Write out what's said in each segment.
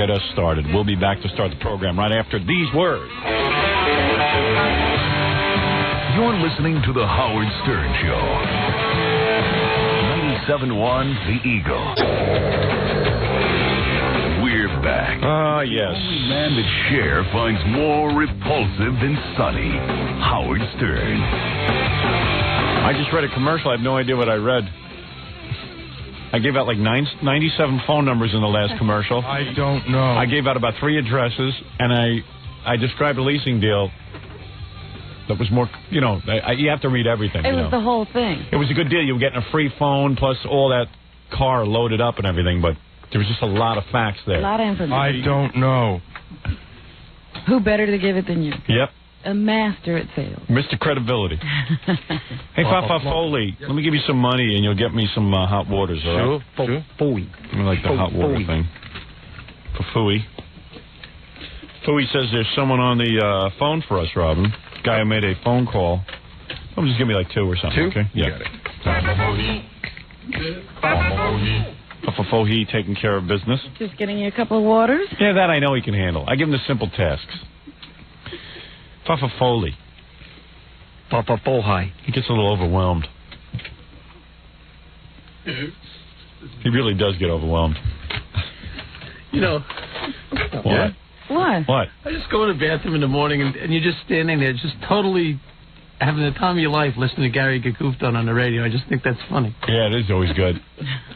get us started. We'll be back to start the program right after these words. You're listening to The Howard Stern Show. 97.1 The Eagle. We're back. Ah, yes. The only man that Cher finds more repulsive than Sonny. Howard Stern. I just read a commercial. I have no idea what I read. I gave out like 97 phone numbers in the last commercial. I don't know. I gave out about 3 addresses, and I described a leasing deal that was more, you know, you have to read everything. It was the whole thing. It was a good deal. You were getting a free phone plus all that car loaded up and everything, but there was just a lot of facts there. A lot of information. I don't know. Who better to give it than you? Yep. A master at sales. Mr. Credibility. Hey, Fafa Foley, let me give you some money and you'll get me some hot waters, all right? Sure. Fooey. I like the hot water thing. For Fooey. Fooey says there's someone on the phone for us, Robin. Guy who made a phone call. Oh, just give me like 2 or something, okay? Yeah. Fafa Foley taking care of business. Just getting you a couple of waters? Yeah, that I know he can handle. I give him the simple tasks. Fafa Foley. Papa Foley. He gets a little overwhelmed. He really does get overwhelmed. You know. What? What? I just go in the bathroom in the morning and you're just standing there just totally having the time of your life listening to Gary get goofed on the radio. I just think that's funny. Yeah, it is always good.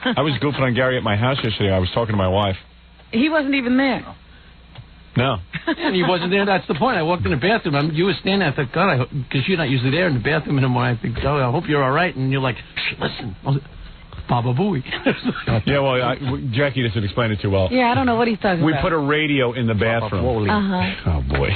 I was goofing on Gary at my house yesterday. I was talking to my wife. He wasn't even there. No. And he wasn't there. That's the point. I walked in the bathroom. You were standing there. I thought, God, because you're not usually there in the bathroom anymore. I think, oh, I hope you're all right. And you're like, shh, listen. Baba Booey. Yeah, well, Jackie doesn't explain it too well. Yeah, I don't know what he's talking about. We put a radio in the bathroom. Oh, boy.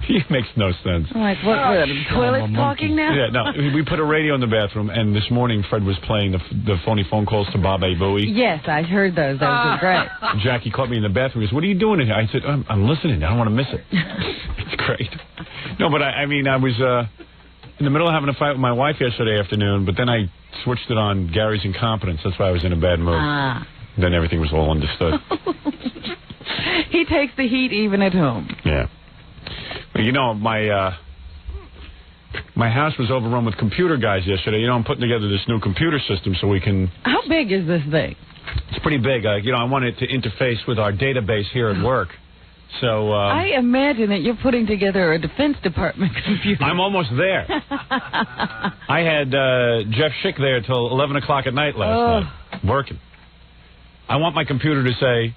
He makes no sense. Like, what, the toilet's talking now? Yeah, no, we put a radio in the bathroom, and this morning Fred was playing the phony phone calls to Baba Booey. Yes, I heard those. Those were great. Jackie caught me in the bathroom. He goes, what are you doing in here? I said, I'm listening. I don't want to miss it. It's great. No, but I mean, I was in the middle of having a fight with my wife yesterday afternoon, but then I switched it on Gary's incompetence. That's why I was in a bad mood. Then everything was all understood. He takes the heat even at home. Yeah. Well, you know, my house was overrun with computer guys yesterday. You know, I'm putting together this new computer system so we can... How big is this thing? It's pretty big. You know, I want it to interface with our database here at work. So I imagine that you're putting together a Defense Department computer. I'm almost there. I had Jeff Schick there till 11 o'clock at night last night, working. I want my computer to say,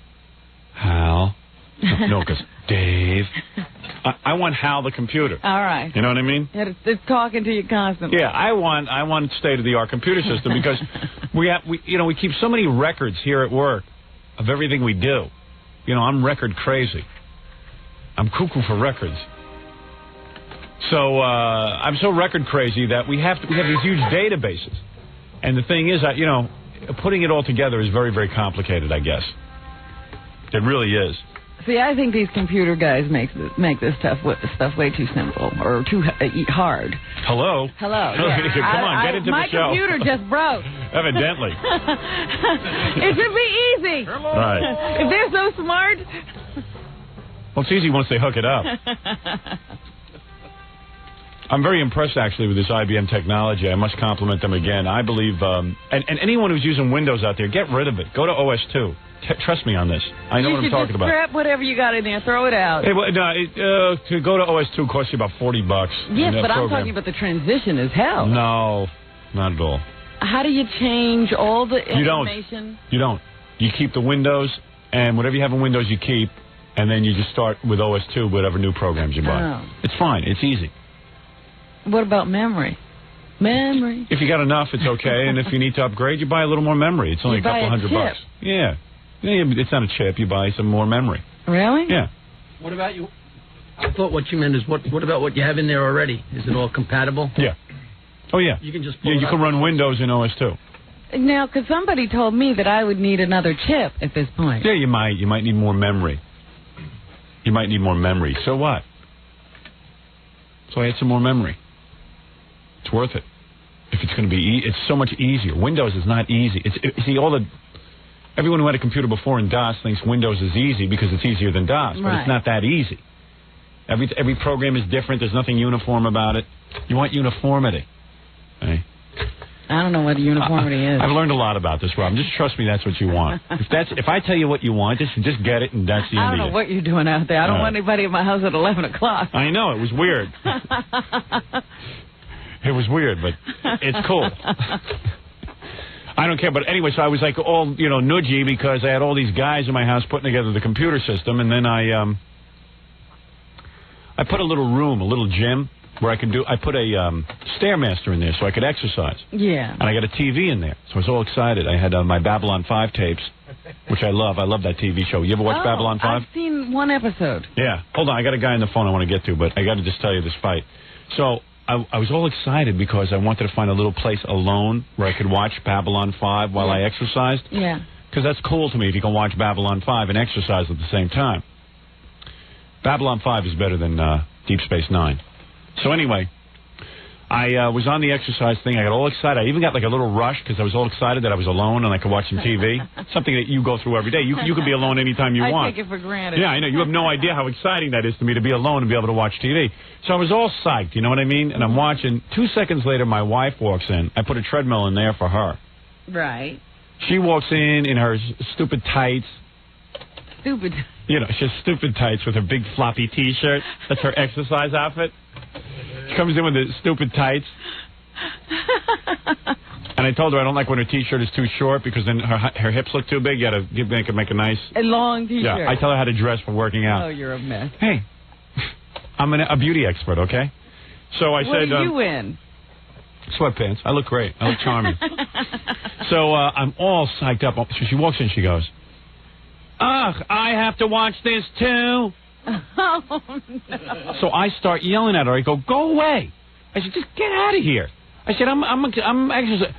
Hal. No, because Dave. I want Hal the computer. All right. You know what I mean? It's talking to you constantly. Yeah, I want state-of-the-art computer system because we keep so many records here at work of everything we do. You know, I'm record crazy. I'm cuckoo for records. So I'm so record crazy that we have these huge databases. And the thing is, you know, putting it all together is very, very complicated, I guess. It really is. See, I think these computer guys make this stuff way too simple or too hard. Hello? Hello. Yeah. Come on, get into the show. My computer just broke. Evidently. It should be easy. Hello. Right. If they're so smart. Well, it's easy once they hook it up. I'm very impressed, actually, with this IBM technology. I must compliment them again. I believe, and anyone who's using Windows out there, get rid of it. Go to OS2. Trust me on this. I know what I'm talking about. You should just scrap whatever you got in there. Throw it out. Hey, well, no, to go to OS2 costs you about $40. Yes, but I'm talking about the transition is hell. No, not at all. How do you change all the information? You don't. You keep the Windows, and whatever you have in Windows you keep, and then you just start with OS2, whatever new programs you buy. Oh. It's fine. It's easy. What about memory? Memory. If you got enough, it's okay. And if you need to upgrade, you buy a little more memory. It's only a couple $100. Yeah. It's not a chip. You buy some more memory. Really? Yeah. What about you? I thought what you meant is what about what you have in there already? Is it all compatible? Yeah. Oh, yeah. You can just you can run Windows in OS2. Now, because somebody told me that I would need another chip at this point. Yeah, you might. You might need more memory. You might need more memory. So what? So I had some more memory. It's worth it. If it's going to be it's so much easier. Windows is not easy. See, all the Everyone who had a computer before in DOS thinks Windows is easy because it's easier than DOS, but it's not that easy. Every program is different. There's nothing uniform about it. You want uniformity. Okay? I don't know what uniformity is. I've learned a lot about this, Rob. Just trust me, that's what you want. If I tell you what you want, just get it, and that's the end of it. I don't know what you're doing out there. I don't want anybody at my house at 11 o'clock. I know, it was weird. It was weird, but it's cool. I don't care, but anyway, so I was like all, nudgy because I had all these guys in my house putting together the computer system, and then I put a little room, a little gym, where I put a Stairmaster in there so I could exercise. Yeah. And I got a TV in there, so I was all excited. I had my Babylon 5 tapes, which I love. I love that TV show. You ever watch Babylon 5? I've seen one episode. Yeah. Hold on, I got a guy on the phone I want to get to, but I got to just tell you this fight. So I was all excited because I wanted to find a little place alone where I could watch Babylon 5 while I exercised. Yeah. Because that's cool to me if you can watch Babylon 5 and exercise at the same time. Babylon 5 is better than Deep Space Nine. So anyway, I was on the exercise thing. I got all excited. I even got like a little rush because I was all excited that I was alone and I could watch some TV. Something that you go through every day. You could be alone anytime you want. I take it for granted. Yeah, I know. You have no idea how exciting that is to me to be alone and be able to watch TV. So I was all psyched, you know what I mean? And I'm watching. 2 seconds later, my wife walks in. I put a treadmill in there for her. Right. She walks in her stupid tights. Stupid. She has stupid tights with her big floppy T-shirt. That's her exercise outfit. She comes in with the stupid tights. And I told her I don't like when her T-shirt is too short because then her hips look too big. You got to make a nice... A long T-shirt. Yeah, I tell her how to dress for working out. Oh, you're a mess. Hey, I'm a beauty expert, okay? So I said... What are you in? Sweatpants. I look great. I look charming. So I'm all psyched up. So she walks in, she goes, "Ugh, I have to watch this too." Oh, no. So I start yelling at her. I go away. I said, just get out of here. I said, I'm exercising.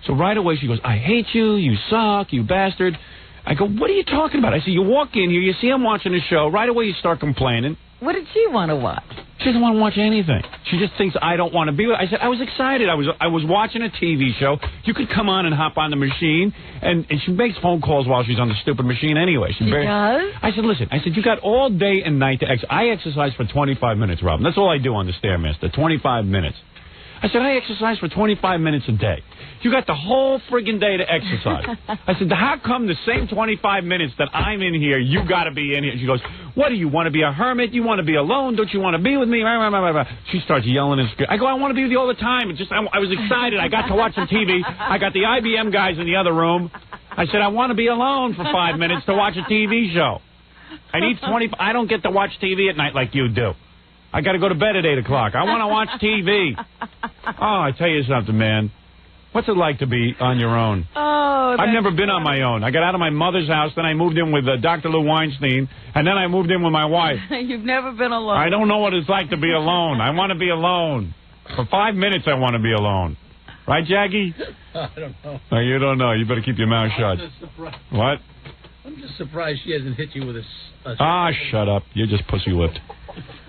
So right away she goes, I hate you. You suck. You bastard. I go, what are you talking about? I said, you walk in here. You see I'm watching the show. Right away you start complaining. What did she want to watch? She doesn't want to watch anything. She just thinks I don't want to be with her. I said, I was excited. I was watching a TV show. You could come on and hop on the machine. And she makes phone calls while she's on the stupid machine anyway. She does? I said, listen, you got all day and night to exercise. I exercise for 25 minutes, Robin. That's all I do on the Stairmaster, 25 minutes. I said, I exercise for 25 minutes a day. You got the whole friggin' day to exercise. I said, how come the same 25 minutes that I'm in here, you got to be in here? She goes, what do you want to be a hermit? You want to be alone? Don't you want to be with me? She starts yelling and screaming. I go, I want to be with you all the time. I was excited. I got to watch some TV. I got the IBM guys in the other room. I said, I want to be alone for 5 minutes to watch a TV show. I don't get to watch TV at night like you do. I got to go to bed at 8 o'clock. I want to watch TV. Oh, I tell you something, man. What's it like to be on your own? Oh, I've never been on my own. I got out of my mother's house, then I moved in with Dr. Lou Weinstein, and then I moved in with my wife. You've never been alone. I don't know what it's like to be alone. I want to be alone. For 5 minutes, I want to be alone. Right, Jackie? I don't know. No, you don't know. You better keep your mouth shut. What? I'm just surprised she hasn't hit you with a shut up. You're just pussy-whipped.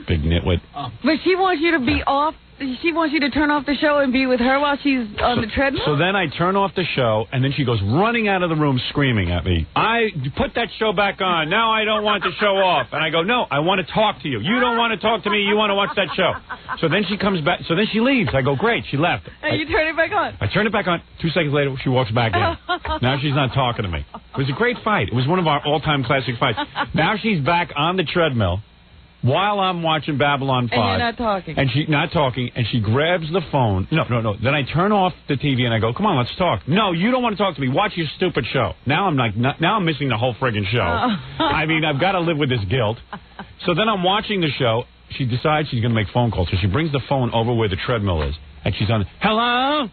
Big nitwit. But she wants you to be off. She wants you to turn off the show and be with her while she's on the treadmill? So then I turn off the show, and then she goes running out of the room screaming at me. I put that show back on. Now I don't want the show off. And I go, no, I want to talk to you. You don't want to talk to me. You want to watch that show. So then she comes back. So then she leaves. I go, great, she left. And you turn it back on? I turn it back on. 2 seconds later, she walks back in. Now she's not talking to me. It was a great fight. It was one of our all-time classic fights. Now she's back on the treadmill. While I'm watching Babylon 5. And you're not talking. And she's not talking, and she grabs the phone. No. Then I turn off the TV, and I go, come on, let's talk. No, you don't want to talk to me. Watch your stupid show. Now I'm missing the whole friggin' show. Oh. I mean, I've got to live with this guilt. So then I'm watching the show. She decides she's going to make phone calls. So she brings the phone over where the treadmill is. And she's on, hello?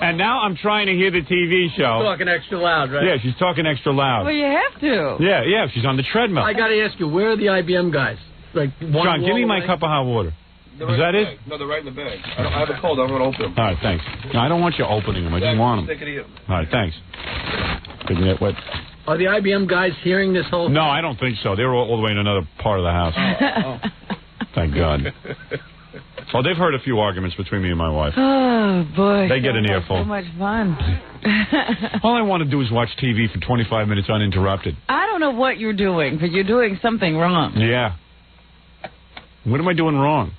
And now I'm trying to hear the TV show. She's talking extra loud, right? Yeah, she's talking extra loud. Well, you have to. Yeah, she's on the treadmill. I got to ask you, where are the IBM guys? Like John, give me my cup of hot water. Is that it? No, they're right in the bag. I have a cold. I'm going to open them. All right, thanks. No, I don't want you opening them. I just want them. All right, thanks. Big nitwit. Are the IBM guys hearing this whole thing? No, I don't think so. They were all the way in another part of the house. Oh. Thank God. Oh, they've heard a few arguments between me and my wife. Oh, boy. They get an earful. So much fun. All I want to do is watch TV for 25 minutes uninterrupted. I don't know what you're doing, but you're doing something wrong. Yeah. What am I doing wrong?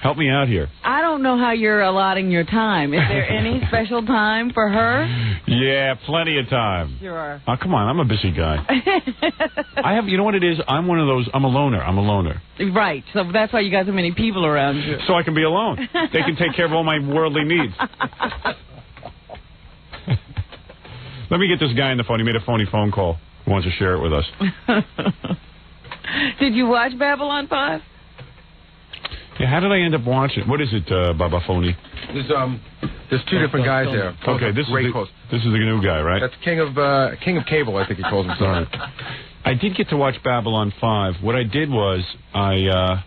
Help me out here. I don't know how you're allotting your time. Is there any special time for her? Yeah, plenty of time. Sure. Oh, come on. I'm a busy guy. You know what it is? I'm one of those, I'm a loner. Right. So that's why you got so many people around you. So I can be alone. They can take care of all my worldly needs. Let me get this guy on the phone. He made a phony phone call. He wants to share it with us. Did you watch Babylon 5? Yeah, how did I end up watching? What is it, Baba Phony? There's two different guys there. Okay, this is the new guy, right? That's King of Cable, I think he calls himself. I did get to watch Babylon 5. What I did was I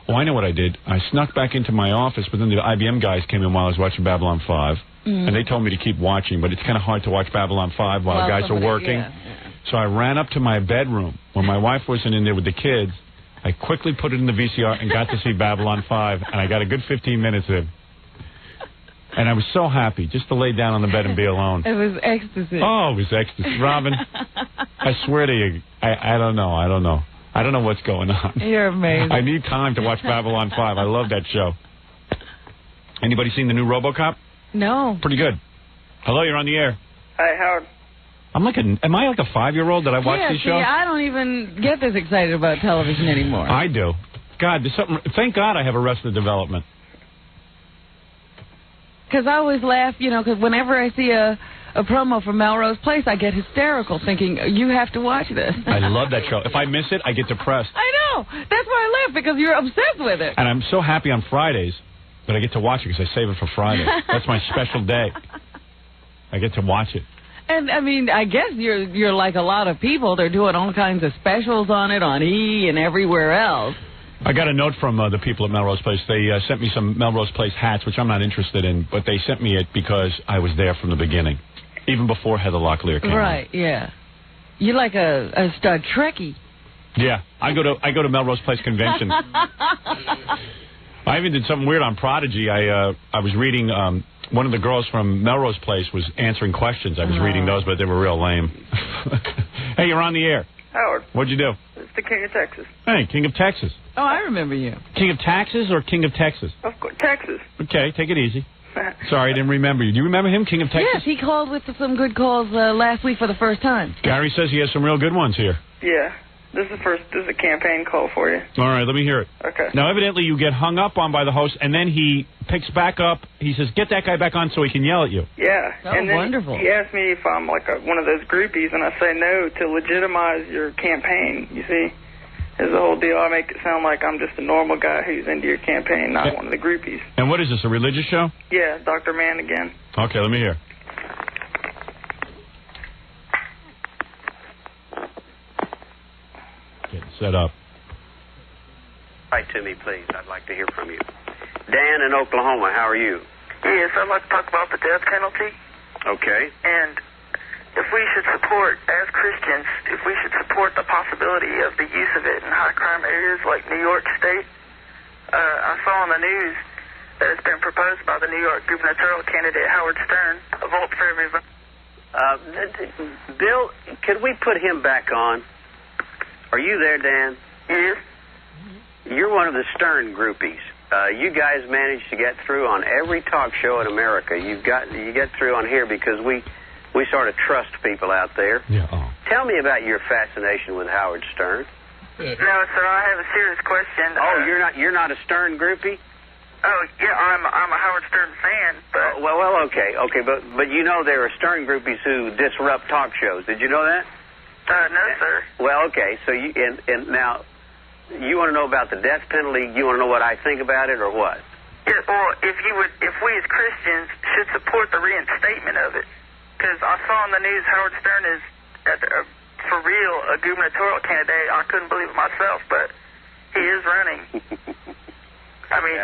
know what I did. I snuck back into my office, but then the IBM guys came in while I was watching Babylon 5, and they told me to keep watching, but it's kind of hard to watch Babylon 5 while the guys are working. Yeah. So I ran up to my bedroom when my wife wasn't in there with the kids. I quickly put it in the VCR and got to see Babylon 5, and I got a good 15 minutes in. And I was so happy just to lay down on the bed and be alone. It was ecstasy. Oh, it was ecstasy. Robin, I swear to you, I don't know. I don't know what's going on. You're amazing. I need time to watch Babylon 5. I love that show. Anybody seen the new RoboCop? No. Pretty good. Hello, you're on the air. Hi, Howard. Am I like a 5-year-old that I watch these shows? I don't even get this excited about television anymore. I do. God, there's something. Thank God I have Arrested Development. Because I always laugh, because whenever I see a promo for Melrose Place, I get hysterical thinking, you have to watch this. I love that show. If I miss it, I get depressed. I know. That's why I laugh, because you're obsessed with it. And I'm so happy on Fridays that I get to watch it because I save it for Friday. That's my special day. I get to watch it. And, I guess you're like a lot of people. They're doing all kinds of specials on it, on E! and everywhere else. I got a note from the people at Melrose Place. They sent me some Melrose Place hats, which I'm not interested in, but they sent me it because I was there from the beginning, even before Heather Locklear came Right, on. Yeah. You're like a Star Trekkie. Yeah, I go to Melrose Place convention. I even did something weird on Prodigy. I was reading... one of the girls from Melrose Place was answering questions. I was reading those, but they were real lame. Hey, you're on the air. Howard. What'd you do? It's the King of Texas. Hey, King of Texas. Oh, I remember you. King of Taxes or King of Texas? Of course, Texas. Okay, take it easy. Sorry, I didn't remember you. Do you remember him, King of Texas? Yes, he called with some good calls last week for the first time. Gary says he has some real good ones here. Yeah. This is a campaign call for you. All right, let me hear it. Okay. Now, evidently, you get hung up on by the host, and then he picks back up. He says, get that guy back on so he can yell at you. Yeah. Oh, and then wonderful. He asked me if I'm like one of those groupies, and I say no to legitimize your campaign. You see, it's the whole deal. I make it sound like I'm just a normal guy who's into your campaign, not one of the groupies. And what is this, a religious show? Yeah, Dr. Mann again. Okay, let me hear. Get set up. Write to me, please. I'd like to hear from you. Dan in Oklahoma, how are you? Yes, I'd like to talk about the death penalty. Okay. And if we should support, as Christians, if we should support the possibility of the use of it in high crime areas like New York State. I saw on the news that it's been proposed by the New York Gubernatorial candidate Howard Stern, a vote for every vote. Bill, could we put him back on? Are you there, Dan? Yes. You're one of the Stern groupies. You guys managed to get through on every talk show in America. You get through on here because we sort of trust people out there. Yeah. Tell me about your fascination with Howard Stern. No, sir, I have a serious question. Oh, you're not a Stern groupie? Oh, yeah, I'm a Howard Stern fan, but... Well, okay, but you know there are Stern groupies who disrupt talk shows. Did you know that? No, sir. Well, okay, so and now, you want to know about the death penalty? You want to know what I think about it, or what? Yeah, well, if we as Christians should support the reinstatement of it, because I saw on the news Howard Stern is, for real, a gubernatorial candidate. I couldn't believe it myself, but he is running. I mean...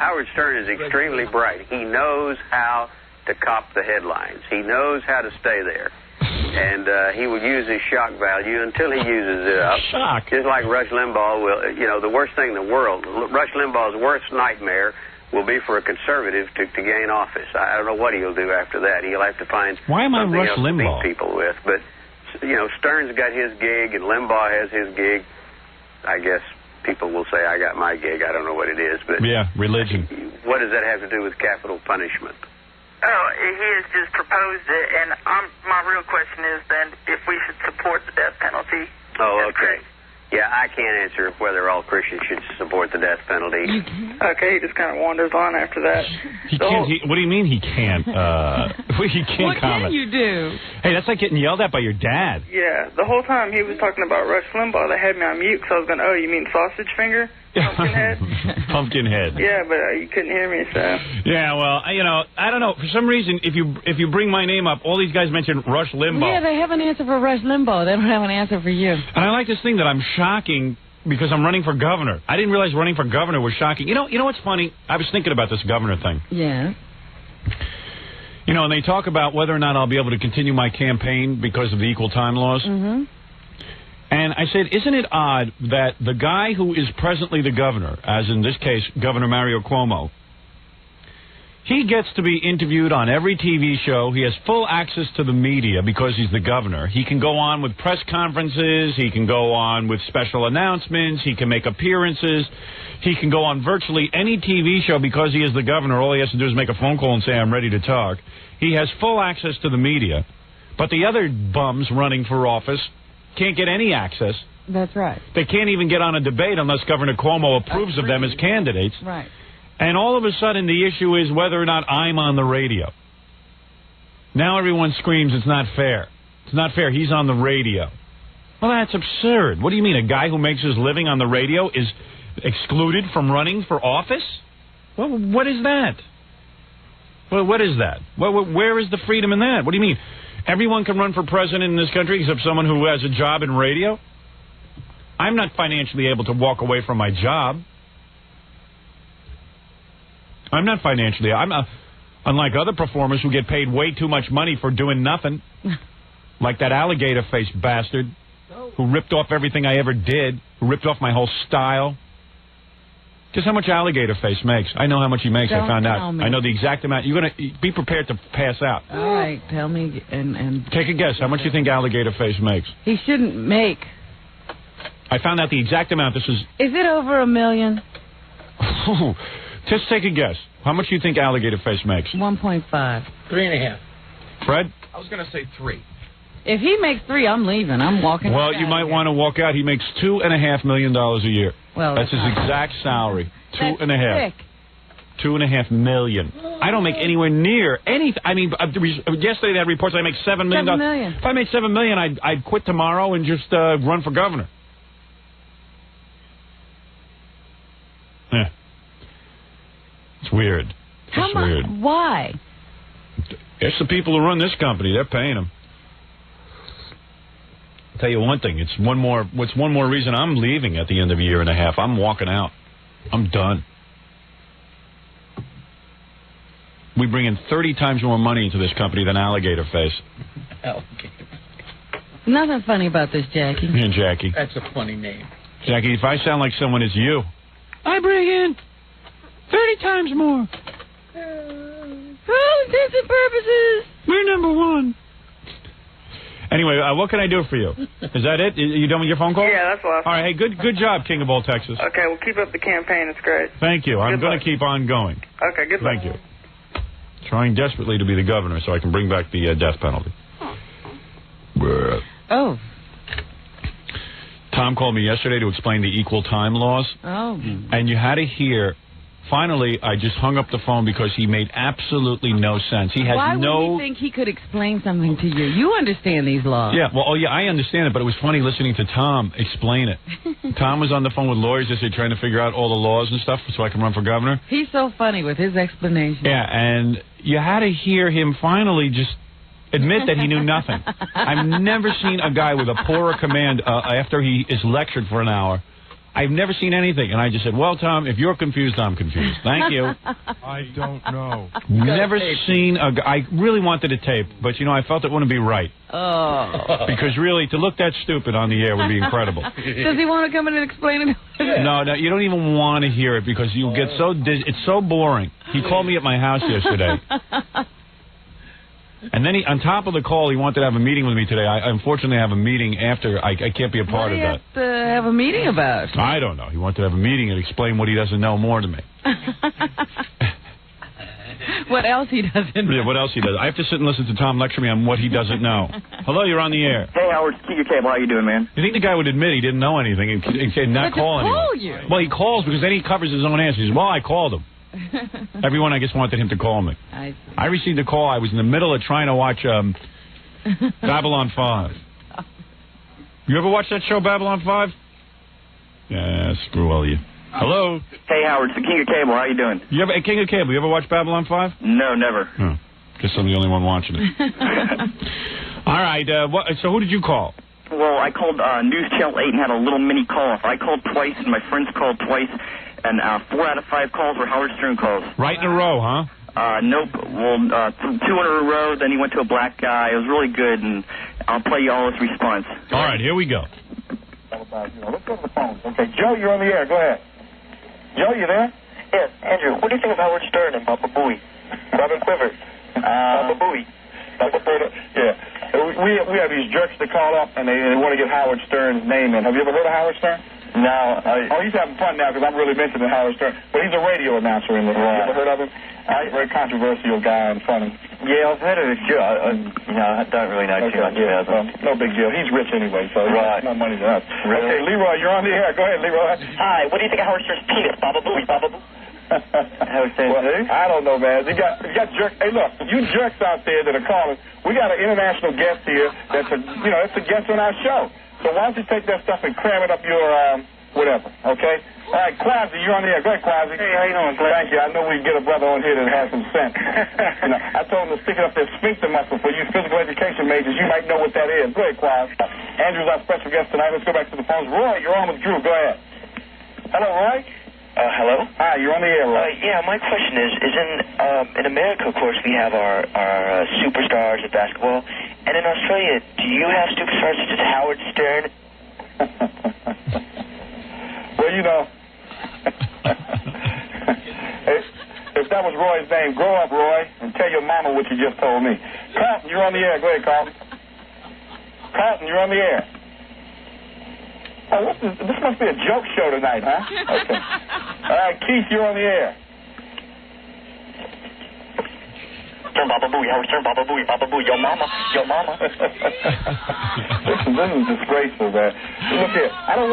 Howard Stern is extremely bright. He knows how to cop the headlines. He knows how to stay there. and he will use his shock value until he uses it up. Shock. Just like Rush Limbaugh will, the worst thing in the world, Rush Limbaugh's worst nightmare will be for a conservative to gain office. I don't know what he'll do after that. He'll have to find something else to beat people with. But, Stern's got his gig and Limbaugh has his gig. I guess people will say, I got my gig. I don't know what it is. But yeah, religion. What does that have to do with capital punishment? Oh, he has just proposed it, and my real question is then if we should support the death penalty. Oh, okay. Yeah, I can't answer whether all Christians should support the death penalty. Okay, he just kind of wanders on after that. What do you mean he can't? He can't comment. What can you do? Hey, that's like getting yelled at by your dad. Yeah, the whole time he was talking about Rush Limbaugh, they had me on mute because I was going, oh, you mean sausage finger? Pumpkinhead? Pumpkinhead. Yeah, but you couldn't hear me, so. Yeah, well, I don't know. For some reason, if you bring my name up, all these guys mention Rush Limbaugh. Yeah, they have an answer for Rush Limbaugh. They don't have an answer for you. And I like this thing that I'm shocking because I'm running for governor. I didn't realize running for governor was shocking. You know what's funny? I was thinking about this governor thing. Yeah. And they talk about whether or not I'll be able to continue my campaign because of the equal time laws. Mm-hmm. And I said, isn't it odd that the guy who is presently the governor, as in this case, Governor Mario Cuomo, he gets to be interviewed on every TV show. He has full access to the media because he's the governor. He can go on with press conferences. He can go on with special announcements. He can make appearances. He can go on virtually any TV show because he is the governor. All he has to do is make a phone call and say, I'm ready to talk. He has full access to the media. But the other bums running for office can't get any access. That's right. They can't even get on a debate unless Governor Cuomo approves of them as candidates. Right. And all of a sudden, the issue is whether or not I'm on the radio. Now everyone screams it's not fair. It's not fair. He's on the radio. Well, that's absurd. What do you mean? A guy who makes his living on the radio is excluded from running for office? Well, what is that? Well, what is that? Where is the freedom in that? What do you mean? Everyone can run for president in this country except someone who has a job in radio? I'm not financially able to walk away from my job. I'm not financially. Unlike other performers who get paid way too much money for doing nothing, like that alligator-faced bastard who ripped off everything I ever did, who ripped off my whole style. Guess how much Alligator Face makes? I know how much he makes. I found out. I know the exact amount. You're going to be prepared to pass out. All right, tell me and take a guess. How much do you think Alligator Face makes? He shouldn't make. I found out the exact amount. Is it over $1 million? Just take a guess. How much do you think Alligator Face makes? 1.5. 3.5. Fred? I was going to say 3. If he makes 3, I'm leaving. I'm walking. Well, you might want to walk out. He makes $2.5 million a year. Well, that's his exact salary. $2.5 million. $2.5 million. I don't make anywhere near any. I mean, yesterday they had reports I make $7 million. $7 million. If I made $7 million, I'd quit tomorrow and just run for governor. Yeah. It's weird. It's weird. Why? It's the people who run this company. They're paying them. I'll tell you one thing. It's one more reason I'm leaving at the end of a year and a half. I'm walking out. I'm done. We bring in 30 times more money into this company than Alligator Face. Nothing funny about this, Jackie. Yeah, Jackie. That's a funny name. Jackie, if I sound like someone, it's you. I bring in 30 times more. For all intents and purposes. We're number one. Anyway, what can I do for you? Is that it? Are you done with your phone call? Yeah, that's all. All right, hey, good job, King of all Texas. Okay, well, keep up the campaign. It's great. Thank you. I'm going to keep on going. Okay, good luck. Thank you. Trying desperately to be the governor so I can bring back the death penalty. Oh. Tom called me yesterday to explain the equal time laws. Oh. And you had to hear. Finally, I just hung up the phone because he made absolutely no sense. He has Why would he think he could explain something to you? You understand these laws. Yeah, well, I understand it, but it was funny listening to Tom explain it. Tom was on the phone with lawyers yesterday trying to figure out all the laws and stuff so I can run for governor. He's so funny with his explanation. Yeah, and you had to hear him finally just admit that he knew nothing. I've never seen a guy with a poorer command after he is lectured for an hour. I've never seen anything. And I just said, well, Tom, if you're confused, I'm confused. Thank you. I don't know. Never seen a guy. I really wanted a tape, but, you know, I felt it wouldn't be right. Oh. Because really, to look that stupid on the air would be incredible. Does he want to come in and explain it? No, you don't even want to hear it because you'll get so it's so boring. He called me at my house yesterday. And then on top of the call, he wanted to have a meeting with me today. I unfortunately have a meeting after. I can't be a part of that. What do you have to have a meeting about? I don't know. He wanted to have a meeting and explain what he doesn't know more to me. What else he doesn't know. Yeah, what else he does. I have to sit and listen to Tom lecture me on what he doesn't know. Hello, you're on the air. Hey, Howard, King of Cable. How you doing, man? You think the guy would admit he didn't know anything and not call anyone? Call you. Well, he calls because then he covers his own answers. He says, well, I called him. Everyone, I guess, wanted him to call me. I received a call. I was in the middle of trying to watch Babylon 5. You ever watch that show, Babylon 5? Yeah, screw all of you. Hello? Hey, Howard, it's the King of Cable. How you doing? King of Cable, you ever watch Babylon 5? No, never. Oh, guess I'm the only one watching it. All right, so who did you call? Well, I called News Channel 8 and had a little mini call-off. I called twice, and my friends called twice. And 4 out of 5 calls were Howard Stern calls. Right in a row, huh? Nope. Well, 2 in a row, then he went to a black guy. It was really good, and I'll play you all his response. All right, here we go. Let's go to the phone. Okay, Joe, you're on the air. Go ahead. Joe, you there? Yes, Andrew, what do you think of Howard Stern and Baba Booey? Robin Quivers. Baba Booey. Yeah. We have these jerks that call up, and they want to get Howard Stern's name in. Have you ever heard of Howard Stern? No. He's having fun now because I'm really mentioning Howard Stern. But he's a radio announcer in the world. You ever heard of him? Very controversial guy and funny. Yeah, I've heard of it, sure. I don't really know too much about him. No big deal. He's rich anyway, so no money to us. Really? Okay, Leroy, you're on the air. Go ahead, Leroy. Hi, what do you think of Howard Stern's penis? Baba Booey, Baba Booey. Howard Stern, I don't know, man. You got jerks. Hey, look, you jerks out there that are calling, we got an international guest here that's a guest on our show. So why don't you take that stuff and cram it up your, whatever, okay? All right, Quasi, you're on the air. Go ahead, Quasi. Hey, how you doing, Glenn? Thank you. I know we can get a brother on here that has some sense. I told him to stick it up their sphincter muscle for you physical education majors. You might know what that is. Go ahead, Quasi. Andrew's our special guest tonight. Let's go back to the phones. Roy, you're on with Drew. Go ahead. Hello, Roy? Hello? Hi, you're on the air, Roy. Yeah, my question is in America, of course, we have our superstars of basketball, and in Australia, do you have superstars such as Howard Stern? Well, you know, if that was Roy's name, grow up, Roy, and tell your mama what you just told me. Carlton, you're on the air. Go ahead, Carlton. Carlton, you're on the air. Oh, this must be a joke show tonight, huh? Okay. All right, Keith, you're on the air. Stern, Baba Booey, Howard Stern, Baba Booey, your mama, your mama. Listen, this is disgraceful, man. Look here, I don't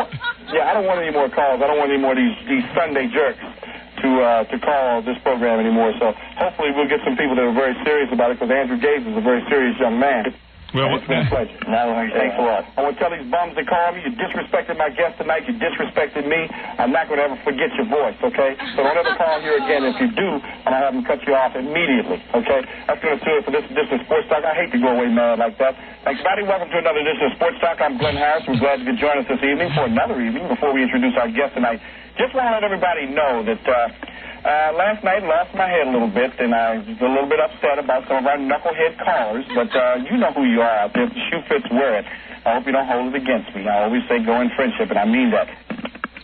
want any more calls. I don't want any more of these Sunday jerks to call this program anymore. So hopefully we'll get some people that are very serious about it because Andrew Gaze is a very serious young man. Well, it's been a pleasure. No, thanks a lot. I want to tell these bums that call me, you disrespected my guest tonight, you disrespected me. I'm not going to ever forget your voice, okay? So don't ever call here again. If you do, I'm going to have them cut you off immediately, okay? That's going to do it for this edition of Sports Talk. I hate to go away mad like that. Thanks, everybody. Welcome to another edition of Sports Talk. I'm Glenn Harris. We're glad you could join us this evening for another evening before we introduce our guest tonight. Just want to let everybody know that last night lost my head a little bit, and I was a little bit upset about some of our knucklehead callers, but you know who you are out there. If the shoe fits, wear it. I hope you don't hold it against me. I always say go in friendship, and I mean that.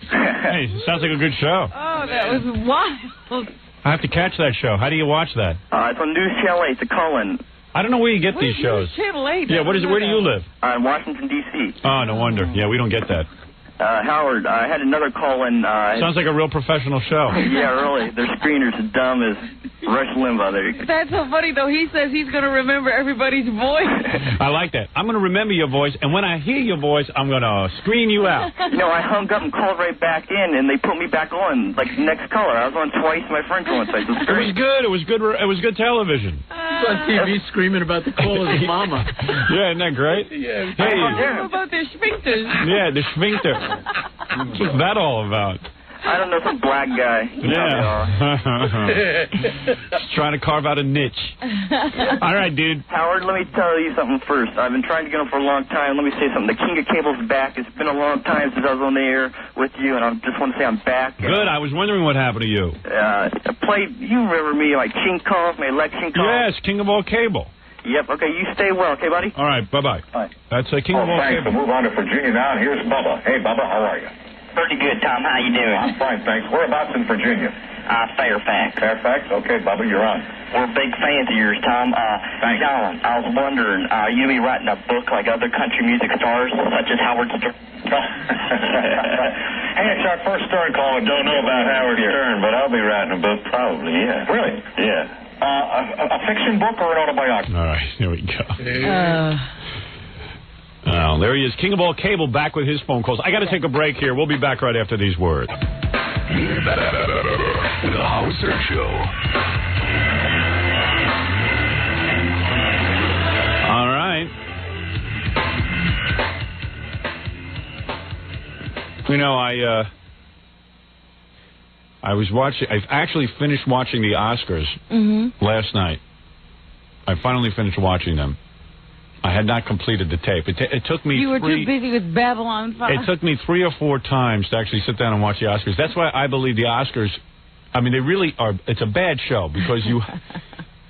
Hey, sounds like a good show. Oh, that was wild. I have to catch that show. How do you watch that? It's on News Channel 8, the call-in. I don't know where you get these shows. Channel 8. Yeah, where do you live? In Washington, D.C. Oh, no wonder. Yeah, we don't get that. Howard, I had another call-in. Sounds like a real professional show. Yeah, really. Their screener's as dumb as Rush Limbaugh. That's so funny, though. He says he's going to remember everybody's voice. I like that. I'm going to remember your voice, and when I hear your voice, I'm going to screen you out. No, I hung up and called right back in, and they put me back on, like the next caller. I was on twice, my friend was on twice. It was great. It was good. It was good television. He's on TV screaming about the call of his mama. Yeah, isn't that great? Yeah. Hey. About their sphincters. Yeah, the sphincter. What's that all about? I don't know, some black guy. Just trying to carve out a niche. All right, dude. Howard, let me tell you something first. I've been trying to get on for a long time. Let me say something. The King of Cable's back. It's been a long time since I was on the air with you, and I just want to say I'm back. Good. I was wondering what happened to you. You remember me, like King Kong, my Lex King Kong? Yes, King of all cable. Yep, okay, you stay well, okay, buddy? All right, bye-bye. Bye. That's King of all thanks. cable. We'll move on to Virginia now. Here's Bubba. Hey, Bubba, how are you? Pretty good, Tom. How you doing? I'm fine, thanks. Whereabouts in Virginia? Fairfax. Fairfax? Okay, Bubba, you're on. We're big fans of yours, Tom. Thanks. John, I was wondering, are you going to be writing a book like other country music stars, such as Howard Stern? Hey, it's our first Stern call. I don't know about Howard Stern, but I'll be writing a book probably, yeah. Really? Yeah. A fiction book or an autobiography? All right, here we go. Oh, there he is, King of all cable, back with his phone calls. I got to take a break here. We'll be back right after these words. The Howard Stern Show. All right. You know, I was watching. I actually finished watching the Oscars last night. I finally finished watching them. I had not completed the tape. It took me. You were too busy with Babylon 5. It took me 3 or 4 times to actually sit down and watch the Oscars. That's why I believe the Oscars. I mean, they really are. It's a bad show because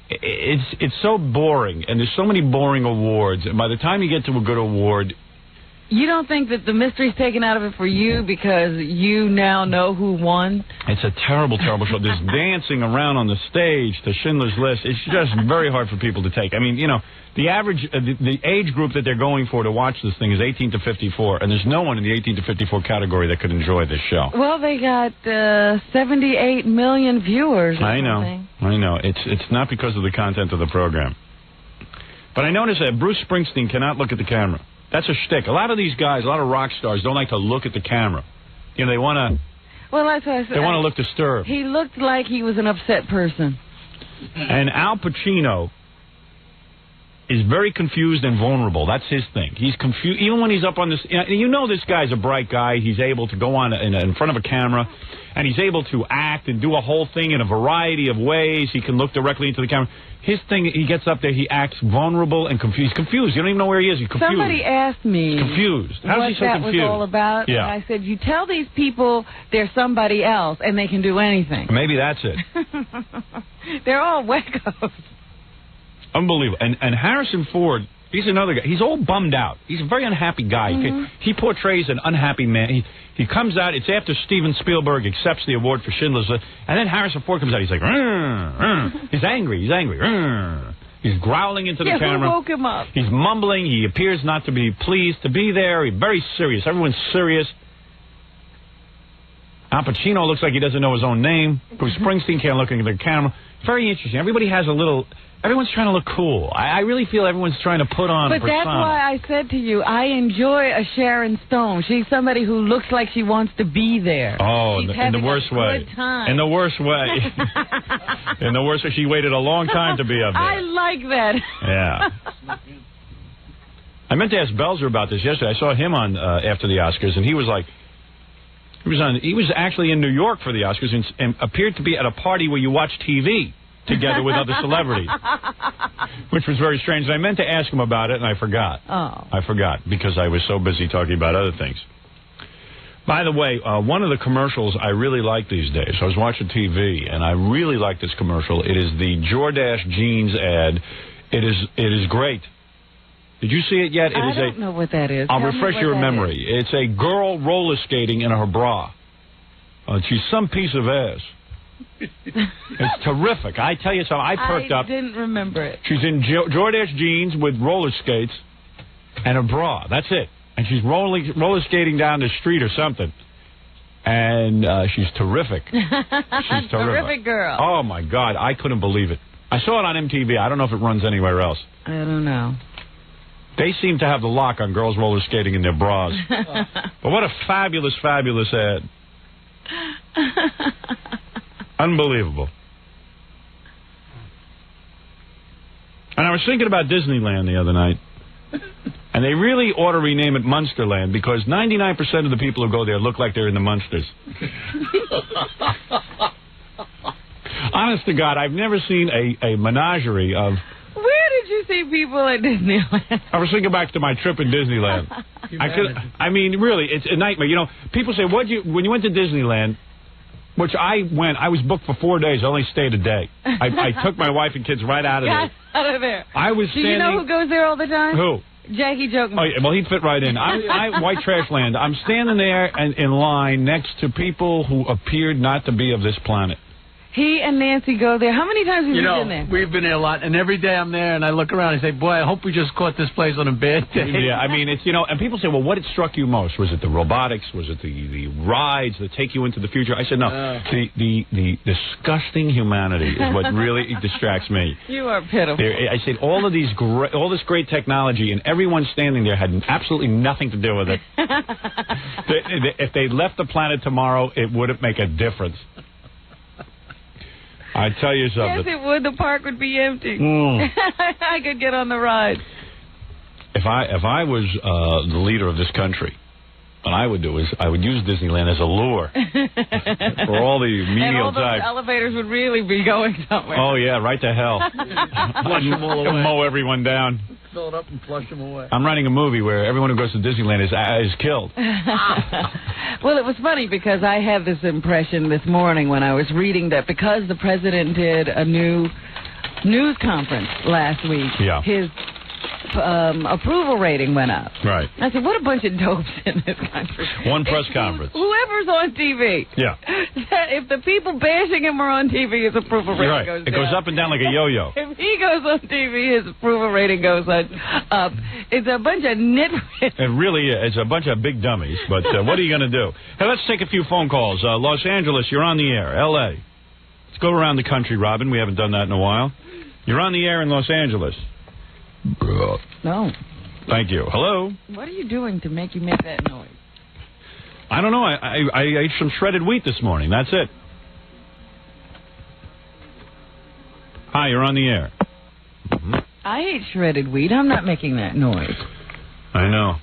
it's so boring, and there's so many boring awards. And by the time you get to a good award. You don't think that the mystery's taken out of it for you because you now know who won? It's a terrible, terrible show. There's dancing around on the stage to Schindler's List. It's just very hard for people to take. I mean, you know, the average, the age group that they're going for to watch this thing is 18 to 54, and there's no one in the 18 to 54 category that could enjoy this show. Well, they got 78 million viewers. I know. It's not because of the content of the program. But I noticed that Bruce Springsteen cannot look at the camera. That's a shtick. A lot of these guys, a lot of rock stars, don't like to look at the camera. You know, they want to. Well, that's what I said. They want to look disturbed. He looked like he was an upset person. And Al Pacino is very confused and vulnerable. That's his thing. He's confused even when he's up on this. You know, this guy's a bright guy. He's able to go on in front of a camera, and he's able to act and do a whole thing in a variety of ways. He can look directly into the camera. His thing, he gets up there, he acts vulnerable and confused. He's confused. You don't even know where he is. He's confused. Somebody asked me confused. How is he so what confused? that was all about. Yeah. And I said, you tell these people they're somebody else and they can do anything. Maybe that's it. They're all wackos. Unbelievable. And Harrison Ford, he's another guy. He's all bummed out. He's a very unhappy guy. He portrays an unhappy man. He comes out. It's after Steven Spielberg accepts the award for Schindler's List. And then Harrison Ford comes out. He's like, he's angry. He's angry. He's growling into the camera. Who woke him up? He's mumbling. He appears not to be pleased to be there. He's very serious. Everyone's serious. Al Pacino looks like he doesn't know his own name. Bruce Springsteen can't look into the camera. Very interesting. Everybody has a little... Everyone's trying to look cool. I really feel everyone's trying to put on a persona. But that's why I said to you, I enjoy a Sharon Stone. She's somebody who looks like she wants to be there. Oh, She's in the worst way. Good time. In the worst way. In the worst way. She waited a long time to be up there. I like that. Yeah. I meant to ask Belzer about this yesterday. I saw him on after the Oscars, and he was like, he was actually in New York for the Oscars and appeared to be at a party where you watch TV together with other celebrities, which was very strange. And I meant to ask him about it, and I forgot. Oh. I forgot because I was so busy talking about other things. By the way, one of the commercials I really like these days, I was watching TV, and I really like this commercial. It is the Jordache jeans ad. It is great. Did you see it yet? I don't know what that is. I'll refresh your memory. It's a girl roller skating in her bra. She's some piece of ass. It's terrific. I tell you something, I perked up. I didn't remember it. She's in Jordache jeans with roller skates and a bra. That's it. And she's roller skating down the street or something. And she's terrific. She's terrific girl. Oh, my God. I couldn't believe it. I saw it on MTV. I don't know if it runs anywhere else. I don't know. They seem to have the lock on girls roller skating in their bras. But what a fabulous, fabulous ad. Unbelievable. And I was thinking about Disneyland the other night. And they really ought to rename it Munsterland because 99% of the people who go there look like they're in the Munsters. Honest to God, I've never seen a menagerie of... Where did you see people at Disneyland? I was thinking back to my trip in Disneyland. I mean, really, it's a nightmare. You know, people say, when you went to Disneyland, which I went, I was booked for 4 days. I only stayed a day. I took my wife and kids right out of there. Out of there. I was standing... Do you know who goes there all the time? Who? Jackie Joking. Oh, yeah, well, he'd fit right in. White Trash Land. I'm standing there and in line next to people who appeared not to be of this planet. He and Nancy go there. How many times have you been there? We've been there a lot, and every day I'm there, and I look around and say, boy, I hope we just caught this place on a bad day. Yeah, I mean, it's, and people say, well, what struck you most? Was it the robotics? Was it the rides that take you into the future? I said, no, the disgusting humanity is what really distracts me. You are pitiful. I said, all this great technology, and everyone standing there had absolutely nothing to do with it. If they left the planet tomorrow, it wouldn't make a difference. I tell you something. Yes, it would. The park would be empty. I could get on the ride. If I was the leader of this country, what I would do is I would use Disneyland as a lure for all the menial and all those types. Elevators would really be going somewhere. Oh yeah, right to hell. Flush them all away. Mow everyone down. Fill it up and flush them away. I'm writing a movie where everyone who goes to Disneyland is killed. Well, it was funny because I had this impression this morning when I was reading that because the president did a new news conference last week, his approval rating went up. Right. I said, what a bunch of dopes in this country. One press conference. Whoever's on TV. Yeah. If the people bashing him are on TV, his approval rating goes down. It goes up and down like a yo-yo. If he goes on TV, his approval rating goes up. It's a bunch of nitwits. It really is. It's a bunch of big dummies. But what are you going to do? Hey, let's take a few phone calls. Los Angeles, you're on the air. L.A. Let's go around the country, Robin. We haven't done that in a while. You're on the air in Los Angeles. No. Thank you. Hello? What are you doing to make you make that noise? I don't know. I ate some shredded wheat this morning. That's it. Hi, you're on the air. I ate shredded wheat. I'm not making that noise. I know.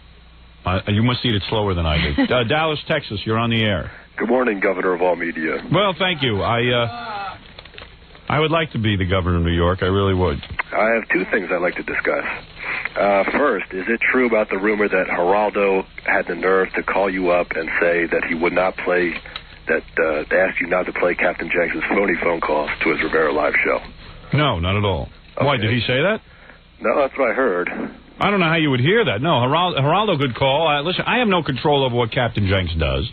You must eat it slower than I do. Dallas, Texas, you're on the air. Good morning, Governor of all media. Well, thank you. I would like to be the governor of New York. I really would. I have two things I'd like to discuss. First, is it true about the rumor that Geraldo had the nerve to call you up and say that he would not play, that asked you not to play Captain Jenks' phony phone calls to his Rivera Live show? No, not at all. Okay. Why, did he say that? No, that's what I heard. I don't know how you would hear that. No, Geraldo could call. Listen, I have no control over what Captain Jenks does.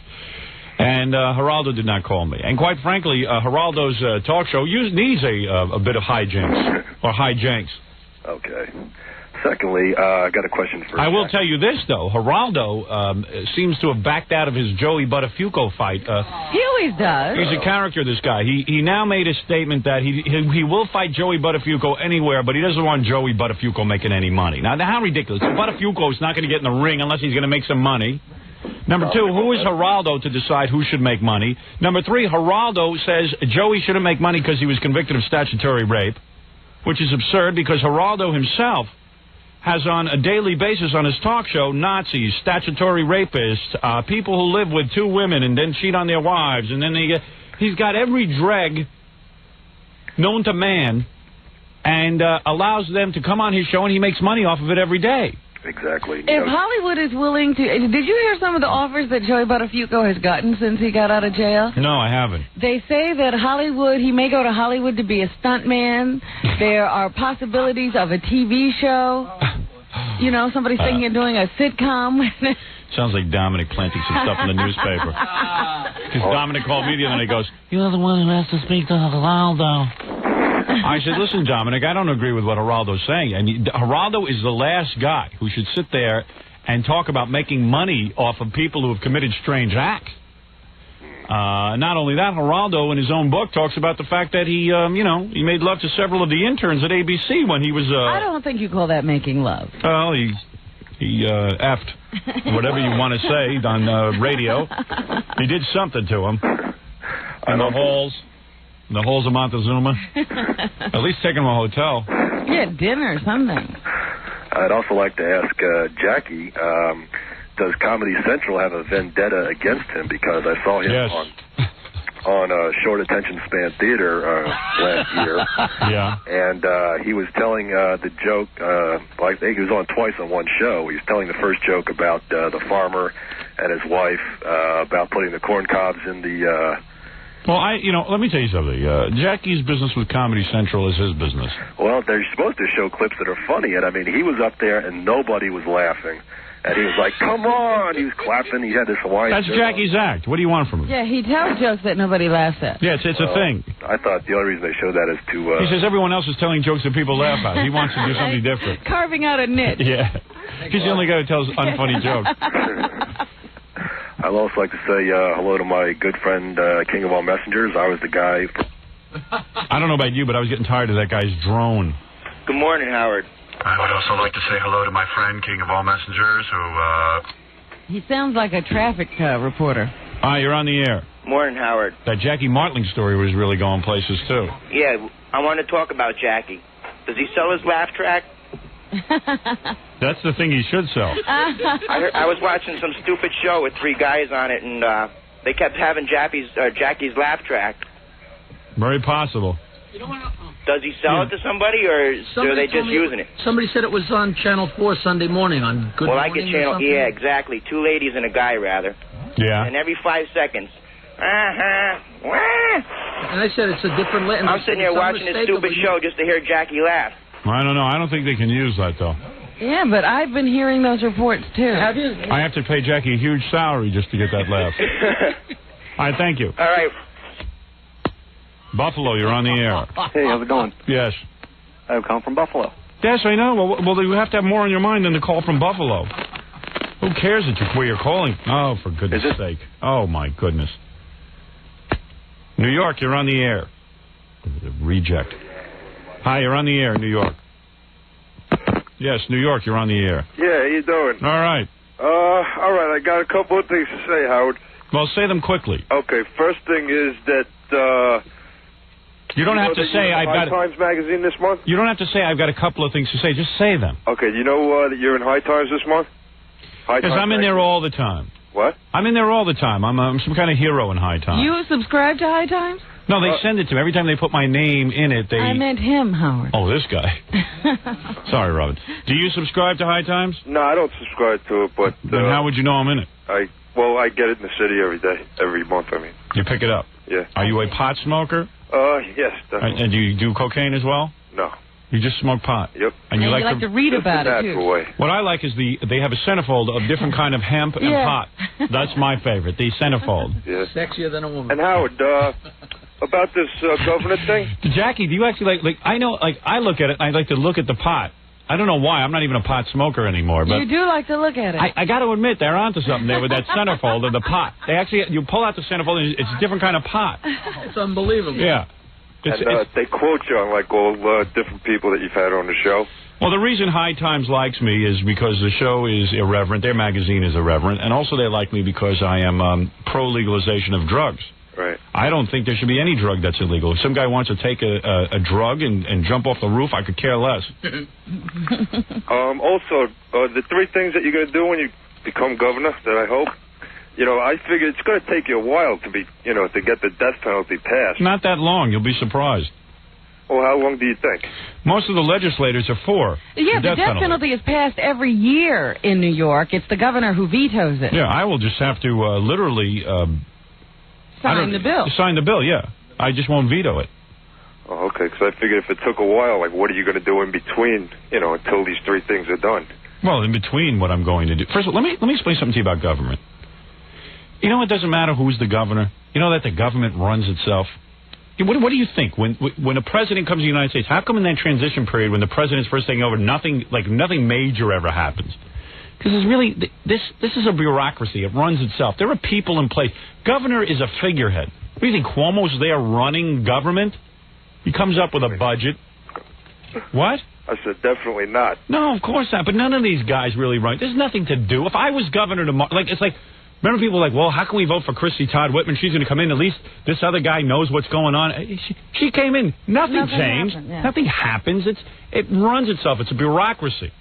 And Geraldo did not call me. And quite frankly, Geraldo's talk show needs a bit of hijinks or hijinks. Okay. Secondly, I got a question for I will tell you this, though. Geraldo seems to have backed out of his Joey Buttafuoco fight. He always does. He's a character, this guy. He now made a statement that he will fight Joey Buttafuoco anywhere, but he doesn't want Joey Buttafuoco making any money. Now, how ridiculous. Buttafuoco's not going to get in the ring unless he's going to make some money. Number two, who is Geraldo to decide who should make money? Number three, Geraldo says Joey shouldn't make money because he was convicted of statutory rape, which is absurd because Geraldo himself has on a daily basis on his talk show Nazis, statutory rapists, people who live with two women and then cheat on their wives, and then he's got every dreg known to man and allows them to come on his show, and he makes money off of it every day. Exactly. If Hollywood is willing to... Did you hear some of the offers that Joey Buttafuoco has gotten since he got out of jail? No, I haven't. They say that he may go to Hollywood to be a stuntman. There are possibilities of a TV show. You know, somebody's thinking of doing a sitcom. Sounds like Dominic planting some stuff in the newspaper. Because Dominic called me the other day and he goes, "You're the one who has to speak to Geraldo." I said, listen, Dominic, I don't agree with what Geraldo's saying. And Geraldo is the last guy who should sit there and talk about making money off of people who have committed strange acts. Not only that, Geraldo in his own book talks about the fact that he made love to several of the interns at ABC when he was... I don't think you call that making love. Well, he effed, whatever you want to say on radio. He did something to him. In the halls of Montezuma. At least take him to a hotel. Yeah, dinner or something. I'd also like to ask Jackie, does Comedy Central have a vendetta against him? Because I saw him on Short Attention Span Theater last year. Yeah. And he was telling the joke, like he was on twice on one show. He was telling the first joke about the farmer and his wife about putting the corn cobs in the... Well, let me tell you something. Jackie's business with Comedy Central is his business. Well, they're supposed to show clips that are funny, and I mean, he was up there and nobody was laughing. And he was like, come on! He was clapping. He had this Hawaiian That's Jackie's act. What do you want from him? Yeah, he tells jokes that nobody laughs at. Yeah, it's a thing. I thought the only reason they show that is to... He says everyone else is telling jokes that people laugh at. He wants to do something different. Carving out a niche. Yeah. He's the only guy who tells unfunny jokes. I'd also like to say hello to my good friend, King of All Messengers. I was the guy... I don't know about you, but I was getting tired of that guy's drone. Good morning, Howard. I would also like to say hello to my friend, King of All Messengers, who, He sounds like a traffic reporter. Hi, you're on the air. Morning, Howard. That Jackie Martling story was really going places, too. Yeah, I want to talk about Jackie. Does he sell his laugh track? That's the thing he should sell. I was watching some stupid show with 3 guys on it, and they kept having Jackie's laugh track. Very possible. Does he sell it to somebody, or are they just using it? Somebody said it was on Channel 4 Sunday morning on Good Well, Morning. I get Channel... Yeah, exactly. 2 ladies and a guy, rather. Yeah. And every 5 seconds... And I said it's a different... I'm sitting here watching this stupid show just to hear Jackie laugh. I don't know. I don't think they can use that, though. Yeah, but I've been hearing those reports, too. Have you? I have to pay Jackie a huge salary just to get that laugh. All right, thank you. All right. Buffalo, you're on the air. Hey, how's it going? Yes. I'm calling from Buffalo. Yes, I know. Well, you have to have more on your mind than the call from Buffalo. Who cares where you're calling? Oh, for goodness sake. Oh, my goodness. New York, you're on the air. Reject. Hi, you're on the air, New York. Yes, New York, you're on the air. Yeah, how you doing? All right. All right, I got a couple of things to say, Howard. Well, say them quickly. Okay, first thing is that... you don't have to say I've got... High Times magazine this month? You don't have to say I've got a couple of things to say. Just say them. Okay, you know that you're in High Times this month? Because I'm in there all the time. What? I'm in there all the time. I'm some kind of hero in High Times. You subscribe to High Times? No, they send it to me. Every time they put my name in it, they... I meant him, Howard. Oh, this guy. Sorry, Robin. Do you subscribe to High Times? No, I don't subscribe to it, but... Then how would you know I'm in it? I get it in the city every day, every month, I mean. You pick it up? Yeah. Are you a pot smoker? Yes, definitely. And do you do cocaine as well? No. You just smoke pot? Yep. And you like to read about it, too. Way. What I like is they have a centerfold of different kind of hemp and pot. That's my favorite, the centerfold. Yeah. Sexier than a woman. And Howard, about this governor thing? Jackie, do you actually like I know, like, I look at it, and I like to look at the pot. I don't know why. I'm not even a pot smoker anymore. But you do like to look at it. I got to admit, they're onto something there with that centerfold of the pot. They actually, you pull out the centerfold, and it's a different kind of pot. It's unbelievable. Yeah. And they quote you on, like, all different people that you've had on the show. Well, the reason High Times likes me is because the show is irreverent. Their magazine is irreverent. And also they like me because I am pro-legalization of drugs. Right. I don't think there should be any drug that's illegal. If some guy wants to take a drug and jump off the roof, I could care less. Also, the 3 things that you're going to do when you become governor, that I hope, I figure it's going to take you a while to be, to get the death penalty passed. Not that long. You'll be surprised. Well, how long do you think? Most of the legislators are for the death penalty is passed every year in New York. It's the governor who vetoes it. Yeah, I will just have to literally... sign the bill. Sign the bill, yeah. I just won't veto it. Oh, okay, because I figured if it took a while, like, what are you going to do in between, until these 3 things are done? Well, in between what I'm going to do... First of all, let me explain something to you about government. You know, it doesn't matter who's the governor. You know that the government runs itself. What do you think? When a president comes to the United States, how come in that transition period when the president's first taking over, nothing major ever happens? Because it's really... This is a bureaucracy. It runs itself. There are people in place. Governor is a figurehead. What do you think? Cuomo's there running government? He comes up with a budget. What? I said definitely not. No, of course not. But none of these guys really run. There's nothing to do. If I was governor tomorrow... It's like... Remember people were like, well, how can we vote for Christy Todd Whitman? She's going to come in. At least this other guy knows what's going on. She came in. Nothing changed. Happened, yeah. Nothing happens. It runs itself. It's a bureaucracy.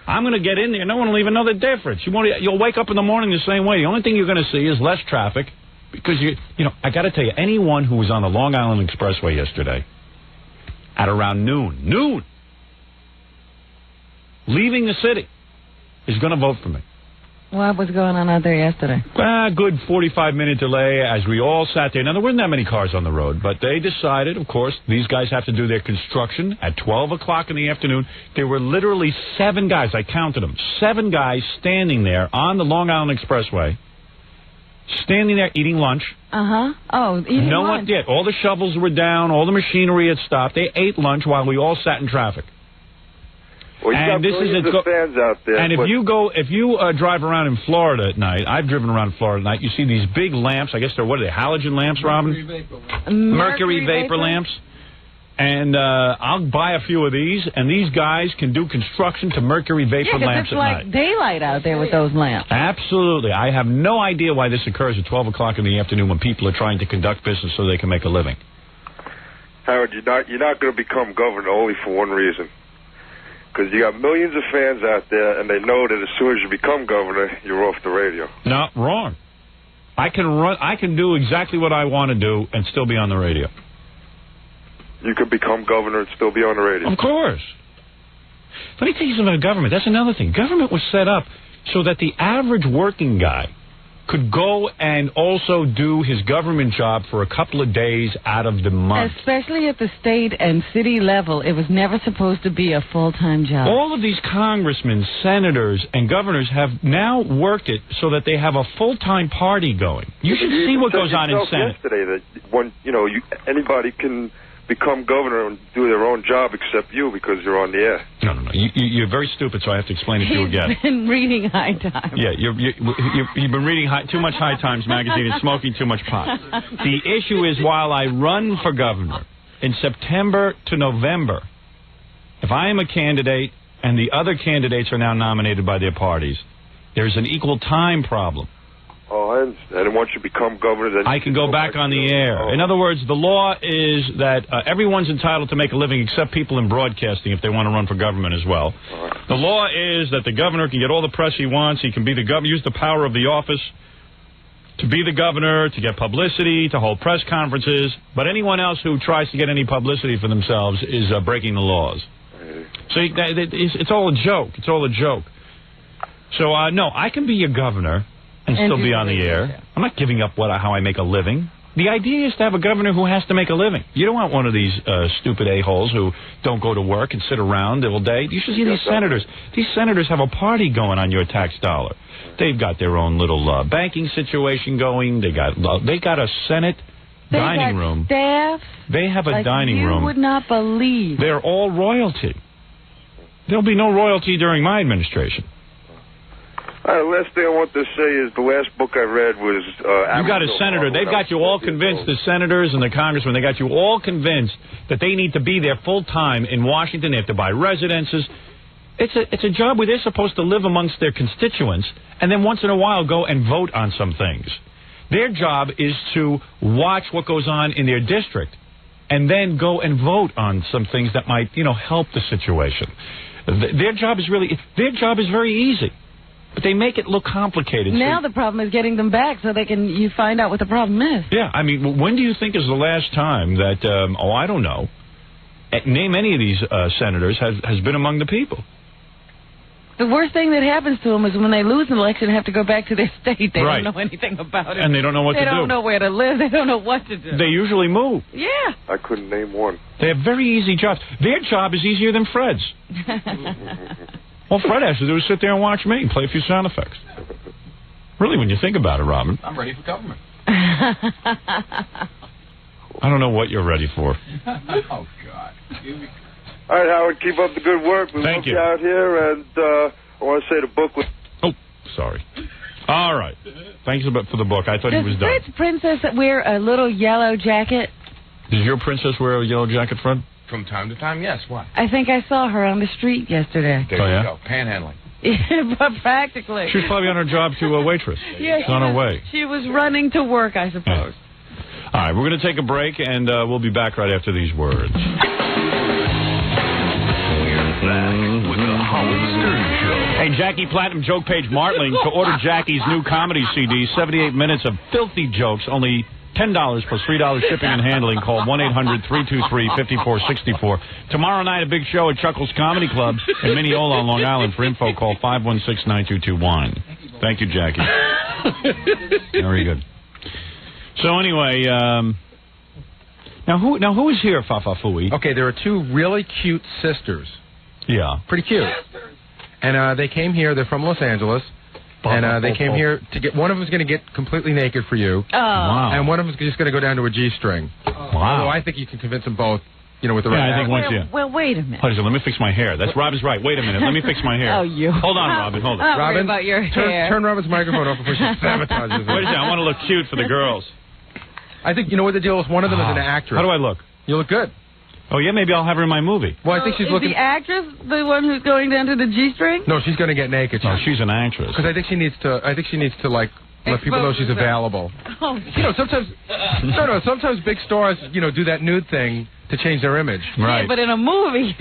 I'm going to get in there. No one will even know the difference. You'll wake up in the morning the same way. The only thing you're going to see is less traffic because, I got to tell you, anyone who was on the Long Island Expressway yesterday at around noon, leaving the city, is going to vote for me. What was going on out there yesterday? Good 45-minute delay as we all sat there. Now, there weren't that many cars on the road, but they decided, of course, these guys have to do their construction at 12 o'clock in the afternoon. There were literally 7 guys, I counted them, 7 guys standing there on the Long Island Expressway, standing there eating lunch. Oh, eating lunch. All the shovels were down, all the machinery had stopped. They ate lunch while we all sat in traffic. Well, you got millions of fans out there. And if you drive around in Florida at night, I've driven around in Florida at night, you see these big lamps. I guess what are they, halogen lamps, Robin? Mercury vapor lamps. And I'll buy a few of these, and these guys can do construction to mercury vapor lamps at night. It's like daylight out there with those lamps. Absolutely. I have no idea why this occurs at 12 o'clock in the afternoon when people are trying to conduct business so they can make a living. Howard, you're not going to become governor only for one reason. Because you got millions of fans out there, and they know that as soon as you become governor, you're off the radio. No, wrong. I can do exactly what I want to do and still be on the radio. You could become governor and still be on the radio. Of course. Let me tell you something about government. That's another thing. Government was set up so that the average working guy could go and also do his government job for a couple of days out of the month. Especially at the state and city level, it was never supposed to be a full-time job. All of these congressmen, senators, and governors have now worked it so that they have a full-time party going. You should see what goes on in Senate. Yesterday that when anybody can become governor and do their own job except you because you're on the air. No. You're very stupid, so I have to explain it to you again. He's been reading High Times. Yeah, you've been reading too much High Times magazine and smoking too much pot. The issue is while I run for governor in September to November, if I am a candidate and the other candidates are now nominated by their parties, there's an equal time problem. Oh, I understand. And once you become governor, then I can go back on the air. Oh. In other words, the law is that everyone's entitled to make a living except people in broadcasting if they want to run for government as well. The law is that the governor can get all the press he wants. He can be the governor, use the power of the office to be the governor, to get publicity, to hold press conferences. But anyone else who tries to get any publicity for themselves is breaking the laws. So it's all a joke. It's all a joke. So, no, I can be a governor and still be on the air. I'm not giving up how I make a living. The idea is to have a governor who has to make a living. You don't want one of these stupid a-holes who don't go to work and sit around all day. You should see these senators. These senators have a party going on your tax dollar. They've got their own little banking situation going. They got a Senate dining room. Staff. They have a dining room. You would not believe. They're all royalty. There'll be no royalty during my administration. The last thing I want to say is the last book I read was... you got a senator. They've got you all convinced, the senators and the congressmen, they got you all convinced that they need to be there full-time in Washington. They have to buy residences. It's a job where they're supposed to live amongst their constituents and then once in a while go and vote on some things. Their job is to watch what goes on in their district and then go and vote on some things that might, help the situation. Their job is very easy. But they make it look complicated. Now the problem is getting them back so you find out what the problem is. Yeah, I mean, when do you think is the last time that, I don't know, name any of these senators has been among the people? The worst thing that happens to them is when they lose an election and have to go back to their state. They don't know anything about it. And they don't know what to do. They don't know where to live. They don't know what to do. They usually move. Yeah. I couldn't name one. They have very easy jobs. Their job is easier than Fred's. All Fred has to do is sit there and watch me and play a few sound effects. Really, when you think about it, Robin. I'm ready for government. I don't know what you're ready for. Oh, God. All right, Howard, keep up the good work. We love you out here, and I want to say the book was... Oh, sorry. All right. Thanks for the book. I thought he was done. Does Fred's princess wear a little yellow jacket? Does your princess wear a yellow jacket, Fred? From time to time, yes. Why? I think I saw her on the street yesterday. There you go. Panhandling. Yeah, but practically. She was probably on her job to a waitress. Yeah, on her way. She was running to work, I suppose. Yeah. All right, we're going to take a break, and we'll be back right after these words. We're back with the Howard Stern Show. Hey, Jackie Platinum Joke Page Martling to order Jackie's new comedy CD, 78 minutes of filthy jokes, only $10 plus $3 shipping and handling. Call 1-800-323-5464. Tomorrow night, a big show at Chuckles Comedy Club in Mineola on Long Island. For info, call 516-9221. Thank you, Jackie. Very good. So anyway, now who is here, Fa-Fa-Fooey? Okay, there are two really cute sisters. Yeah. Pretty cute. And they came here. They're from Los Angeles. And they came here to get... One of them is going to get completely naked for you. Oh. Wow. And one of them is just going to go down to a G-string. Wow. Although I think you can convince them both, with the right... I think once, Well, wait a minute. Hold on, let me fix my hair. Robin's right. Wait a minute. Let me fix my hair. Oh, you. Hold on, Robin. Hold on. Robin, about your hair. Turn Robin's microphone off before she sabotages it. Wait a second. I want to look cute for the girls. I think, what the deal is? One of them is an actress. How do I look? You look good. Oh, yeah? Maybe I'll have her in my movie. Well, I think she's looking... Is the actress the one who's going down to the G-string? No, she's going to get naked. No, she's an actress. Because I think she needs to, let people know she's available. Oh. Sometimes... sometimes big stars, do that nude thing to change their image. Right. Yeah, but in a movie...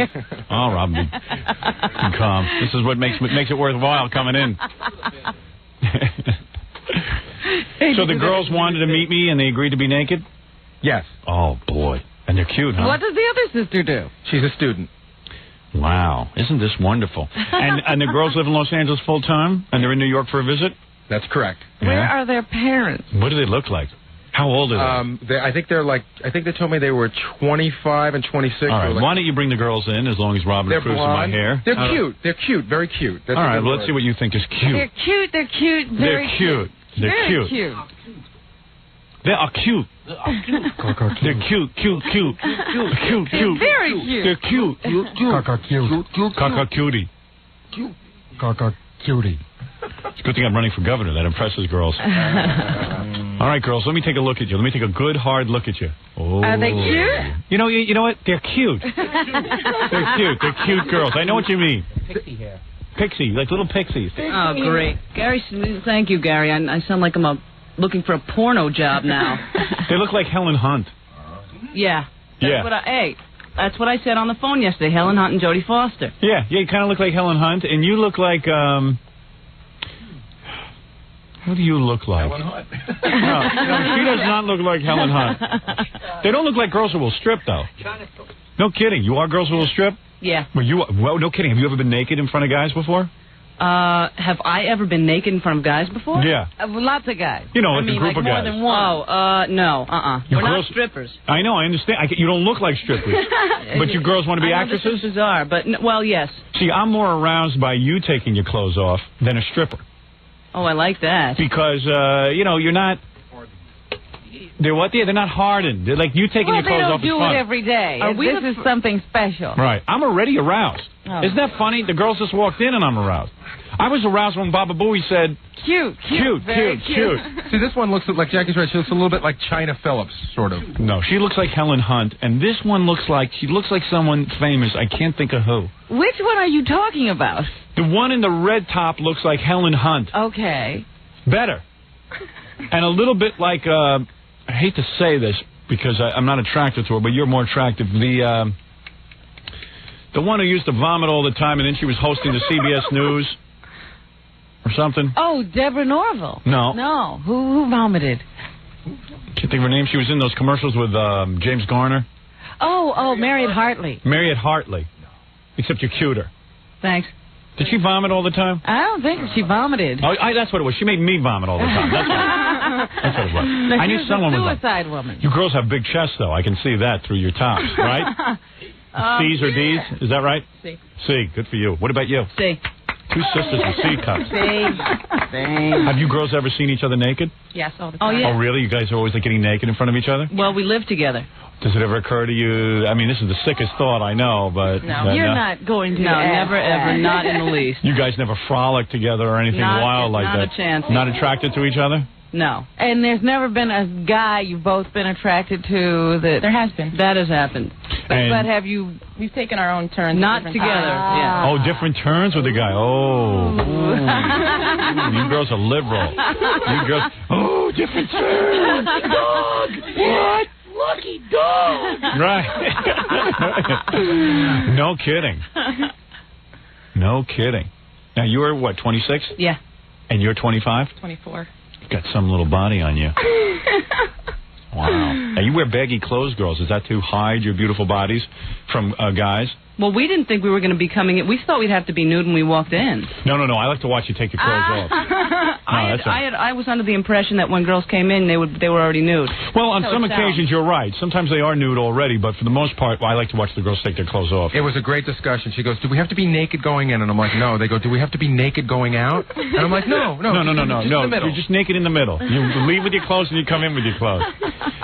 Oh, Robin. Calm. This is what makes it worthwhile coming in. So the girls wanted to meet me and they agreed to be naked? Yes. Oh, boy. And they're cute, huh? What does the other sister do? She's a student. Wow. Isn't this wonderful? And the girls live in Los Angeles full time? And they're in New York for a visit? That's correct. Where are their parents? What do they look like? How old are they? I think they told me they were 25 and 26. All right. Why don't you bring the girls in as long as Robin approves of my hair? They're cute. They're cute. Very cute. All right. Well, let's see what you think is cute. They're cute. They're cute. Very cute. They're very cute. They are cute. They're cute. They're very cute. They're cute. Caca cutie. Caca cutie. It's a good thing I'm running for governor. That impresses girls. All right, girls, let me take a look at you. Let me take a good, hard look at you. Oh. Are they cute? You know what? They're cute. They're cute. They're cute girls. I know what you mean. Pixie hair. Pixie, like little pixies. Oh, great. Gary, thank you, Gary. I sound like I'm looking for a porno job now. They look like Helen Hunt. Yeah. That's what I said on the phone yesterday, Helen Hunt and Jodie Foster. Yeah, you kind of look like Helen Hunt, and you look like, who do you look like? Helen Hunt. No, she does not look like Helen Hunt. They don't look like girls who will strip, though. No kidding. You are girls who will strip? Yeah. Well, no kidding. Have you ever been naked in front of guys before? Have I ever been naked in front of guys before? Yeah. Lots of guys. A group of guys. More than one. Oh, no. We're not strippers. I know, I understand. You don't look like strippers. But you girls want to be actresses? This is bizarre, but, yes. See, I'm more aroused by you taking your clothes off than a stripper. Oh, I like that. Because, you're not... They're what? They're not hardened. They're like you taking your clothes off. They don't do it every day. This is something special. Right. I'm already aroused. Oh. Isn't that funny? The girls just walked in and I'm aroused. I was aroused when Baba Booey said... Cute. See, this one looks like Jackie's right. She looks a little bit like China Phillips, sort of. No, she looks like Helen Hunt, and this one looks like someone famous. I can't think of who. Which one are you talking about? The one in the red top looks like Helen Hunt. Okay. Better. And a little bit like, I hate to say this because I'm not attracted to her, but you're more attractive. The one who used to vomit all the time, and then she was hosting the CBS News or something. Oh, Deborah Norville. No. Who vomited? Can't think of her name. She was in those commercials with James Garner. Oh, Marriott Hartley. Marriott Hartley. Except you're cuter. Thanks. Did she vomit all the time? I don't think she vomited. Oh, that's what it was. She made me vomit all the time. That's what it was. No, I knew someone was a suicide woman. You girls have big chests, though. I can see that through your tops, right? C's or D's? Is that right? C. C. Good for you. What about you? C. Two sisters with C cups. Same. Have you girls ever seen each other naked? Yes, all the time. Oh, yeah. Oh, really? You guys are always like getting naked in front of each other? Well, we live together. Does it ever occur to you? I mean, this is the sickest thought, I know, but... No, you're not going to. No, never, ever. Not in the least. You guys never frolic together or anything wild like that? Not a chance. Not attracted to each other? No. And there's never been a guy you've both been attracted to that... There has been. That has happened. But have you... We've taken our own turns. Not together. Yeah. Oh, different turns with the guy. Oh. You girls are liberal. You girls... Oh, different turns. Dog. What? Lucky dog. Right. No kidding. No kidding. Now, you were, what, 26? Yeah. And you're 25? 24. You've got some little body on you. Wow. Now, you wear baggy clothes, girls. Is that to hide your beautiful bodies from guys? Well, we didn't think we were going to be coming in. We thought we'd have to be nude when we walked in. No. I like to watch you take your clothes off. I was under the impression that when girls came in, they were already nude. Well, on some occasions, you're right. Sometimes they are nude already, but for the most part, I like to watch the girls take their clothes off. It was a great discussion. She goes, do we have to be naked going in? And I'm like, no. They go, do we have to be naked going out? And I'm like, no. No. You're just naked in the middle. You leave with your clothes and you come in with your clothes.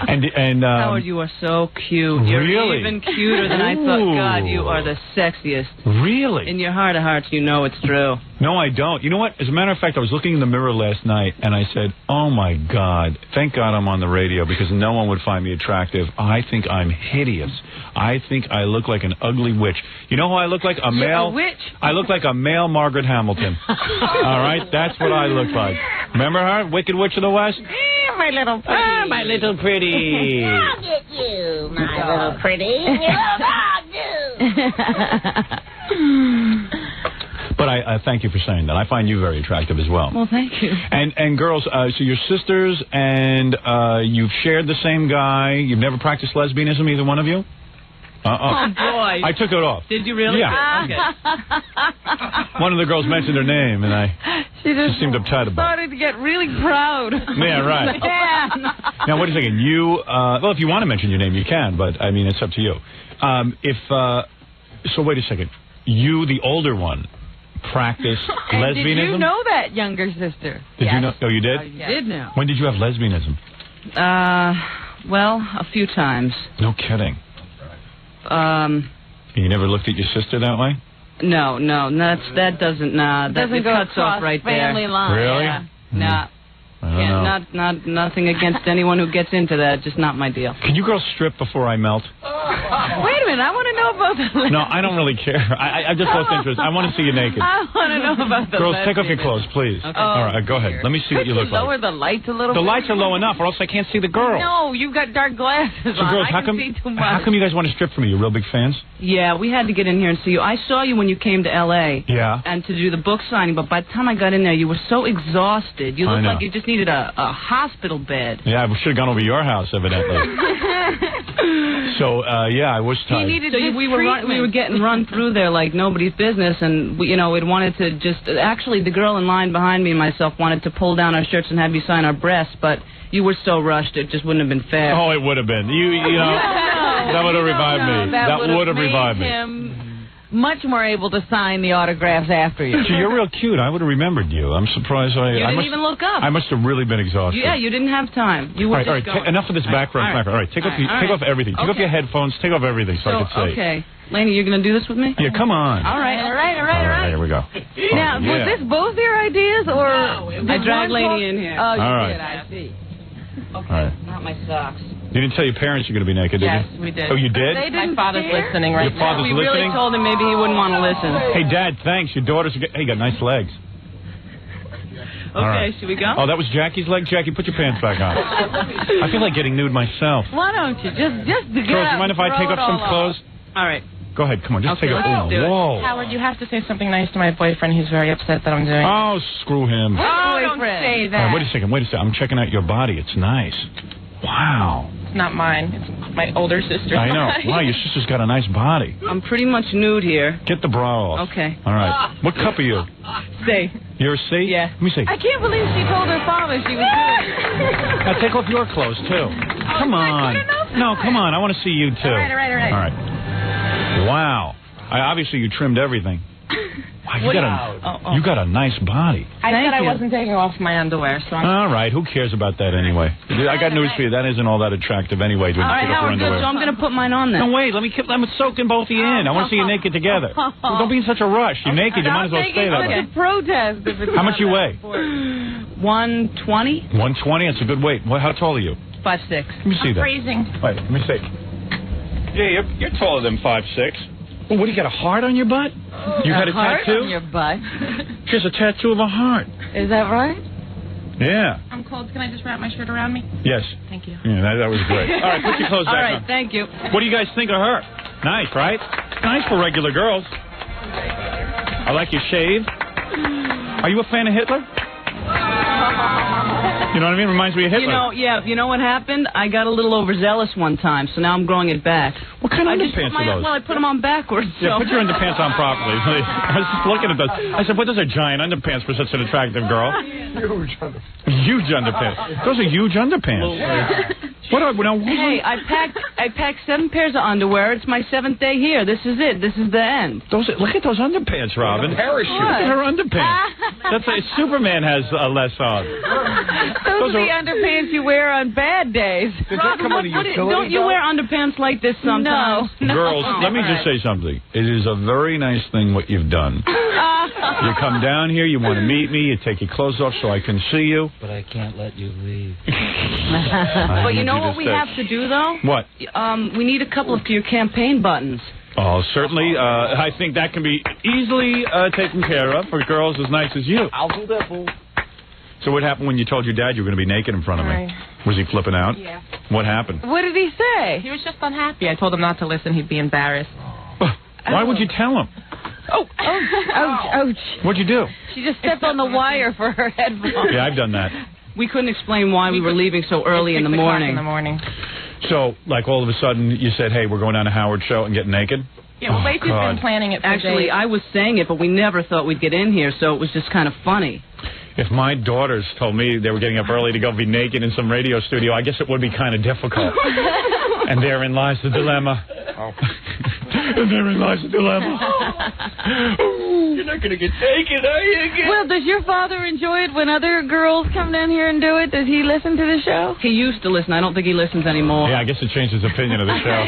And Howard, you are so cute. You're really? even cuter than I thought. God, you are the sexiest. Really? In your heart of hearts, you know it's true. No, I don't. You know what? As a matter of fact, I was looking in the mirror last night, and I said, oh, my God, thank God I'm on the radio, because no one would find me attractive. I think I'm hideous. I think I look like an ugly witch. You know who I look like? A male. A witch? I look like a male Margaret Hamilton. All right? That's what I look like. Remember her? Wicked Witch of the West? My little pretty. Ah, my little pretty. I'll get you, my little pretty. But I thank you for saying that. I find you very attractive as well. Well, thank you. And girls, so you're sisters, and you've shared the same guy. You've never practiced lesbianism, either one of you? Oh, boy. I took it off. Did you really? Yeah. Okay. One of the girls mentioned her name, and she just seemed upset about it. Started to get really proud. Yeah, right. Man. Now, wait a second. You, well, if you want to mention your name, you can, but, I mean, it's up to you. So wait a second. You, the older one, practice lesbianism? Did you know that younger sister? Did you know? Oh, you did? You did know. When did you have lesbianism? Well, a few times. No kidding. You never looked at your sister that way? No, that doesn't. That doesn't go cuts off right family there. Line. Really? Yeah. Nah. Not nothing against anyone who gets into that. Just not my deal. Can you girls strip before I melt? Wait a minute, I want to know about the. No, I don't really care. I just lost interest. I want to see you naked. I want to know about the. Girls, take off your clothes, please. Okay. All right, go ahead. Let me see what you look like. Lower the lights a little. The bit? lights are low enough, or else I can't see the girl. No, you've got dark glasses So, on. girls, I can see too much. how come you guys want to strip for me? You're real big fans? Yeah, we had to get in here and see you. I saw you when you came to L.A. Yeah. And to do the book signing, but by the time I got in there, you were so exhausted. You looked like you just needed a hospital bed. Yeah, I should have gone over your house, evidently. So, yeah, I was tired. We were getting run through there like nobody's business, and we'd wanted to just... Actually, the girl in line behind me and myself wanted to pull down our shirts and have you sign our breasts, but you were so rushed, it just wouldn't have been fair. Oh, it would have been. You know, that would have revived me. That would have revived me. Him much more able to sign the autographs after you. Gee, you're real cute. I would have remembered you. I'm surprised You didn't even look up. I must have really been exhausted. Yeah, you didn't have time. You were all right. Enough of this background. All right, take off everything. Take off your headphones. Take off everything so I can see. Okay. Laney, you're going to do this with me? Yeah, come on. All right. Here we go. Now, was this both your ideas, or... I dragged Laney in here. Oh, you all right. did, I see. Okay, not my socks. You didn't tell your parents you're going to be naked, did you? Yes, we did. Oh, you did? My father's listening right now. Your father's We really listening? told him maybe he wouldn't want to listen. Hey, Dad, thanks. Your daughter's... Hey, you got nice legs. Okay, should we go? Oh, that was Jackie's leg? Jackie, put your pants back on. I feel like getting nude myself. Why don't you just get Girls, you mind if I take off some clothes? All right. Go ahead, come on, just take it. Whoa. Howard, you have to say something nice to my boyfriend. He's very upset that I'm doing. Oh, screw him. Oh, don't say that. Wait a second. I'm checking out your body. It's nice. Wow. It's not mine. It's my older sister's. I know. body. Wow, your sister's got a nice body. I'm pretty much nude here. Get the bra off. Okay. All right. What cup are you? C. You're a C? Yeah. Let me see. I can't believe she told her father she was doing. Now take off your clothes, too. Come on. No, come on. I want to see you, too. All right. All right. Wow. Obviously, you trimmed everything. Wow, you got a nice body. I said I wasn't taking off my underwear, so all right, who cares about that anyway? I got news for you. That isn't all that attractive anyway. All right, Howard, good. So I'm going to put mine on then. No, wait. Let me soaking both of you in. I want to see you naked together. Don't be in such a rush. You're naked. You might as well stay that way. Protest. How much you weigh? 120. 120. That's a good weight. How tall are you? 5'6". Let me see that. Freezing. Wait, let me see. Yeah, you're taller than 5'6". Well, what, do you got a heart on your butt? You had a heart tattoo? on your butt? She has a tattoo of a heart. Is that right? Yeah. I'm cold. Can I just wrap my shirt around me? Yes. Thank you. Yeah, that was great. All right, put your clothes back on. All right, thank you. What do you guys think of her? Nice, right? Nice for regular girls. I like your shave. Are you a fan of Hitler? You know what I mean? Reminds me of Hitler. You know what happened? I got a little overzealous one time, so now I'm growing it back. What kind of underpants are those? Well, I put them on backwards. Yeah, so. put your underpants on properly. I was just looking at those. I said, what, those are giant underpants for such an attractive girl? Huge underpants. Huge underpants. Those are huge underpants. Hey, I packed 7 pairs of underwear. It's my 7th day here. This is it. This is the end. Look at those underpants, Robin. Parachute. Look at her underpants. That's Superman has less on. Those are the underpants you wear on bad days. Does that come out of utility? Don't you wear underpants like this sometimes? No. Girls, let me just say something. It is a very nice thing what you've done. You come down here, you want to meet me, you take your clothes off so I can see you. But I can't let you leave. But you know what we have to do, though? What? We need a couple of your campaign buttons. Oh, certainly. I think that can be easily taken care of for girls as nice as you. I'll do that, fool. So what happened when you told your dad you were going to be naked in front of me? Was he flipping out? Yeah. What happened? What did he say? He was just unhappy. I told him not to listen. He'd be embarrassed. Why would you tell him? Oh, ouch. What'd you do? She just stepped on the wire for her headphones. Yeah, I've done that. We couldn't explain why we were leaving so early in the morning. So, like, all of a sudden, you said, hey, we're going down to Howard's show and getting naked? Yeah, well, Lacey's been planning it for Actually, days. I was saying it, but we never thought we'd get in here, so it was just kind of funny. If my daughters told me they were getting up early to go be naked in some radio studio, I guess it would be kind of difficult. And therein lies the dilemma. And therein lies the dilemma. You're not going to get taken, are you? Well, does your father enjoy it when other girls come down here and do it? Does he listen to the show? He used to listen. I don't think he listens anymore. Yeah, I guess it changed his opinion of the show.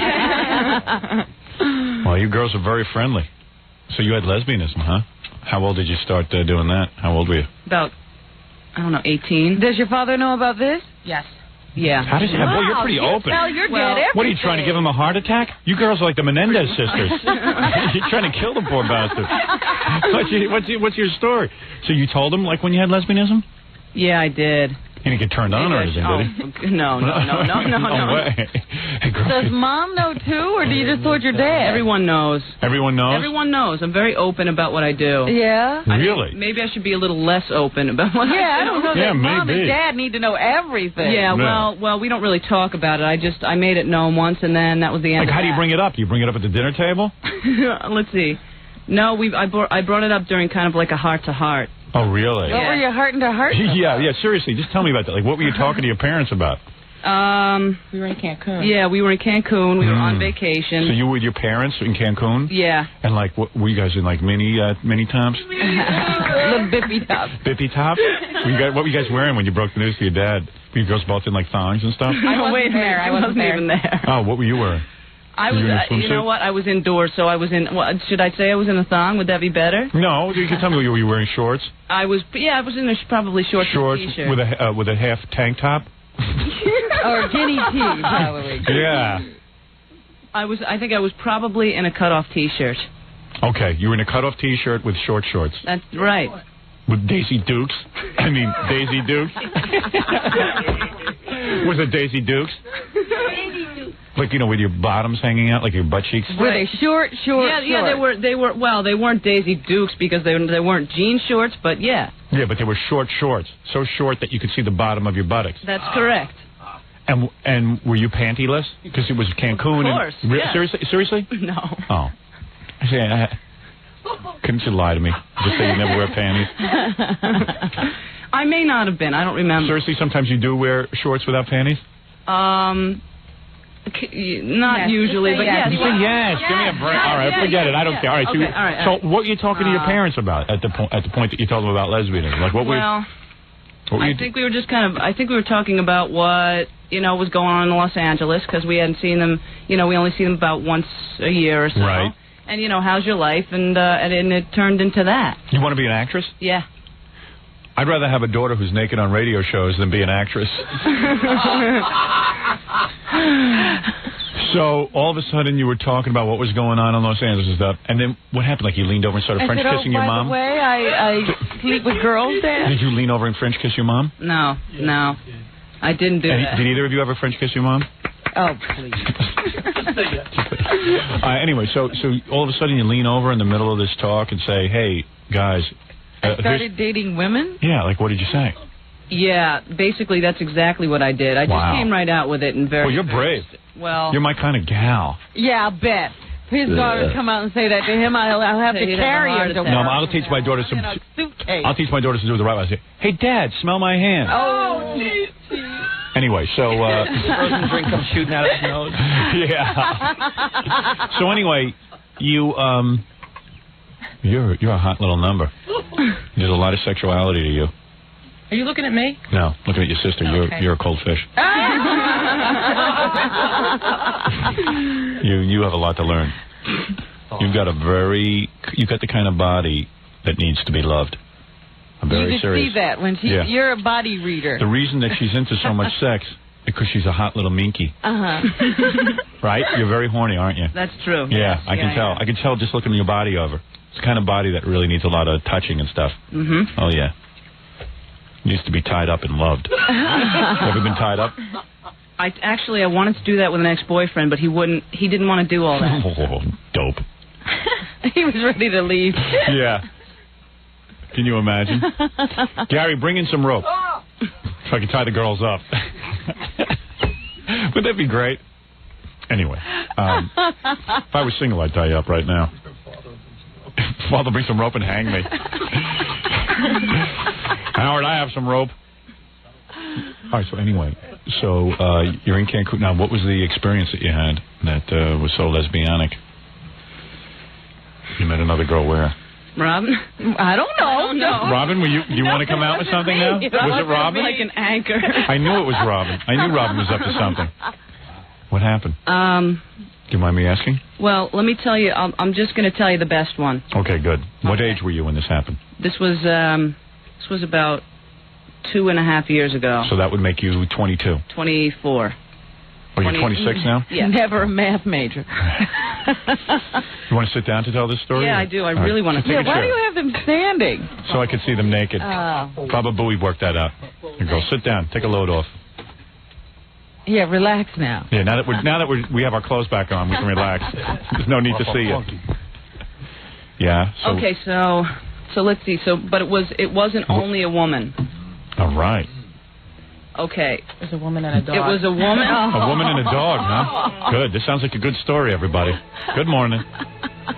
Well, you girls are very friendly. So you had lesbianism, huh? How old did you start doing that? How old were you? About, 18. Does your father know about this? Yes. Yeah. How does he? Boy, you're pretty open. Tell your dad everything. What are you trying to give him a heart attack? You girls are like the Menendez sisters. You're trying to kill the poor bastard. What's your story? So you told him like when you had lesbianism? Yeah, I did. He didn't get turned on or anything, did he? No. No way. Hey, girl, does Mom know too, or do you just told your dad? Everyone knows. Everyone knows? Everyone knows. I'm very open about what I do. Yeah? Really? Maybe I should be a little less open about what I do. Yeah, I don't know that Mom maybe. and Dad need to know everything. Yeah, well, we don't really talk about it. I made it known once, and then that was the end. Like, how do you bring it up? Do you bring it up at the dinner table? Let's see. No, I brought it up during kind of like a heart-to-heart. Oh, really? What were you hearting to heart? Yeah, seriously. Just tell me about that. Like, what were you talking to your parents about? We were in Cancun. Yeah, we were in Cancun. We were on vacation. So you were with your parents in Cancun? Yeah. And, like, what, were you guys in, like, mini tops? Little bippy tops. Bippy tops? What were you guys wearing when you broke the news to your dad? Were you girls both in, like, thongs and stuff? I wasn't even there. Oh, what were you wearing? I was, you know what? I was indoors, so I was in. Should I say I was in a thong? Would that be better? No, you can tell me. Were you wearing shorts? I was in probably shorts. Shorts and t-shirt. with a half tank top. Or guinea tea, probably. Yeah. I think I was probably in a cutoff t-shirt. Okay, you were in a cutoff t-shirt with short shorts. That's right. With Daisy Dukes. Daisy Dukes. Was it Daisy Dukes? Like, with your bottoms hanging out, like your butt cheeks? Were they short? Yeah, they were, well, they weren't Daisy Dukes because they weren't jean shorts, but yeah. Yeah, but they were short shorts. So short that you could see the bottom of your buttocks. That's correct. And were you pantyless? Because it was Cancun. Of course. Seriously? No. Oh. Couldn't you lie to me? Just say you never wear panties? I may not have been. I don't remember. Seriously, sometimes you do wear shorts without panties? Not usually, but yes. You say yes. Give me a break. All right, forget it. I don't care. All right. Okay, all right. So what were you talking to your parents about at the point that you told them about lesbianism? Like, what were I think we were just I think we were talking about what, was going on in Los Angeles, because we hadn't seen them, we only see them about once a year or so. Right. And, how's your life? And it turned into that. You want to be an actress? Yeah. I'd rather have a daughter who's naked on radio shows than be an actress. So, all of a sudden, you were talking about what was going on in Los Angeles and stuff, and then what happened? Like, you leaned over and started French kissing your mom? By the way, I sleep with girls, Dad. Did you lean over and French kiss your mom? No. I didn't do that. Did either of you ever French kiss your mom? Oh, please. Anyway, so all of a sudden, you lean over in the middle of this talk and say, hey, guys, I started dating women? Yeah, like what did you say? Yeah, basically that's exactly what I did. I just came right out with it and very... Well, you're brave. Well... You're my kind of gal. Yeah, I'll bet. If his daughter come out and say that to him, I'll have to carry him. No, I'll teach my daughter some... suitcase. I'll teach my daughter to do it the right way. I'll say, hey, Dad, smell my hand. Oh, geez. Anyway, so... frozen drink comes shooting out of his nose. Yeah. So anyway, you're a hot little number. There's a lot of sexuality to you. Are you looking at me? No, looking at your sister. Okay. You're a cold fish. You have a lot to learn. You've got the kind of body that needs to be loved. I'm very you serious. You see that when you're a body reader. The reason that she's into so much sex because she's a hot little minky. Right? You're very horny, aren't you? That's true. Yeah, I can tell. I can tell just looking your body over. It's the kind of body that really needs a lot of touching and stuff. Mm-hmm. Oh, yeah. Used to be tied up and loved. Ever been tied up? I wanted to do that with an ex-boyfriend, but he wouldn't. He didn't want to do all that. Oh, dope. He was ready to leave. Yeah. Can you imagine? Gary, bring in some rope so I can tie the girls up. Would that be great? Anyway, if I was single, I'd tie you up right now. Father, bring some rope and hang me. Howard, I have some rope. All right, so anyway, you're in Cancun. Now, what was the experience that you had that was so lesbianic? You met another girl where? Robin? I don't know. Robin, you want to come out with something now? Was it Robin? Like an anchor. I knew it was Robin. I knew Robin was up to something. What happened? Do you mind me asking? Well, let me tell you. I'm just going to tell you the best one. Okay, good. What age were you when this happened? This was about 2.5 years ago. So that would make you 22. 24. Oh, you're 26 now? Yeah. Never a math major. You want to sit down to tell this story? Yeah, I do. I really want to. Yeah, why do you have them standing? So I could see them naked. Baba Booey worked that out. Here, girl, sit down. Take a load off. Yeah, relax now. Yeah, now that we have our clothes back on, we can relax. There's no need to see you. Yeah. So. Okay, so let's see. But it wasn't only a woman. All right. Okay. It was a woman and a dog. It was a woman? A woman and a dog, huh? Good. This sounds like a good story, everybody. Good morning.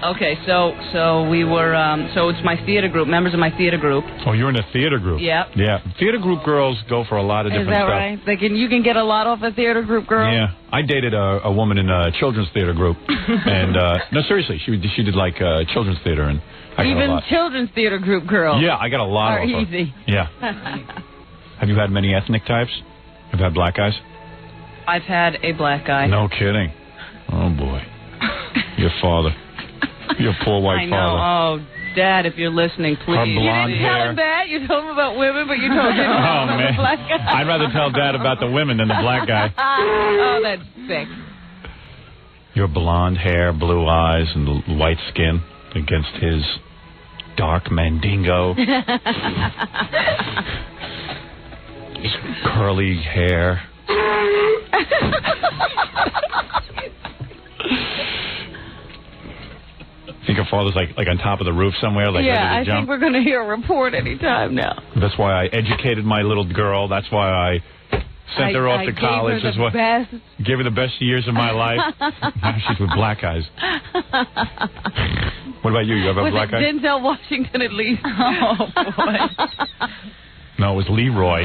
Okay, so we were, so it's my theater group, members of my theater group. Oh, you're in a theater group? Yep. Yeah. Theater group girls go for a lot of different stuff. Is that right? You can get a lot off a theater group girl? Yeah. I dated a woman in a children's theater group. And, no, seriously, she did like children's theater. And I got even a lot. Children's theater group girls? Yeah, I got a lot of them. Are easy. Yeah. Have you had many ethnic types? Have you had black guys? I've had a black guy. No kidding. Oh, boy. Your father. Your poor white father. I know. Oh, Dad, if you're listening, please. Her blonde you didn't hair. tell him that? You told him about women, but you told him about the black guy. I'd rather tell Dad about the women than the black guy. Oh, that's sick. Your blonde hair, blue eyes, and white skin against his dark mandingo. Curly hair. Think your father's like on top of the roof somewhere, like ready to I jump? think we're going to hear a report any time now. That's why I educated my little girl. That's why I sent her off to college. Gave her the best. Gave her the best years of my life. Now she's with black guys. What about you? You have a black guy? Denzel Washington at least. Oh, boy. No, it was Leroy.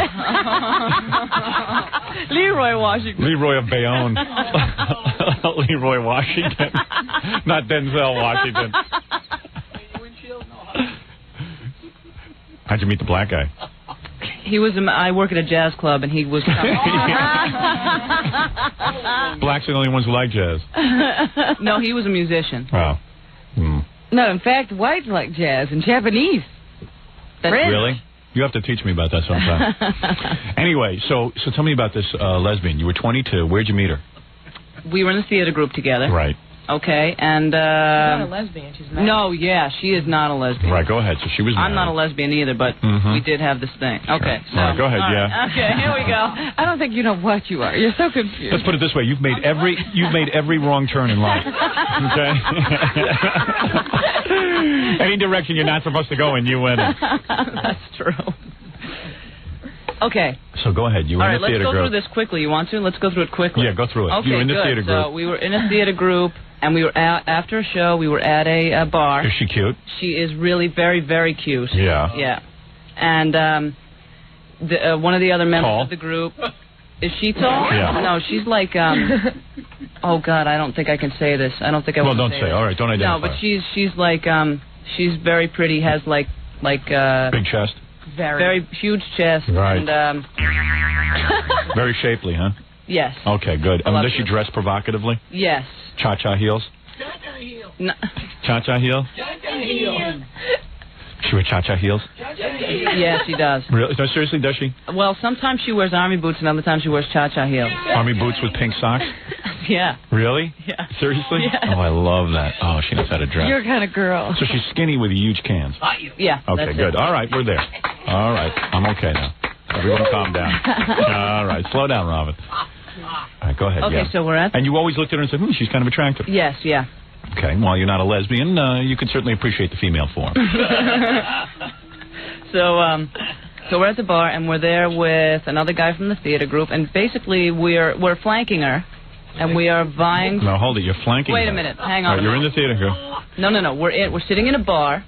Leroy Washington. Leroy of Bayonne. Leroy Washington. Not Denzel Washington. How'd you meet the black guy? I work at a jazz club, and he was coming. Blacks are the only ones who like jazz. No, he was a musician. Wow. Mm. No, in fact, whites like jazz and Japanese. Really? You have to teach me about that sometime. Anyway, so tell me about this lesbian. You were 22. Where'd you meet her? We were in the theater group together. Right. Okay, and... She's not a lesbian. She's not. No, yeah, she is not a lesbian. Right, go ahead. So she was married. I'm not a lesbian either, but we did have this thing. Okay. So, all right, go ahead, yeah. Okay, here we go. I don't think you know what you are. You're so confused. Let's put it this way. You've made every wrong turn in life. Okay? Any direction you're not supposed to go in, you win it. That's true. Okay. So go ahead. You were in the theater group. Let's go through this quickly. You want to? Let's go through it quickly. Yeah, go through it. Okay, you were in the theater group. So we were in a theater group, and we were after a show. We were at a bar. Is she cute? She is really very, very cute. Yeah. Yeah. And one of the other members tall? of the group. Is she tall? Yeah. No, she's like. Oh God, I don't think I can say this. I don't think I. Well, don't say. All right, don't identify. No, but she's like she's very pretty. Has like big chest. Very huge chest. Right. And very shapely, huh? Yes. Okay, good. Does she dress provocatively? Yes. Cha-cha heels? Cha-cha heels. No. Cha-cha heel? Cha-cha heels. She wears cha-cha heels? Yeah, she does. Really? No, seriously, does she? Well, sometimes she wears army boots, and other times she wears cha-cha heels. Army boots with pink socks? Yeah. Really? Yeah. Seriously? Yeah. Oh, I love that. Oh, she knows how to dress. Your kind of girl. So she's skinny with huge cans? Yeah. Okay, good. All right, we're there. All right, I'm okay now. Everyone calm down. All right, slow down, Robin. All right, go ahead. Okay, so we're at... And you always looked at her and said, she's kind of attractive. Yes, yeah. Okay, well, you're not a lesbian. You can certainly appreciate the female form. So we're at the bar, and we're there with another guy from the theater group, and basically we're flanking her, and we are vying... No, hold it. You're flanking Wait her. a minute. Hang on. Right, you're in the theater, girl. No. We're sitting in a bar,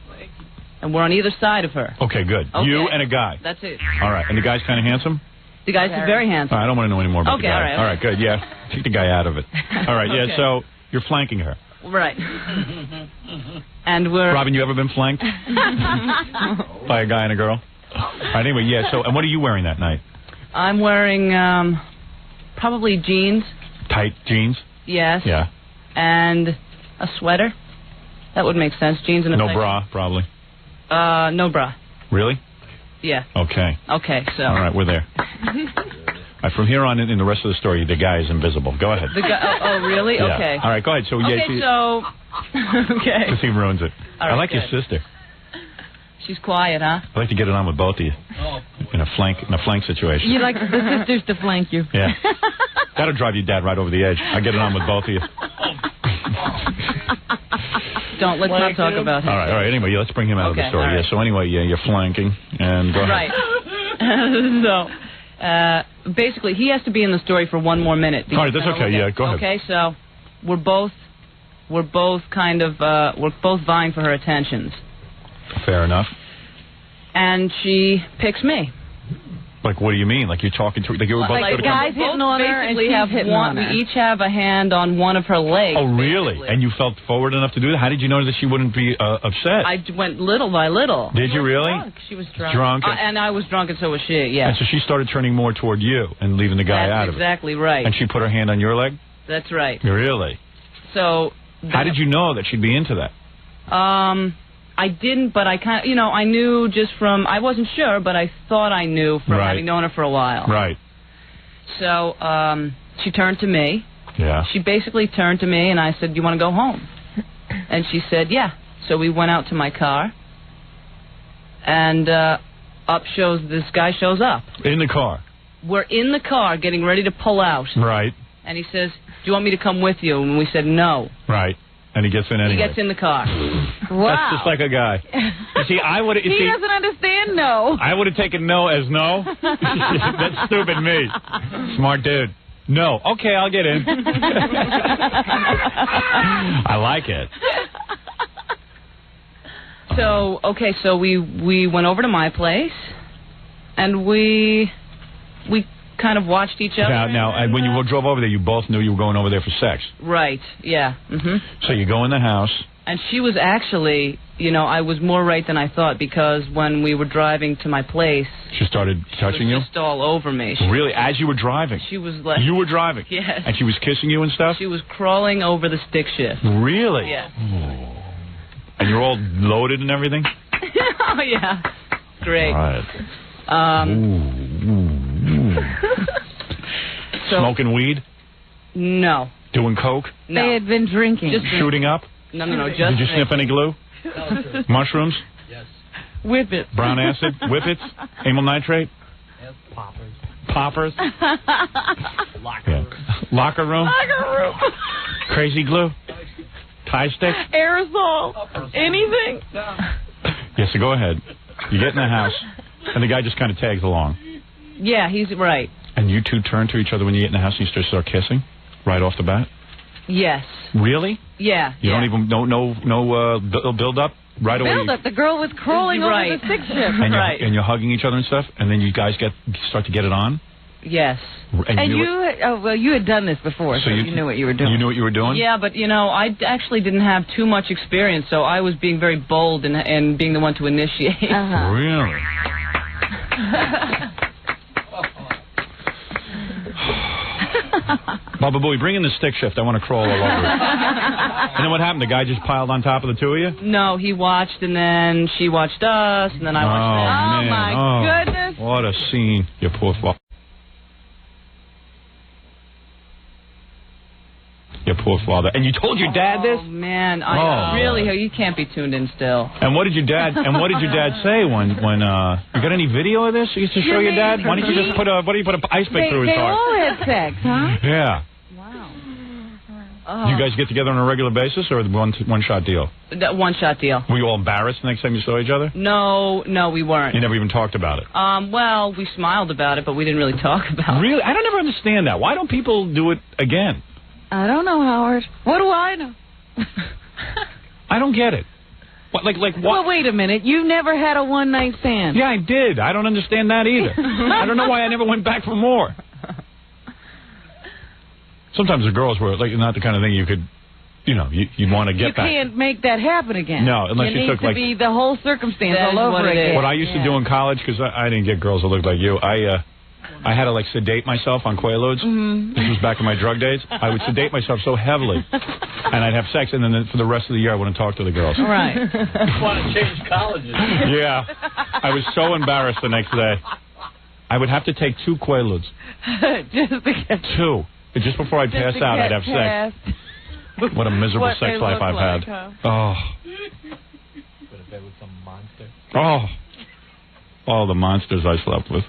and we're on either side of her. Okay, good. Okay. You and a guy. That's it. All right, and the guy's kind of handsome? The guy's very handsome. All right, I don't want to know any more about the guy. All right. All right, good. Yeah, take the guy out of it. All right, yeah, Okay. so you're flanking her. Right. And we're... Robin, you ever been flanked? By a guy and a girl? All right, anyway, yeah, so, and what are you wearing that night? I'm wearing probably jeans. Tight jeans? Yes. Yeah. And a sweater. That would make sense. Jeans and a No tight- bra, probably. No bra. Really? Yeah. Okay. Okay, so... All right, we're there. All right, from here on in the rest of the story, the guy is invisible. Go ahead. The guy, oh, really? Yeah. Okay. All right, go ahead. So, Okay, so... Okay. Because he ruins it. All I right, like good. your sister. She's quiet, huh? I like to get it on with both of you. In a flank situation. You like the sisters to flank you. Yeah. That'll drive your dad right over the edge. I get it on with both of you. Let's not talk about him. All right. Anyway, let's bring him out of the story. all right. Yeah. So anyway, you're flanking, and go ahead. Right. So, basically, he has to be in the story for one more minute. All right, that's okay. Yeah, go ahead. Okay, so we're both kind of we're both vying for her attentions. Fair enough. And she picks me. Like, what do you mean? Like, you're talking to... Like, you were both... Like, guys hitting on her and basically she's have hitting one. on her. We each have a hand on one of her legs. Oh, really? basically. And you felt forward enough to do that? How did you know that she wouldn't be upset? I went little by little. Did you really? She was drunk. Drunk. And I was drunk, and so was she, yeah. And so she started turning more toward you and leaving the guy out of it. That's exactly right. And she put her hand on your leg? That's right. Really? So... How did you know that she'd be into that? I didn't, but I kind of, I knew just from, I wasn't sure, but I thought I knew from having known her for a while. Right. So, she turned to me. Yeah. She basically turned to me, and I said, you want to go home? And she said, yeah. So we went out to my car, and this guy shows up. In the car? We're in the car getting ready to pull out. Right. And he says, do you want me to come with you? And we said, no. Right. And he gets in anyway. He gets in the car. Wow. That's just like a guy. You see, I would. He doesn't understand no. I would have taken no as no. That's stupid me. Smart dude. No. Okay, I'll get in. I like it. So we went over to my place, and we kind of watched each other. Now, when you drove over there, you both knew you were going over there for sex. Right, yeah. Mm-hmm. So you go in the house. And she was actually, I was more right than I thought, because when we were driving to my place... She started touching you? She was just all over me. Really? As you were driving? She was like... You were driving? Yes. And she was kissing you and stuff? She was crawling over the stick shift. Really? Yeah. And you're all loaded and everything? Oh, yeah. Great. All right. Smoking weed? No. Doing coke? No. They had been drinking. Just shooting up? No. Just Did you sniff any glue? Mushrooms? Yes. Whippets. Brown acid? Whippets? Amyl nitrate? Yes. Poppers. Poppers? Locker room. Locker room? Locker room. Crazy glue? Thai stick? Aerosol. Anything. Yes, so go ahead. You get in the house, and the guy just kind of tags along. Yeah, he's right. And you two turn to each other when you get in the house and you start kissing right off the bat? Yes. Really? Yeah. You don't even, no build up? Right away. Build up. The girl was crawling over the stick shift. And and you're hugging each other and stuff, and then you guys start to get it on? Yes. And you had done this before, so you knew what you were doing. You knew what you were doing? Yeah, but, I actually didn't have too much experience, so I was being very bold and being the one to initiate. Really? Baba Booey, bring in the stick shift. I want to crawl all over it. And then what happened? The guy just piled on top of the two of you? No, he watched, and then she watched us, and then I watched them. Man. Oh, my goodness. What a scene. You poor father. Your poor father. And you told your dad this? Oh, man. You can't be tuned in still. And what did your dad say when you got any video of this you used to show your dad? Why didn't you just put an ice pick through his heart? They all had sex, huh? Yeah. Wow. Do you guys get together on a regular basis or one-shot deal? One-shot deal. Were you all embarrassed the next time you saw each other? No, we weren't. You never even talked about it? Well, we smiled about it, but we didn't really talk about it. Really? I don't ever understand that. Why don't people do it again? I don't know, Howard. What do I know? I don't get it. What? Well, wait a minute. You never had a one-night stand. Yeah, I did. I don't understand that either. I don't know why I never went back for more. Sometimes the girls were not the kind of thing you could, you'd want to get back. You can't make that happen again. No, unless you took to be the whole circumstance all over again. What I used to do in college, because I didn't get girls that looked like you, I had to sedate myself on Quaaludes. Mm-hmm. This was back in my drug days. I would sedate myself so heavily, and I'd have sex, and then for the rest of the year I wouldn't talk to the girls. Right. You want to change colleges? Yeah. I was so embarrassed the next day. I would have to take 2 Quaaludes. Just because. 2. Just before I'd pass out, I'd have sex. What a miserable sex life I've had. Huh? Oh. Go to bed with some monster. Oh. All the monsters I slept with.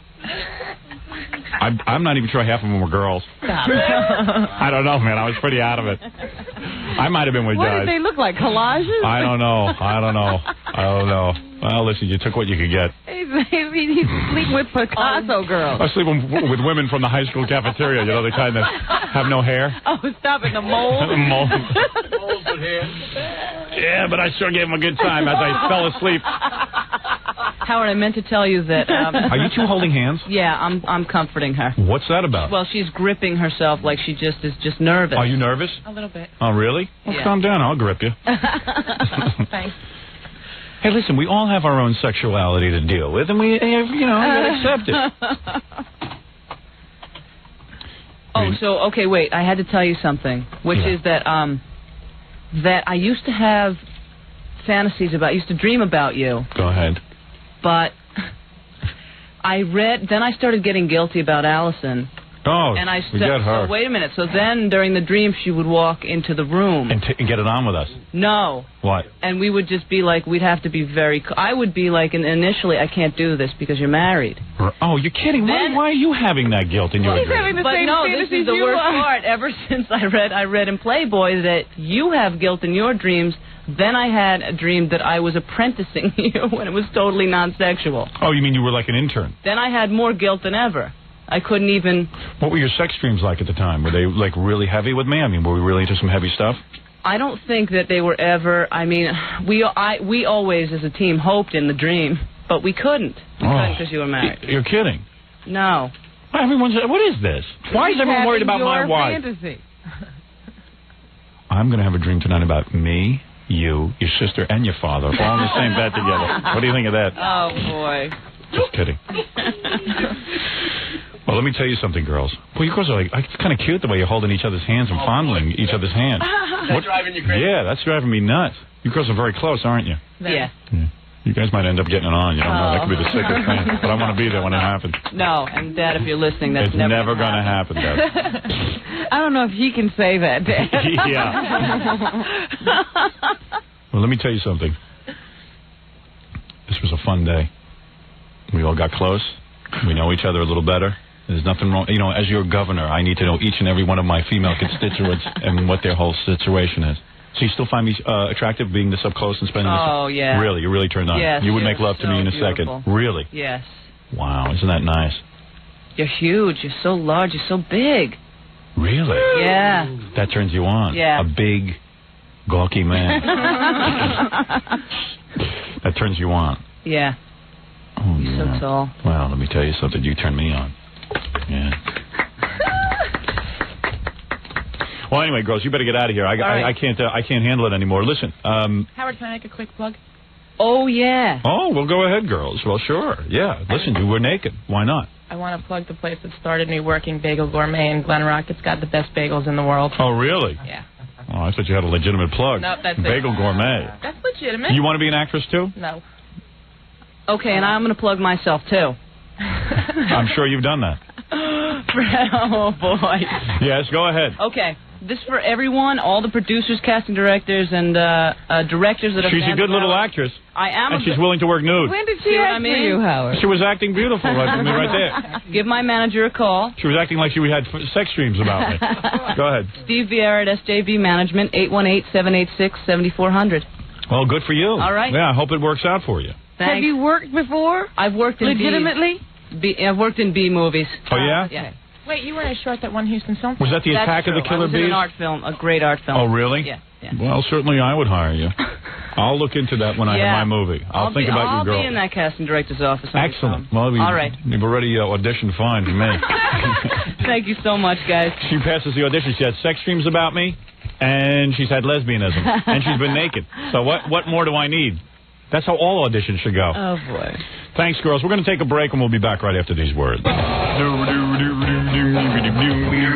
I'm not even sure half of them were girls. Stop it. I don't know, man. I was pretty out of it. I might have been with guys. What did they look like? Collages? I don't know. Well, listen, you took what you could get. He's sleeping with Picasso girls. I was sleeping with women from the high school cafeteria, the kind that have no hair. Oh, stop it, the mold. The mold. Mold with hair. Yeah, but I sure gave them a good time as I fell asleep. Howard, I meant to tell you that... Are you two holding hands? Yeah, I'm comforting her. What's that about? Well, she's gripping herself like she is just nervous. Are you nervous? A little bit. Oh, really? Well, calm down. I'll grip you. Thanks. Hey, listen, we all have our own sexuality to deal with, and we, gotta accept it. Okay, wait. I had to tell you something, which is that I used to have fantasies about, I used to dream about you. Go ahead. But then I started getting guilty about Allison. Oh, and we got her. So wait a minute. So then during the dream, she would walk into the room. And get it on with us. No. What? And we would just be like, we'd have to be I would be like, initially, I can't do this because you're married. Oh, you're kidding. Why are you having that guilt in your dream? He's having the same this is the worst part. Ever since I read in Playboy that you have guilt in your dreams, then I had a dream that I was apprenticing you when it was totally non-sexual. Oh, you mean you were like an intern? Then I had more guilt than ever. I couldn't even... What were your sex dreams like at the time? Were they, really heavy with me? I mean, were we really into some heavy stuff? I don't think that they were ever... I mean, we always, as a team, hoped in the dream, but we couldn't. We couldn't because you were married. You're kidding. No. What is this? Why is everyone worried about my wife? Fantasy. I'm going to have a dream tonight about me, you, your sister, and your father, all in the same bed together. What do you think of that? Oh, boy. Just kidding. Well, let me tell you something, girls. Well, you girls are it's kind of cute the way you're holding each other's hands and fondling each other's hands. That's driving you crazy? Yeah, that's driving me nuts. You girls are very close, aren't you? Yeah. You guys might end up getting it on. You don't know. That could be the sickest thing. But I want to be there when it happens. No, and Dad, if you're listening, that's it's never going to happen, Dad. I don't know if he can say that, Dad. Yeah. Well, let me tell you something. This was a fun day. We all got close. We know each other a little better. There's nothing wrong. As your governor, I need to know each and every one of my female constituents and what their whole situation is. So you still find me attractive being this up close and spending this? Oh, yeah. Really? You're really turned on? Yes. You would make love to me in a second? Really? Yes. Wow, isn't that nice? You're huge. You're so large. You're so big. Really? Yeah. That turns you on? Yeah. A big, gawky man. That turns you on? Yeah. Oh, You're yeah. so tall. Well, let me tell you something. You turn me on. Yeah. Well, anyway, girls, you better get out of here. I can't handle it anymore. Listen. Howard, can I make a quick plug? Oh, yeah. Oh, well, go ahead, girls. Well, sure. Yeah. Listen, you were naked. Why not? I want to plug the place that started me working, Bagel Gourmet in Glen Rock. It's got the best bagels in the world. Oh, really? Yeah. Oh, I thought you had a legitimate plug. No, that's Bagel Gourmet. That's legitimate. You want to be an actress, too? No. Okay, and I'm going to plug myself, too. I'm sure you've done that. Oh, boy. Yes, go ahead. Okay. This for everyone, all the producers, casting directors, and directors that have... She's a good little actress. I am. And she's willing to work nude. When did she act for you, Howard? She was acting beautiful right there. Give my manager a call. She was acting like she had sex dreams about me. Go ahead. Steve Vieira at SJV Management, 818-786-7400. Well, good for you. All right. Yeah, I hope it works out for you. Thanks. Have you worked before? I've worked in legitimately. I've worked in B movies. Oh yeah. Yeah. Wait, you were in a short that won Houston Film Was that the Attack of the Killer Bees? An art film, a great art film. Oh really? Yeah. Well, certainly I would hire you. I'll look into that when I have my movie. I'll think about you, girl. I'll be in that casting director's office. Excellent. Well, all right. You've already auditioned fine for me. Thank you so much, guys. She passes the audition. She had sex dreams about me, and she's had lesbianism, and she's been naked. So what more do I need? That's how all auditions should go. Oh, boy. Thanks, girls. We're going to take a break, and we'll be back right after these words. We're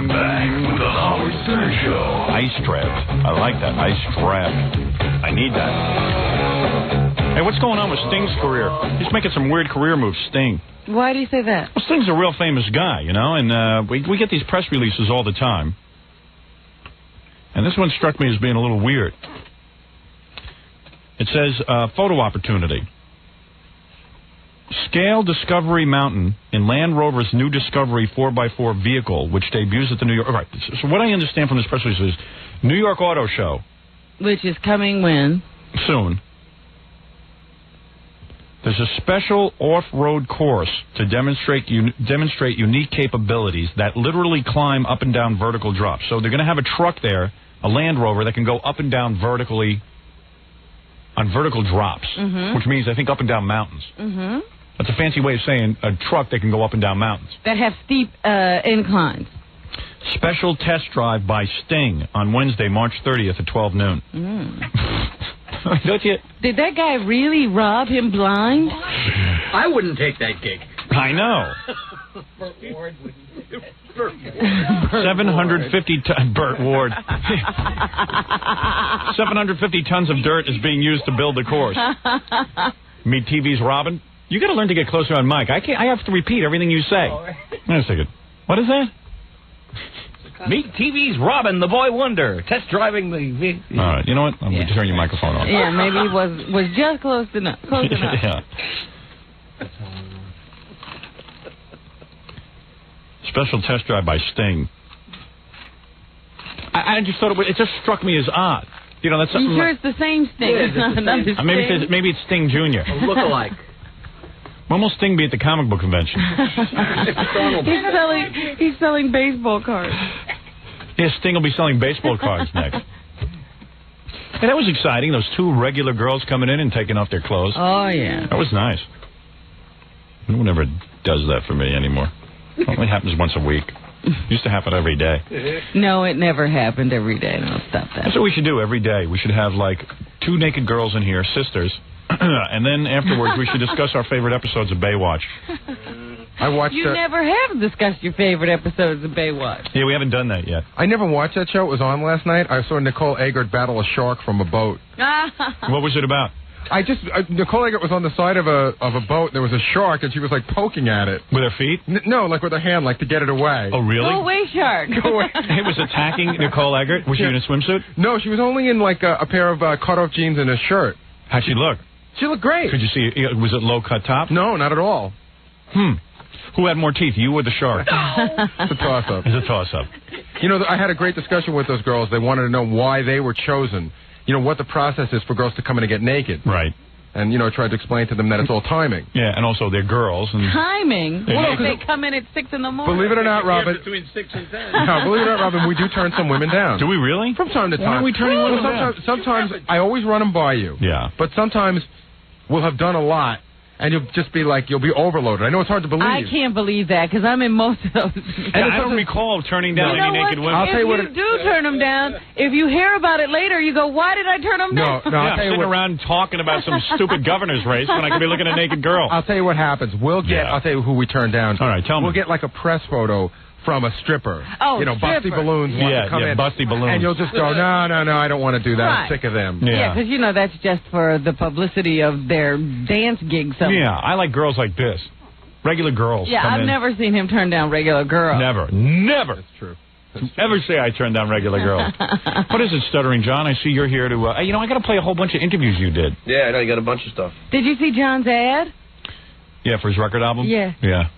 back with the Howard Stern Show. Ice trapped. I like that. Ice trapped. I need that. Hey, what's going on with Sting's career? He's making some weird career moves, Sting. Why do you say that? Well, Sting's a real famous guy, you know, and we get these press releases all the time. And this one struck me as being a little weird. It says, photo opportunity. Scale Discovery Mountain in Land Rover's new Discovery 4x4 vehicle, which debuts at the New York... All right, so what I understand from this press release is New York Auto Show. Which is coming when? Soon. There's a special off-road course to demonstrate unique capabilities that literally climb up and down vertical drops. So they're going to have a truck there, a Land Rover, that can go up and down vertically on vertical drops, which means, I think, up and down mountains. That's a fancy way of saying a truck that can go up and down mountains. That have steep inclines. Special test drive by Sting on Wednesday, March 30th at 12 noon. Don't you? Did that guy really rob him blind? I wouldn't take that gig. I know. 750 Burt Ward. 750 tons of dirt is being used to build the course. Meet TV's Robin. You got to learn to get closer on mic. I have to repeat everything you say. Wait a second. What is that? Meet TV's Robin, the boy wonder, test driving the... All right, you know what? I'm going to turn your microphone off. Yeah, maybe he was just close enough. Yeah. Special test drive by Sting. I just thought it just struck me as odd. You know, that's something. You sure it's the same Sting? Maybe it's Sting Jr. Look-alike. When will Sting be at the comic book convention? He's selling baseball cards. Yeah, Sting will be selling baseball cards next. Hey, that was exciting. Those two regular girls coming in and taking off their clothes. Oh, yeah. That was nice. No one ever does that for me anymore. It only happens once a week. It used to happen every day. No, it never happened every day. No, stop that. That's what we should do every day. We should have, like, two naked girls in here, sisters, and then afterwards we should discuss our favorite episodes of Baywatch. I watched. You never have discussed your favorite episodes of Baywatch. Yeah, we haven't done that yet. I never watched that show. It was on last night. I saw Nicole Eggert battle a shark from a boat. What was it about? Nicole Eggert was on the side of a boat. There was a shark, and she was, like, poking at it. With her feet? No, like with her hand, like to get it away. Oh, really? Go away, shark. Go away. It was attacking Nicole Eggert? Was she in a swimsuit? No, she was only in, like, a pair of cut-off jeans and a shirt. How'd she look? She looked great. Could you see, was it low-cut top? No, not at all. Who had more teeth, you or the shark? It's a toss-up. It's a toss-up. You know, I had a great discussion with those girls. They wanted to know why they were chosen. You know, what the process is for girls to come in and get naked. Right. And, you know, I tried to explain to them that it's all timing. Yeah, and also they're girls. And timing? Well, if they come in at 6 in the morning. Believe it or not, Robin. Between 6 and 10. No, believe it or not, Robin, we do turn some women down. Do we really? From time to time. Why are we turning women down? Sometimes I always run them by you. Yeah. But sometimes we'll have done a lot, and you'll just be like, you'll be overloaded. I know it's hard to believe. I can't believe that, because I'm in most of those. And I don't recall turning down any naked women. I'll tell you what. If you do turn them down, if you hear about it later, you go, why did I turn them down? No, I'm sitting around talking about some stupid governor's race when I could be looking at a naked girl. I'll tell you what happens. We'll get, I'll tell you who we turn down. All right, tell me. We'll get like a press photo from a stripper. Oh, you know, stripper. Busty Balloons want to come in. Busty Balloons. And you'll just go, no, I don't want to do that. Right. I'm sick of them. Yeah, because, you know, that's just for the publicity of their dance gigs. Yeah, I like girls like this. Regular girls. Yeah, I've never seen him turn down regular girls. Never. That's true. Ever say I turned down regular girls? What is it, Stuttering John? I see you're here to, you know, I got to play a whole bunch of interviews you did. Yeah, I know, you got a bunch of stuff. Did you see John's ad? Yeah, for his record album? Yeah. Yeah.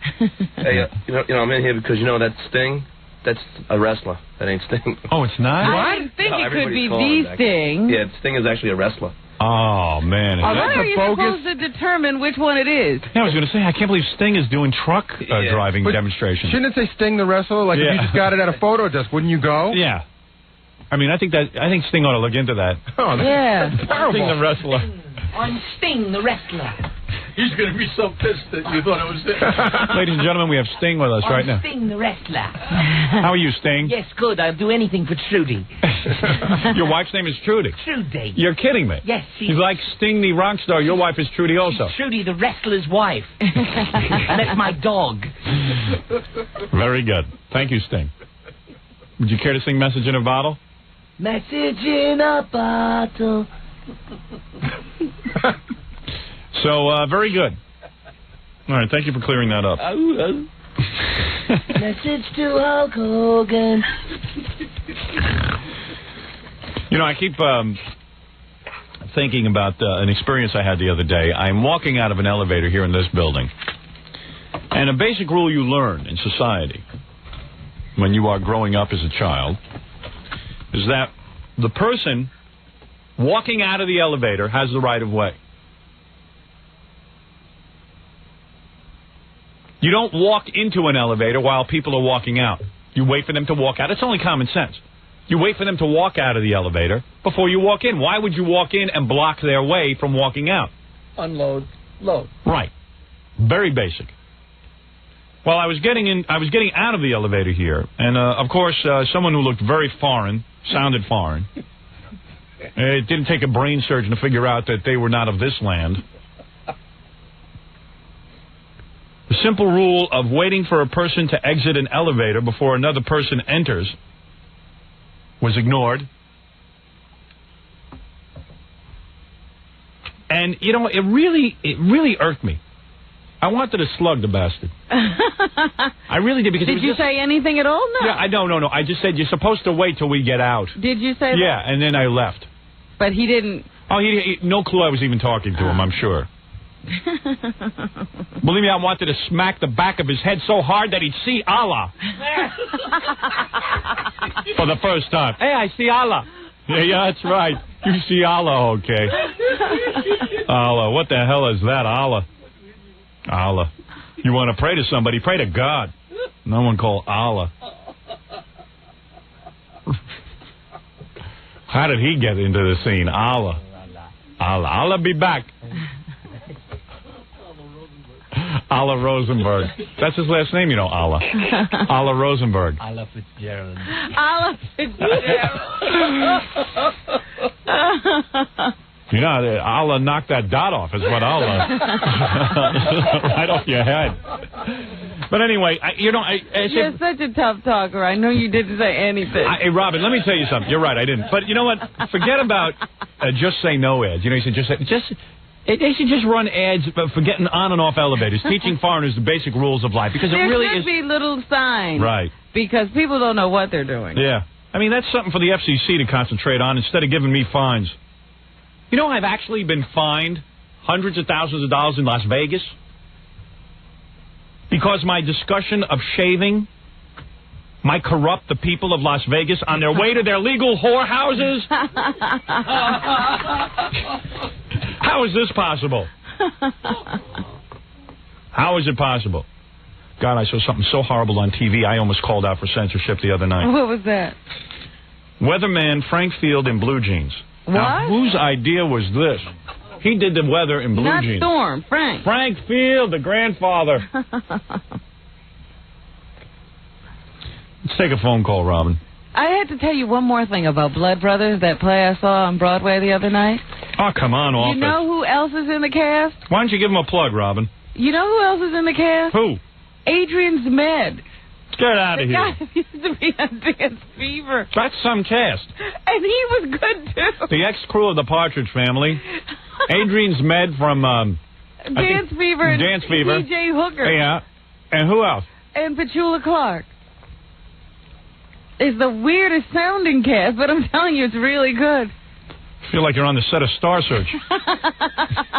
Hey, you know, I'm in here because, you know, that Sting, that's a wrestler. That ain't Sting. Oh, it's not? I didn't think it could be the Sting. Yeah, Sting is actually a wrestler. Oh, man. How are you supposed to determine which one it is? Yeah, I was going to say, I can't believe Sting is doing truck driving demonstrations. Shouldn't it say Sting the wrestler? Like, if you just got it at a photo desk, wouldn't you go? Yeah. I mean, I think Sting ought to look into that. Oh, yeah. Sting the wrestler. I'm Sting the wrestler. He's going to be so pissed that you thought it was this. Ladies and gentlemen, we have Sting with us right now. Sting the wrestler. How are you, Sting? Yes, good. I'll do anything for Trudy. Your wife's name is Trudy. Trudy. You're kidding me. Yes, she's like Sting the rock star. Your wife is Trudy also. Trudy, the wrestler's wife. That's my dog. Very good. Thank you, Sting. Would you care to sing Message in a Bottle? Message in a bottle. So, very good. All right, thank you for clearing that up. Message to Hulk Hogan. You know, I keep thinking about an experience I had the other day. I'm walking out of an elevator here in this building. And a basic rule you learn in society when you are growing up as a child is that the person walking out of the elevator has the right of way. You don't walk into an elevator while people are walking out. You wait for them to walk out. It's only common sense. You wait for them to walk out of the elevator before you walk in. Why would you walk in and block their way from walking out? Unload, load. Right. Very basic. Well, I was getting out of the elevator here, and of course, someone who looked very foreign, sounded foreign. It didn't take a brain surgeon to figure out that they were not of this land. The simple rule of waiting for a person to exit an elevator before another person enters was ignored. And, you know, it really irked me. I wanted to slug the bastard. I really did. Because did you say anything at all? No. Yeah, no. I just said, you're supposed to wait till we get out. Did you say that? Yeah, and then I left. But he didn't... Oh, he no clue I was even talking to him, I'm sure. Believe me, I wanted to smack the back of his head so hard that he'd see Allah. For the first time. Hey, I see Allah. Yeah, that's right. You see Allah, okay. Allah, what the hell is that, Allah? Allah. You want to pray to somebody, pray to God. No one call Allah. How did he get into the scene? Allah. Allah be back. Allah Rosenberg. That's his last name, you know, Allah. Allah Rosenberg. Allah Fitzgerald. Allah Fitzgerald. You know, Allah knocked that dot off is what Allah. Right off your head. But anyway, you're such a tough talker. I know you didn't say anything. Hey, Robin, let me tell you something. You're right, I didn't. But you know what? Forget about just say no ads. You know, you should they should just run ads for getting on and off elevators, teaching foreigners the basic rules of life. Because there it really should be little signs. Right. Because people don't know what they're doing. Yeah. I mean, that's something for the FCC to concentrate on instead of giving me fines. You know, I've actually been fined hundreds of thousands of dollars in Las Vegas because my discussion of shaving might corrupt the people of Las Vegas on their way to their legal whorehouses? How is this possible? How is it possible? God, I saw something so horrible on TV, I almost called out for censorship the other night. What was that? Weatherman Frank Field in blue jeans. What? Now, whose idea was this? He did the weather in blue Not jeans. Storm, Frank. Frank Field, the grandfather. Let's take a phone call, Robin. I had to tell you one more thing about Blood Brothers, that play I saw on Broadway the other night. Oh, come on, off You know who else is in the cast? Why don't you give him a plug, Robin? You know who else is in the cast? Who? Adrian Zmed. Get out of The here. guy that used to be on Dance Fever. That's some cast. And he was good, too. The ex-crew of the Partridge Family. Adrian Zmed from... Dance Fever and Dance Fever. DJ Hooker. Yeah. And who else? And Petula Clark. It's the weirdest sounding cast, but I'm telling you, it's really good. I feel like you're on the set of Star Search.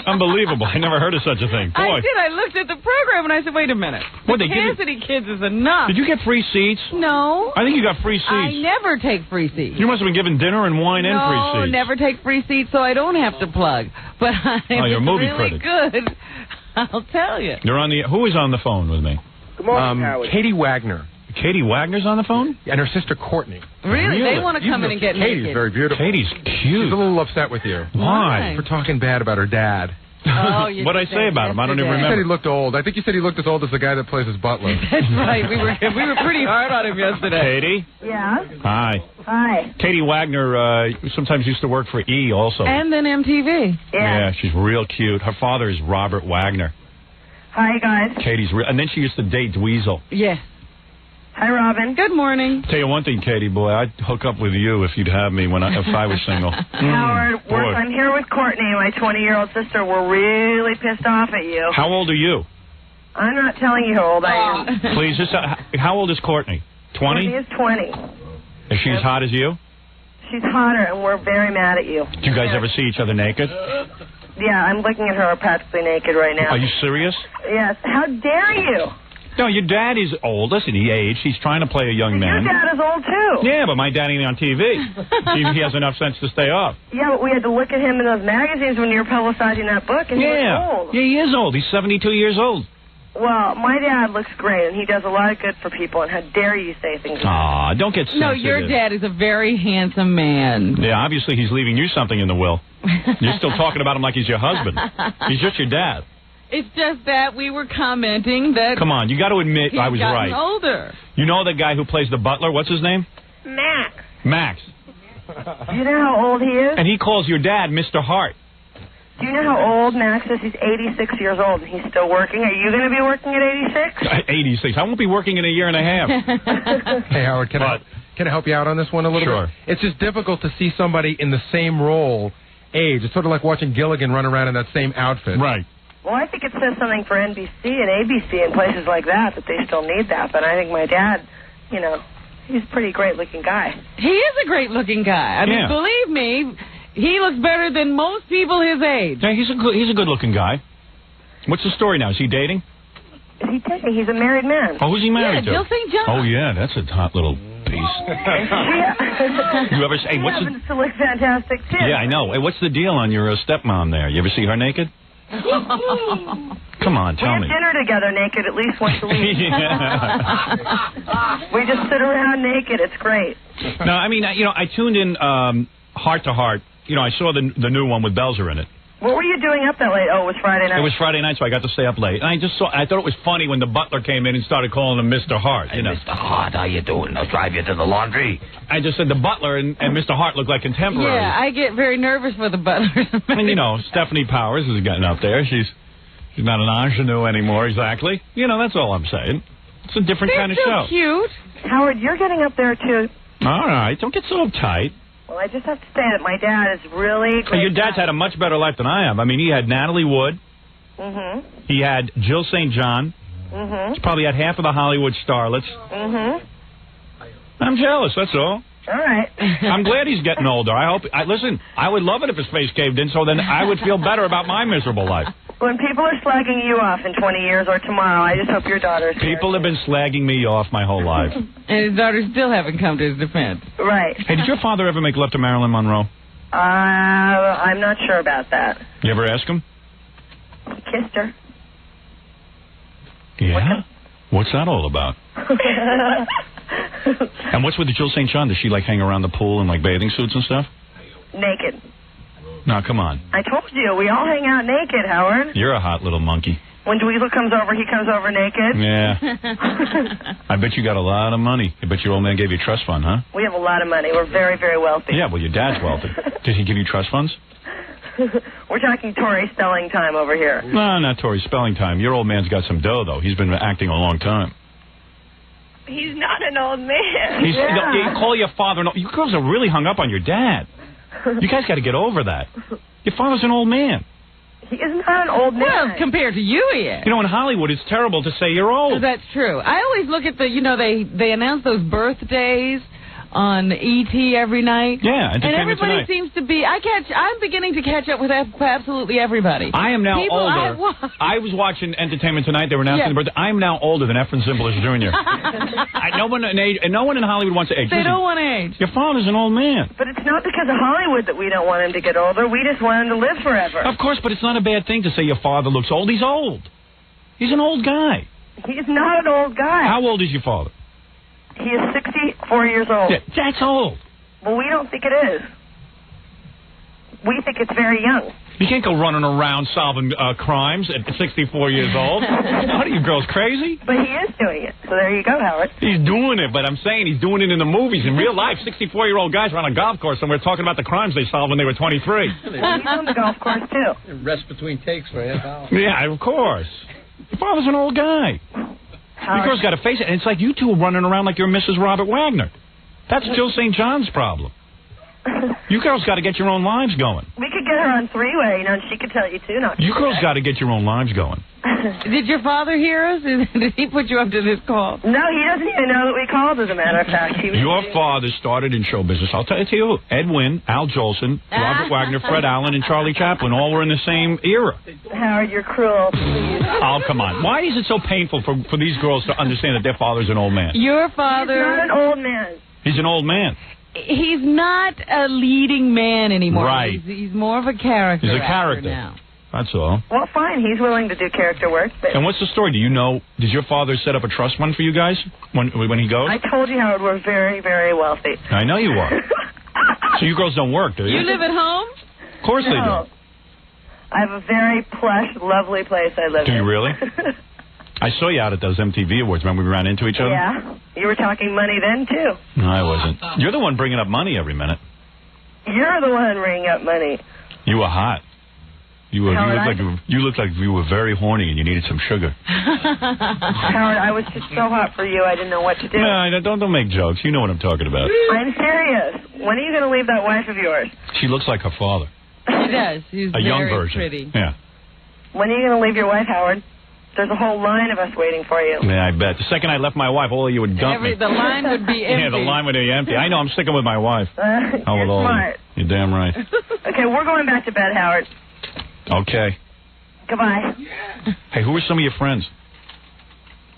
Unbelievable. I never heard of such a thing. Boy. I did. I looked at the program and I said, wait a minute. What, The they give you- Cassidy Kids is enough. Did you get free seats? No. I think you got free seats. I never take free seats. You must have been given dinner and wine and free No, seats. never take free seats, so I don't have to plug. But you're a movie really critic. good. I'll tell you. You're on the... Who is on the phone with me? Good morning, Howard. Katie Wagner. Katie Wagner's on the phone? And her sister Courtney. Really? They want to come in and get Katie's naked. very beautiful. Katie's cute. She's a little upset with you. Why? For talking bad about her dad. Oh, you What'd I say about him? I don't even You remember. said he looked old. I think you said he looked as old as the guy that plays his butler. That's right. We were pretty hard on him yesterday. Katie? Yeah. Hi. Hi. Katie Wagner sometimes used to work for E also. And then MTV. Yeah, she's real cute. Her father is Robert Wagner. Hi, guys. Katie's real... And then she used to date Dweezil. Yes. Hi, Robin. Good morning. Tell you one thing, Katie, boy, I'd hook up with you if you'd have me if I was single. Howard, boy. I'm here with Courtney, my 20-year-old sister. We're really pissed off at you. How old are you? I'm not telling you how old I am. Please, how old is Courtney? 20? Courtney is 20. Is she as hot as you? She's hotter, and we're very mad at you. Do you guys ever see each other naked? Yeah, I'm looking at her practically naked right now. Are you serious? Yes. How dare you? No, your dad is old. Listen, he aged. He's trying to play a young man. Your dad is old, too. Yeah, but my dad ain't on TV. he has enough sense to stay off. Yeah, but we had to look at him in those magazines when you were publicizing that book, and he was old. Yeah, he is old. He's 72 years old. Well, my dad looks great, and he does a lot of good for people, and how dare you say things like Aw, don't get sensitive. No, your dad is a very handsome man. Yeah, obviously he's leaving you something in the will. You're still talking about him like he's your husband. He's just your dad. It's just that we were commenting that... Come on, you got to admit I was right. He's gotten older. You know the guy who plays the butler? What's his name? Max. Max. Do you know how old he is? And he calls your dad Mr. Hart. Do you know how old Max is? He's 86 years old, and he's still working. Are you going to be working at 86? 86. I won't be working in a year and a half. Hey, Howard, can I help you out on this one a little Sure. bit? It's just difficult to see somebody in the same role age. It's sort of like watching Gilligan run around in that same outfit. Right. Well, I think it says something for NBC and ABC and places like that they still need that. But I think my dad, he's a pretty great-looking guy. He is a great-looking guy. I mean, believe me, he looks better than most people his age. Yeah, he's a good-looking guy. What's the story now? Is he dating? Is he dating? He's a married man. Oh, who's he married to? Jill St. John. Oh, yeah, that's a hot little piece. You ever say, what's the... happens to look fantastic, too. Yeah, I know. Hey, what's the deal on your stepmom there? You ever see her naked? Come on, tell we me. have dinner together naked at least once a week. We just sit around naked. It's great. No, I mean, I tuned in Heart to Heart. I saw the new one with Belzer in it. What were you doing up that late? Oh, it was Friday night. It was Friday night, so I got to stay up late. And I thought it was funny when the butler came in and started calling him Mr. Hart. Hey, Mr. Hart, how you doing? I'll drive you to the laundry. I just said the butler and Mr. Hart look like contemporaries. Yeah, I get very nervous for the butler. And, Stephanie Powers is getting up there. She's not an ingenue anymore, exactly. That's all I'm saying. It's a different kind of show. Cute. Howard, you're getting up there, too. All right, don't get so uptight. Well, I just have to say that my dad is really great. Hey, your dad's had a much better life than I have. I mean, he had Natalie Wood. Mm-hmm. He had Jill St. John. Mm-hmm. He's probably had half of the Hollywood starlets. Mm-hmm. I'm jealous, that's all. All right. I'm glad he's getting older. Listen, I would love it if his face caved in, so then I would feel better about my miserable life. When people are slagging you off in 20 years or tomorrow, I just hope your daughter's here. People have been slagging me off my whole life. And his daughters still haven't come to his defense. Right. Hey, did your father ever make love to Marilyn Monroe? I'm not sure about that. You ever ask him? Kissed her. Yeah? What's that all about? And what's with the Jill St. John? Does she, like, hang around the pool in, like, bathing suits and stuff? Naked. No, come on. I told you, we all hang out naked, Howard. You're a hot little monkey. When Dweezil comes over, he comes over naked. Yeah. I bet you got a lot of money. I bet your old man gave you a trust fund, huh? We have a lot of money. We're very, very wealthy. Yeah, well, your dad's wealthy. Did he give you trust funds? We're talking Tory spelling time over here. No, not Tory spelling time. Your old man's got some dough, though. He's been acting a long time. He's not an old man. You call your father. You girls are really hung up on your dad. You guys got to get over that. Your father's an old man. He is not an old man. Well, compared to you, he is. You know, in Hollywood, it's terrible to say you're old. That's true. I always look at they announce those birthdays on ET every night. Yeah, and everybody seems to be. I'm beginning to catch up with absolutely everybody. I am now older. I was watching Entertainment Tonight. They were announcing the birthday. I am now older than Efren Zimbalist Jr. No one in Hollywood wants to age. They don't want to age. Your father's an old man. But it's not because of Hollywood that we don't want him to get older. We just want him to live forever. Of course, but it's not a bad thing to say your father looks old. He's old. He's an old guy. He's not an old guy. How old is your father? He is 64 years old. Yeah, that's old. Well, we don't think it is. We think it's very young. You can't go running around solving crimes at 64 years old. What are you girls, crazy? But he is doing it. So there you go, Howard. He's doing it, but I'm saying he's doing it in the movies. In real life, 64-year-old guys are on a golf course somewhere talking about the crimes they solved when they were 23. Well, he's on the golf course, too. Rest between takes for a half hour. Yeah, of course. Your father's an old guy. You girls got to face it. And it's like you two are running around like you're Mrs. Robert Wagner. That's Jill St. John's problem. You girls got to get your own lives going. We could get her on three-way, and she could tell you, too. You girls got to get your own lives going. Did your father hear us? Did he put you up to this call? No, he doesn't even know that we called, as a matter of fact. Your father started in show business. I'll tell you who. Ed Wynn, Al Jolson, Robert Wagner, Fred Allen, and Charlie Chaplin all were in the same era. Howard, you're cruel. Please. Oh, come on. Why is it so painful for these girls to understand that their father's an old man? Your father... He's not an old man. He's an old man. He's not a leading man anymore. Right. He's more of a character. He's a character now. That's all. Well, fine. He's willing to do character work. But and what's the story? Do you know, did your father set up a trust fund for you guys when he goes? I told you, Howard, we're very, very wealthy. I know you are. So you girls don't work, do you? You live at home? Of course they do. I have a very plush, lovely place I live in. Do you really? I saw you out at those MTV Awards. Remember we ran into each other? Yeah. You were talking money then, too. No, I wasn't. You're the one bringing up money every minute. You're the one bringing up money. You were hot. You looked like you were very horny and you needed some sugar. Howard, I was just so hot for you, I didn't know what to do. No, don't make jokes. You know what I'm talking about. I'm serious. When are you going to leave that wife of yours? She looks like her father. She does. He's a young very version. Pretty. Yeah. When are you going to leave your wife, Howard? There's a whole line of us waiting for you. Yeah, I bet. The second I left my wife, all of you would dump me. The line would be empty. Yeah, the line would be empty. I know. I'm sticking with my wife. You're smart. You're damn right. Okay, we're going back to bed, Howard. Okay. Goodbye. Hey, who are some of your friends?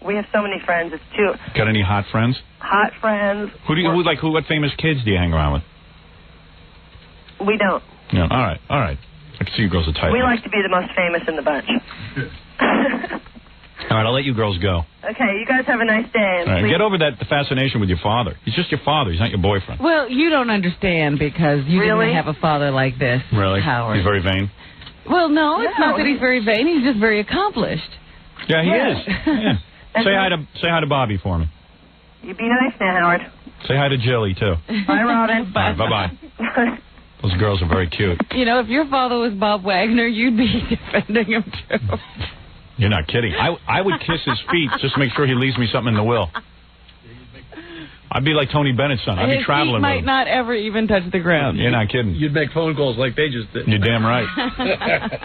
We have so many friends. It's too... Got any hot friends? Hot friends. What famous kids do you hang around with? We don't. No. All right. I can see you girls are tight. We like to be the most famous in the bunch. All right, I'll let you girls go. Okay, you guys have a nice day. All right, get over the fascination with your father. He's just your father. He's not your boyfriend. Well, you don't understand because you didn't have a father like this, really? Howard. He's very vain? Well, no, it's not that he's very vain. He's just very accomplished. Yeah, he is. Yeah. Say hi to Bobby for me. You be nice now, Howard. Say hi to Jilly, too. Bye, Robin. All right, bye-bye. Those girls are very cute. You know, if your father was Bob Wagner, you'd be defending him, too. You're not kidding. I would kiss his feet just to make sure he leaves me something in the will. I'd be like Tony Bennett's son. I'd be His traveling feet with might him. not ever even touch the ground. You're not kidding. You'd make phone calls like they just did. You're damn right.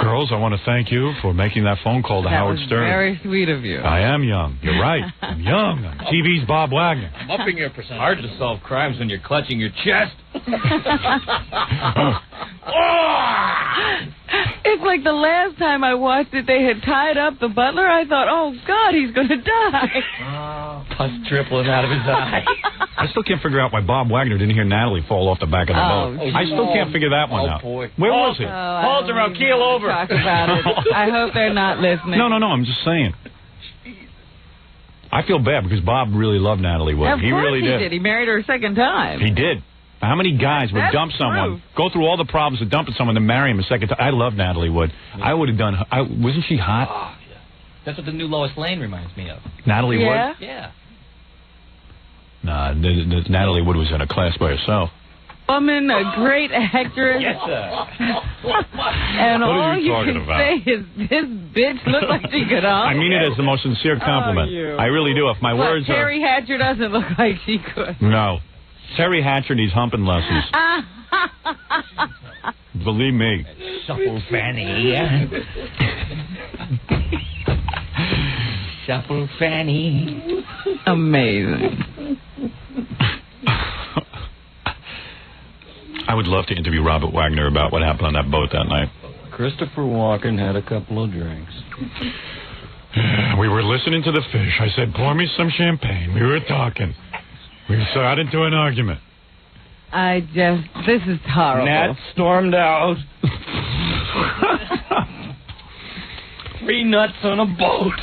Girls, I want to thank you for making that phone call to Howard Stern. Very sweet of you. I am young. You're right. I'm young. I'm TV's Bob Wagner. I'm upping your percentage. Hard to solve crimes when you're clutching your chest. It's like the last time I watched it, they had tied up the butler. I thought, oh, God, he's going to die. Pus dribbling out of his eye. I still can't figure out why Bob Wagner didn't hear Natalie fall off the back of the boat. I still can't figure that one out. Boy. Where was he? Hold around, keel over. Talk about it. I hope they're not listening. No, I'm just saying. I feel bad because Bob really loved Natalie Wood. Of course he really did. He married her a second time. He did. How many guys would That's dump someone, go through all the problems of dumping someone, then marry him a second time? I love Natalie Wood. I would have done. Wasn't she hot? Oh, yeah. That's what the new Lois Lane reminds me of. Natalie Wood? Yeah. Nah, Natalie Wood was in a class by herself. Woman, a great actress. Yes, sir. And What are all you you talking can about? say is, this bitch looked like she could I mean it as the most sincere compliment. you. I really do. If my But words Terry Hatcher doesn't look like she could. are... No. Terry Hatcher needs humping lessons. Believe me. Shuffle Fanny. Shuffle Fanny. Amazing. I would love to interview Robert Wagner about what happened on that boat that night. Christopher Walken had a couple of drinks. We were listening to the fish. I said, pour me some champagne. We were talking. We got into an argument. This is horrible. Nat stormed out. 3 nuts on a boat.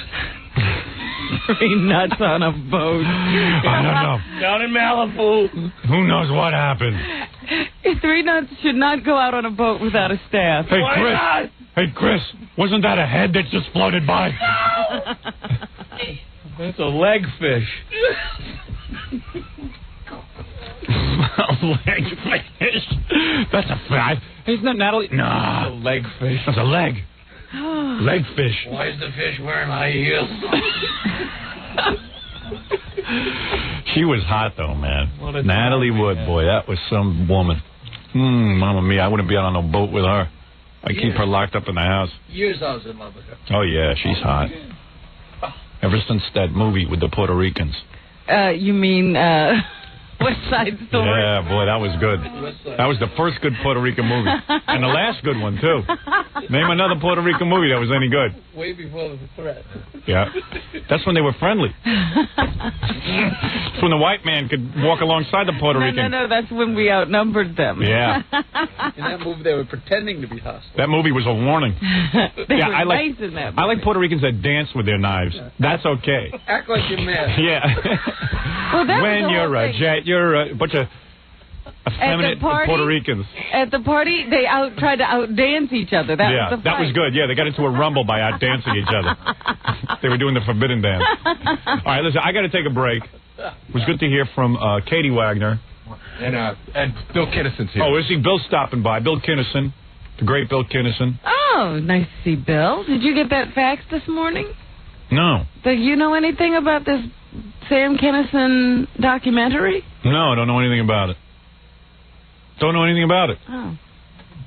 3 nuts on a boat. I don't know. Down in Malibu. Who knows what happened? 3 nuts should not go out on a boat without a staff. Hey, Chris. Hey, Chris. Wasn't that a head that just floated by? That's a leg fish. Leg fish. That's a fish. Isn't that Natalie? Nah. A leg fish. That's a leg. Leg fish. Why is the fish wearing high heels? She was hot, though, man. Natalie Wood, boy, that was some woman. Mamma mia, I wouldn't be out on no boat with her. I'd keep her locked up in the house. Years I was in love with her. Oh, yeah, she's hot. Ever since that movie with the Puerto Ricans. You mean West Side Story? Yeah, boy, that was good. That was the first good Puerto Rican movie. And the last good one, too. Name another Puerto Rican movie that was any good. Way before the threat. Yeah. That's when they were friendly. That's when the white man could walk alongside the Puerto Rican. No, that's when we outnumbered them. Yeah. In that movie, they were pretending to be hostile. That movie was a warning. They were nice in that movie. I like Puerto Ricans that dance with their knives. That's okay. Act like you're mad. Yeah. Well, that when was the you're whole a thing. jet, you're a bunch of effeminate Puerto Ricans. At the party, they tried to outdance each other. That was the fight. That was good. Yeah, they got into a rumble by outdancing each other. They were doing the forbidden dance. All right, listen, I got to take a break. It was good to hear from Katie Wagner. And Bill Kinnison's here. Oh, is he? Bill's stopping by. Bill Kinnison, the great Bill Kinnison. Oh, nice to see Bill. Did you get that fax this morning? No. Do you know anything about this Sam Kennison documentary? No, I don't know anything about it. Don't know anything about it. Oh.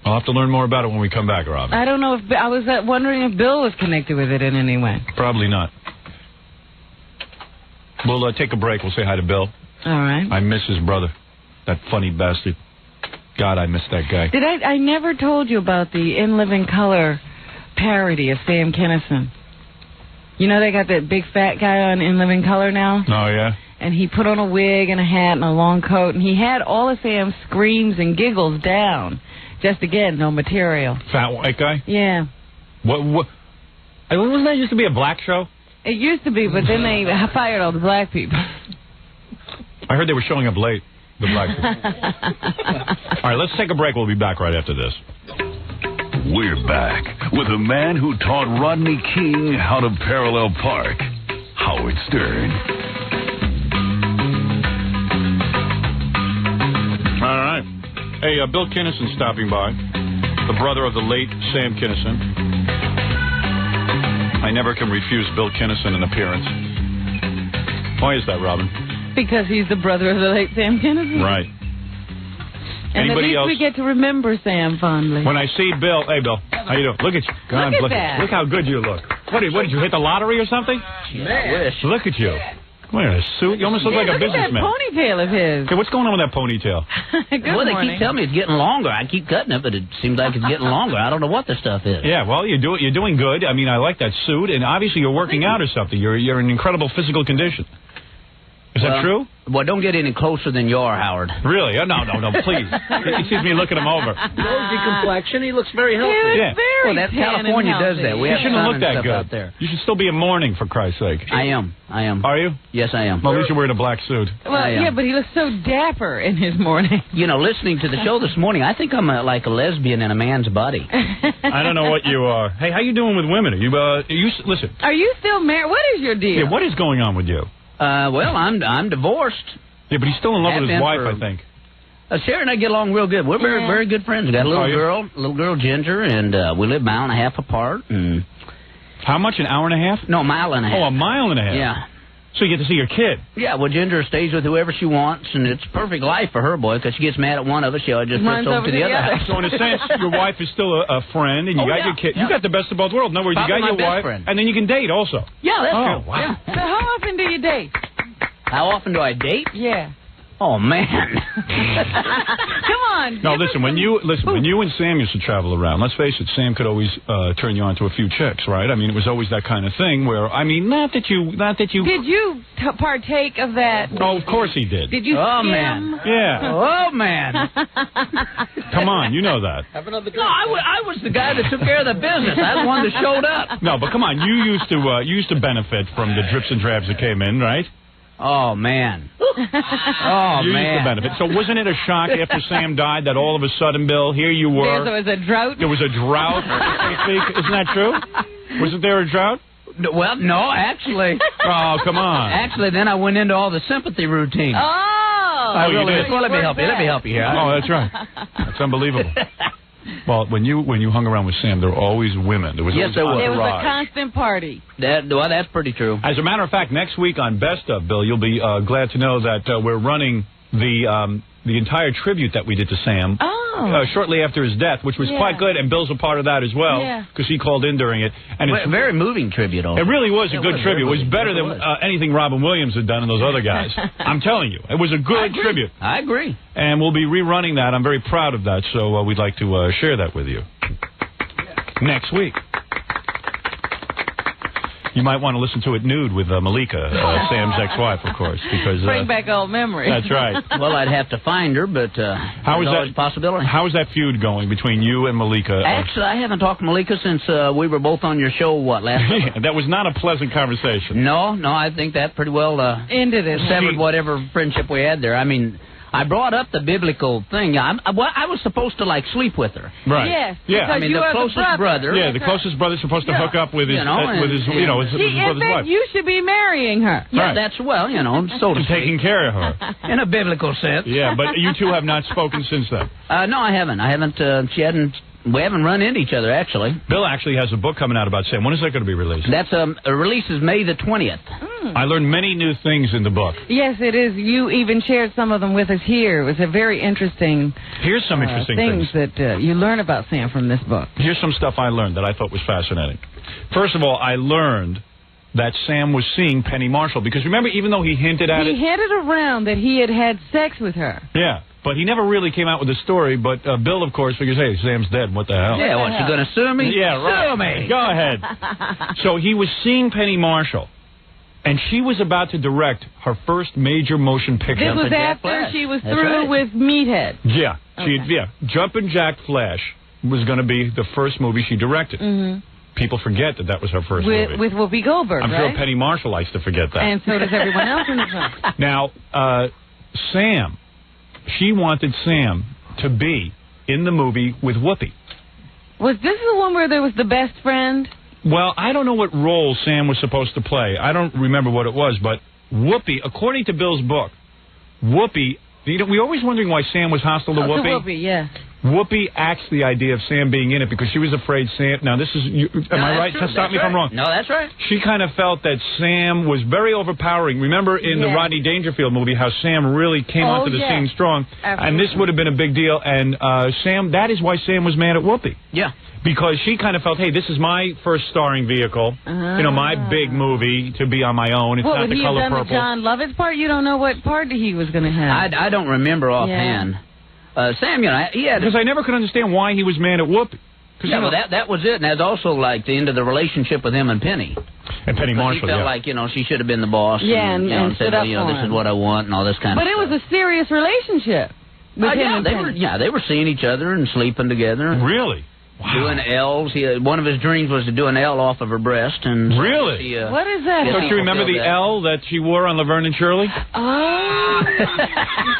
I'll have to learn more about it when we come back, Rob. I don't know if I was wondering if Bill was connected with it in any way. Probably not. We'll take a break. We'll say hi to Bill. All right. I miss his brother. That funny bastard. God, I miss that guy. I never told you about the In Living Color parody of Sam Kennison. You know they got that big fat guy on In Living Color now? Oh, yeah? And he put on a wig and a hat and a long coat, and he had all of Sam's screams and giggles down. Just, again, no material. Fat white guy? Yeah. What? Wasn't that used to be a black show? It used to be, but then they fired all the black people. I heard they were showing up late, the black people. All right, let's take a break. We'll be back right after this. We're back with a man who taught Rodney King how to parallel park, Howard Stern. All right. Hey, Bill Kinnison stopping by, the brother of the late Sam Kennison. I never can refuse Bill Kinnison an appearance. Why is that, Robin? Because he's the brother of the late Sam Kennison. Right. And Anybody at least else? we get to remember Sam fondly. When I see Bill, hey, Bill, how you doing? Look at you. God, Look at that. Look how good you look. What did you hit the lottery or something? I wish. Look at you. Wearing a suit. You almost look like a businessman. Look at that ponytail of his. Hey, what's going on with that ponytail? Good Well, they morning. keep telling me it's getting longer. I keep cutting it, but it seems like it's getting longer. I don't know what the stuff is. Yeah, well, you're doing good. I mean, I like that suit, and obviously you're working out or something. You're in incredible physical condition. Is that true? Well, don't get any closer than you are, Howard. Really? Oh, no, please. He sees me looking him over. Rosy complexion. He looks very healthy. Yeah. Well, that's California does that. We You have shouldn't sun look and that stuff good. out there. You should still be in mourning, for Christ's sake. I am. Are you? Yes, I am. Well, at least you're wearing a black suit. Well, yeah, but he looks so dapper in his morning. You know, listening to the show this morning, I think I'm like a lesbian in a man's body. I don't know what you are. Hey, how you doing with women? Listen. Are you still married? What is your deal? Yeah, what is going on with you? Well, I'm divorced. Yeah, but he's still in love with his wife, I think. Sarah and I get along real good. We're very good friends. We got a little girl, Ginger, and we live a mile and a half apart. And how much? An hour and a half? No, a mile and a half. Oh, a mile and a half. Yeah. So you get to see your kid. Yeah, well, Ginger stays with whoever she wants, and it's perfect life for her, boy, because she gets mad at one of us, she'll just runs over to the other house. So in a sense, your wife is still a friend, and you got your kid. You got the best of both worlds. In other words, you got your wife, and then you can date also. Yeah, that's true. true. Wow. So how often do you date? How often do I date? Yeah. Oh, man. Come on. No, listen, when you and Sam used to travel around, let's face it, Sam could always turn you on to a few chicks, right? I mean, it was always that kind of thing where, I mean, not that you... Did you partake of that? Oh, of course he did. Did you skim? Man. Yeah. Oh, man. Come on, you know that. Have another drink. No, I was the guy that took care of the business. I was the one that showed up. No, but come on, you used to benefit from the drips and drabs that came in, right? Oh, man. You used to benefit. So wasn't it a shock after Sam died that all of a sudden, Bill, here you were? There was a drought? There was a drought, so to speak. Isn't that true? Wasn't there a drought? Well, no, actually. Oh, come on. Actually, then I went into all the sympathy routine. Oh. You did? Well, let me help you here. Oh, that's right. That's unbelievable. Well, when you hung around with Sam, there were always women. There was yes, there was. It was a constant party. That's pretty true. As a matter of fact, next week on Best Of, Bill, you'll be glad to know that we're running the entire tribute that we did to Sam shortly after his death, which was quite good, and Bill's a part of that as well because he called in during it. And it's a very moving tribute. Also. It really was a good tribute. It was better than anything Robin Williams had done and those other guys. I'm telling you, it was a good tribute. I agree. And we'll be rerunning that. I'm very proud of that, so we'd like to share that with you next week. You might want to listen to it nude with Malika, Sam's ex-wife, of course, because bring back old memories. That's right. Well, I'd have to find her, but how is that a possibility? How is that feud going between you and Malika? Actually, I haven't talked to Malika since we were both on your show. Last summer? That was not a pleasant conversation. No, I think that pretty well ended it. Severed whatever friendship we had there. I mean, I brought up the biblical thing. I was supposed to sleep with her. Right. Yes. Yeah. I mean, the closest brother. Yeah, the closest brother's supposed to hook up with his, his brother's wife. You should be marrying her. Yeah, that's so to speak. Taking care of her. In a biblical sense. Yeah, but you two have not spoken since then. No, I haven't. We haven't run into each other, actually. Bill actually has a book coming out about Sam. When is that going to be released? That's release is May the 20th. I learned many new things in the book. Yes, it is. You even shared some of them with us here. It was a very interesting. Here's some interesting things that you learn about Sam from this book. Here's some stuff I learned that I thought was fascinating. First of all, I learned that Sam was seeing Penny Marshall because remember, even though he hinted at he hinted around that he had sex with her. Yeah. But he never really came out with the story. But Bill, of course, figures, hey, Sam's dead. What the hell? Yeah, what, you going to sue me? Yeah, right. Sue me. Go ahead. So he was seeing Penny Marshall, and she was about to direct her first major motion picture. This was after she was through with Meathead. Yeah. Jumpin' Jack Flash was going to be the first movie she directed. Mm-hmm. People forget that was her first movie. With Whoopi Goldberg, I'm right? sure Penny Marshall likes to forget that. And so does everyone else in the film. Now, Sam... She wanted Sam to be in the movie with Whoopi. Was this the one where there was the best friend? Well, I don't know what role Sam was supposed to play. I don't remember what it was, but Whoopi, according to Bill's book, Whoopi, we're always wondering why Sam was hostile to Whoopi. To Whoopi, yeah. Whoopi axed the idea of Sam being in it because she was afraid Sam... Now, this is... am I right? True. Stop me if I'm wrong. No, that's right. She kind of felt that Sam was very overpowering. Remember in the Rodney Dangerfield movie how Sam really came onto the scene strong? Absolutely. And this would have been a big deal. And Sam... That is why Sam was mad at Whoopi. Yeah. Because she kind of felt, hey, this is my first starring vehicle, you know, my big movie to be on my own. It's not the color purple. The John Lovett's part? You don't know what part he was going to have. I don't remember offhand. Sam, you know, he had... Because I never could understand why he was mad at Whoopi. Yeah, well, that was it, and that's also like the end of the relationship with him and Penny. And Penny Marshall, he felt like, you know, she should have been the boss. And said, well, you know, this is what I want and all this kind of stuff. But it was a serious relationship with him and Penny. They were seeing each other and sleeping together. Really? Wow. Doing L's. One of his dreams was to do an L off of her breast. And really? What is that? Don't you remember the L that she wore on Laverne and Shirley? Oh.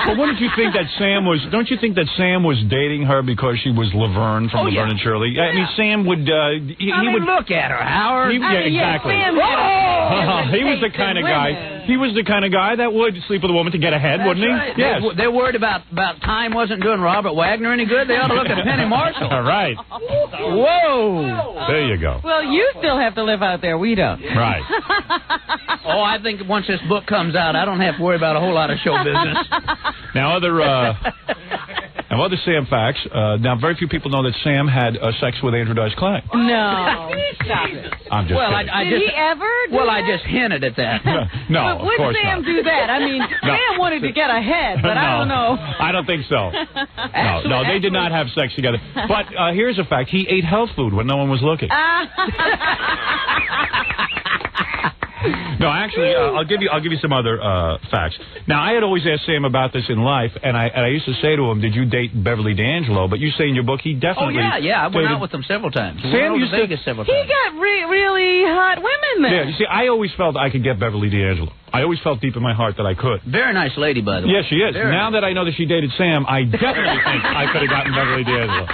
But wouldn't you think that Sam was... Don't you think that Sam was dating her because she was Laverne from Laverne and Shirley? Yeah. I mean, Sam would... he would look at her, Howard. Exactly. He was the kind of guy... He was the kind of guy that would sleep with a woman to get ahead, wouldn't he? Right. Yes. They're worried about time wasn't doing Robert Wagner any good. They ought to look at Penny Marshall. All right. Whoa. There you go. Well, you still have to live out there. We don't. Right. I think once this book comes out, I don't have to worry about a whole lot of show business. Now, other Sam facts. Now, very few people know that Sam had sex with Andrew Dice Clay. No. Stop it. I'm just kidding. Did he ever do that? I just hinted at that. No, of course Sam do that? I mean, Sam wanted to get ahead, but I don't know. I don't think so. No, they did not have sex together. But here's a fact. He ate health food when no one was looking. No, actually, I'll give you some other facts. Now, I had always asked Sam about this in life, and I used to say to him, "Did you date Beverly D'Angelo?" But you say in your book he definitely. Oh yeah, I went out with him several times. Sam used to Vegas several times. He got really hot women there. Yeah, you see, I always felt I could get Beverly D'Angelo. I always felt deep in my heart that I could. Very nice lady, by the way. Yes, she is. Now that I know that she dated Sam, I definitely think I could have gotten Beverly D'Angelo.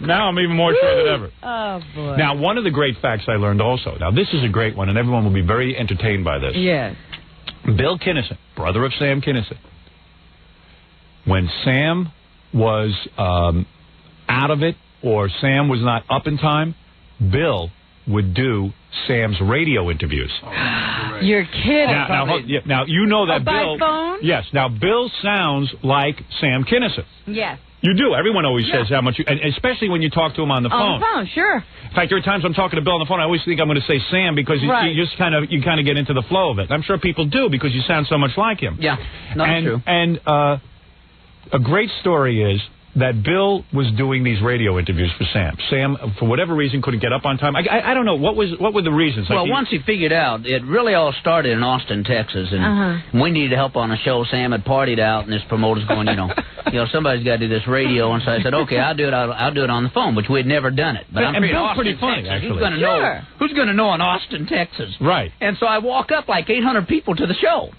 Now I'm even more sure than ever. Oh, boy. Now, one of the great facts I learned also, now this is a great one, and everyone will be very entertained by this. Yes. Bill Kennison, brother of Sam Kennison, when Sam was out of it or Sam was not up in time, Bill would do Sam's radio interviews. You're kidding. Now you know that Bill... By phone? Yes. Now, Bill sounds like Sam Kennison. Yes. You do. Everyone always says how much you... And especially when you talk to him on the phone. On the phone, sure. In fact, there are times I'm talking to Bill on the phone, I always think I'm going to say Sam because you just kind of get into the flow of it. I'm sure people do because you sound so much like him. Yeah, true. And a great story is that Bill was doing these radio interviews for Sam. Sam, for whatever reason, couldn't get up on time. I don't know. What were the reasons? Well, once he figured out, it really all started in Austin, Texas, and we needed help on a show. Sam had partied out, and his promoter's going, somebody's got to do this radio. And so I said, okay, I'll do it. I'll do it on the phone, which we had never done it. But I'm Bill's pretty funny, Texas. actually. Who's going to know in Austin, Texas? Right. And so I walk up like 800 people to the show.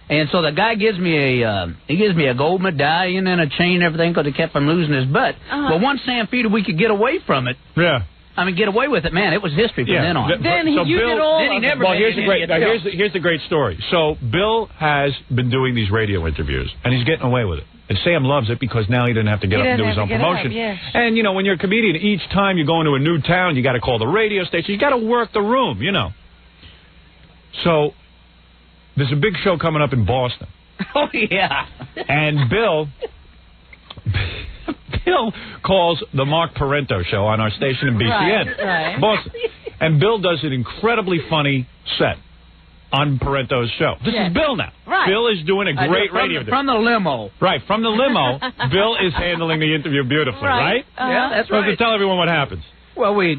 And so the guy gives me a gold medallion and a chain and everything because he kept from losing his butt. But once Sam figured we could get away from it. Yeah. I mean, get away with it, man. It was history from then on. Then he never. Well, here's the great story. So Bill has been doing these radio interviews, and he's getting away with it. And Sam loves it because now he doesn't have to get up and do his own promotion. And, when you're a comedian, each time you go into a new town, you got to call the radio station. You got to work the room, So there's a big show coming up in Boston. Oh, yeah. And Bill calls the Mark Parento show on our station in BCN, Boston. And Bill does an incredibly funny set on Parento's show. This is Bill now. Right. Bill is doing a great radio. From the limo. Right, from the limo, Bill is handling the interview beautifully, right? Yeah, that's right. So tell everyone what happens. Well, we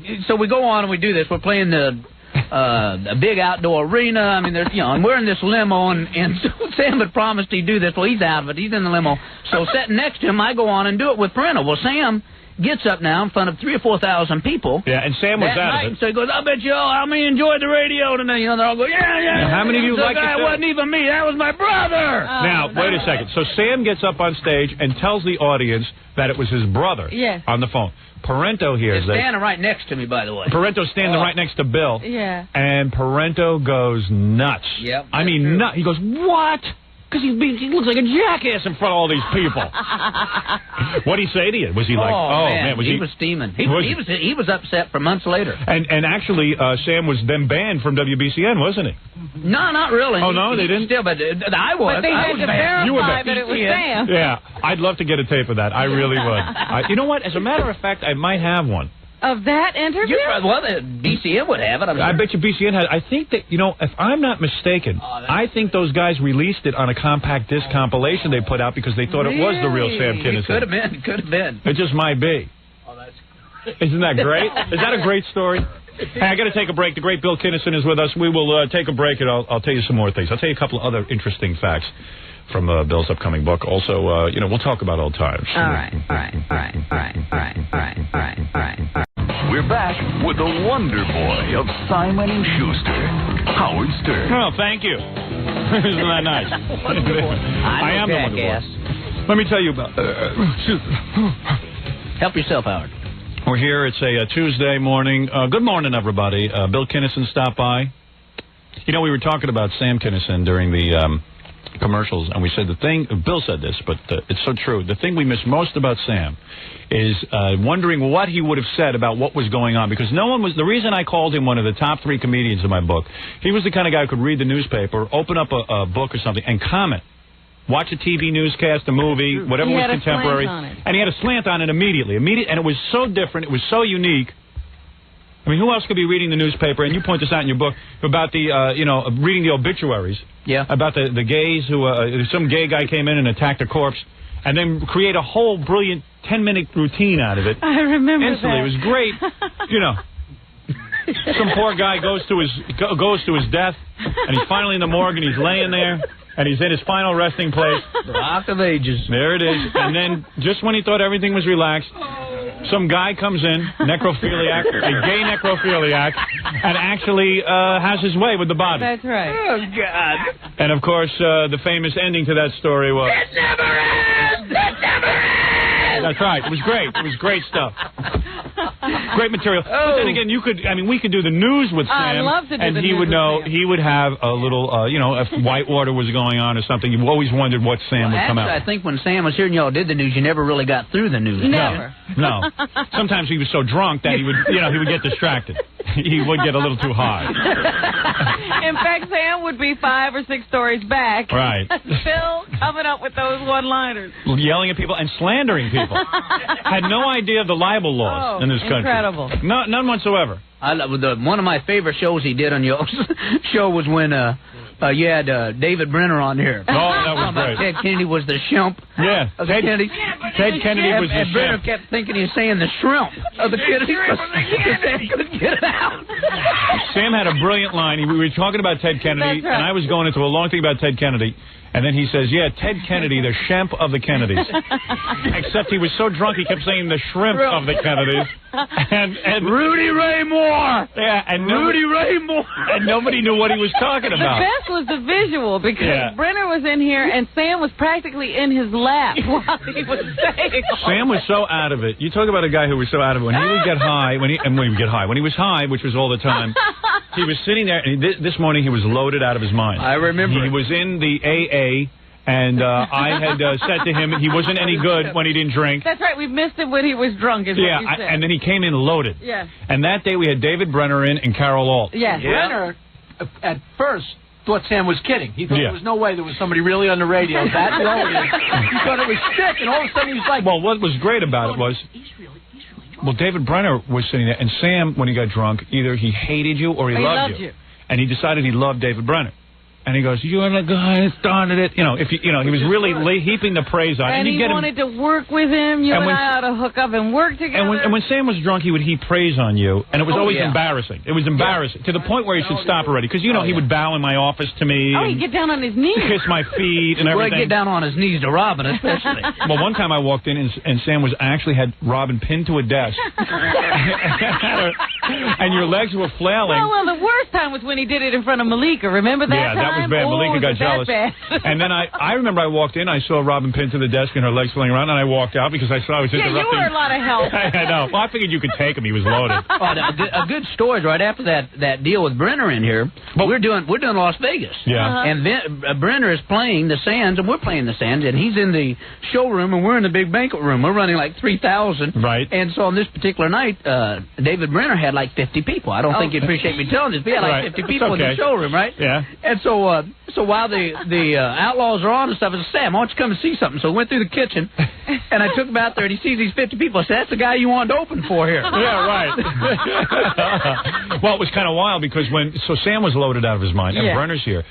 go on and we do this. We're playing a big outdoor arena. I mean, there's and we're in this limo, and so Sam had promised he'd do this. Well, he's out of it. He's in the limo. So sitting next to him, I go on and do it with Parento. Well, Sam gets up now in front of 3,000 or 4,000 people. Yeah, and Sam was out of it. So he goes, I bet you all, how many enjoyed the radio tonight? They're all going, yeah. Now, how many of you like it? It wasn't even me. That was my brother. Now, wait a second. So Sam gets up on stage and tells the audience that it was his brother on the phone. Parento hears that. Standing right next to me, by the way. Parento's standing right next to Bill. Yeah. And Parento goes nuts. Yep. I mean, nuts. He goes, what? Because he looks like a jackass in front of all these people. What'd he say to you? Was he like, man was he was steaming. He was upset for months later. And actually, Sam was then banned from WBCN, wasn't he? No, not really. Oh, no, they didn't? Still, but I was. But they had to verify that it was Sam. Yeah, I'd love to get a tape of that. I really would. You know what? As a matter of fact, I might have one. Of that interview? Well, BCN would have it. I bet you BCN had. I think that, if I'm not mistaken, I think those guys released it on a compact disc compilation they put out because they thought it was the real Sam Kennison. It could have been. It just might be. Oh, that's great. Isn't that great? Is that a great story? Hey, I got to take a break. The great Bill Kennison is with us. We will take a break, and I'll tell you some more things. I'll tell you a couple of other interesting facts from Bill's upcoming book. Also, we'll talk about old times. All right. We're back with the wonder boy of Simon & Schuster, Howard Stern. Oh, thank you. Isn't that nice? I am the wonder boy. Let me tell you about... Help yourself, Howard. We're here. It's a Tuesday morning. Good morning, everybody. Bill Kennison stopped by. We were talking about Sam Kennison during the commercials, and we said Bill said this, but it's so true. The thing we miss most about Sam is wondering what he would have said about what was going on, because the reason I called him one of the top 3 comedians in my book, he was the kind of guy who could read the newspaper, open up a book or something, and comment. Watch a TV newscast, a movie, whatever was contemporary. And he had a slant on it immediately. And it was so different. It was so unique. I mean, who else could be reading the newspaper? And you point this out in your book about the, reading the obituaries. Yeah. About the gays who, some gay guy came in and attacked a corpse, and then create a whole brilliant 10-minute routine out of it. I remember instantly. that. It was great. Some poor guy goes to his death, and he's finally in the morgue, and he's laying there. And he's in his final resting place. Rock of Ages. There it is. And then, just when he thought everything was relaxed, some guy comes in, necrophiliac, a gay necrophiliac, and actually has his way with the body. That's right. Oh, God. And, of course, the famous ending to that story was... It never ends! It never ends! That's right. It was great. It was great stuff. Great material. But then again, we could do the news with Sam. I'd love to do and the he news would know, with Sam. he would have a little, if Whitewater was going on or something, you always wondered what Sam would come out. I think when Sam was here and y'all did the news, you never really got through the news. Never. No. Sometimes he was so drunk that he would get distracted. He would get a little too high. In fact, Sam would be 5 or 6 stories back. Right. Still coming up with those one-liners. Yelling at people and slandering people. Had no idea of the libel laws in this country. Incredible. None whatsoever. One of my favorite shows he did on your show was when you had David Brenner on here. Oh, that was great. Ted Kennedy was the shrimp. Yeah. Ted Kennedy was the shrimp. And Brenner kept thinking he was saying the shrimp of the Kennedy. Sam couldn't get it out. Sam had a brilliant line. We were talking about Ted Kennedy, and I was going into a long thing about Ted Kennedy. And then he says, Ted Kennedy, the shemp of the Kennedys. Except he was so drunk he kept saying the shrimp of the Kennedys. And Rudy Ray Moore. Yeah, and Rudy Ray Moore. And nobody knew what he was talking about. The best was the visual, because Brenner was in here and Sam was practically in his lap while he was saying Sam was so out of it. You talk about a guy who was so out of it. When he would get high, when he was high, which was all the time, he was sitting there, and this morning he was loaded out of his mind. I remember. He was in the AA. And I had said to him he wasn't any good when he didn't drink. That's right. We missed him when he was drunk. What you said. And then he came in loaded. Yeah. And that day we had David Brenner in and Carol Alt. Yeah. Brenner, at first, thought Sam was kidding. He thought there was no way there was somebody really on the radio that loaded. He thought it was sick, and all of a sudden he was like... Well, what was great about it was... Well, David Brenner was sitting there, and Sam, when he got drunk, either he hated you or he loved you. And he decided he loved David Brenner. And he goes, "You're the guy who started it." He was really heaping the praise on. And he wanted to work with him. You and I ought to hook up and work together. And when Sam was drunk, he would heap praise on you, and it was always embarrassing. It was embarrassing to the point where he should stop already, because he would bow in my office to me. Oh, he'd get down on his knees, kiss my feet, and everything. Well, he'd get down on his knees to Robin, especially. Well, one time I walked in, and Sam had Robin pinned to a desk, and your legs were flailing. Well, the worst time was when he did it in front of Malika. Remember that time? was bad. Malika got jealous. And then I remember I walked in, I saw Robin pinned to the desk and her legs flailing around, and I walked out because I saw I was interrupting. Yeah, you were a lot of help. I know. Well, I figured you could take him. He was loaded. A good story is right after that deal with Brenner in here. But we're doing Las Vegas. Yeah. And then Brenner is playing the Sands, and we're playing the Sands, and he's in the showroom, and we're in the big banquet room. We're running like 3,000. Right. And so on this particular night, David Brenner had like 50 people. I don't think you'd appreciate me telling this, but he had like 50 people in the showroom, right? Yeah. And so while the Outlaws are on and stuff, I said, Sam, why don't you come and see something? So I went through the kitchen, and I took him out there, and he sees these 50 people. I said, that's the guy you wanted to open for here. Yeah, right. Well, it was kind of wild because Sam was loaded out of his mind, and Brenner's here.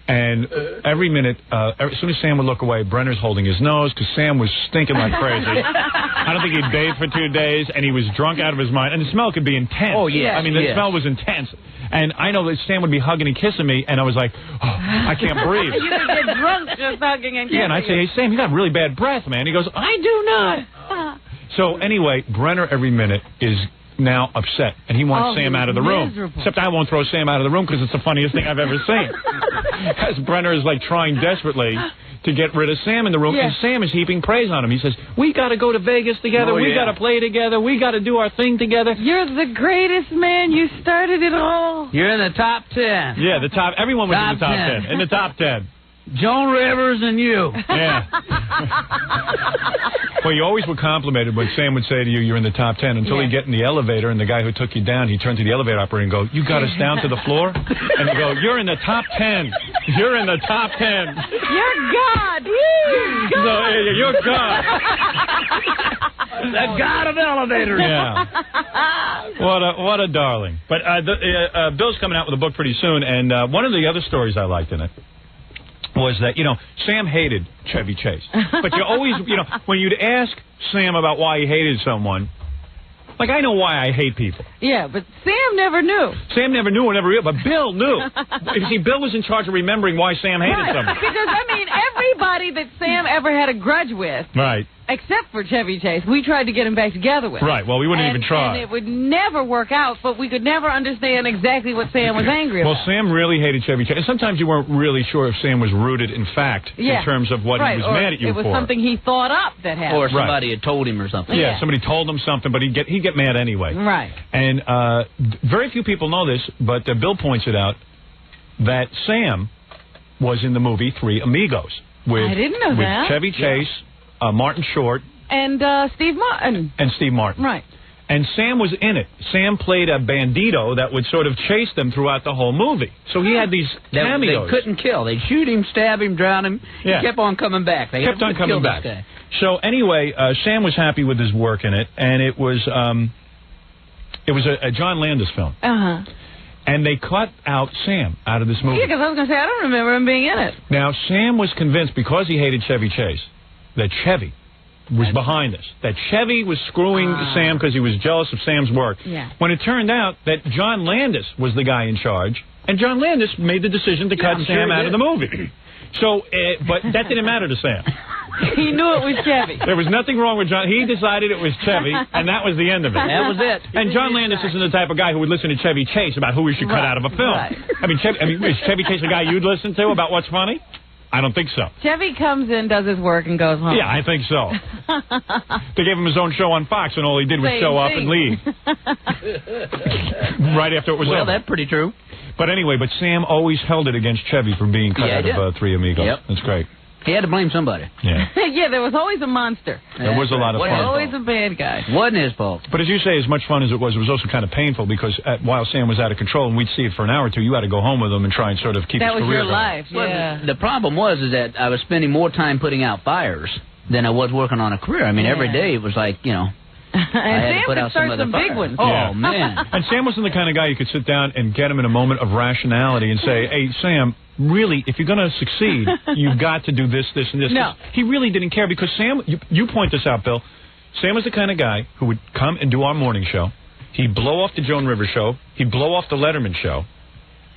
And every minute, as soon as Sam would look away, Brenner's holding his nose because Sam was stinking like crazy. I don't think he'd bathed for 2 days, and he was drunk out of his mind. And the smell could be intense. Oh, yeah. I mean, the smell was intense. And I know that Sam would be hugging and kissing me, and I was like, oh, I can't breathe. You could get drunk just hugging and kissing. Yeah, and I'd say, hey, Sam, you got really bad breath, man. He goes, I do not. So anyway, Brenner every minute is now upset, and he wants Sam out of the room. Except I won't throw Sam out of the room because it's the funniest thing I've ever seen. Because Brenner is like trying desperately to get rid of Sam in the room, and Sam is heaping praise on him. He says, we got to go to Vegas together, we got to play together, we got to do our thing together. You're the greatest, man. You started it all. You're in the top 10. Yeah, everyone was in the top 10. In the top 10. Joan Rivers and you. Yeah. Well, you always were complimented when Sam would say to you, you're in the top 10, until you get in the elevator, and the guy who took you down, he turned to the elevator operator and go, you got us down to the floor? And you go, you're in the top 10. You're in the top 10. You're God. You're God. No, you're God. The God of elevators. Yeah. What a darling. But Bill's coming out with a book pretty soon, and one of the other stories I liked in it was that, Sam hated Chevy Chase. But you always, when you'd ask Sam about why he hated someone, like, I know why I hate people. Yeah, but Sam never knew. Sam never knew or never knew, but Bill knew. You see, Bill was in charge of remembering why Sam hated someone. Because, everybody that Sam ever had a grudge with, except for Chevy Chase, we tried to get him back together with. Right, well, we wouldn't even try. And it would never work out, but we could never understand exactly what Sam was angry about. Well, Sam really hated Chevy Chase. And sometimes you weren't really sure if Sam was rooted in fact in terms of what he was mad at you for. It was something he thought up that happened. Or somebody had told him or something. Yeah, somebody told him something, but he'd get mad anyway. Right. And very few people know this, but Bill points it out that Sam was in the movie Three Amigos. I didn't know that. With Chevy Chase, Martin Short, and Steve Martin. And Steve Martin. Right. And Sam was in it. Sam played a bandito that would sort of chase them throughout the whole movie. So he had these cameos. They couldn't kill. They'd shoot him, stab him, drown him. He kept on coming back. They kept on coming back. So anyway, Sam was happy with his work in it, and it was a John Landis film. Uh-huh. And they cut out Sam out of this movie. Yeah, because I was going to say, I don't remember him being in it. Now, Sam was convinced, because he hated Chevy Chase, that Chevy was behind this. That Chevy was screwing Sam because he was jealous of Sam's work. Yeah. When it turned out that John Landis was the guy in charge, and John Landis made the decision to cut Sam out of the movie. So, but that didn't matter to Sam. He knew it was Chevy. There was nothing wrong with John. He decided it was Chevy, and that was the end of it. That was it. And John Landis isn't the type of guy who would listen to Chevy Chase about who we should cut out of a film. Right. Is Chevy Chase a guy you'd listen to about what's funny? I don't think so. Chevy comes in, does his work, and goes home. Yeah, I think so. They gave him his own show on Fox, and all he did was show up and leave. Right after it was over. Well, that's pretty true. But anyway, Sam always held it against Chevy from being cut out of Three Amigos. Yep. That's great. He had to blame somebody. Yeah. Yeah, there was always a monster. There was a lot of fun. Always a bad guy. Wasn't his fault. But as you say, as much fun as it was also kind of painful because while Sam was out of control and we'd see it for an hour or two, you had to go home with him and try and sort of keep his career going. That was your life, Well, the problem was that I was spending more time putting out fires than I was working on a career. I mean, every day it was like, I had to put out some other big ones. Oh, man. And Sam wasn't the kind of guy you could sit down and get him in a moment of rationality and say, hey, Sam, really, if you're going to succeed, you've got to do this, this, and this. No. He really didn't care because Sam, you point this out, Bill, Sam was the kind of guy who would come and do our morning show. He'd blow off the Joan Rivers show. He'd blow off the Letterman show.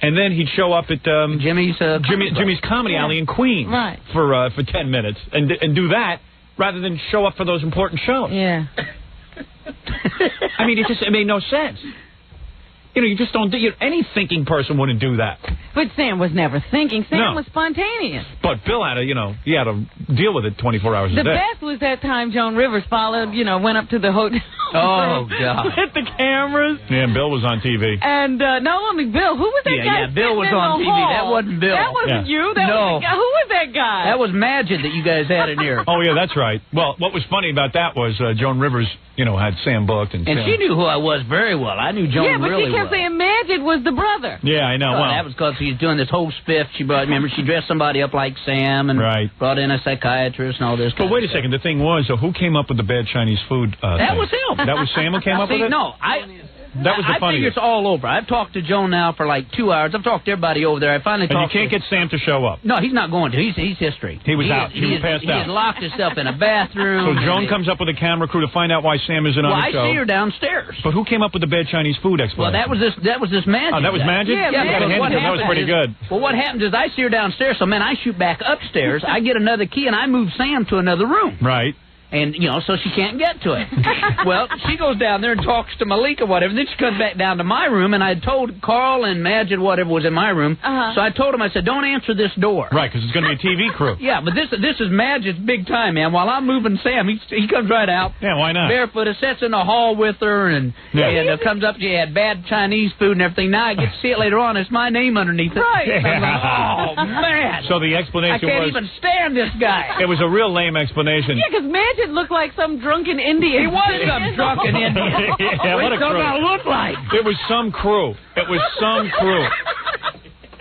And then he'd show up at Jimmy's Comedy Alley in Queens for 10 minutes and do that rather than show up for those important shows. Yeah. I mean, it made no sense. You just don't. Any thinking person wouldn't do that. But Sam was never thinking. Sam was spontaneous. But Bill had to, he had to deal with it 24 hours a day. The best was that time Joan Rivers followed, went up to the hotel. Oh, God. With the cameras. Yeah, and Bill was on TV. And not only Bill, who was that guy? Yeah, Bill was on TV. Hall? That wasn't Bill. That wasn't you. That was the guy. Who was that guy? That was Magid that you guys had in here. Oh, yeah, that's right. Well, what was funny about that was Joan Rivers, had Sam booked. And Sam. She knew who I was very well. I knew Joan really well. Yeah, but she kept saying Magid was the brother. Yeah, I know. Well, that was because he's doing this whole spiff. She dressed somebody up like Sam and brought in a psychiatrist and all this. But wait a second. The thing was, who came up with the bad Chinese food That thing? was him. That was Sam who came up with it? No, that was the I figure it's all over. I've talked to Joan now for like 2 hours. I've talked to everybody over there. I finally and talked you can't get Sam to show up. No, he's not going to. He's history. He was out. He was passed out. He had locked himself in a bathroom. So Joan comes up with a camera crew to find out why Sam isn't on the show. I see her downstairs. But who came up with the bad Chinese food explanation? Well, that was this Magid. Oh, that was Magid? Yeah, that was pretty good. Well, what happens is I see her downstairs, so I shoot back upstairs. I get another key and I move Sam to another room. Right. And, so she can't get to it. Well, she goes down there and talks to Malika, whatever. Then she comes back down to my room, and I told Carl and Magid, whatever was in my room. So I told him, I said, don't answer this door. Right, because it's going to be a TV crew. Yeah, but this is Magid's big time, man. While I'm moving Sam, he comes right out. Yeah, why not? Barefoot, sits in the hall with her, and comes up, she had bad Chinese food and everything. Now I get to see it later on. It's my name underneath it. Right. Yeah. Oh, man. So the explanation was... I can't even stand this guy. It was a real lame explanation. Yeah, because Magid looked like some drunken Indian. He was some drunken Indian. Yeah, what a crew. What look like? It was some crew. It was some crew.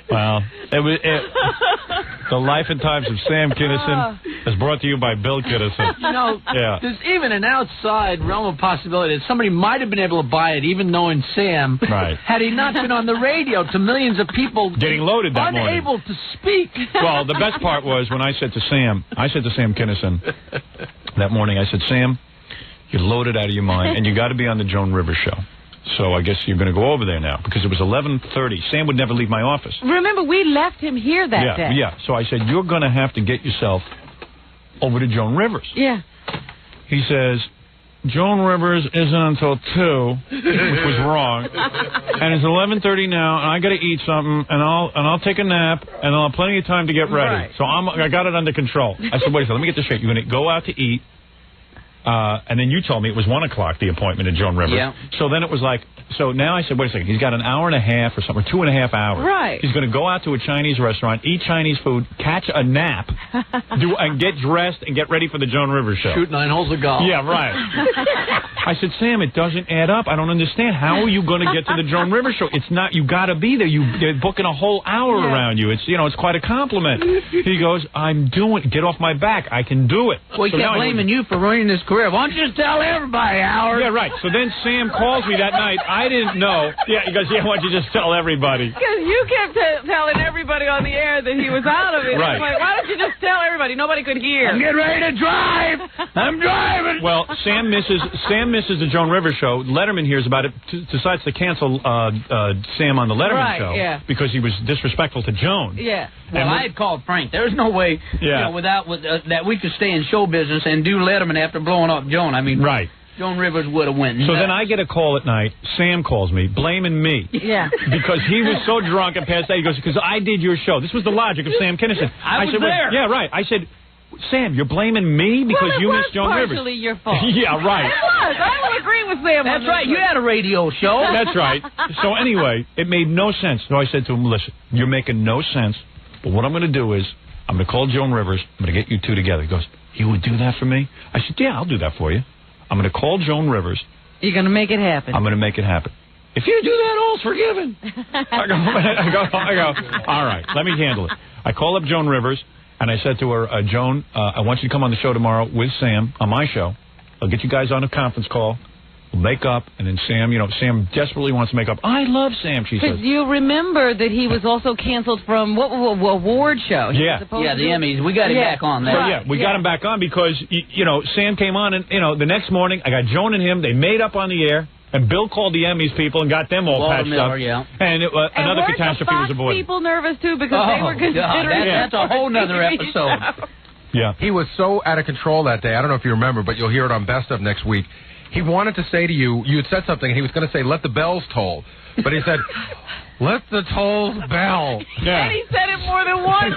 Well, the life and times of Sam Kennison is brought to you by Bill Kennison. There's even an outside realm of possibility that somebody might have been able to buy it, even knowing Sam, had he not been on the radio to millions of people getting loaded that morning, unable to speak. Well, the best part was when I said to Sam Kennison that morning, I said, Sam, you're loaded out of your mind, and you got to be on the Joan Rivers show. So I guess you're going to go over there now, because it was 11:30. Sam would never leave my office. Remember, we left him here that day. Yeah, so I said, you're going to have to get yourself over to Joan Rivers. Yeah. He says, Joan Rivers isn't until 2, which was wrong, and it's 11:30 now, and I got to eat something, and I'll take a nap, and I'll have plenty of time to get ready. Right. So I got it under control. I said, wait a second, let me get this straight. You're going to go out to eat. And then you told me it was 1 o'clock, the appointment at Joan Rivers. Yeah. So then it was like, so now I said, wait a second, he's got an hour and a half or something, or 2.5 hours. Right. He's going to go out to a Chinese restaurant, eat Chinese food, catch a nap, and get dressed and get ready for the Joan Rivers show. Shoot 9 holes of golf. Yeah, right. I said, Sam, it doesn't add up. I don't understand. How are you going to get to the Joan Rivers show? It's not, you got to be there. They're booking a whole hour around you. It's, it's quite a compliment. He goes, get off my back. I can do it. Well, he kept blaming you for ruining his career. Why don't you just tell everybody, Howard? Yeah, right. So then Sam calls me that night. I didn't know. Yeah, he goes, why don't you just tell everybody? Because you kept telling everybody on the air that he was out of it. Right. I'm like, why don't you just tell everybody? Nobody could hear. I'm getting ready to drive. I'm driving. Well, Sam misses the Joan Rivers show. Letterman hears about it, decides to cancel Sam on the Letterman show because he was disrespectful to Joan. Yeah. Well, I had called Frank. There's no way that we could stay in show business and do Letterman after blowing up Joan. I mean, right. Joan Rivers would have went. So then I get a call at night. Sam calls me, blaming me. Yeah. Because he was so drunk and passed out. He goes, because I did your show. This was the logic of Sam Kennison. I was there. Yeah, right. I said, Sam, you're blaming me because you missed Joan Rivers. Partially your fault. Yeah, right. It was. I will agree with Sam. That's right. You had a radio show. That's right. So anyway, it made no sense. So I said to him, listen, you're making no sense. But what I'm going to do is I'm going to call Joan Rivers. I'm going to get you two together. He goes, you would do that for me? I said, yeah, I'll do that for you. I'm going to call Joan Rivers. You're going to make it happen. I'm going to make it happen. If you do that, all's forgiven. I go, all right, let me handle it. I call up Joan Rivers, and I said to her, Joan, I want you to come on the show tomorrow with Sam, on my show. I'll get you guys on a conference call. We'll make up, and then Sam, Sam desperately wants to make up. I love Sam, she says. Because you remember that he was also canceled from, what award show? The Emmys. We got him back on there. So, we got him back on because, Sam came on, and, the next morning, I got Joan and him. They made up on the air, and Bill called the Emmys people and got them all patched up. And another catastrophe was avoided. People nervous, too, because they were considering... That's a whole nother episode. Yeah. He was so out of control that day. I don't know if you remember, but you'll hear it on Best of next week. He wanted to say to you, you had said something, and he was going to say, let the bells toll. But he said, let the tolls bell. Yeah. And he said it more than once.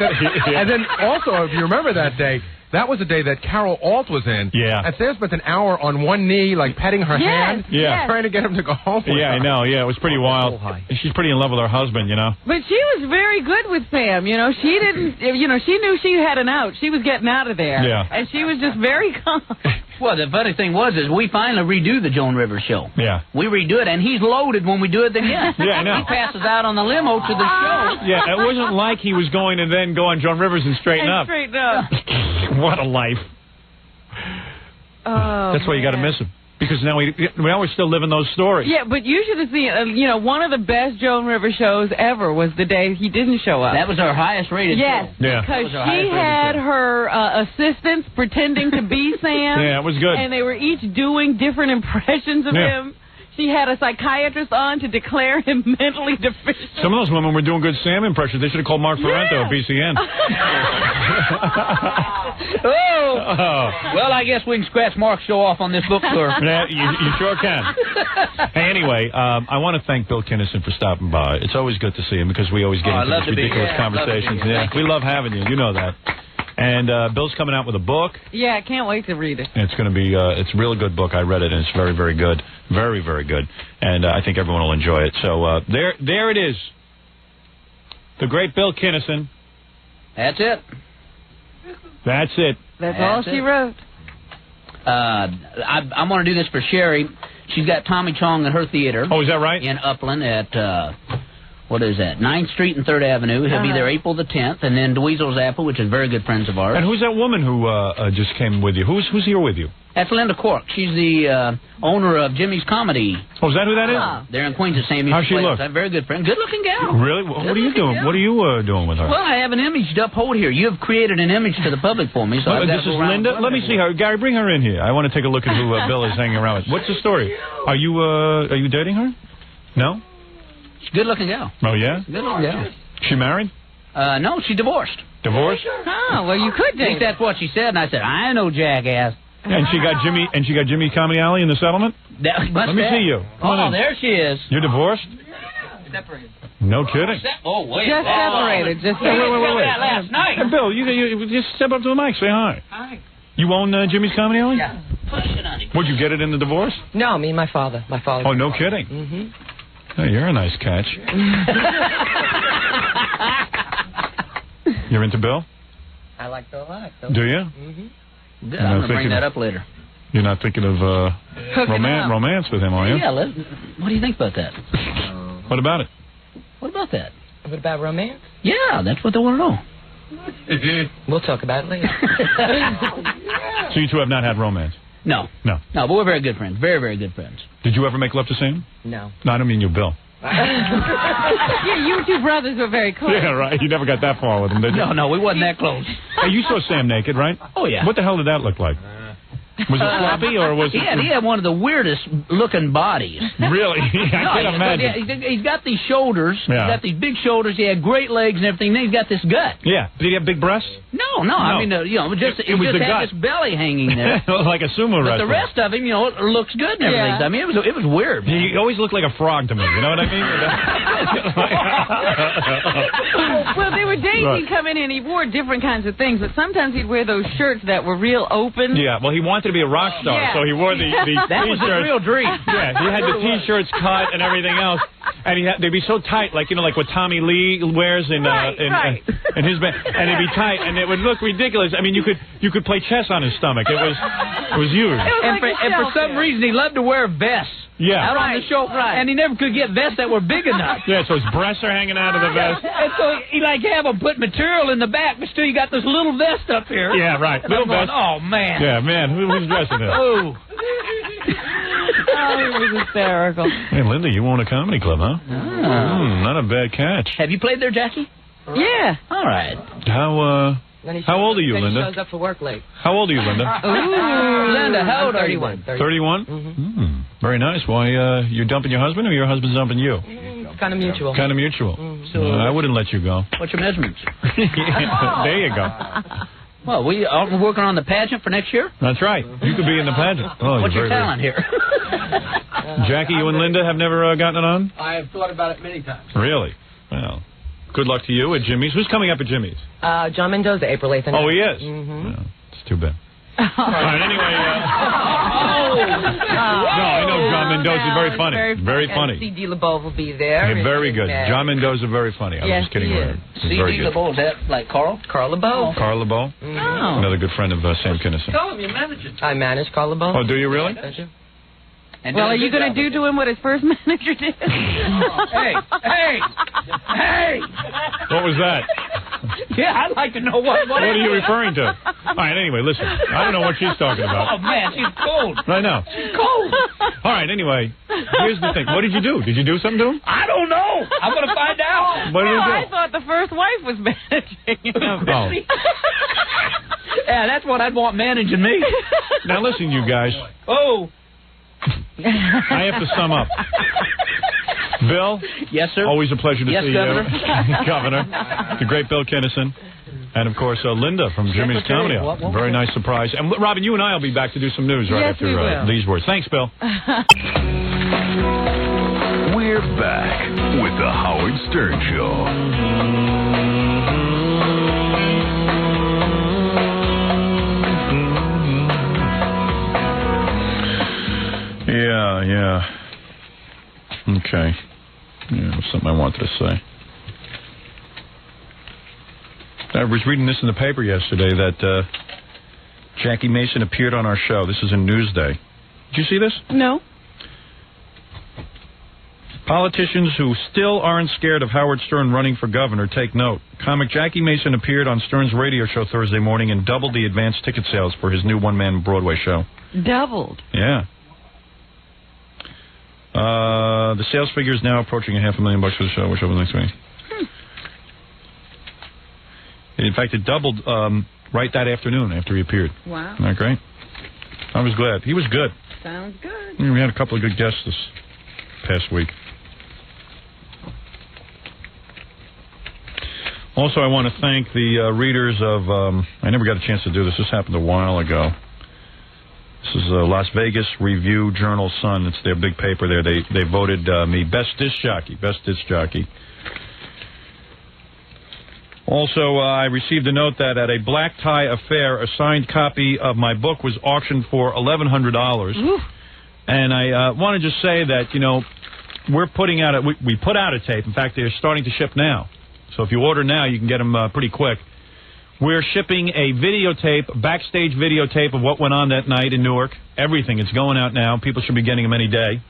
And then also, if you remember that day, that was the day that Carol Alt was in. Yeah. And Sam spent an hour on one knee, like petting her hand, trying to get him to go home with her. I know. Yeah, it was pretty wild. She's pretty in love with her husband, you know. But she was very good with Sam. You know, she didn't. You know, she knew she had an out. She was getting out of there. Yeah. And she was just very calm. Well, the funny thing is we finally redo the Joan Rivers show. Yeah. We redo it, and he's loaded when we do it again. Yeah, I know. He passes out on the limo to the show. Yeah, it wasn't like he was going to then go on Joan Rivers and straighten up. Straighten up. What a life. Oh, that's why you got to miss him. Because now we're still living those stories. Yeah, but you should have seen, you know, one of the best Joan Rivers shows ever was the day he didn't show up. That was our highest rated show. Yes, because she had her assistants pretending to be Sam. Yeah, it was good. And they were each doing different impressions of him. She had a psychiatrist on to declare him mentally deficient. Some of those women were doing good Sam impressions. They should have called Mark Ferrento at BCN. Well, I guess we can scratch Mark's show off on this book tour. Yeah, you sure can. Hey, anyway, I want to thank Bill Kennison for stopping by. It's always good to see him because we always get into these ridiculous conversations. We love having you. You know that. And Bill's coming out with a book. Yeah, I can't wait to read it. It's going to be, it's a really good book. I read it, and it's very, very good. Very, very good. And I think everyone will enjoy it. So there it is. The great Bill Kennison. That's it. That's it. That's all she wrote. I'm going to do this for Sherry. She's got Tommy Chong at her theater. Oh, is that right? In Upland at... what is that? 9th Street and 3rd Avenue. He'll be there April the 10th. And then Dweezil's Apple, which is very good friends of ours. And who's that woman who just came with you? Who's here with you? That's Linda Cork. She's the owner of Jimmy's Comedy. Oh, is that who that is? They're in Queens of St. How's she look? A very good friend. Good-looking gal. Really? What are you doing? What are you doing with her? Well, I have an image to uphold here. You have created an image to the public for me. So this is Linda? Let me see her. Gary, bring her in here. I want to take a look at who Bill is hanging around with. What's the story? Are you dating her? No? She's a good-looking gal. Oh, yeah? Good-looking gal. She married? No, she's divorced. Divorced? Oh, well, you could date. I think that's what she said, and I said, I know, jackass. And she got Jimmy Comedy Alley in the settlement? Let me see you. Oh, there she is. You're divorced? Separated. No kidding. Oh, wait. Just separated. Just wait. Last night. Hey, Bill, you just step up to the mic. Say hi. Hi. You own Jimmy's Comedy Alley? Yeah. Push it on him. Would you get it in the divorce? No, me and my father. My father. Oh, no kidding. Mm-hmm. Oh, you're a nice catch. You're into Bill? I like Bill a lot. Do you? Mm-hmm. Good. I'm going to bring that up later. You're not thinking of romance with him, are you? Yeah, what do you think about that? What about it? What about that? What about romance? Yeah, that's what they want to know. We'll talk about it later. So you two have not had romance? No. No. No, but we're very good friends. Very, very good friends. Did you ever make love to Sam? No. No, I don't mean you, Bill. Yeah, you two brothers were very close. Yeah, right. You never got that far with him, did you? No, we wasn't that close. Hey, you saw Sam naked, right? Oh, yeah. What the hell did that look like? Was it floppy or was it... He had one of the weirdest looking bodies. Really? I can't imagine. He's got these shoulders. Yeah. He's got these big shoulders. He had great legs and everything. Then he's got this gut. Yeah. Did he have big breasts? No. I mean, it was just the had gut. this belly hanging there. Like a sumo wrestler. But the rest of him, looks good and everything. Yeah. I mean, it was weird. He always looked like a frog to me. You know what I mean? Well, they were dating Right. coming in. He wore different kinds of things, but sometimes he'd wear those shirts that were real open. Yeah, well, he wanted to be a rock star, Yeah. so he wore the T-shirts. That was his real dream. Yeah, he had the T-shirts cut and everything else, and they'd be so tight, like what Tommy Lee wears in his band, and it'd be tight, and it would look ridiculous. I mean, you could play chess on his stomach. It was huge. And for some reason, he loved to wear vests. Yeah. Out on the show, and he never could get vests that were big enough. Yeah, so his breasts are hanging out of the vest. And so he have him put material in the back, but still you got this little vest up here. Yeah, right. And Little I'm going, vest. oh, man. Yeah, man. Who's dressing him? Oh. Oh, he was hysterical. Hey, Linda, you own a comedy club, huh? Not a bad catch. Have you played there, Jackie? Yeah. All right. How old are you, then Linda? He shows up for work late. How old are you, Linda? Ooh, Linda, how old are you? 31. 31? Very nice. Why, you're dumping your husband or your husband's dumping you? Kind of mutual. Kind of mutual. So I wouldn't let you go. What's your measurements? There you go. Well, we are working on the pageant for next year? That's right. You could be in the pageant. Oh, What's your very, talent here? Jackie, you and Linda have never gotten it on? I have thought about it many times. Really? Well, good luck to you at Jimmy's. Who's coming up at Jimmy's? John Mendoza, April 8th. Oh, he is? Mm-hmm. No, it's too bad. All right, anyway. No, I know John Mendoza is very funny. Very funny. C.D. LeBeau will be there. Yeah, very good. John Mendoza, very funny. I was just kidding with him. C.D. LeBeau, is that like Carl? Carl LeBeau. Carl LeBeau? Another good friend of Sam Kennison. Tell him you manage it. I manage Carl LeBeau. Oh, do you really? And well, are you going to do to him what his first manager did? Hey! What was that? Yeah, I'd like to know what are you referring to? All right, anyway, listen. I don't know what she's talking about. Oh, man, she's cold. I know. She's cold. All right, anyway, here's the thing. What did you do? Did you do something to him? I don't know. I'm going to find out. What did you do? I thought the first wife was managing him. Oh. Yeah, that's what I'd want managing me. Now, listen, you guys. Oh. I have to sum up. Bill? Yes, sir? Always a pleasure to see Governor. you. Governor. The great Bill Kennison. And, of course, Linda from Jimmy's Comedy. Very nice surprise. And, Robin, you and I will be back to do some news right after these words. Thanks, Bill. We're back with the Howard Stern Show. Yeah. Okay. Yeah, something I wanted to say. I was reading this in the paper yesterday that Jackie Mason appeared on our show. This is in Newsday. Did you see this? No. Politicians who still aren't scared of Howard Stern running for governor take note. Comic Jackie Mason appeared on Stern's radio show Thursday morning and doubled the advanced ticket sales for his new one-man Broadway show. Doubled? Yeah. The sales figure is now approaching $500,000 for the show, which opens next week. In fact, it doubled right that afternoon after he appeared. Wow. Isn't that great? I was glad. He was good. Sounds good. We had a couple of good guests this past week. Also, I want to thank the readers of... I never got a chance to do this. This happened a while ago. This is Las Vegas Review Journal Sun. It's their big paper there. They voted me best disc jockey. Also, I received a note that at a black tie affair, a signed copy of my book was auctioned for $1,100. And I want to just say that, we're putting out we put out a tape. In fact, they're starting to ship now. So if you order now, you can get them pretty quick. We're shipping a videotape, backstage videotape of what went on that night in Newark. Everything. It's going out now. People should be getting them any day.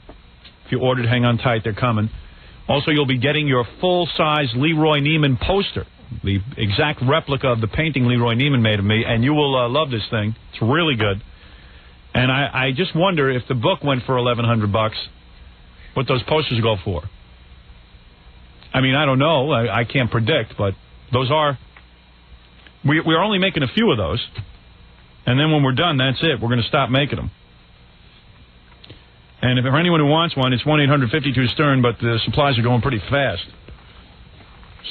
If you ordered, hang on tight. They're coming. Also, you'll be getting your full-size Leroy Neiman poster, the exact replica of the painting Leroy Neiman made of me, and you will love this thing. It's really good. And I just wonder if the book went for $1,100, what those posters go for. I mean, I don't know. I can't predict, but those are... We're only making a few of those, and then when we're done, that's it. We're going to stop making them. And if for anyone who wants one, it's 1-800-52-STERN, but the supplies are going pretty fast.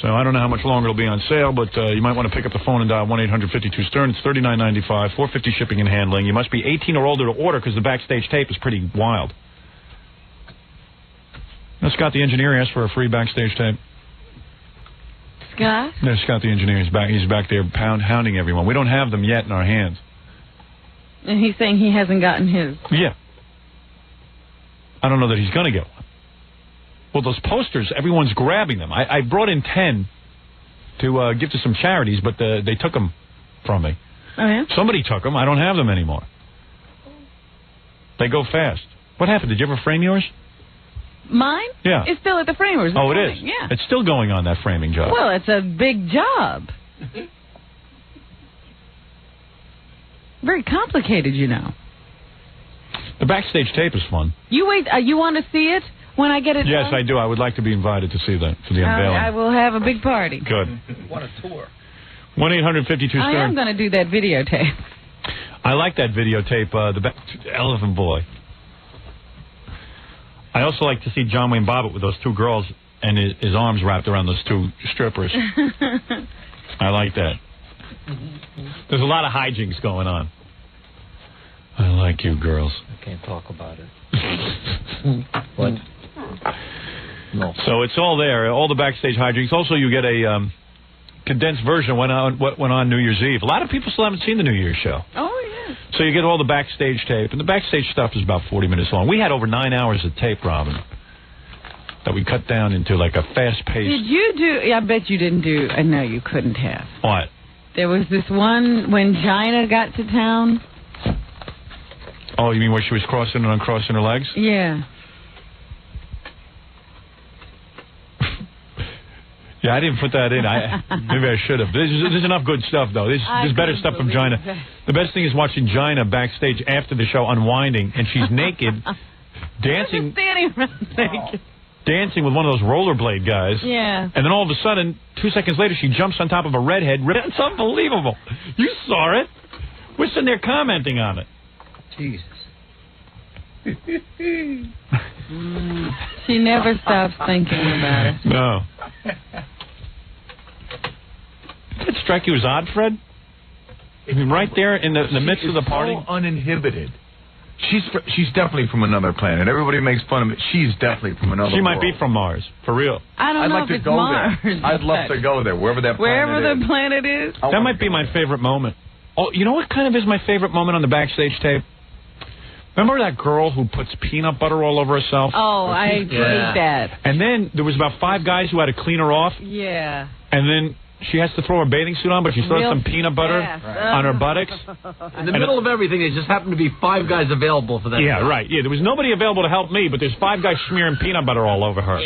So I don't know how much longer it'll be on sale, but you might want to pick up the phone and dial 1-800-52-STERN. It's $39.95, $4.50 shipping and handling. You must be 18 or older to order because the backstage tape is pretty wild. Now, Scott, the engineer, asked for a free backstage tape. Scott? No, Scott, the engineer, is back. He's back there hounding everyone. We don't have them yet in our hands. And he's saying he hasn't gotten his. Yeah. I don't know that he's going to get one. Well, those posters, everyone's grabbing them. I brought in 10 to give to some charities, but they took them from me. Oh, yeah? Somebody took them. I don't have them anymore. They go fast. What happened? Did you ever frame yours? Mine? Yeah. It's still at the framers. Oh, it is? Yeah. It's still going on, that framing job. Well, it's a big job. Very complicated, The backstage tape is fun. You wait. You want to see it when I get it Yes, done? I do. I would like to be invited to see that, for the unveiling. I will have a big party. Good. What a tour. 1-800-52-STERN. I am going to do that videotape. I like that videotape, the Elephant Boy. I also like to see John Wayne Bobbitt with those two girls and his arms wrapped around those two strippers. I like that. There's a lot of hijinks going on. I like you girls. I can't talk about it. What? No. So it's all there, all the backstage hijinks. Also, you get a condensed version of what went on New Year's Eve. A lot of people still haven't seen the New Year's show. Oh, yeah. So you get all the backstage tape, and the backstage stuff is about 40 minutes long. We had over 9 hours of tape, Robin, that we cut down into like a fast-paced... Did you do... I bet you didn't do... I know you couldn't have. What? There was this one when Gina got to town. Oh, you mean where she was crossing and uncrossing her legs? Yeah. Yeah, I didn't put that in. Maybe I should have. There's enough good stuff, though. There's better stuff from Gina. The best thing is watching Gina backstage after the show unwinding, and she's naked, dancing. Standing around naked. Dancing with one of those rollerblade guys. Yeah. And then all of a sudden, 2 seconds later, she jumps on top of a redhead. It's unbelievable. You saw it. We're sitting there commenting on it. Jesus. She never stops thinking about it. No. Did it strike you as odd, Fred? I mean, right there in the midst of the party? So uninhibited. She's definitely from another planet. Everybody makes fun of it. She's definitely from another She might world. be from Mars, for real. I don't I'd know like if to it's go Mars. there. I'd love to go there, wherever that Wherever planet the is. planet is. That might be my favorite moment. Oh, you know what kind of is my favorite moment on the backstage tape? Remember that girl who puts peanut butter all over herself? Oh, I hate that. And then there was about 5 guys who had to clean her off. Yeah. And then she has to throw her bathing suit on, but she throws some peanut butter on her buttocks. In the middle of everything, there just happened to be 5 guys available for that. Yeah, right. Yeah, there was nobody available to help me, but there's 5 guys smearing peanut butter all over her.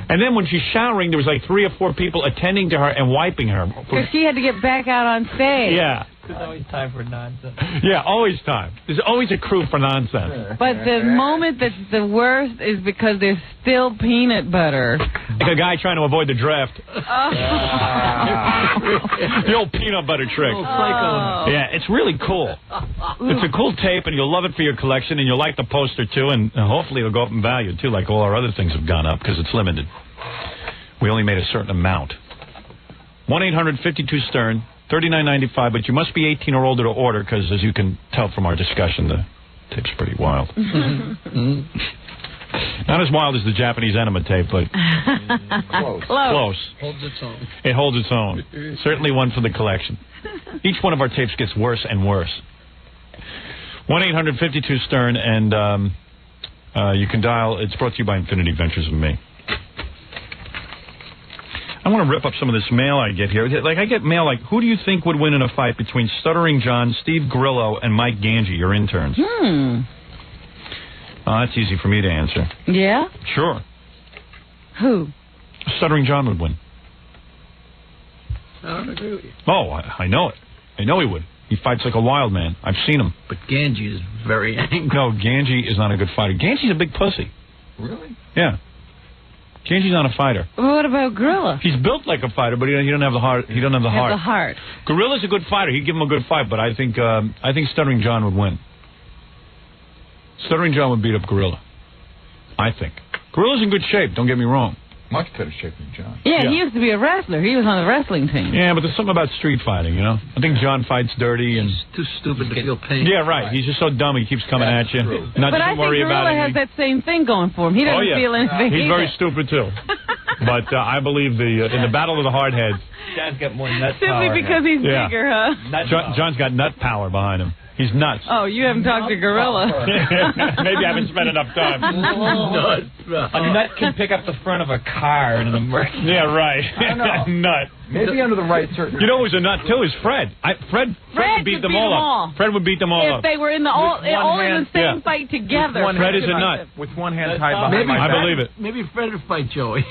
And then when she's showering, there was like 3 or 4 people attending to her and wiping her. Because she had to get back out on stage. Yeah. There's always time for nonsense. Yeah, always time. There's always a crew for nonsense. But the moment that's the worst is because there's still peanut butter. Like a guy trying to avoid the draft. The old peanut butter trick. Yeah, it's really cool. It's a cool tape, and you'll love it for your collection, and you'll like the poster, too, and hopefully it'll go up in value, too, like all our other things have gone up, because it's limited. We only made a certain amount. 1-800-52-STERN, $39.95, but you must be 18 or older to order, because as you can tell from our discussion, the tape's pretty wild. Not as wild as the Japanese enema tape, but close. Holds its own. It holds its own. Certainly one for the collection. Each one of our tapes gets worse and worse. 1-800-52-STERN, and you can dial. It's brought to you by Infinity Ventures with me. I want to rip up some of this mail I get here. Like, I get mail like, who do you think would win in a fight between Stuttering John, Steve Grillo, and Mike Ganji, your interns? That's easy for me to answer. Yeah? Sure. Who? Stuttering John would win. I don't agree with you. Oh, I know it. I know he would. He fights like a wild man. I've seen him. But Ganji is very angry. No, Ganji is not a good fighter. Ganji's a big pussy. Really? Yeah. Ganji's not a fighter. Well, what about Gorilla? He's built like a fighter, but he doesn't have the heart. He doesn't have the heart. The heart. Gorilla's a good fighter. He'd give him a good fight, but I think Stuttering John would win. Stuttering John would beat up Gorilla. I think. Gorilla's in good shape, don't get me wrong. Much better shape than John. Yeah, he used to be a wrestler. He was on the wrestling team. Yeah, but there's something about street fighting, you know? I think John fights dirty and... He's too stupid to feel pain. Yeah, right. He's just so dumb he keeps coming at you. Not but to I think worry about Gorilla has that same thing going for him. He doesn't feel anything. He's very stupid, too. But I believe in the battle of the hard heads... John's got more nut Simply power. because he's bigger, huh? John's got nut power behind him. He's nuts. Oh, you haven't talked to Gorilla. Maybe I haven't spent enough time. A nut can pick up the front of a car in an emergency. Yeah, right. Nut. Maybe under the right circumstances. You know who's a nut, too, is Fred. Fred would beat them all up. Fred would beat them all up. If they were in the all in the same fight together. Fred is a nut. With one hand tied behind my back. I believe it. Maybe Fred would fight Joey.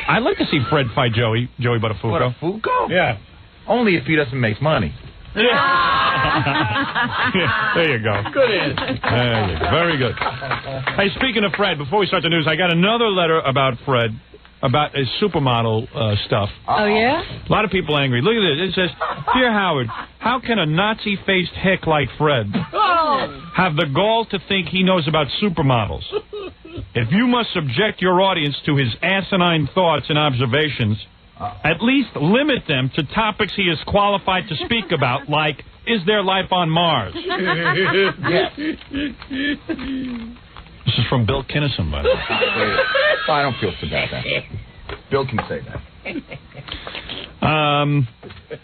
I'd like to see Fred fight Joey Buttafuoco. Buttafuoco? Yeah. Only if he doesn't make money. Yeah. There you go. Good answer. There you go. Very good. Hey, speaking of Fred, before we start the news, I got another letter about Fred, about his supermodel stuff. Oh, yeah? A lot of people angry. Look at this. It says, Dear Howard, how can a Nazi-faced hick like Fred have the gall to think he knows about supermodels? If you must subject your audience to his asinine thoughts and observations, At least limit them to topics he is qualified to speak about, like, is there life on Mars? Yes. This is from Bill Kennison, by the way. I don't feel so bad then. Bill can say that.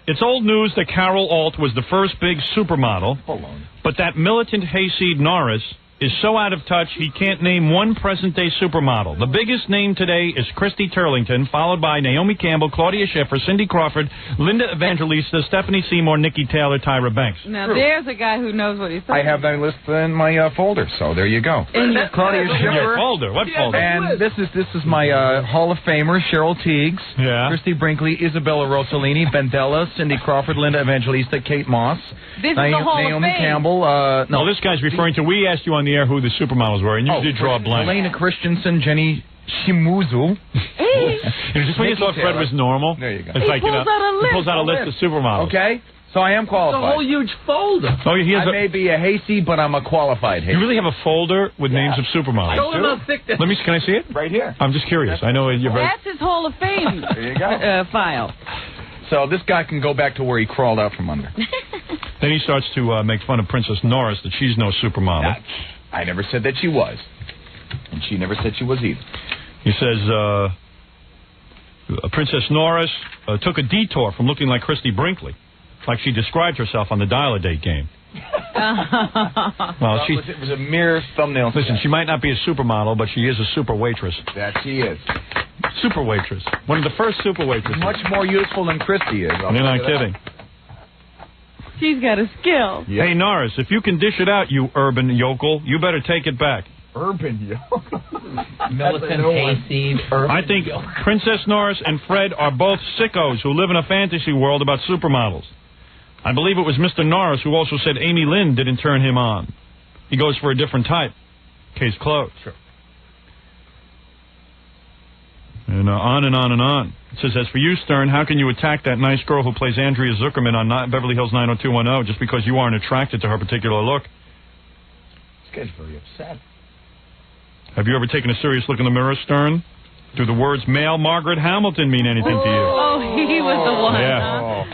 It's old news that Carol Alt was the first big supermodel, but that militant hayseed Norris is so out of touch he can't name one present-day supermodel. The biggest name today is Christy Turlington, followed by Naomi Campbell, Claudia Schiffer, Cindy Crawford, Linda Evangelista, Stephanie Seymour, Nikki Taylor, Tyra Banks. Now, there's a guy who knows what he's talking I have that list in my folder, so there you go. Claudia Schiffer. Folder? What folder? And this is my Hall of Famer, Cheryl Teagues, Christy Brinkley, Isabella Rossellini, Bendella, Cindy Crawford, Linda Evangelista, Kate Moss, This is the Hall of Naomi Fame. Campbell. No, this guy's referring to, we asked you on the air who the supermodels were, and you did draw a blank. Elena Christensen, Jenny Shimuzu. Just when you thought Fred was normal. There you go. It's like, he pulls out a list of supermodels. Okay, so I am qualified. It's a whole huge folder. Oh, he has I may be a hayseed, but I'm a qualified hayseed. You really have a folder with names of supermodels? Show him how thick that Let me. Can I see it? Right here. I'm just curious. I know you're very... That's his Hall of Fame There you go. file. So this guy can go back to where he crawled out from under. Then he starts to make fun of Princess Norris, that she's no supermodel. I never said that she was. And she never said she was either. He says, Princess Norris took a detour from looking like Christy Brinkley, like she described herself on the Dial-A-Date game. Well, it was a mere thumbnail. Listen, she might not be a supermodel, but she is a super waitress. That she is. Super waitress. One of the first super waitresses. Much more useful than Christy is. You're not kidding. She's got a skill. Yeah. Hey, Norris, if you can dish it out, you urban yokel, you better take it back. Urban yokel? Militant hayseed. I think Princess Norris and Fred are both sickos who live in a fantasy world about supermodels. I believe it was Mr. Norris who also said Amy Lynn didn't turn him on. He goes for a different type. Case closed. Sure. And on and on and on. It says, as for you, Stern, how can you attack that nice girl who plays Andrea Zuckerman on Beverly Hills 90210 just because you aren't attracted to her particular look? This guy's very upset. Have you ever taken a serious look in the mirror, Stern? Do the words male Margaret Hamilton mean anything to you? Oh, he was the one. Yeah.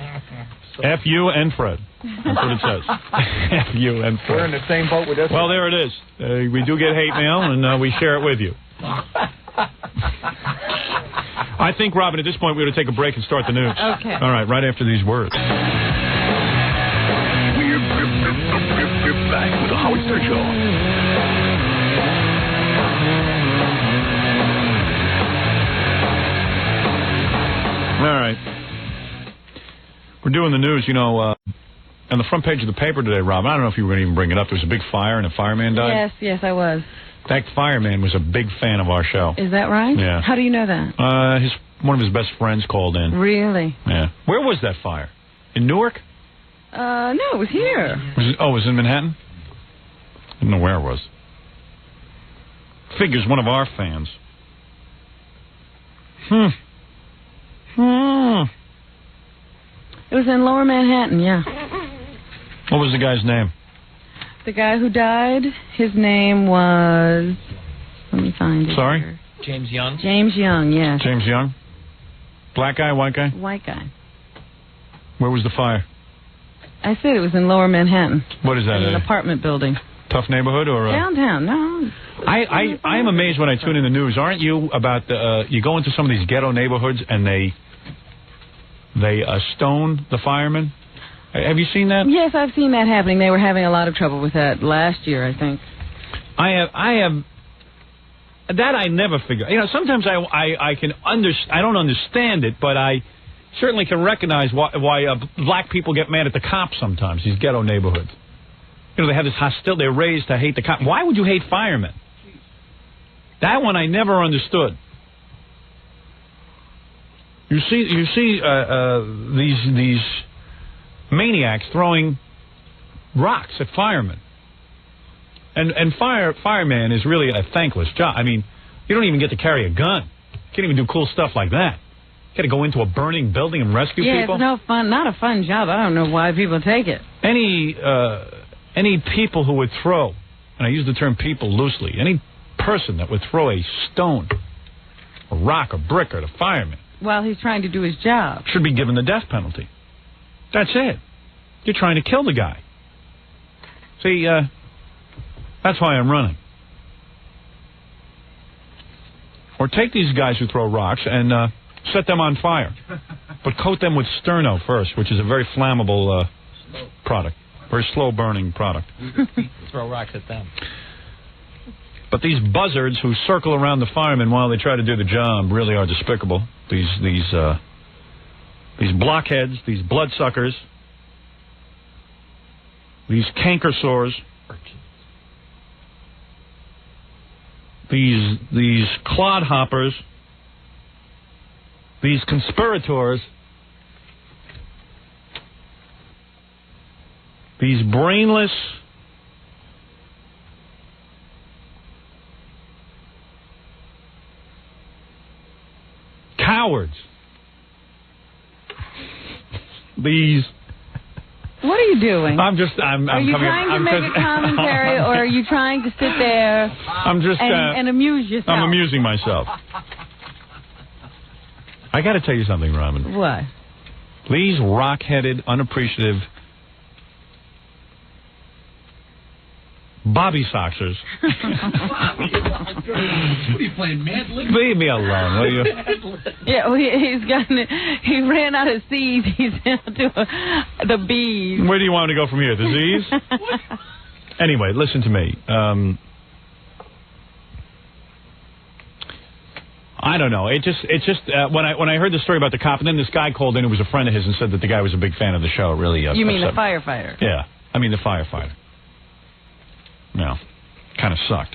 F you and Fred. That's what it says. F you and Fred. We're in the same boat with this. Well, there it is. We do get hate mail, and we share it with you. I think, Robin, at this point, we ought to take a break and start the news. Okay. All right, right after these words. We're back with the Howard Stern Show. All right. We're doing the news, on the front page of the paper today, Robin. I don't know if you were going to even bring it up. There was a big fire and a fireman died. Yes, I was. That fireman was a big fan of our show. Is that right? Yeah. How do you know that? One of his best friends called in. Really? Yeah. Where was that fire? In Newark? No, it was here. Was it in Manhattan? I don't know where it was. Figures one of our fans. It was in Lower Manhattan, yeah. What was the guy's name? The guy who died, his name was... Let me find it. Sorry? Here. James Young? James Young, yes. James Young? Black guy, white guy? White guy. Where was the fire? I said it was in Lower Manhattan. What is that? In an apartment building. Tough neighborhood or... Downtown, no. I am amazed when I tune in the news. Aren't you about you go into some of these ghetto neighborhoods and they stone the firemen? Have you seen that? Yes, I've seen that happening. They were having a lot of trouble with that last year, I think. I have that I never figure. Sometimes I can I don't understand it, but I certainly can recognize why black people get mad at the cops sometimes. These ghetto neighborhoods. They have this hostility. They're raised to hate the cops. Why would you hate firemen? That one I never understood. You see these maniacs throwing rocks at firemen. And fireman is really a thankless job. I mean, you don't even get to carry a gun. You can't even do cool stuff like that. You got to go into a burning building and rescue people. Yeah, it's no fun. Not a fun job. I don't know why people take it. Any people who would throw, and I use the term people loosely, any person that would throw a stone, a rock, a brick at a fireman, While he's trying to do his job. Should be given the death penalty. That's it. You're trying to kill the guy. See, that's why I'm running. Or take these guys who throw rocks and set them on fire. But coat them with sterno first, which is a very flammable product. Very slow-burning product. Throw rocks at them. But these buzzards who circle around the firemen while they try to do the job really are despicable. These blockheads, these bloodsuckers, these canker sores, these clodhoppers, these conspirators, these brainless, cowards, these... What are you doing? I'm are you trying to make a commentary, or are you trying to sit there and amuse yourself? I'm amusing myself. I got to tell you something, Robin. What? These rock-headed, unappreciative Bobby Soxers. What are you playing, Mad Lib? Leave me alone, will you? Yeah, well, he ran out of C's. He's down to the B's. Where do you want to go from here? The Z's? Anyway, listen to me. I don't know. It's just when I heard the story about the cop, and then this guy called in who was a friend of his and said that the guy was a big fan of the show. It really You mean upset the firefighter? Yeah, I mean the firefighter. No, kind of sucked.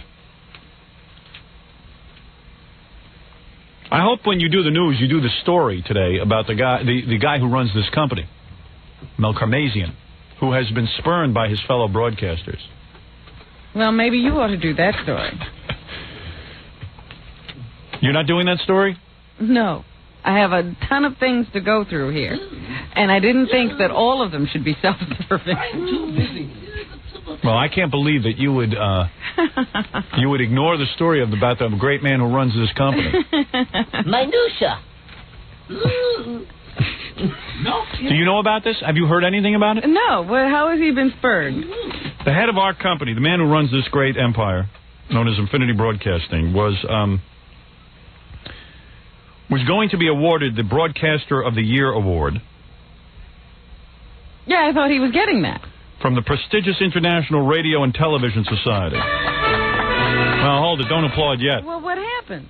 I hope when you do the news, you do the story today about the guy who runs this company, Mel Karmazian, who has been spurned by his fellow broadcasters. Well, maybe you ought to do that story. You're not doing that story? No. I have a ton of things to go through here, and I didn't think that all of them should be self-serving. I'm too busy. Well, I can't believe that you would ignore the story about the great man who runs this company. Minutia. No. Do you know about this? Have you heard anything about it? No. Well, how has he been spurned? The head of our company, the man who runs this great empire, known as Infinity Broadcasting, was going to be awarded the Broadcaster of the Year award. Yeah, I thought he was getting that. From the prestigious International Radio and Television Society. Well, hold it. Don't applaud yet. Well, what happened?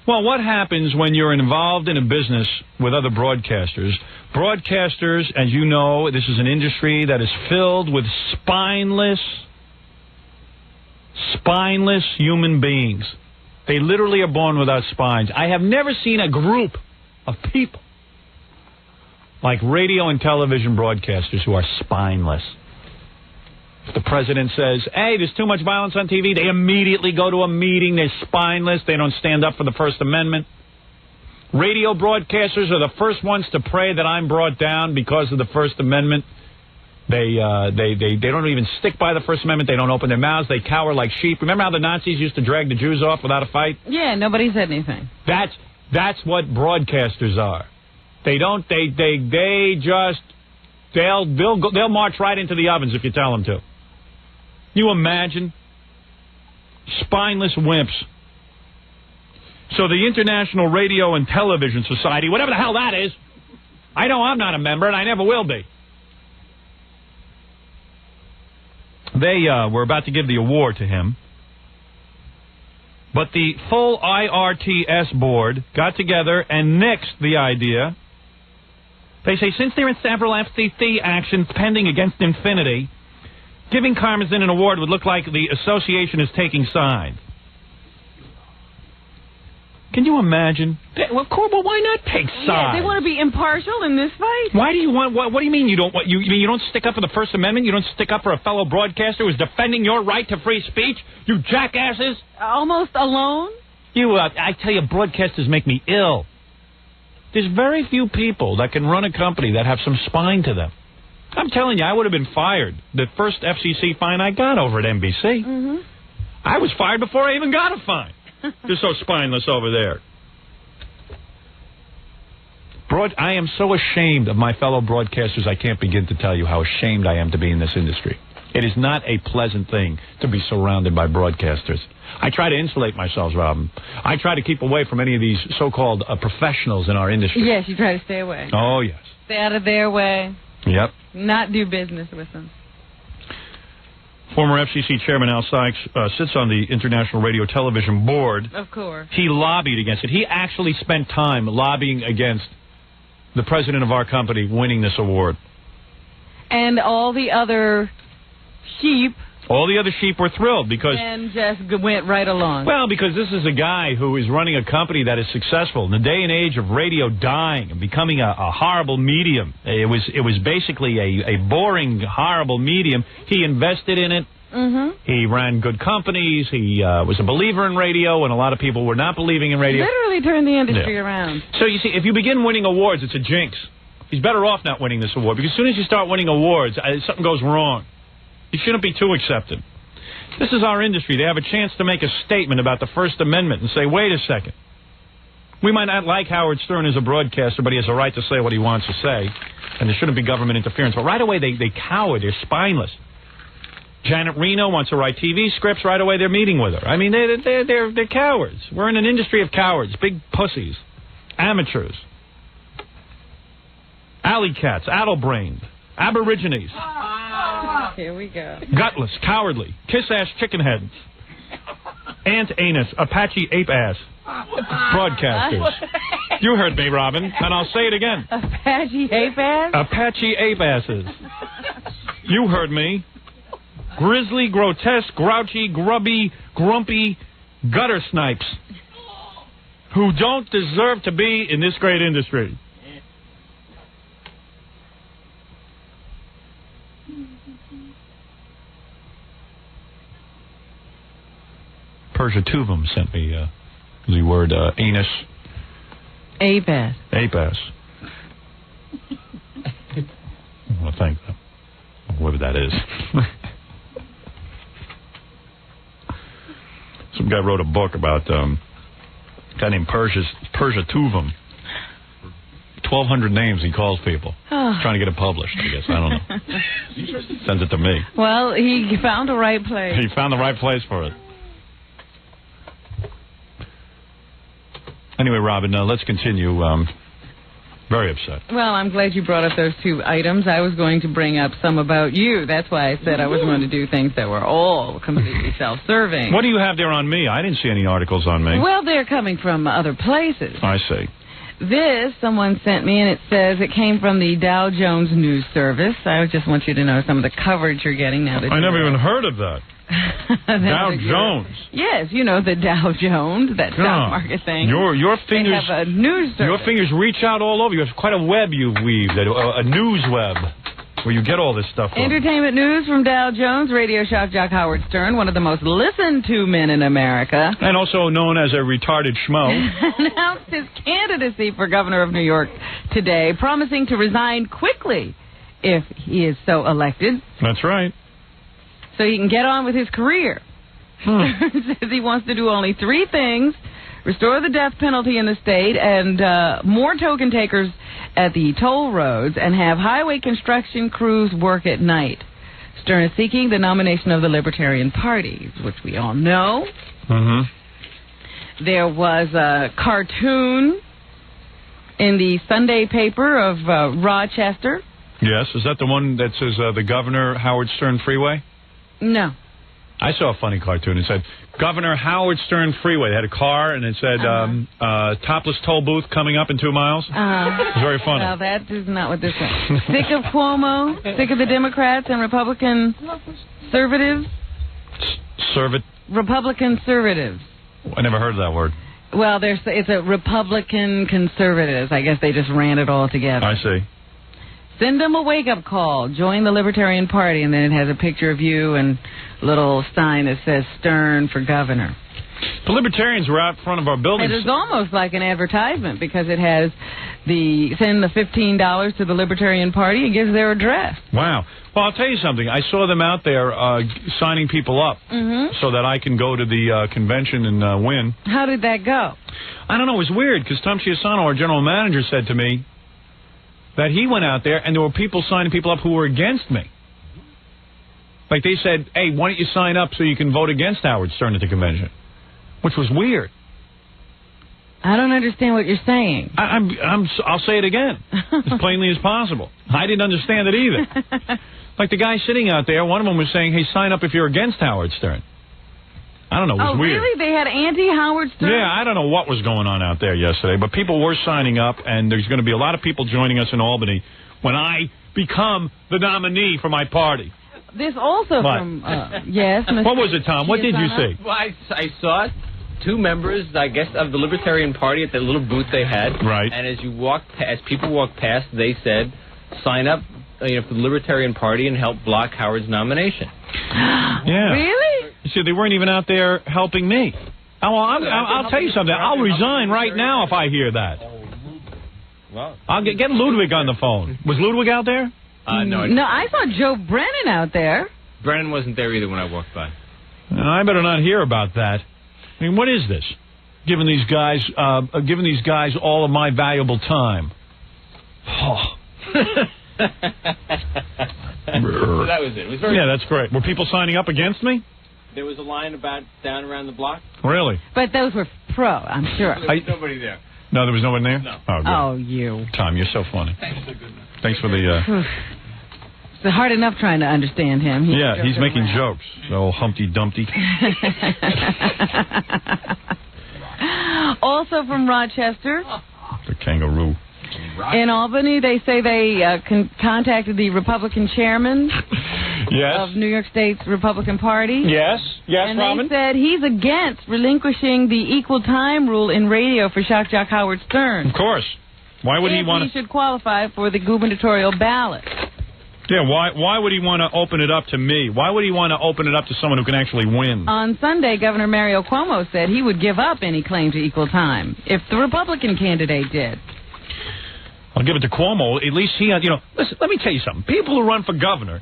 Well, what happens when you're involved in a business with other broadcasters? Broadcasters, as you know, this is an industry that is filled with spineless human beings. They literally are born without spines. I have never seen a group of people like radio and television broadcasters who are spineless. If the president says, hey, there's too much violence on TV, they immediately go to a meeting. They're spineless. They don't stand up for the First Amendment. Radio broadcasters are the first ones to pray that I'm brought down because of the First Amendment. They don't even stick by the First Amendment. They don't open their mouths. They cower like sheep. Remember how the Nazis used to drag the Jews off without a fight? Yeah, nobody said anything. That's what broadcasters are. They'll march right into the ovens if you tell them to. You imagine? Spineless wimps. So the International Radio and Television Society, whatever the hell that is, I know I'm not a member and I never will be. They were about to give the award to him. But the full IRTS board got together and nixed the idea. They say, since there are several FCC actions pending against Infinity, giving Karmazin an award would look like the association is taking sides. Can you imagine? Well, why not take sides? Yeah, they want to be impartial in this fight. Why do you want? What do you mean you don't? You mean you don't stick up for the First Amendment? You don't stick up for a fellow broadcaster who's defending your right to free speech? You jackasses! Almost alone? I tell you, broadcasters make me ill. There's very few people that can run a company that have some spine to them. I'm telling you, I would have been fired. The first FCC fine I got over at NBC. Mm-hmm. I was fired before I even got a fine. They're so spineless over there. I am so ashamed of my fellow broadcasters, I can't begin to tell you how ashamed I am to be in this industry. It is not a pleasant thing to be surrounded by broadcasters. I try to insulate myself, Robin. I try to keep away from any of these so-called professionals in our industry. Yes, you try to stay away. Oh, yes. Stay out of their way. Yep. Not do business with them. Former FCC Chairman Al Sykes sits on the International Radio Television Board. Of course. He lobbied against it. He actually spent time lobbying against the president of our company winning this award. And all the other sheep. All the other sheep were thrilled because... And just went right along. Well, because this is a guy who is running a company that is successful. In the day and age of radio dying and becoming a horrible medium, it was basically a boring, horrible medium. He invested in it. Mm-hmm. He ran good companies. He was a believer in radio, and a lot of people were not believing in radio. Literally turned the industry around. So, you see, if you begin winning awards, it's a jinx. He's better off not winning this award, because as soon as you start winning awards, something goes wrong. You shouldn't be too accepted. This is our industry. They have a chance to make a statement about the First Amendment and say, wait a second. We might not like Howard Stern as a broadcaster, but he has a right to say what he wants to say, and there shouldn't be government interference. But right away, they cower. They're spineless. Janet Reno wants to write TV scripts. Right away, they're meeting with her. I mean, they're cowards. We're in an industry of cowards, big pussies, amateurs, alley cats, addle-brained, aborigines. Here we go. Gutless, cowardly, kiss-ass chicken heads, ant anus, Apache ape-ass broadcasters. You heard me, Robin, and I'll say it again. Apache ape-ass? Apache ape-asses. You heard me. Grisly, grotesque, grouchy, grubby, grumpy gutter snipes who don't deserve to be in this great industry. Persia Tuvum sent me the word anus. Ape-ass. Ape-ass. I want to thank them, whoever that is. Some guy wrote a book about a guy named Persia Tuvum. 1,200 names he calls people. Trying to get it published, I guess. I don't know. Sends it to me. Well, he found the right place. He found the right place for it. Anyway, Robin, let's continue. Very upset. Well, I'm glad you brought up those two items. I was going to bring up some about you. That's why I said I was going to do things that were all completely self-serving. What do you have there on me? I didn't see any articles on me. Well, they're coming from other places. I see. This, someone sent me, and it says it came from the Dow Jones News Service. I just want you to know some of the coverage you're getting now. I never even heard of that. Dow Jones. Yes, you know the Dow Jones, that stock market thing. Your fingers. They have a news service. Your fingers reach out all over. You have quite a web you've weaved, a news web, where you get all this stuff from. Entertainment news from Dow Jones. Radio shock jock Howard Stern, one of the most listened to men in America, and also known as a retarded schmo, announced his candidacy for governor of New York today, promising to resign quickly if he is so elected. That's right. So he can get on with his career. Stern says he wants to do only three things: restore the death penalty in the state, and more token takers at the toll roads, and have highway construction crews work at night. Stern is seeking the nomination of the Libertarian Party, which we all know. Mm-hmm. There was a cartoon in the Sunday paper of Rochester. Yes, is that the one that says the Governor Howard Stern Freeway? No. I saw a funny cartoon. It said, Governor Howard Stern Freeway. They had a car, and it said, topless toll booth coming up in 2 miles. It was very funny. Well, that is not what this is. Sick of Cuomo? Sick of the Democrats and Republican conservatives? Republican conservatives. I never heard of that word. Well, it's a Republican conservatives. I guess they just ran it all together. I see. Send them a wake-up call. Join the Libertarian Party. And then it has a picture of you and a little sign that says Stern for governor. The Libertarians were out front of our building. It is almost like an advertisement because it has send the $15 to the Libertarian Party. It gives their address. Wow. Well, I'll tell you something. I saw them out there signing people up so that I can go to the convention and win. How did that go? I don't know. It was weird because Tom Chiasano, our general manager, said to me, that he went out there and there were people signing people up who were against me. Like they said, hey, why don't you sign up so you can vote against Howard Stern at the convention? Which was weird. I don't understand what you're saying. I'll say it again, as plainly as possible. I didn't understand it either. Like the guy sitting out there, one of them was saying, hey, sign up if you're against Howard Stern. I don't know, it was weird. Really? They had anti-Howard Stern? Yeah, I don't know what was going on out there yesterday, but people were signing up, and there's going to be a lot of people joining us in Albany when I become the nominee for my party. This also what? from, yes. Mr. What was it, Tom? What did you see? Well, I saw two members, I guess, of the Libertarian Party at the little booth they had. Right. And as people walked past, they said, sign up for the Libertarian Party and help block Howard's nomination. Yeah. Really? You see, they weren't even out there helping me. I'll tell you something. I'll resign right now if I hear that. Well, I'll get Ludwig on the phone. Was Ludwig out there? No. No, I saw Joe Brennan out there. Brennan wasn't there either when I walked by. I better not hear about that. I mean, what is this? Giving these guys all of my valuable time. Oh. So that was it. It was very yeah, that's great. Were people signing up against me? There was a line down around the block. Really? But those were pro, I'm sure. There was nobody there. No, there was nobody there? No. Oh, good. Oh, you. Tom, you're so funny. Thanks for the... It's hard enough trying to understand him. He's making jokes. Oh, Humpty Dumpty. Also from Rochester. The kangaroo. In Albany, they say they contacted the Republican chairman of New York State's Republican Party. Yes, and Robin? they said he's against relinquishing the equal time rule in radio for shock jock Howard Stern. Of course. Why would he want to... He should qualify for the gubernatorial ballot. Yeah, why would he want to open it up to me? Why would he want to open it up to someone who can actually win? On Sunday, Governor Mario Cuomo said he would give up any claim to equal time if the Republican candidate did. I'll give it to Cuomo. At least he, listen, let me tell you something. People who run for governor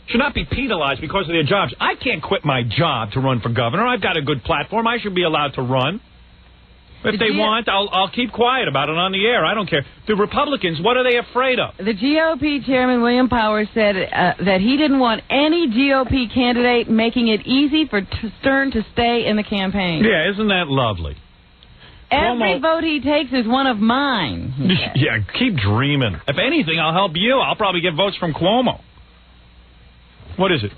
should not be penalized because of their jobs. I can't quit my job to run for governor. I've got a good platform. I should be allowed to run. If they want, I'll keep quiet about it on the air. I don't care. The Republicans, what are they afraid of? The GOP chairman, William Powers, said that he didn't want any GOP candidate making it easy for Stern to stay in the campaign. Yeah, isn't that lovely? Every vote he takes is one of mine. Yeah, keep dreaming. If anything, I'll help you. I'll probably get votes from Cuomo. What is it?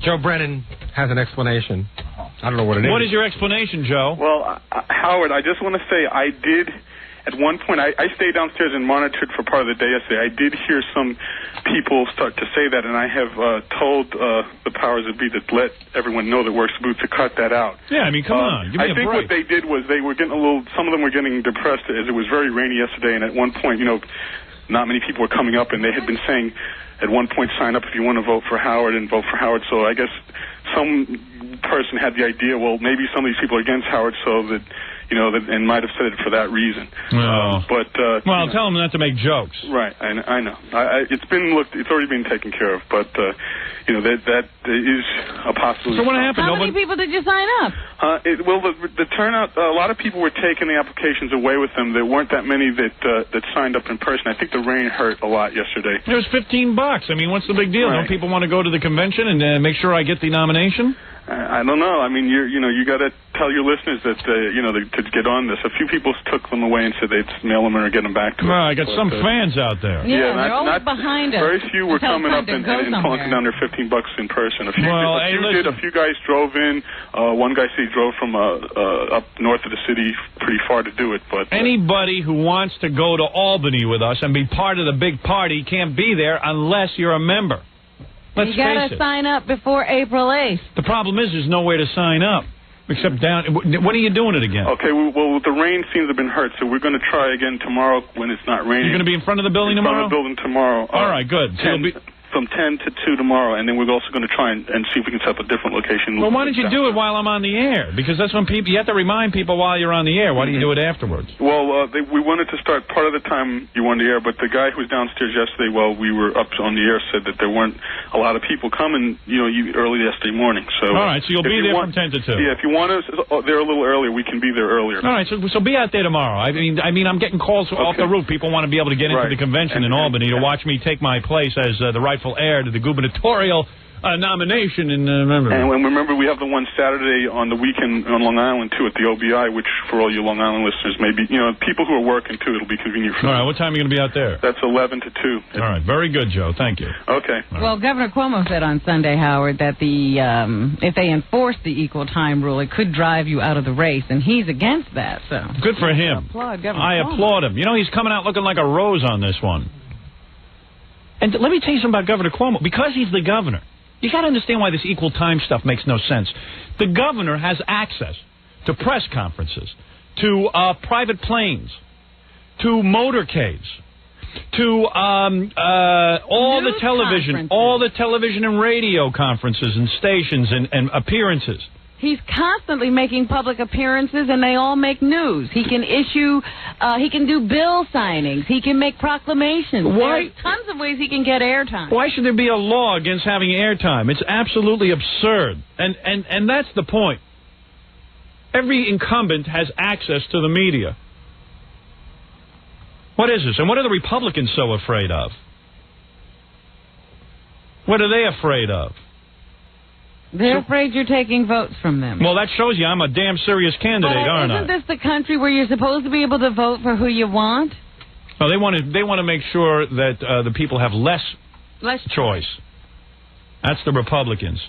Joe Brennan has an explanation. I don't know what it is. What is your explanation, Joe? Well, Howard, I just want to say I did, at one point, I stayed downstairs and monitored for part of the day yesterday. I did hear some people start to say that, and I have told the powers that be to let everyone know that Works Booth to cut that out. Yeah, I mean, come on, give me a break. I think what they did was they were getting some of them were getting depressed as it was very rainy yesterday, and at one point, not many people were coming up, and they had been saying at one point, sign up if you want to vote for Howard and vote for Howard. So I guess some person had the idea, well, maybe some of these people are against Howard, so that, and might have said it for that reason. Well, tell them not to make jokes. Right, I know. It's already been taken care of, but, that is a possibility. So what happened? How many people did you sign up? The turnout, a lot of people were taking the applications away with them. There weren't that many that signed up in person. I think the rain hurt a lot yesterday. It was $15. I mean, what's the big deal? Right. Don't people want to go to the convention and make sure I get the nomination? I don't know. I mean, you got to tell your listeners that to get on this. A few people took them away and said they'd mail them or get them back to us. Well, I got some fans out there. Yeah, they're always behind us. Very few were coming up and talking down their $15 in person. A few guys drove in. One guy said he drove from up north of the city pretty far to do it. But anybody who wants to go to Albany with us and be part of the big party can't be there unless you're a member. Let's you got to sign up before April 8th. The problem is there's nowhere to sign up except down. When are you doing it again? Okay, well, the rain seems to have been hurt, so we're going to try again tomorrow when it's not raining. You're going to be in front of the building tomorrow? In front of the building tomorrow. All right, good. So from 10 to 2 tomorrow, and then we're also going to try and see if we can set up a different location. Well, why don't you do it while I'm on the air? Because that's when you have to remind people while you're on the air. Why do you do it afterwards? Well, we wanted to start part of the time you were on the air, but the guy who was downstairs yesterday while we were up on the air said that there weren't a lot of people coming, early yesterday morning. So all right, so you'll be there from 10 to 2. Yeah, if you want us there a little earlier, we can be there earlier. All right, so be out there tomorrow. I mean, I'm getting calls off the roof. People want to be able to get into the convention in Albany to watch me take my place as the rightful heir to the Gubernatorial nomination in November. And remember, we have the one Saturday on the weekend on Long Island, too, at the OBI, which for all you Long Island listeners, maybe, people who are working, too, it'll be convenient for them. All right, what time are you going to be out there? That's 11 to 2. All right, very good, Joe. Thank you. Okay. Well, Governor Cuomo said on Sunday, Howard, that if they enforce the equal time rule, it could drive you out of the race, and he's against that. So good for him. I applaud him. He's coming out looking like a rose on this one. And let me tell you something about Governor Cuomo. Because he's the governor, you got to understand why this equal time stuff makes no sense. The governor has access to press conferences, to private planes, to motorcades, to all the television and radio conferences and stations and appearances. He's constantly making public appearances, and they all make news. He can he can do bill signings. He can make proclamations. There's tons of ways he can get airtime. Why should there be a law against having airtime? It's absolutely absurd. And that's the point. Every incumbent has access to the media. What is this? And what are the Republicans so afraid of? What are they afraid of? They're afraid you're taking votes from them. Well, that shows you I'm a damn serious candidate, aren't I? Isn't this the country where you're supposed to be able to vote for who you want? No, they want to make sure that the people have less choice. That's the Republicans.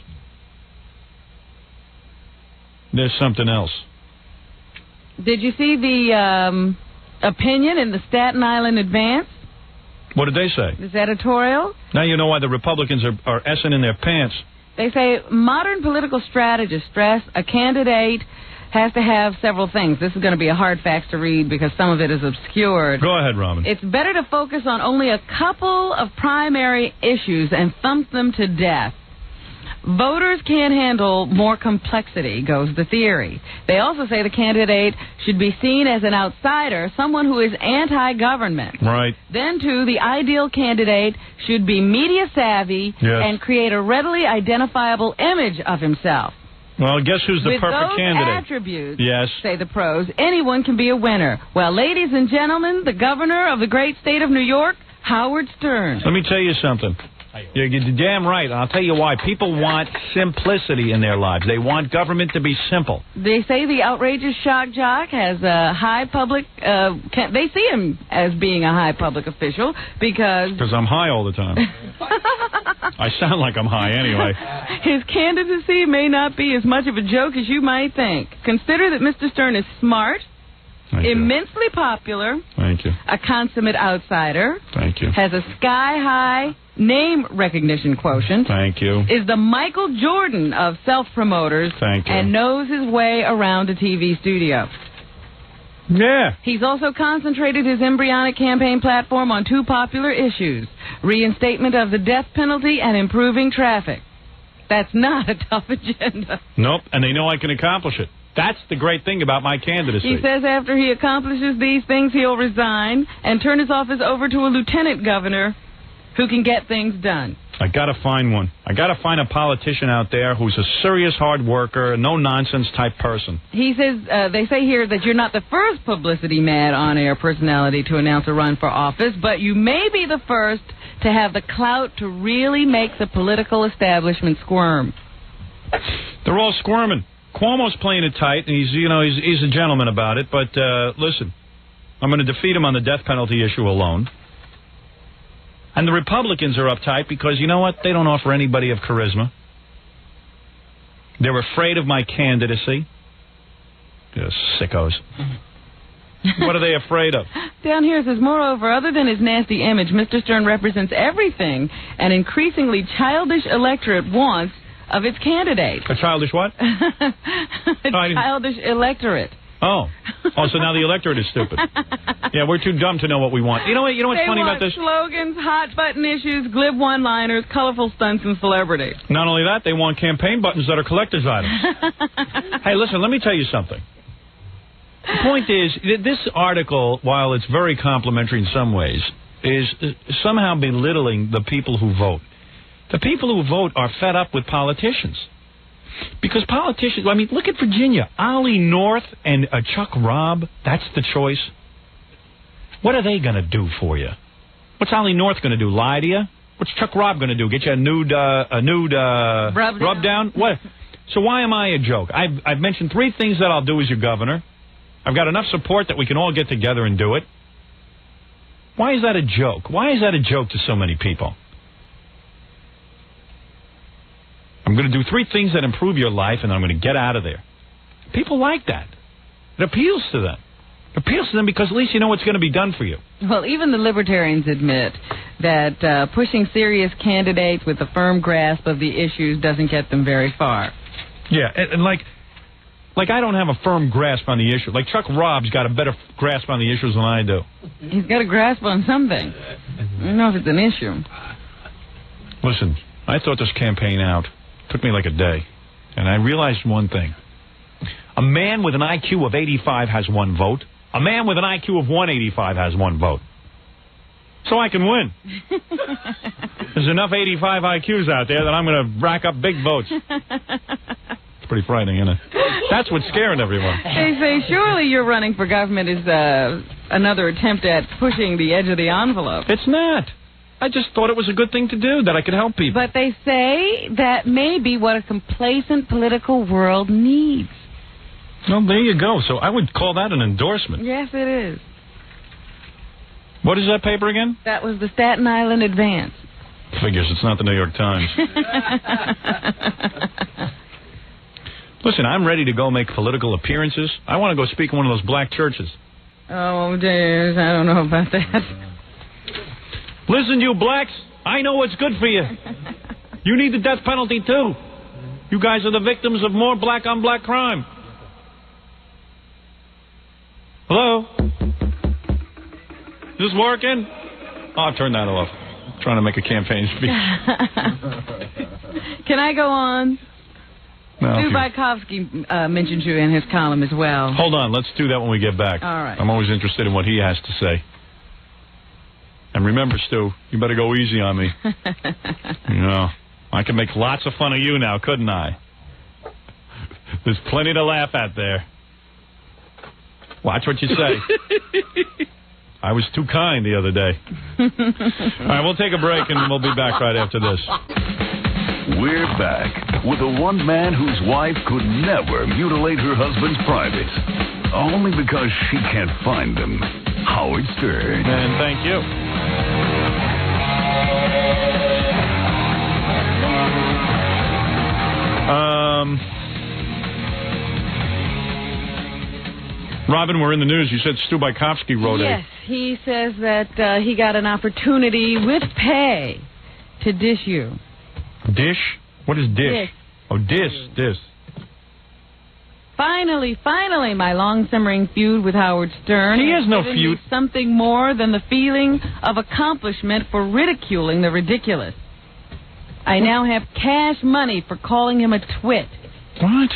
There's something else. Did you see the opinion in the Staten Island Advance? What did they say? This editorial? Now you know why the Republicans are essing in their pants. They say modern political strategists stress a candidate has to have several things. This is going to be a hard fact to read because some of it is obscured. Go ahead, Robin. It's better to focus on only a couple of primary issues and thump them to death. Voters can't handle more complexity, goes the theory. They also say the candidate should be seen as an outsider, someone who is anti-government. Right. Then, too, the ideal candidate should be media savvy and create a readily identifiable image of himself. Well, guess who's the perfect candidate? With those attributes, say the pros, anyone can be a winner. Well, ladies and gentlemen, the governor of the great state of New York, Howard Stern. Let me tell you something. You're damn right, and I'll tell you why. People want simplicity in their lives. They want government to be simple. They say the outrageous shock jock has a high public... they see him as being a high public official because... Because I'm high all the time. I sound like I'm high anyway. His candidacy may not be as much of a joke as you might think. Consider that Mr. Stern is smart, immensely popular, a consummate outsider, has a sky-high name recognition quotient, is the Michael Jordan of self-promoters, and knows his way around a TV studio. Yeah. He's also concentrated his embryonic campaign platform on two popular issues, reinstatement of the death penalty and improving traffic. That's not a tough agenda. Nope, and they know I can accomplish it. That's the great thing about my candidacy. He says after he accomplishes these things, he'll resign and turn his office over to a lieutenant governor who can get things done. I got to find one. I got to find a politician out there who's a serious hard worker, no-nonsense type person. He says, they say here that you're not the first publicity-mad on-air personality to announce a run for office, but you may be the first to have the clout to really make the political establishment squirm. They're all squirming. Cuomo's playing it tight, and he's a gentleman about it, but listen, I'm going to defeat him on the death penalty issue alone. And the Republicans are uptight because, you know what? They don't offer anybody of charisma. They're afraid of my candidacy. They're sickos. What are they afraid of? Down here it says, moreover, other than his nasty image, Mr. Stern represents everything an increasingly childish electorate wants of its candidate. A childish what? Childish electorate. Oh, so now the electorate is stupid. Yeah, we're too dumb to know what we want. You know what? You know what's funny about this? They want slogans, hot-button issues, glib one-liners, colorful stunts, and celebrity. Not only that, they want campaign buttons that are collector's items. Hey, listen, let me tell you something. The point is, this article, while it's very complimentary in some ways, is somehow belittling the people who vote. The people who vote are fed up with politicians. Because politicians, I mean, look at Virginia. Ollie North and Chuck Robb, that's the choice. What are they going to do for you? What's Ollie North going to do, lie to you? What's Chuck Robb going to do, get you a nude rub down? What? So why am I a joke? I've mentioned 3 things that I'll do as your governor. I've got enough support that we can all get together and do it. Why is that a joke? Why is that a joke to so many people? I'm going to do 3 things that improve your life, and I'm going to get out of there. People like that. It appeals to them. It appeals to them because at least you know what's going to be done for you. Well, even the libertarians admit that pushing serious candidates with a firm grasp of the issues doesn't get them very far. Yeah, and like I don't have a firm grasp on the issue. Like Chuck Robb's got a better grasp on the issues than I do. He's got a grasp on something. I don't know if it's an issue. Listen, I thought this campaign out. Took me like a day. And I realized one thing. A man with an IQ of 85 has 1 vote. A man with an IQ of 185 has 1 vote. So I can win. There's enough 85 IQs out there that I'm going to rack up big votes. It's pretty frightening, isn't it? That's what's scaring everyone. They say surely your running for government is another attempt at pushing the edge of the envelope. It's not. I just thought it was a good thing to do, that I could help people. But they say that may be what a complacent political world needs. Well, there you go. So I would call that an endorsement. Yes, it is. What is that paper again? That was the Staten Island Advance. Figures, it's not the New York Times. Listen, I'm ready to go make political appearances. I want to go speak in one of those black churches. Oh, dear, I don't know about that. Listen, you blacks, I know what's good for you. You need the death penalty, too. You guys are the victims of more black-on-black crime. Hello? Is this working? Oh, I'll turn that off. I'm trying to make a campaign speech. Can I go on? No, Stu Bajkowski mentioned you in his column as well. Hold on, let's do that when we get back. All right. I'm always interested in what he has to say. And remember, Stu, you better go easy on me. You know, I can make lots of fun of you now, couldn't I? There's plenty to laugh at there. Watch what you say. I was too kind the other day. All right, we'll take a break, and we'll be back right after this. We're back with the one man whose wife could never mutilate her husband's privates, only because she can't find them. Howard Stern. And thank you. Robin, we're in the news. You said Stu Bajkowski wrote Yes, he says that he got an opportunity with pay to dish you. Dish? What is dish? Dish. Oh, dish. Finally, my long-simmering feud with Howard Stern. He has no given feud. me something more than the feeling of accomplishment for ridiculing the ridiculous. I now have cash money for calling him a twit. What?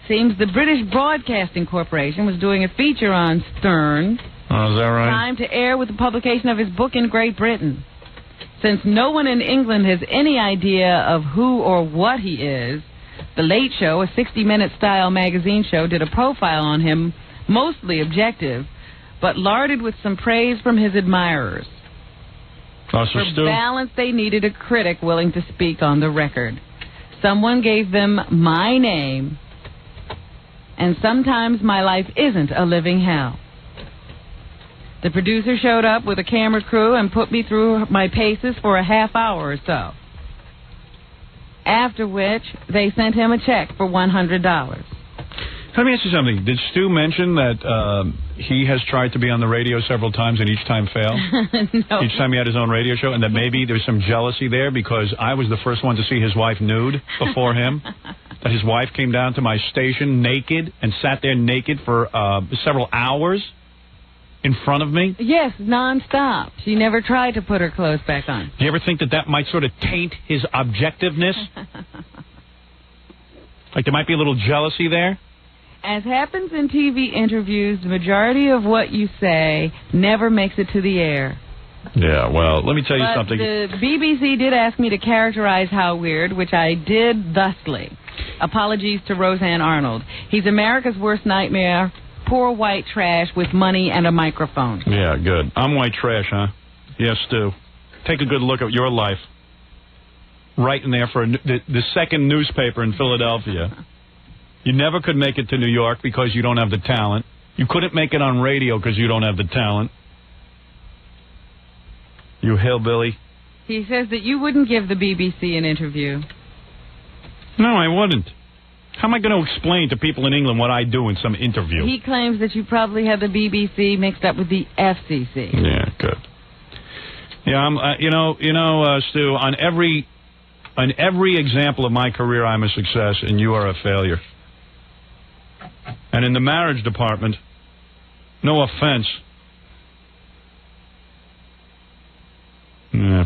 Seems the British Broadcasting Corporation was doing a feature on Stern. Oh, is that right? Time to air with the publication of his book in Great Britain. Since no one in England has any idea of who or what he is, The Late Show, a 60-minute style magazine show, did a profile on him, mostly objective, but larded with some praise from his admirers. Oh, so For balance, they needed a critic willing to speak on the record. Someone gave them my name, and sometimes my life isn't a living hell. The producer showed up with a camera crew and put me through my paces for a half hour or so. After which, they sent him a check for $100. Let me ask you something. Did Stu mention that he has tried to be on the radio several times and each time failed? No. Each time he had his own radio show, and that maybe there's some jealousy there because I was the first one to see his wife nude before him? that his wife came down to my station naked and sat there naked for several hours in front of me? Yes, nonstop. She never tried to put her clothes back on. Do you ever think that might sort of taint his objectiveness? Like there might be a little jealousy there? As happens in TV interviews, the majority of what you say never makes it to the air. Yeah, well, let me tell you something. The BBC did ask me to characterize How Weird, which I did thusly. Apologies to Roseanne Arnold. He's America's worst nightmare, poor white trash with money and a microphone. Yeah, good. I'm white trash, huh? Yes, Stu. Take a good look at your life. Right in there for the second newspaper in Philadelphia. You never could make it to New York because you don't have the talent. You couldn't make it on radio because you don't have the talent. You hillbilly. He says that you wouldn't give the BBC an interview. No, I wouldn't. How am I going to explain to people in England what I do in some interview? He claims that you probably have the BBC mixed up with the FCC. Yeah, good. Yeah, I'm. Stu. On every example of my career, I'm a success, and you are a failure. And in the marriage department, no offense.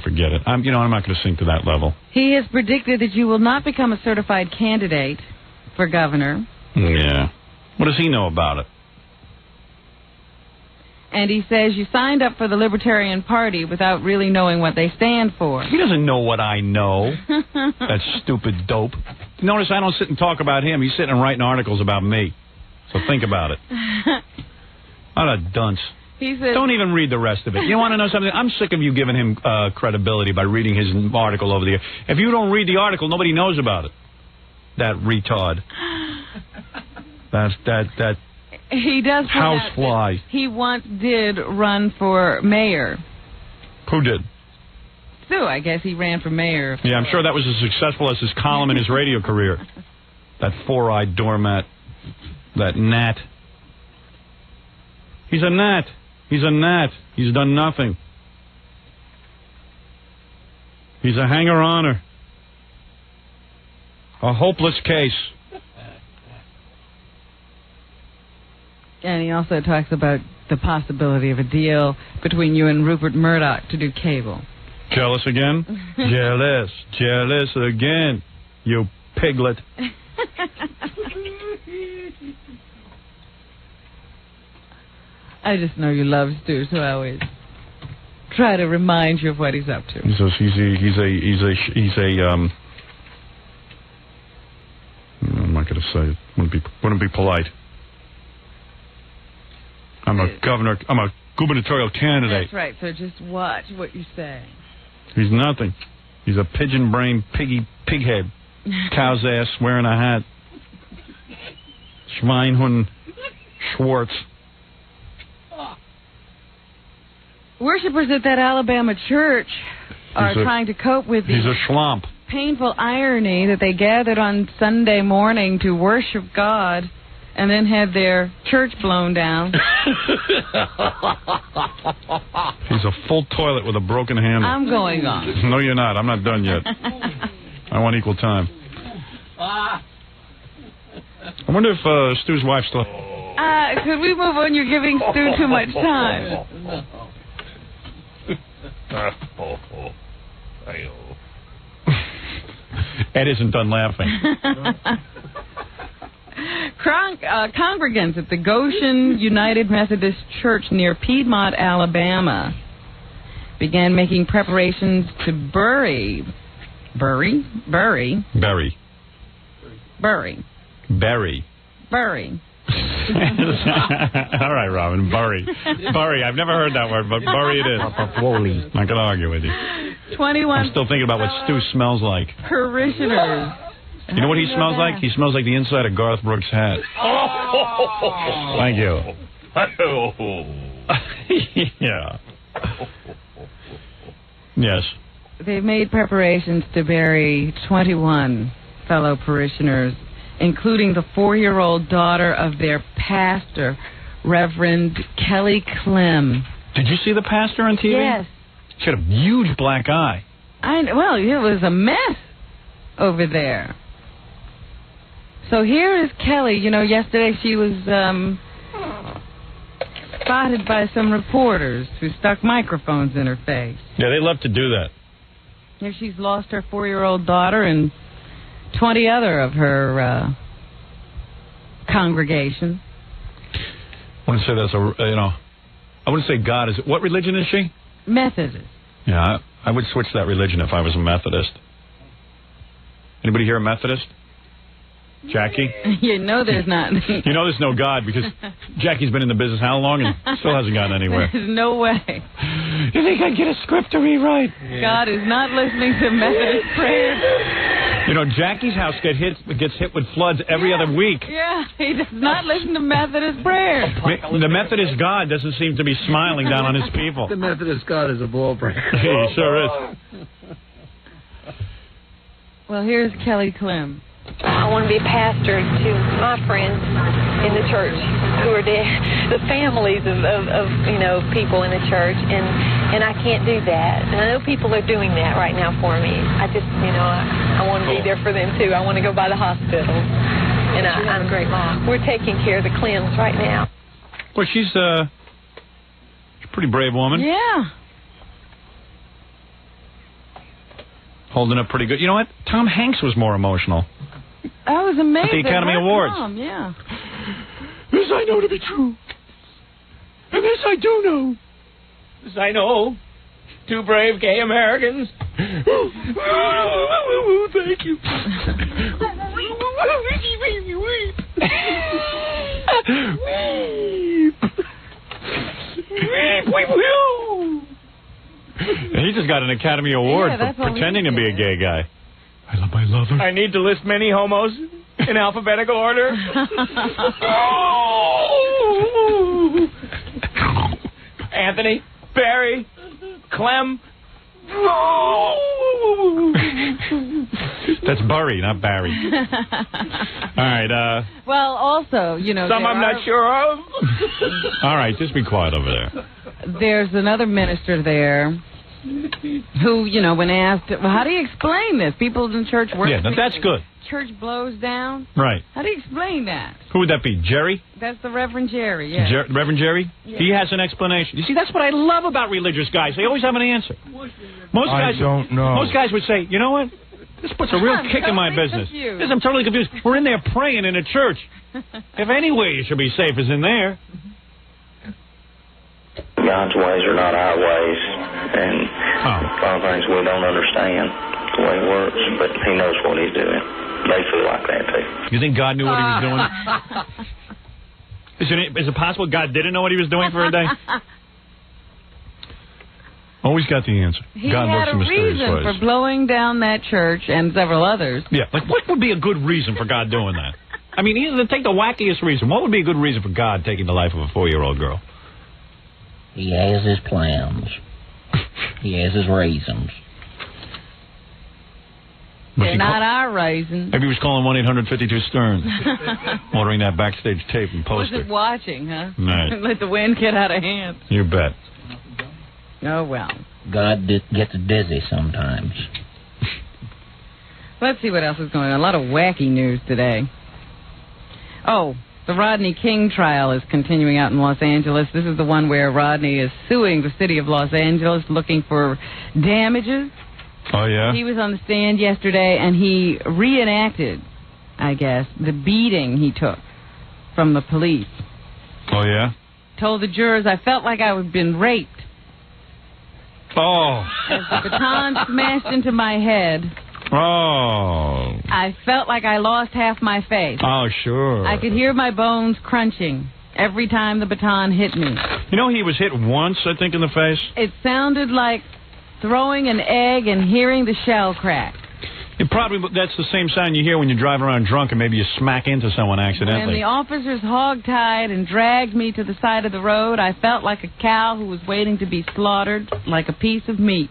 Forget it. I'm not going to sink to that level. He has predicted that you will not become a certified candidate for governor. Yeah. What does he know about it? And he says you signed up for the Libertarian Party without really knowing what they stand for. He doesn't know what I know. That stupid dope. Notice I don't sit and talk about him. He's sitting and writing articles about me. So think about it. What a dunce. He says, don't even read the rest of it. You want to know something? I'm sick of you giving him credibility by reading his article over the air. If you don't read the article, nobody knows about it. That retard. That he does housefly. He once did run for mayor. Who did? Sue, I guess he ran for mayor. Yeah, I'm sure that was as successful as his column in his radio career. That four-eyed doormat. That gnat. He's a gnat. He's a gnat. He's done nothing. He's a hanger-oner. A hopeless case. And he also talks about the possibility of a deal between you and Rupert Murdoch to do cable. Jealous again? Jealous again, you piglet. I just know you love Stu, so I always try to remind you of what he's up to. He's a I'm not going to say it. Wouldn't be polite. I'm a gubernatorial candidate. That's right, so just watch what you say. He's nothing. He's a pigeon-brained, pighead. Cow's ass wearing a hat. Schweinhund Schwartz. Worshippers at that Alabama church are trying to cope with he's a schlump. Painful irony that they gathered on Sunday morning to worship God and then had their church blown down. He's a full toilet with a broken handle. I'm going on. No, you're not. I'm not done yet. I want equal time. I wonder if Stu's wife still... Could we move on? You're giving Stu too much time. Ed isn't done laughing. Congregants at the Goshen United Methodist Church near Piedmont, Alabama, began making preparations to bury. All right, Robin, bury. I've never heard that word, but bury it is. Not going to argue with you. 21. I'm still thinking about what Stu smells like. Parishioners. You know what he smells like? He smells like the inside of Garth Brooks' hat. Thank you. Yeah. Yes. They've made preparations to bury 21 fellow parishioners, including the 4-year-old daughter of their pastor, Reverend Kelly Clem. Did you see the pastor on TV? Yes. She had a huge black eye. Well, it was a mess over there. So here is Kelly. You know, yesterday she was spotted by some reporters who stuck microphones in her face. Yeah, they love to do that. Here she's lost her 4-year-old daughter and 20 other of her congregation. I wouldn't say that's I wouldn't say God is. What religion is she? Methodist. Yeah, I would switch that religion if I was a Methodist. Anybody here a Methodist? Jackie? You know there's not. You know there's no God because Jackie's been in the business how long and still hasn't gotten anywhere. There's no way. You think I'd get a script to rewrite? Yeah. God is not listening to Methodist prayers. You know, Jackie's house gets hit with floods every other week. Yeah, he does not listen to Methodist prayers. The Methodist God doesn't seem to be smiling down on his people. The Methodist God is a ball breaker. He sure is. Well, here's Kelly Clem. I want to be a pastor to my friends in the church who are the families of people in the church, and I can't do that. And I know people are doing that right now for me. I just I want to be there for them too. I want to go by the hospital, and I'm a great mom. We're taking care of the Clems right now. Well, she's a pretty brave woman. Yeah. Holding up pretty good. You know what? Tom Hanks was more emotional. I was amazed at the Academy Awards. Yeah. This I know to be true. And this I do know. This I know. 2 brave gay Americans. Thank you. He just got an Academy Award for pretending to be a gay guy. I love my lover. I need to list many homos in alphabetical order. Anthony, Barry, Clem. That's Burry, not Barry. All right. Well, also, some I'm not sure of. All right, just be quiet over there. There's another minister there who, when asked, well, how do you explain this? People in church work. Yeah, that's good. Church blows down. Right. How do you explain that? Who would that be? Jerry? That's the Reverend Jerry, yeah. Reverend Jerry? Yeah. He has an explanation. You see, that's what I love about religious guys. They always have an answer. I don't know. Most guys would say, you know what? This puts a real kick in my business. Yes, I'm totally confused. We're in there praying in a church. If any way you should be safe is in there. God's ways are not our ways, and a lot of things we don't understand the way it works, but He knows what He's doing. They feel like that, too. You think God knew what He was doing? Is it possible God didn't know what He was doing for a day? Always got the answer. God works in mysterious ways. He had a reason for blowing down that church and several others. Yeah, like what would be a good reason for God doing that? I mean, take the wackiest reason. What would be a good reason for God taking the life of a 4-year-old girl? He has his plans. He has his reasons. They're not our reasons. Maybe he was calling 1-800-52-STERN, ordering that backstage tape and poster. Wasn't watching, huh? Right. Let the wind get out of hand. You bet. Oh, well. God gets dizzy sometimes. Let's see what else is going on. A lot of wacky news today. Oh, the Rodney King trial is continuing out in Los Angeles. This is the one where Rodney is suing the city of Los Angeles looking for damages. Oh, yeah? He was on the stand yesterday, and he reenacted, I guess, the beating he took from the police. Oh, yeah? Told the jurors, I felt like I was being raped. Oh. As the baton smashed into my head. Oh. I felt like I lost half my face. Oh, sure. I could hear my bones crunching every time the baton hit me. You know, he was hit once, I think, in the face. It sounded like throwing an egg and hearing the shell crack. That's the same sound you hear when you drive around drunk and maybe you smack into someone accidentally. When the officers hogtied and dragged me to the side of the road, I felt like a cow who was waiting to be slaughtered, like a piece of meat.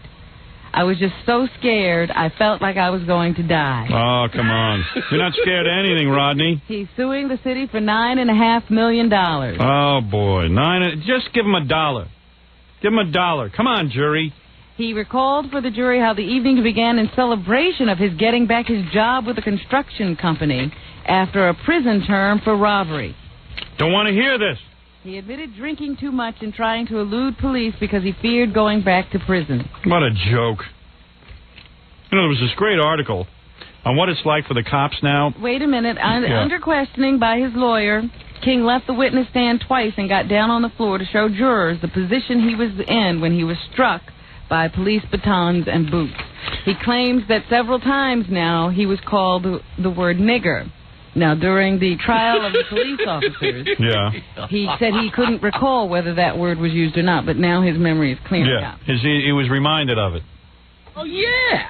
I was just so scared, I felt like I was going to die. Oh, come on. You're not scared of anything, Rodney. He's suing the city for $9.5 million. Oh, boy. Just give him $1. Give him $1. Come on, jury. He recalled for the jury how the evening began in celebration of his getting back his job with a construction company after a prison term for robbery. Don't want to hear this. He admitted drinking too much and trying to elude police because he feared going back to prison. What a joke. You know, there was this great article on what it's like for the cops now. Wait a minute. Under questioning by his lawyer, King left the witness stand twice and got down on the floor to show jurors the position he was in when he was struck by police batons and boots. He claims that several times now he was called the word nigger. Now, during the trial of the police officers, he said he couldn't recall whether that word was used or not, but now his memory is clear. Yeah, he was reminded of it. Oh, yeah.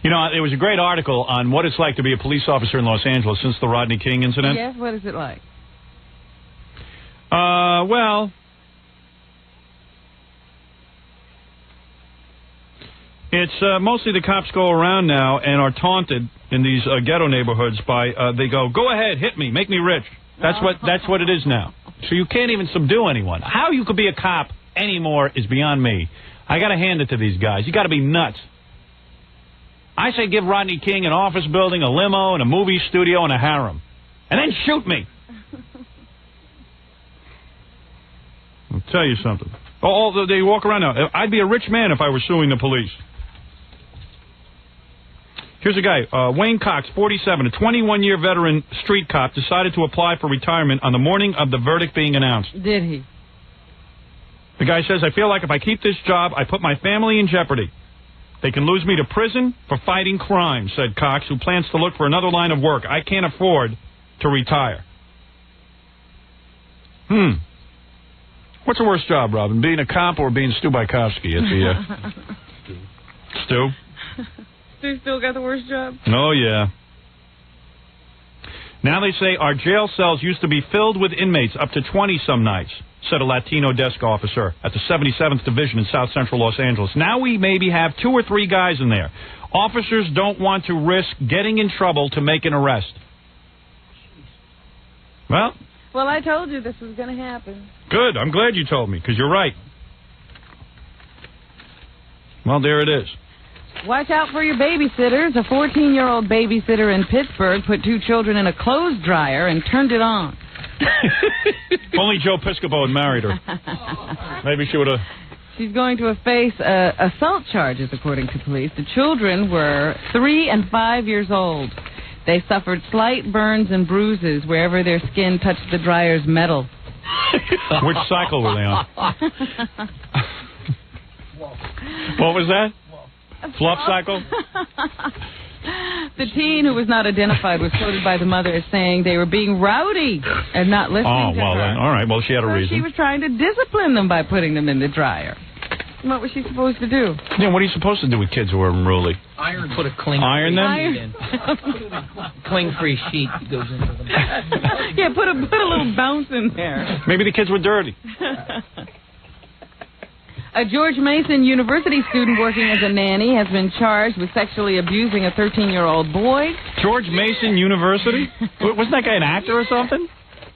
You know, there was a great article on what it's like to be a police officer in Los Angeles since the Rodney King incident. Yes, what is it like? Well, it's mostly the cops go around now and are taunted in these ghetto neighborhoods by they go ahead, hit me, make me rich. That's what it is now. So you can't even subdue anyone. How you could be a cop anymore is beyond me. I got to hand it to these guys. You got to be nuts. I say give Rodney King an office building, a limo, and a movie studio, and a harem. And then shoot me. I'll tell you something. Oh, they walk around now. I'd be a rich man if I were suing the police. Here's a guy, Wayne Cox, 47, a 21-year veteran street cop, decided to apply for retirement on the morning of the verdict being announced. Did he? The guy says, I feel like if I keep this job, I put my family in jeopardy. They can lose me to prison for fighting crime, said Cox, who plans to look for another line of work. I can't afford to retire. What's the worst job, Robin, being a cop or being Stu Bykowski at the... Stu? Stu still got the worst job? Oh, yeah. Now they say our jail cells used to be filled with inmates up to 20 some nights, said a Latino desk officer at the 77th Division in South Central Los Angeles. Now we maybe have 2 or 3 guys in there. Officers don't want to risk getting in trouble to make an arrest. Well, I told you this was going to happen. Good. I'm glad you told me, because you're right. Well, there it is. Watch out for your babysitters. A 14-year-old babysitter in Pittsburgh put 2 children in a clothes dryer and turned it on. Only Joe Piscopo had married her. Maybe she would have... She's going to face assault charges, according to police. The children were 3 and 5 years old. They suffered slight burns and bruises wherever their skin touched the dryer's metal. Which cycle were they on? What was that? Fluff cycle? The teen, who was not identified, was quoted by the mother as saying they were being rowdy and not listening to her. All right. Well, she had a reason. She was trying to discipline them by putting them in the dryer. What was she supposed to do? Yeah, what are you supposed to do with kids who are unruly? Iron. Put a cling. Iron them? In. Cling-free sheet goes into them. Yeah, put a little bounce in there. Maybe the kids were dirty. A George Mason University student working as a nanny has been charged with sexually abusing a 13-year-old boy. George Mason University? Wasn't that guy an actor or something?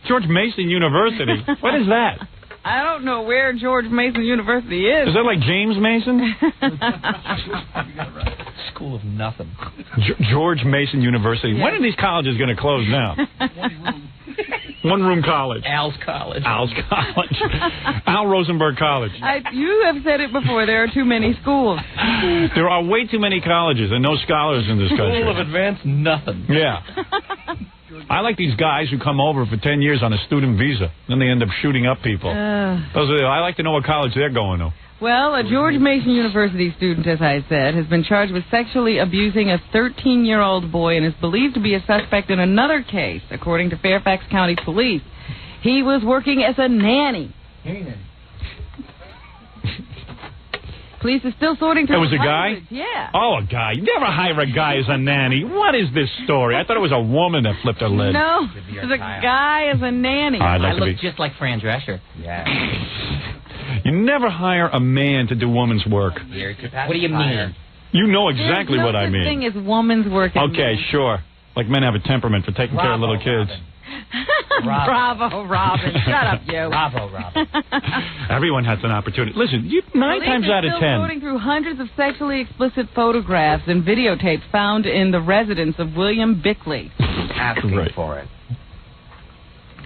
George Mason University. What is that? I don't know where George Mason University is. Is that like James Mason? School of nothing. George Mason University. Yeah. When are these colleges going to close now? One-room college. Al's College. Al's College. Al Rosenberg College. You have said it before. There are too many schools. There are way too many colleges and no scholars in this country. School of Advanced Nothing. Yeah. I like these guys who come over for 10 years on a student visa. Then they end up shooting up people. I like to know what college they're going to. Well, a George Mason University student, as I said, has been charged with sexually abusing a 13-year-old boy and is believed to be a suspect in another case, according to Fairfax County Police. He was working as a nanny. Police is still sorting through. It was a guy? Yeah. Oh, a guy. You never hire a guy as a nanny. What is this story? I thought it was a woman that flipped her lid. No, it was a guy as a nanny. I look just like Fran Drescher. Yeah. You never hire a man to do woman's work. What do you mean? You know exactly what I mean. There's no such thing as woman's work. Okay, sure. Like men have a temperament for taking care of little kids. Bravo, Robin. Shut up, you. Bravo, Robin. Everyone has an opportunity. Listen, nine times out of 10. Sorting through hundreds of sexually explicit photographs and videotapes found in the residence of William Bickley. Asking for it.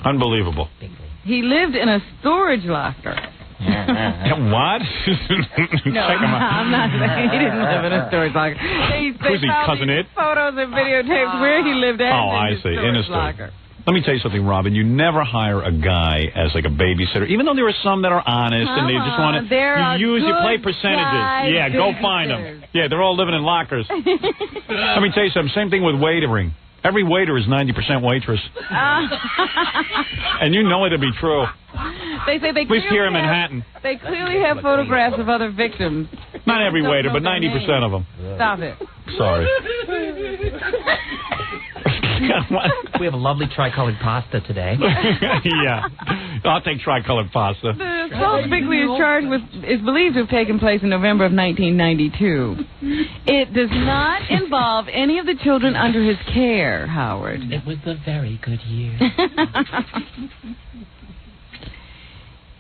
Unbelievable. He lived in a storage locker. What? No, I'm not saying he didn't live in a storage locker. They Who's he, found cousin these it? photos and videotapes where he lived at in his storage locker. Let me tell you something, Robin. You never hire a guy as like a babysitter, even though there are some that are honest and they just want to you play percentages. Yeah, go find them. Yeah, they're all living in lockers. Let me tell you something. Same thing with waitering. Every waiter is 90% waitress. And you know it to be true. They say they at least here in Manhattan. They clearly have photographs of other victims. Not every waiter, but 90% of them. Stop it. Sorry. We have a lovely tricolored pasta today. Yeah. I'll take tricolored pasta. The assault Bickley is charged with is believed to have taken place in November of 1992. It does not involve any of the children under his care, Howard. It was a very good year.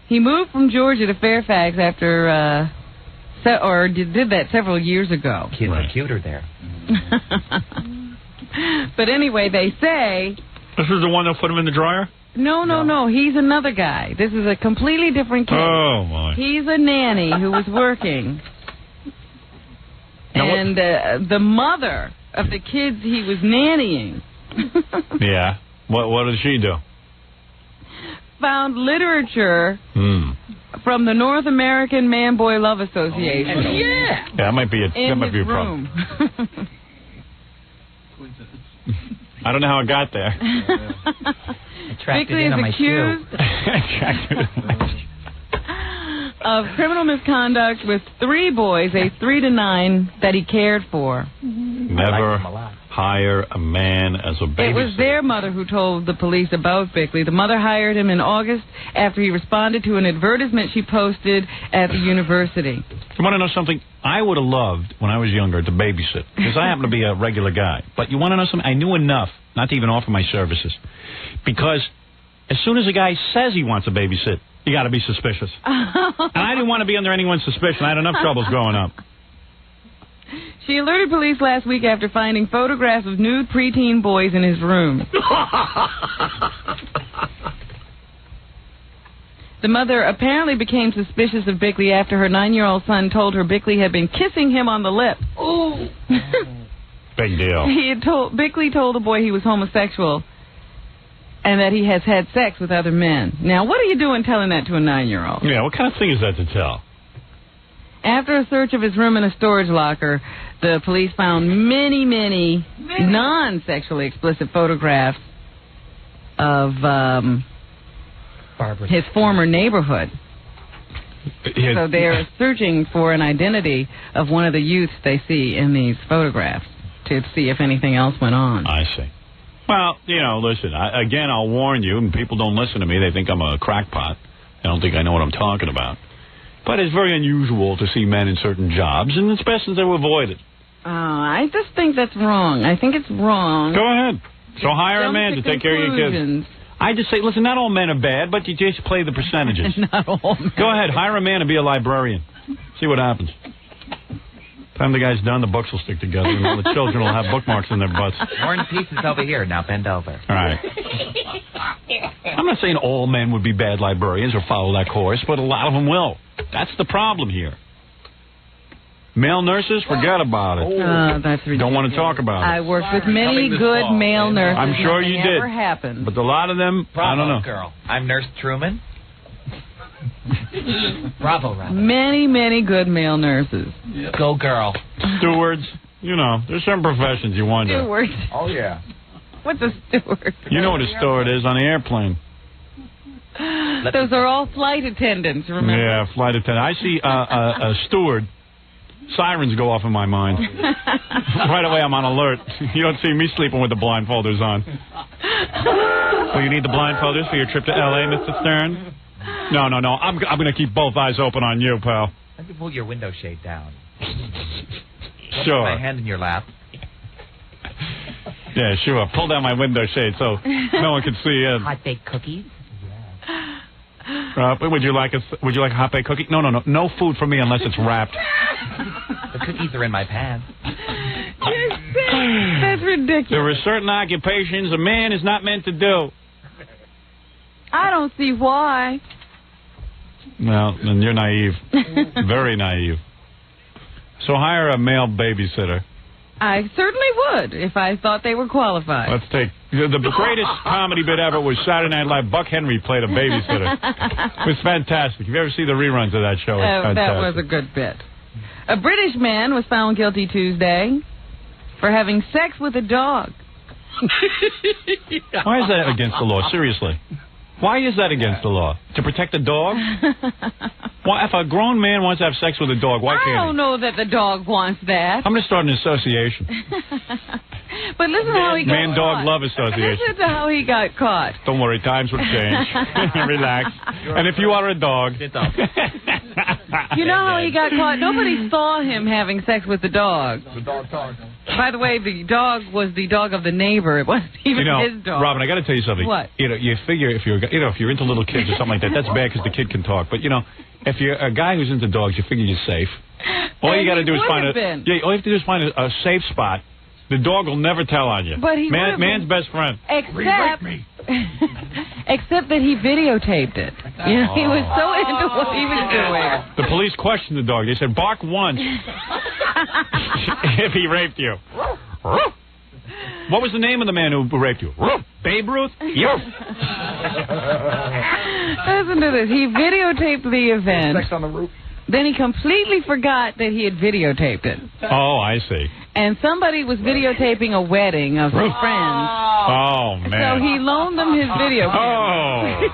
He moved from Georgia to Fairfax after, did that several years ago. Kids are cuter there. But anyway, they say... This is the one that put him in the dryer? No. He's another guy. This is a completely different case. Oh, my. He's a nanny who was working. And the mother of the kids he was nannying... Yeah. What did she do? Found literature from the North American Man-Boy Love Association. Oh, yeah. That might be a problem. I don't know how it got there. Bickley is accused of criminal misconduct with 3 boys, aged 3 to 9, that he cared for. Never hire a man as a babysitter. It was their mother who told the police about Bickley. The mother hired him in August after he responded to an advertisement she posted at the university. You want to know something? I would have loved, when I was younger, to babysit, because I happen to be a regular guy. But you want to know something? I knew enough not to even offer my services. Because as soon as a guy says he wants to babysit, you got to be suspicious. And I didn't want to be under anyone's suspicion. I had enough troubles growing up. She alerted police last week after finding photographs of nude preteen boys in his room. The mother apparently became suspicious of Bickley after her 9-year-old son told her Bickley had been kissing him on the lips. Oh. Big deal. Bickley told the boy he was homosexual and that he has had sex with other men. Now, what are you doing telling that to a 9-year-old? Yeah, what kind of thing is that to tell? After a search of his room in a storage locker, the police found many non-sexually explicit photographs of his former neighborhood. So they're searching for an identity of one of the youths they see in these photographs to see if anything else went on. I see. Well, listen, I'll warn you, and people don't listen to me. They think I'm a crackpot. They don't think I know what I'm talking about. But it's very unusual to see men in certain jobs, and it's best to avoid it. Oh, I just think that's wrong. I think it's wrong. Go ahead. So hire a man to take care of your kids. I just say, listen, not all men are bad, but you just play the percentages. Not all men. Go ahead, hire a man and be a librarian. See what happens. Time the guy's done, the books will stick together, and all the children will have bookmarks in their butts. War and Peace is over here. Now bend over. All right. I'm not saying all men would be bad librarians or follow that course, but a lot of them will. That's the problem here. Male nurses, forget about it. That's ridiculous. Don't want to talk about it. I worked with many good male nurses. I'm sure you did. Never happened. But a lot of them, Bravo, I don't know. Girl. I'm Nurse Truman. Bravo, Robin. Many good male nurses. Yep. Go, girl. Stewards. There's some professions you wonder. Stewards. Oh, yeah. What's a steward? You know what a steward is on the airplane. Those are all flight attendants, remember? Yeah, flight attendant. I see a steward. Sirens go off in my mind. Right away, I'm on alert. You don't see me sleeping with the blindfolders on. Well, you need the blindfolders for your trip to L.A., Mr. Stern? No. I'm going to keep both eyes open on you, pal. Let me pull your window shade down. Sure. Put my hand in your lap. Yeah, sure. Pull down my window shade so no one can see in. Hot baked cookies. Would you like a hot baked cookie? No. No food for me unless it's wrapped. The cookies are in my pants. That's ridiculous. There are certain occupations a man is not meant to do. I don't see why. Well, then you're naive. Very naive. So hire a male babysitter. I certainly would if I thought they were qualified. Let's take... The greatest comedy bit ever was Saturday Night Live. Buck Henry played a babysitter. It was fantastic. If you ever see the reruns of that show, it's fantastic. That was a good bit. A British man was found guilty Tuesday for having sex with a dog. Why is that against the law? Seriously. Why is that against the law? To protect the dog? Why, if a grown man wants to have sex with a dog, why can't he? I don't know that the dog wants that. I'm going to start an association. But listen to how he got caught. Man-Dog Love Association. Listen to how he got caught. Don't worry, times will change. Relax. And if you are a dog... You know how he got caught? Nobody saw him having sex with the dog. The dog talked. By the way, the dog was the dog of the neighbor. It wasn't even his dog. Robin, I got to tell you something. What? You figure if you're into little kids or something like that, that's bad because the kid can talk. But if you're a guy who's into dogs, you figure you're safe. All you got to do is find all you have to do is find a safe spot. The dog will never tell on you. But he man's best friend. Except that he videotaped it. He was so into what he was doing. The police questioned the dog. They said, bark once if he raped you. What was the name of the man who raped you? Babe Ruth? Yes. Listen to this. He videotaped the event. Sex on the roof. Then he completely forgot that he had videotaped it. Oh, I see. And somebody was videotaping a wedding of his friends. Oh, man. So he loaned them his video camera.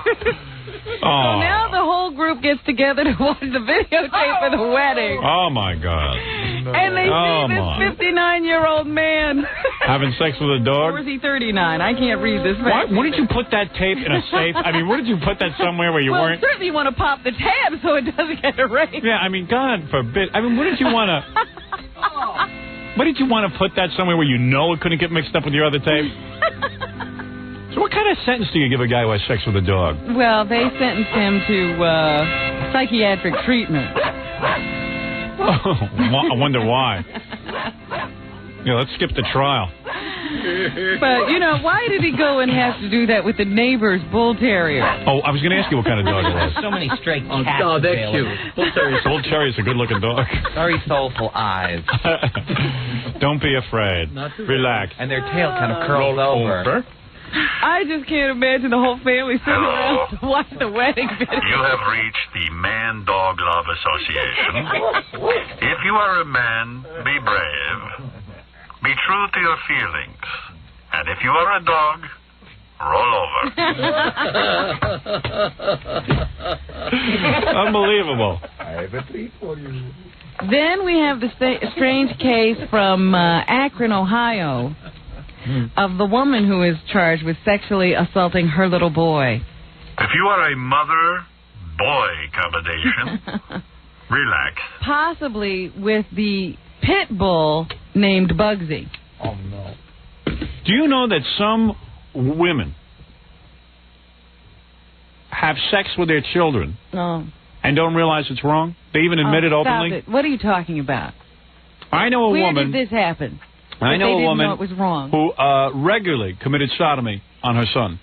So now the whole group gets together to watch the videotape of the wedding. Oh, my God. And they see this 59-year-old man having sex with a dog? Or is he 39? I can't read this. Why did you put that tape in a safe? I mean, where did you put that somewhere where you weren't? Well, certainly you want to pop the tab so it doesn't get erased. Yeah, I mean, God forbid. I mean, what did you want to... Why did you want to put that somewhere where it couldn't get mixed up with your other tape? So what kind of sentence do you give a guy who has sex with a dog? Well, they sentenced him to psychiatric treatment. I wonder why. Let's skip the trial. But, why did he go and have to do that with the neighbor's bull terrier? Oh, I was going to ask you what kind of dog it was. So many stray cats. Oh, they're cute. Bull terrier's a good-looking dog. Very soulful eyes. Don't be afraid. Relax. And their tail kind of curls over. I just can't imagine the whole family sitting around to watch the wedding video. You have reached the Man-Dog Love Association. If you are a man, be brave. Be true to your feelings. And if you are a dog, roll over. Unbelievable. I have a treat for you. Then we have the strange case from Akron, Ohio, of the woman who is charged with sexually assaulting her little boy. If you are a mother-boy combination, relax. Possibly with the pit bull named Bugsy. Oh, no. Do you know that some women have sex with their children and don't realize it's wrong? They even admit it openly? Stop it. What are you talking about? I know a woman... Where did this happen? I know a woman know it was wrong. who regularly committed sodomy on her son.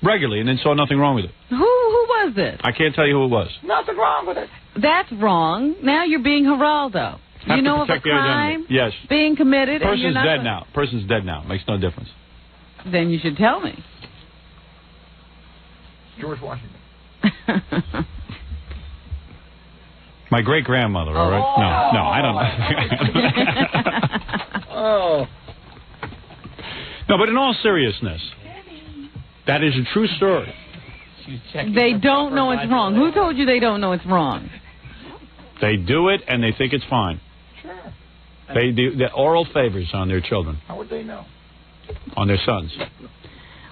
Regularly, and then saw nothing wrong with it. Who was it? I can't tell you who it was. Nothing wrong with it. That's wrong. Now you're being Geraldo. Have you to know of a protect the crime identity. Yes. being committed. Person's dead now. Person's dead now. Makes no difference. Then you should tell me. George Washington. My great-grandmother, all right? No, I don't know. No, but in all seriousness, that is a true story. They don't know it's wrong. Who told you they don't know it's wrong? They do it, and they think it's fine. Sure. They do the oral favors on their children. How would they know? On their sons.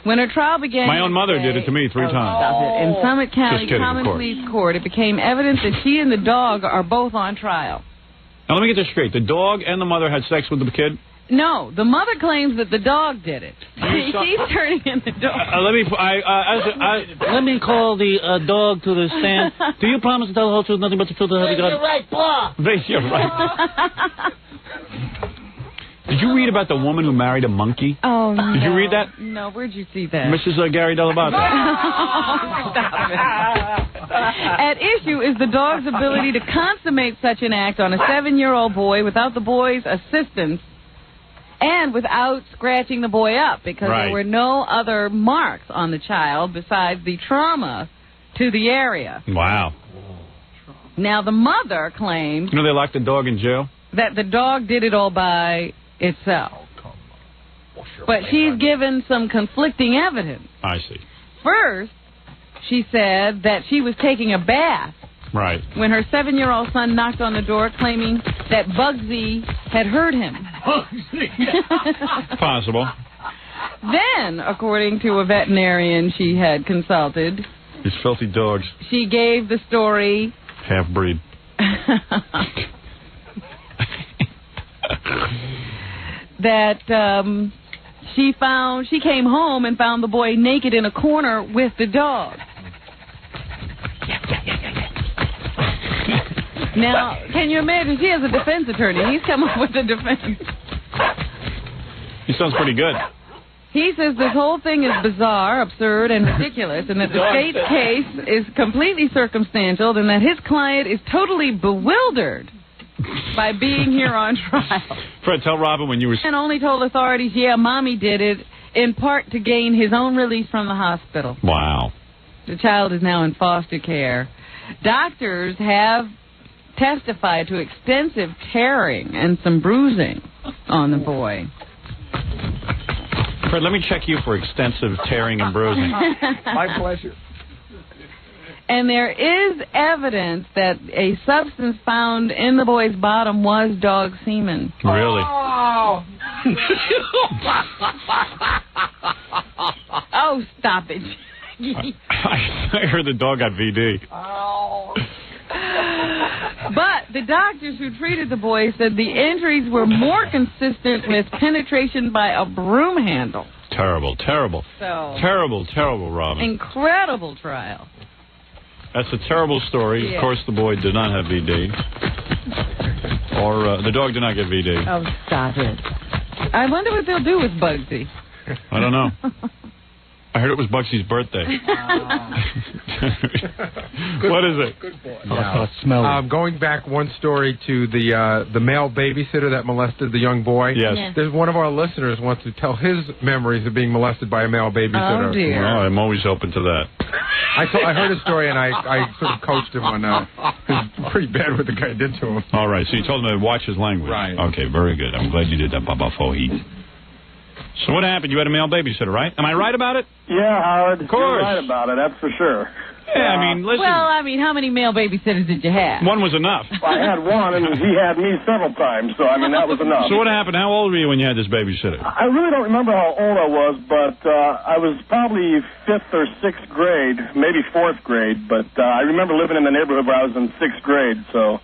When her trial began... My own mother did it to me 3 times. Stop it. In Summit County Common Pleas Court, it became evident that she and the dog are both on trial. Now, let me get this straight. The dog and the mother had sex with the kid? No, the mother claims that the dog did it. She's turning in the dog. Let me call the dog to the stand. Do you promise to tell the whole truth, nothing but the truth? You're right, Paul. You're right. Did you read about the woman who married a monkey? Oh, no. Did you read that? No, where'd you see that? Mrs. Gary Dell'Abate. Stop it. At issue is the dog's ability to consummate such an act on a 7-year-old boy without the boy's assistance and without scratching the boy up, because there were no other marks on the child besides the trauma to the area. Wow. Now, the mother claims... You know they locked the dog in jail? That the dog did it all by itself. But she's given some conflicting evidence. I see. First, she said that she was taking a bath when her 7-year-old son knocked on the door claiming that Bugsy had hurt him. Possible. Then, according to a veterinarian she had consulted... These filthy dogs. She gave the story... Half-breed. that she came home and found the boy naked in a corner with the dog. Now, can you imagine? She has a defense attorney. He's come up with a defense. He sounds pretty good. He says this whole thing is bizarre, absurd, and ridiculous, and that the state's case is completely circumstantial, and that his client is totally bewildered by being here on trial. Fred, tell Robin when you were... And only told authorities, yeah, Mommy did it, in part to gain his own release from the hospital. Wow. The child is now in foster care. Doctors have testified to extensive tearing and some bruising on the boy. Fred, let me check you for extensive tearing and bruising. My pleasure. And there is evidence that a substance found in the boy's bottom was dog semen. Really? Oh, oh, stop it. I heard the dog got VD. Oh. But the doctors who treated the boy said the injuries were more consistent with penetration by a broom handle. Terrible, terrible. So, terrible, Robin. Incredible trial. That's a terrible story. Yeah. Of course, the boy did not have VD. Or the dog did not get VD. Oh, stop it. I wonder what they'll do with Bugsy. I don't know. I heard it was Bugsy's birthday. What is it? Good boy. Going back one story to the male babysitter that molested the young boy. Yes. There's one of our listeners wants to tell his memories of being molested by a male babysitter. Oh, dear. Well, I'm always open to that. I heard his story, and I sort of coached him on it was pretty bad what the guy did to him. All right, so you told him to watch his language. Right. Okay, very good. I'm glad you did that, Baba Foheat. So what happened? You had a male babysitter, right? Am I right about it? Yeah, Howard. Of course. You're right about it, that's for sure. Yeah, I mean, listen. Well, I mean, how many male babysitters did you have? One was enough. Well, I had one, and he had me several times, so, I mean, that was enough. So what happened? How old were you when you had this babysitter? I really don't remember how old I was, but I was probably 5th or 6th grade, maybe 4th grade, but I remember living in the neighborhood where I was in 6th grade, so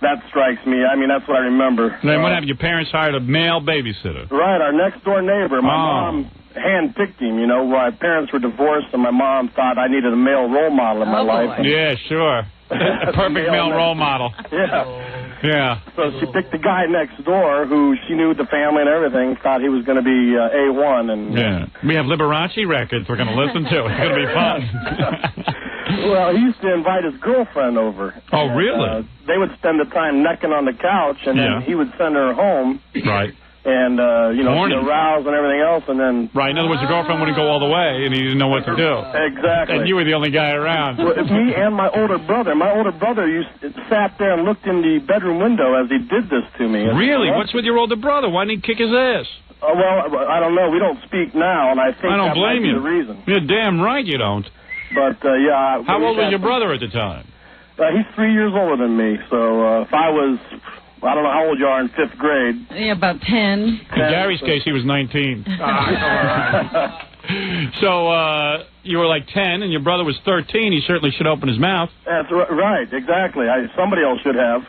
that strikes me. I mean, that's what I remember. And then what happened? Your parents hired a male babysitter. Right, our next-door neighbor. My mom hand-picked him, you know. My parents were divorced, and my mom thought I needed a male role model in my life. Yeah, sure. A perfect male role model. Yeah. Yeah. So she picked the guy next door who she knew the family and everything, thought he was going to be A1. And yeah. We have Liberace records we're going to listen to. It's going to be fun. Well, he used to invite his girlfriend over. Oh, really? They would spend the time necking on the couch, and then he would send her home. Right. And, she'd arouse and everything else, and then... Right, in other words, the girlfriend wouldn't go all the way, and he didn't know what to do. Exactly. And you were the only guy around. Well, me and my older brother. My older brother sat there and looked in the bedroom window as he did this to me. Really? What's with your older brother? Why didn't he kick his ass? Well, I don't know. We don't speak now, and I think I don't blame might be you. the reason. You're damn right you don't. But, yeah... How old was your brother at the time? He's 3 years older than me, so if I was... I don't know how old you are in 5th grade. Yeah, about 10. In Gary's case, he was 19. So, you were like 10, and your brother was 13. He certainly should open his mouth. That's right, exactly. Somebody else should have.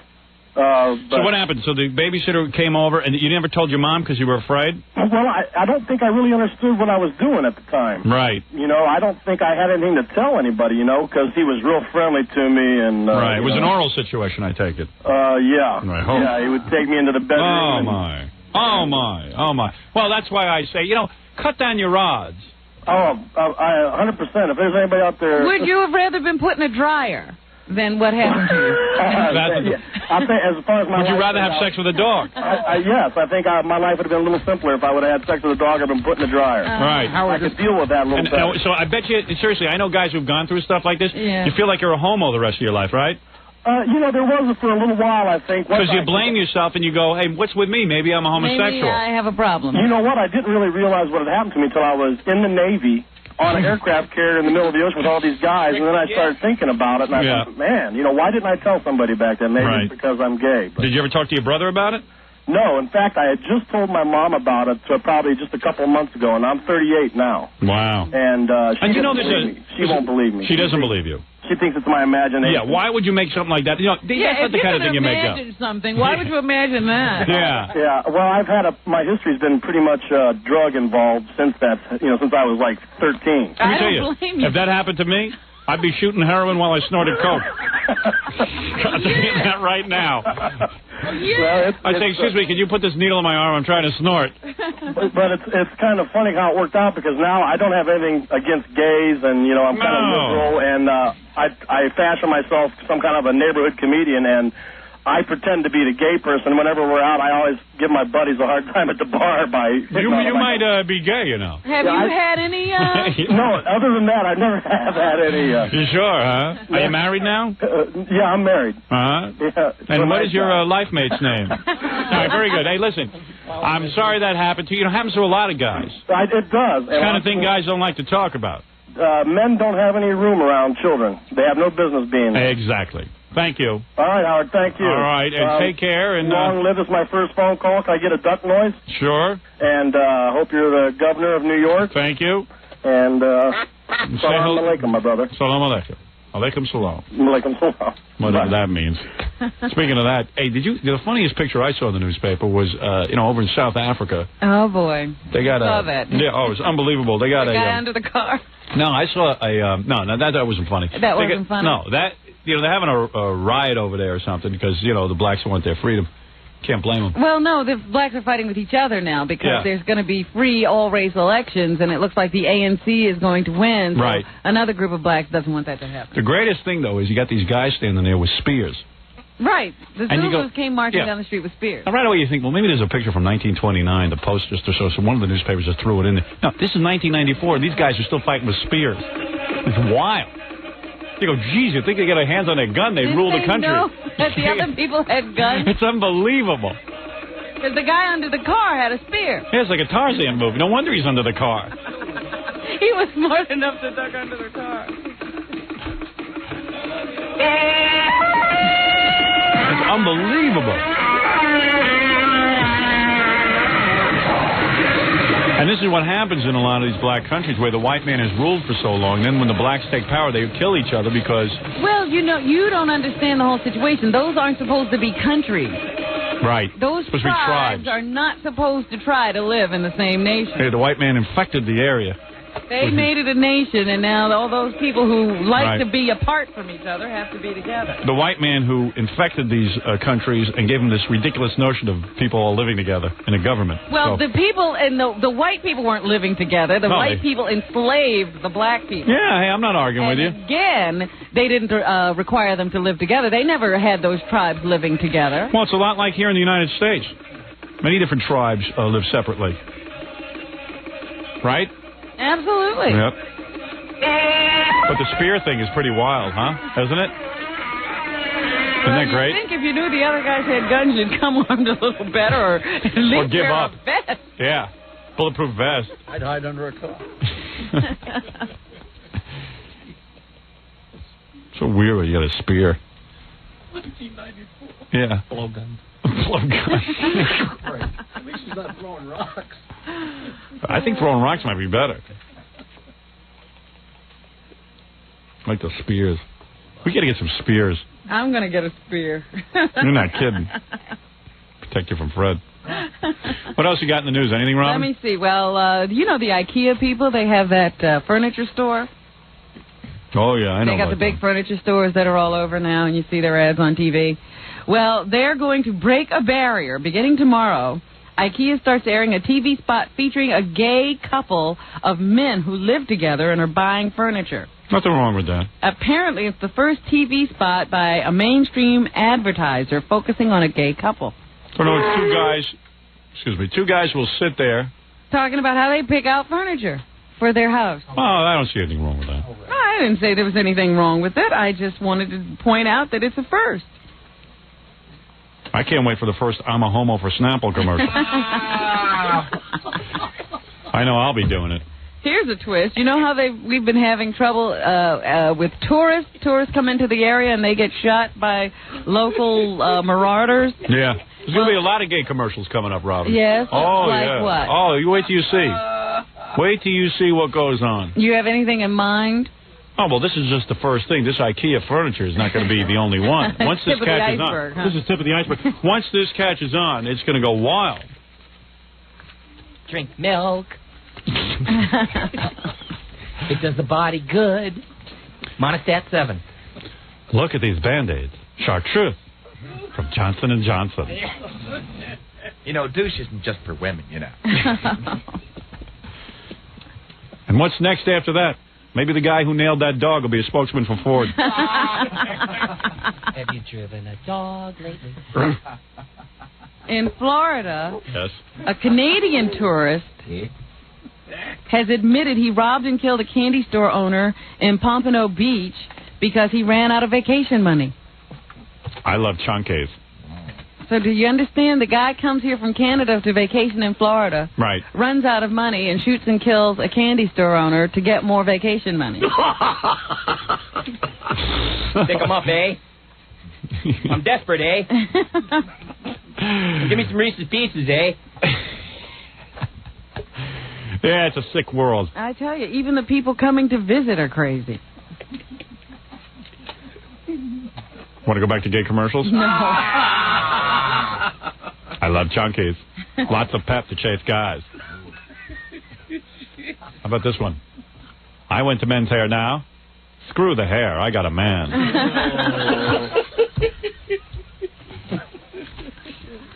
So what happened? So the babysitter came over, and you never told your mom because you were afraid? Well, I don't think I really understood what I was doing at the time. Right. You know, I don't think I had anything to tell anybody, you know, because he was real friendly to me. And right. It was an oral situation, I take it. Yeah. Right. Yeah, he would take me into the bedroom. Oh, my. Oh, my. Oh, my. Well, that's why I say, you know, cut down your rods. Oh, 100%. If there's anybody out there... Would you have rather been put in a dryer than what happened to you? I think as far as my would you life rather have sex with a dog? Yes, I think my life would have been a little simpler if I would have had sex with a dog or been put in the dryer. Right. I could deal with that a little better. So I bet you, seriously, I know guys who've gone through stuff like this. Yeah. You feel like you're a homo the rest of your life, right? You know, there was for a little while, I think. Because you blame yourself and you go, hey, what's with me? Maybe I'm a homosexual. Maybe I have a problem. You know what? I didn't really realize what had happened to me until I was in the Navy on an aircraft carrier in the middle of the ocean with all these guys, and then I started thinking about it, and I thought, man, you know, why didn't I tell somebody back then? Maybe it's because I'm gay. But... Did you ever talk to your brother about it? No. In fact, I had just told my mom about it probably just a couple of months ago, and I'm 38 now. Wow. And she won't believe me. She doesn't believe you. She thinks it's my imagination. Yeah, why would you make something like that? You know, that's not the kind of thing you make up. If you can imagine something, why would you imagine that? Yeah. Yeah, well, I've had my history's been pretty much drug involved since that, you know, since I was like 13. Let me tell you, if that happened to me, I'd be shooting heroin while I snorted coke. I'm saying that right now. Well, I say, excuse me, can you put this needle in my arm? I'm trying to snort. But it's kind of funny how it worked out, because now I don't have anything against gays, and, you know, I'm kind of liberal, and I fashion myself some kind of a neighborhood comedian, and I pretend to be the gay person. Whenever we're out, I always give my buddies a hard time at the bar by... You might be gay, you know. Have you had any... No, other than that, I never have had any... You sure, huh? Are you married now? Yeah, I'm married. Uh-huh. Yeah, and what is your life mate's name? All right, very good. Hey, listen, I'm sorry that happened to you. It happens to a lot of guys. It does. It's the kind of thing guys don't like to talk about. Men don't have any room around children. They have no business being there. Exactly. Thank you. All right, Howard, thank you. All right, and take care. And long live. This is my first phone call. Can I get a duck noise? Sure. And hope you're the governor of New York. Thank you. And salam alaikum, my brother. Salam alaikum. Alaikum salam. Alaikum salam. Whatever that means. Speaking of that, hey, the funniest picture I saw in the newspaper was, over in South Africa. Oh, boy. They got saw that. Yeah, it was unbelievable. They got the guy under the car. No, I saw no, that wasn't funny. That wasn't funny? No, they're having a riot over there or something because, the blacks want their freedom. Can't blame them. Well, no, the blacks are fighting with each other now because there's going to be free all-race elections, and it looks like the ANC is going to win. So right. Another group of blacks doesn't want that to happen. The greatest thing, though, is you got these guys standing there with spears. Right. The Zulus came marching down the street with spears. And right away you think, well, maybe there's a picture from 1929, the Post just or so one of the newspapers just threw it in there. No, this is 1994, and these guys are still fighting with spears. It's wild. You go, geez, you think they get their hands on their gun, they rule the country. Know that the other people had guns? It's unbelievable. Because the guy under the car had a spear. Yeah, it's like a Tarzan movie. No wonder he's under the car. He was smart enough to duck under the car. It's unbelievable. And this is what happens in a lot of these black countries where the white man has ruled for so long. Then when the blacks take power, they kill each other because... Well, you don't understand the whole situation. Those aren't supposed to be countries. Right. Those tribes are not supposed to try to live in the same nation. Hey, the white man infected the area. They made it a nation, and now all those people who like to be apart from each other have to be together. The white man who infected these countries and gave them this ridiculous notion of people all living together in a government. Well, the people and the white people weren't living together. The white people enslaved the black people. Yeah, hey, I'm not arguing with you. Again, they didn't require them to live together. They never had those tribes living together. Well, it's a lot like here in the United States. Many different tribes live separately. Right? Absolutely. Yep. But the spear thing is pretty wild, huh? Isn't it? Isn't that great? I think if you knew the other guys had guns, you'd come armed a little better, or at least or give wear up. a vest. Yeah, bulletproof vest. I'd hide under a car. So weird when you got a spear. 1994. Yeah. Blowgun. Blowgun. At least he's not throwing rocks. I think throwing rocks might be better. Like the spears. We got to get some spears. I'm going to get a spear. You're not kidding. Protect you from Fred. What else you got in the news? Anything wrong? Let me see. Well, you know the IKEA people? They have that furniture store. Oh, yeah, I know. They got the big furniture stores that are all over now, and you see their ads on TV. Well, they're going to break a barrier. Beginning tomorrow, IKEA starts airing a TV spot featuring a gay couple of men who live together and are buying furniture. Nothing wrong with that. Apparently, it's the first TV spot by a mainstream advertiser focusing on a gay couple. So, no, it's two guys will sit there. Talking about how they pick out furniture for their house. Oh, I don't see anything wrong with that. I didn't say there was anything wrong with it. I just wanted to point out that it's a first. I can't wait for the first I'm a homo for Snapple commercial. I know I'll be doing it. Here's a twist. You know how we've been having trouble with tourists? Tourists come into the area and they get shot by local marauders. Yeah. There's going to be a lot of gay commercials coming up, Robin. Yes? Oh, like yeah. what? Oh, you wait till you see. Wait till you see what goes on. You have anything in mind? Oh, well, this is just the first thing. This IKEA furniture is not going to be the only one. Once this catches on. Huh? This is tip of the iceberg. Once this catches on, it's going to go wild. Drink milk. It does the body good. Monostat 7. Look at these Band-Aids. Chartreuse from Johnson & Johnson. You know, douche isn't just for women, you know. And what's next after that? Maybe the guy who nailed that dog will be a spokesman for Ford. Have you driven a dog lately? In Florida, yes, a Canadian tourist has admitted he robbed and killed a candy store owner in Pompano Beach because he ran out of vacation money. I love chunkays. So do you understand? The guy comes here from Canada to vacation in Florida, right? Runs out of money and shoots and kills a candy store owner to get more vacation money. Pick him up, eh? I'm desperate, eh? Give me some Reese's Pieces, eh? Yeah, it's a sick world. I tell you, even the people coming to visit are crazy. Want to go back to gay commercials? No. I love chunkies. Lots of pep to chase guys. How about this one? I went to Men's Hair Now. Screw the hair. I got a man.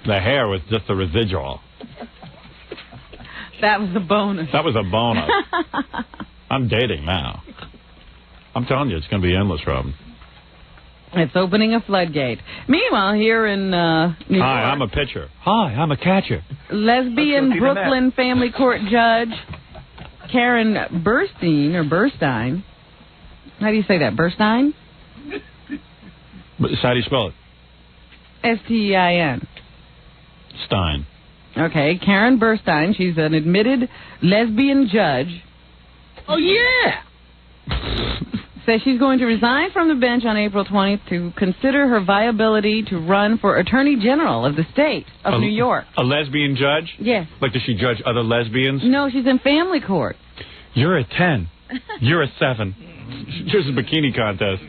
The hair was just a residual. That was a bonus. That was a bonus. I'm dating now. I'm telling you, it's going to be endless, Robin. It's opening a floodgate. Meanwhile, here in New York... Hi, I'm a pitcher. Hi, I'm a catcher. Lesbian Brooklyn family court judge Karen Burstein. How do you say that? Burstein? How do you spell it? S-T-E-I-N. Stein. Okay, Karen Burstein. She's an admitted lesbian judge. Oh, yeah! Says she's going to resign from the bench on April 20th to consider her viability to run for Attorney General of the state of New York. A lesbian judge? Yes. Like, does she judge other lesbians? No, she's in family court. You're a 10. You're a 7. Here's a bikini contest.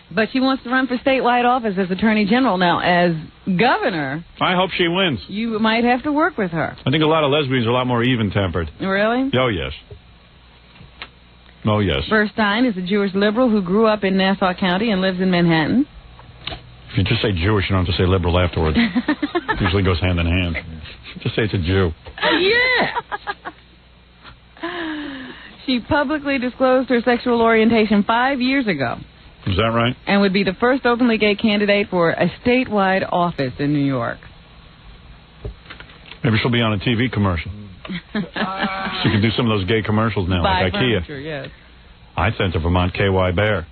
But she wants to run for statewide office as Attorney General. Now, as governor... I hope she wins. You might have to work with her. I think a lot of lesbians are a lot more even-tempered. Really? Oh, yes. Oh, yes. Burstein is a Jewish liberal who grew up in Nassau County and lives in Manhattan. If you just say Jewish, you don't have to say liberal afterwards. Usually goes hand in hand. Just say it's a Jew. Yeah! She publicly disclosed her sexual orientation 5 years ago. Is that right? And would be the first openly gay candidate for a statewide office in New York. Maybe she'll be on a TV commercial. She can do some of those gay commercials now, Buy like IKEA. furniture, yes. I sent her Vermont KY Bear.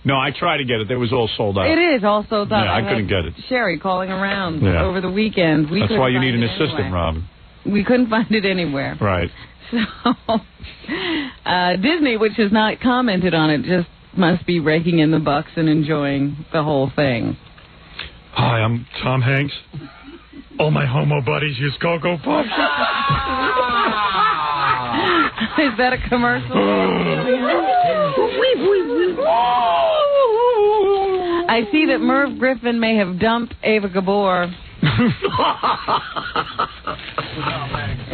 No, I tried to get it. It was all sold out. It is all sold out. Yeah, I couldn't get it. Sherry calling around Yeah. over the weekend. That's why you need an assistant, Robin. We couldn't find it anywhere. Right. So, Disney, which has not commented on it, just must be raking in the bucks and enjoying the whole thing. Hi, I'm Tom Hanks. All my homo buddies use Go-Go Puffs. Is that a commercial? I see that Merv Griffin may have dumped Ava Gabor.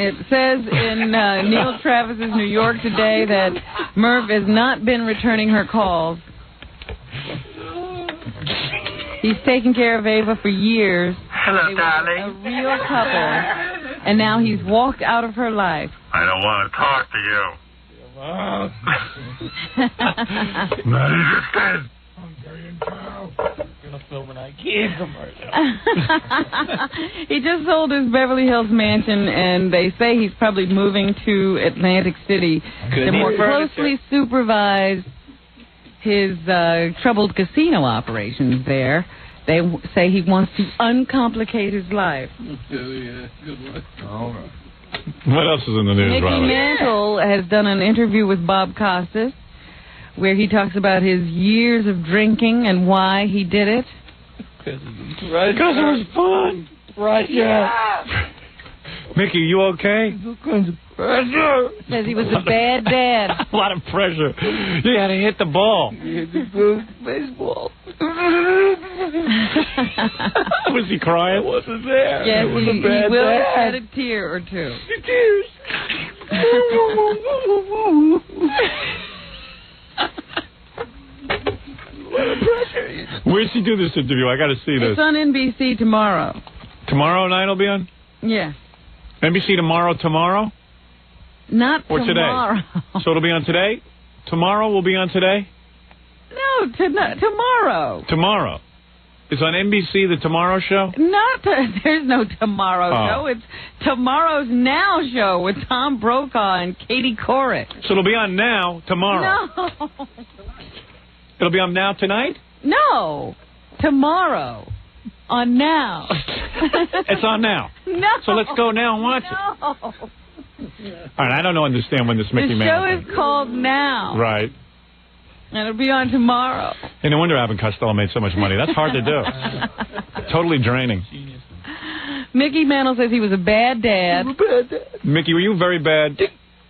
It says in Neil Travis's New York today that Merv has not been returning her calls. He's taken care of Ava for years. Hello, darling. A real couple. And now he's walked out of her life. I don't want to talk to you. Not interested. Gonna film an IKEA commercial. He just sold his Beverly Hills mansion, and they say he's probably moving to Atlantic City to more closely supervise his troubled casino operations there. They say he wants to uncomplicate his life. Yeah, good luck. All right. What else is in the news, Mickey Robin? Mantle has done an interview with Bob Costas where he talks about his years of drinking and why he did it. Because it was fun. Right, yeah. Mickey, you okay? Says he was a bad dad. A lot of pressure. You had to hit the ball. Baseball. Was he crying? I wasn't there. Yes, it was he a bad will dad. shed a tear or two. Tears. Where's he do this interview? I got to see this. It's on NBC tomorrow. Tomorrow night will be on? Yeah. NBC tomorrow? Not or tomorrow. Today? So it'll be on today? Tomorrow will be on today? No, tomorrow. Tomorrow. It's on NBC, the Tomorrow Show? There's no Tomorrow Show. It's Tomorrow's Now Show with Tom Brokaw and Katie Couric. So it'll be on now, tomorrow. No. It'll be on now tonight? No. Tomorrow. On Now. It's on now. No. So let's go now and watch it. No. All right, I don't understand when this Mickey The Mantle show thing. is called Now. Right. And it'll be on tomorrow. And no wonder Abbott Costello made so much money. That's hard to do. Totally draining. Mickey Mantle says he was a bad dad. I'm a bad dad. Mickey, were you very bad?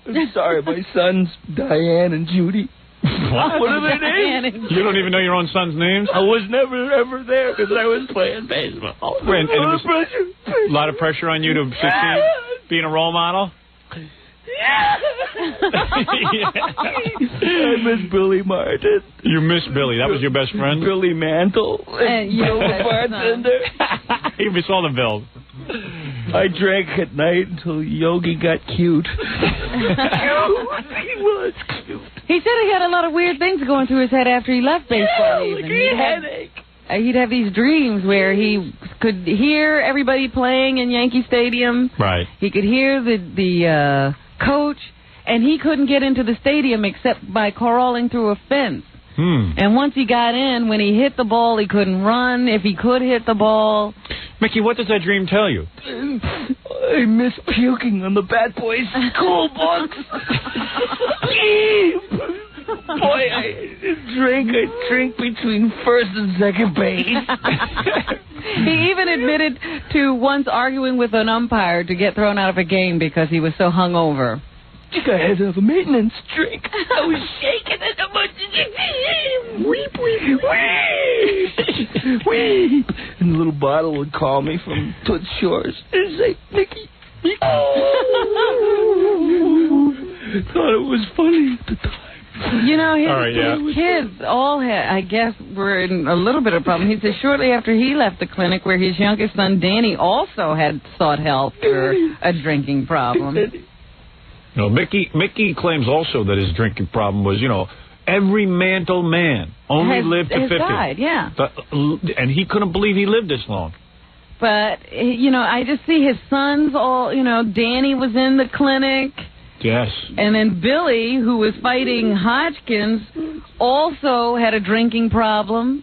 I'm sorry, my sons, Diane and Judy. What? What are their names? You don't even know your own son's names? I was never, ever there because I was playing baseball. And it was a lot of pressure on you to succeed, being a role model? I miss Billy Martin. You miss Billy. That was your best friend? Billy Mantle. And you bartender. You miss all the Bills. I drank at night until Yogi got cute. He was cute. He said he had a lot of weird things going through his head after he left baseball. Like a headache. He'd have these dreams where he could hear everybody playing in Yankee Stadium. Right. He could hear the coach, and he couldn't get into the stadium except by crawling through a fence. And once he got in, when he hit the ball, he couldn't run if he could hit the ball. Mickey, what does that dream tell you? I miss puking on the Bat Boys school books. Boy, I drink between first and second base. He even admitted to once arguing with an umpire to get thrown out of a game because he was so hungover. I think I had to have a maintenance drink. I was shaking it so much. Weep, weep, weep. Wee. And the little bottle would call me from Toots Shores and say, Mickey. Thought it was funny at the time. You know, his kids all had, I guess, were in a little bit of a problem. He said shortly after he left the clinic where his youngest son, Danny, also had sought help for a drinking problem. No, Mickey claims also that his drinking problem was, every Mantle man only lived to 50. Died, yeah. And he couldn't believe he lived this long. But, I just see his sons all, Danny was in the clinic. Yes. And then Billy, who was fighting Hodgkin's, also had a drinking problem.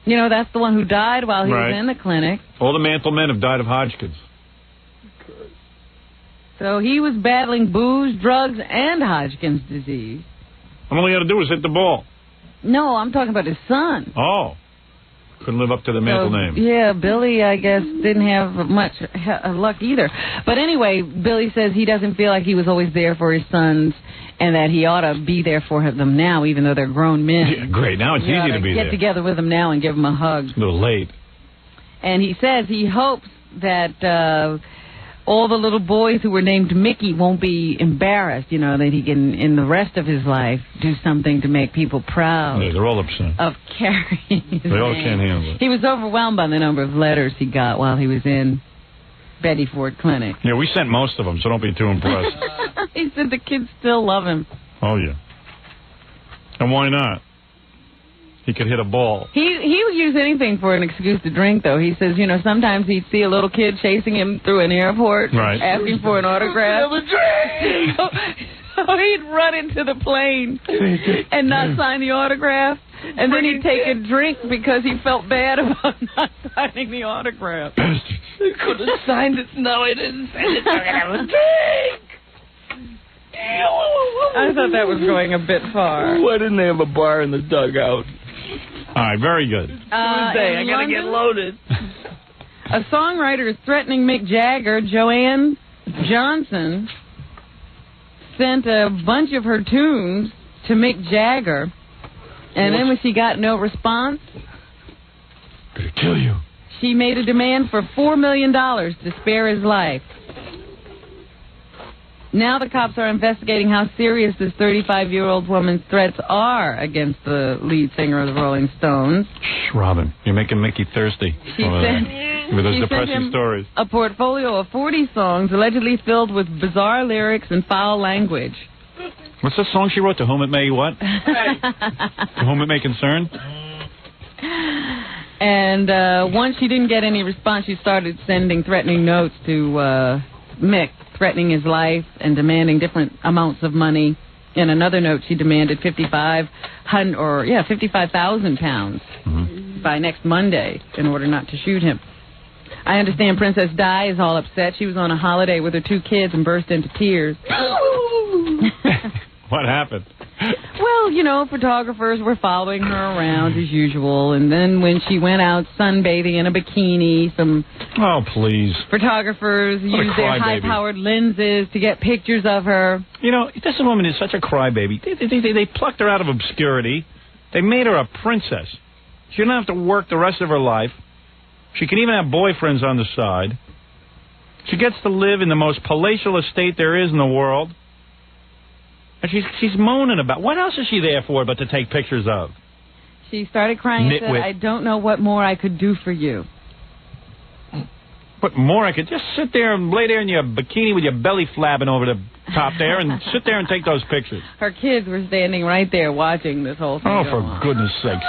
That's the one who died while he was in the clinic. All the Mantle men have died of Hodgkin's. So he was battling booze, drugs, and Hodgkin's disease. And all he had to do was hit the ball. No, I'm talking about his son. Oh. Couldn't live up to the middle name. Yeah, Billy, I guess, didn't have much luck either. But anyway, Billy says he doesn't feel like he was always there for his sons and that he ought to be there for them now, even though they're grown men. Yeah, great. Now it's easy to be there. Get together with them now and give them a hug. It's a little late. And he says he hopes that all the little boys who were named Mickey won't be embarrassed, that he can, in the rest of his life, do something to make people proud. Yeah, they're all upset. Of carrying his They all name. can't handle it. He was overwhelmed by the number of letters he got while he was in Betty Ford Clinic. Yeah, we sent most of them, so don't be too impressed. He said the kids still love him. Oh, yeah. And why not? He could hit a ball. He would use anything for an excuse to drink, though. He says, sometimes he'd see a little kid chasing him through an airport, asking for an autograph. So he'd run into the plane and not sign the autograph. And then he'd take a drink because he felt bad about not signing the autograph. I could have signed it. No, I didn't send it. I'm going to have a drink. I thought that was going a bit far. Why didn't they have a bar in the dugout? All right, very good. Tuesday, I got to get loaded. A songwriter is threatening Mick Jagger. Joanne Johnson sent a bunch of her tunes to Mick Jagger, and then when she got no response, gonna kill you. She made a demand for $4 million to spare his life. Now the cops are investigating how serious this 35-year-old woman's threats are against the lead singer of the Rolling Stones. Shh, Robin, you're making Mickey thirsty. She sent with those depressing stories. A portfolio of 40 songs allegedly filled with bizarre lyrics and foul language. What's the song she wrote? To whom it may what? To whom it may concern? And once she didn't get any response, she started sending threatening notes to Mick, threatening his life and demanding different amounts of money. In another note, she demanded £55,000 by next Monday in order not to shoot him. I understand Princess Di is all upset. She was on a holiday with her 2 kids and burst into tears. What happened? Well, photographers were following her around as usual, and then when she went out sunbathing in a bikini, some photographers used their high-powered lenses to get pictures of her. This woman is such a crybaby. They plucked her out of obscurity. They made her a princess. She didn't have to work the rest of her life. She can even have boyfriends on the side. She gets to live in the most palatial estate there is in the world. And she's moaning about, what else is she there for but to take pictures of? She started crying and said, I don't know what more I could do for you. What more I could just sit there and lay there in your bikini with your belly flapping over the top there and sit there and take those pictures. Her kids were standing right there watching this whole thing. Oh, for goodness sakes.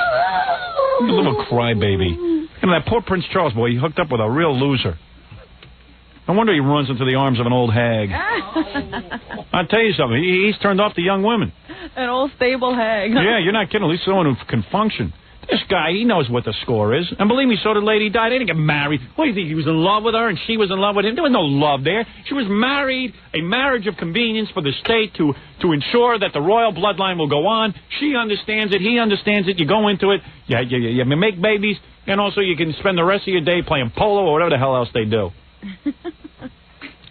You little crybaby. That poor Prince Charles boy, he hooked up with a real loser. No wonder he runs into the arms of an old hag. I'll tell you something. He's turned off the young women. An old stable hag. Yeah, you're not kidding. At least someone who can function. This guy, he knows what the score is. And believe me, so did Lady Di. They didn't get married. What do you think? He was in love with her and she was in love with him? There was no love there. She was married, a marriage of convenience for the state to ensure that the royal bloodline will go on. She understands it. He understands it. You go into it. You make babies. And also you can spend the rest of your day playing polo or whatever the hell else they do.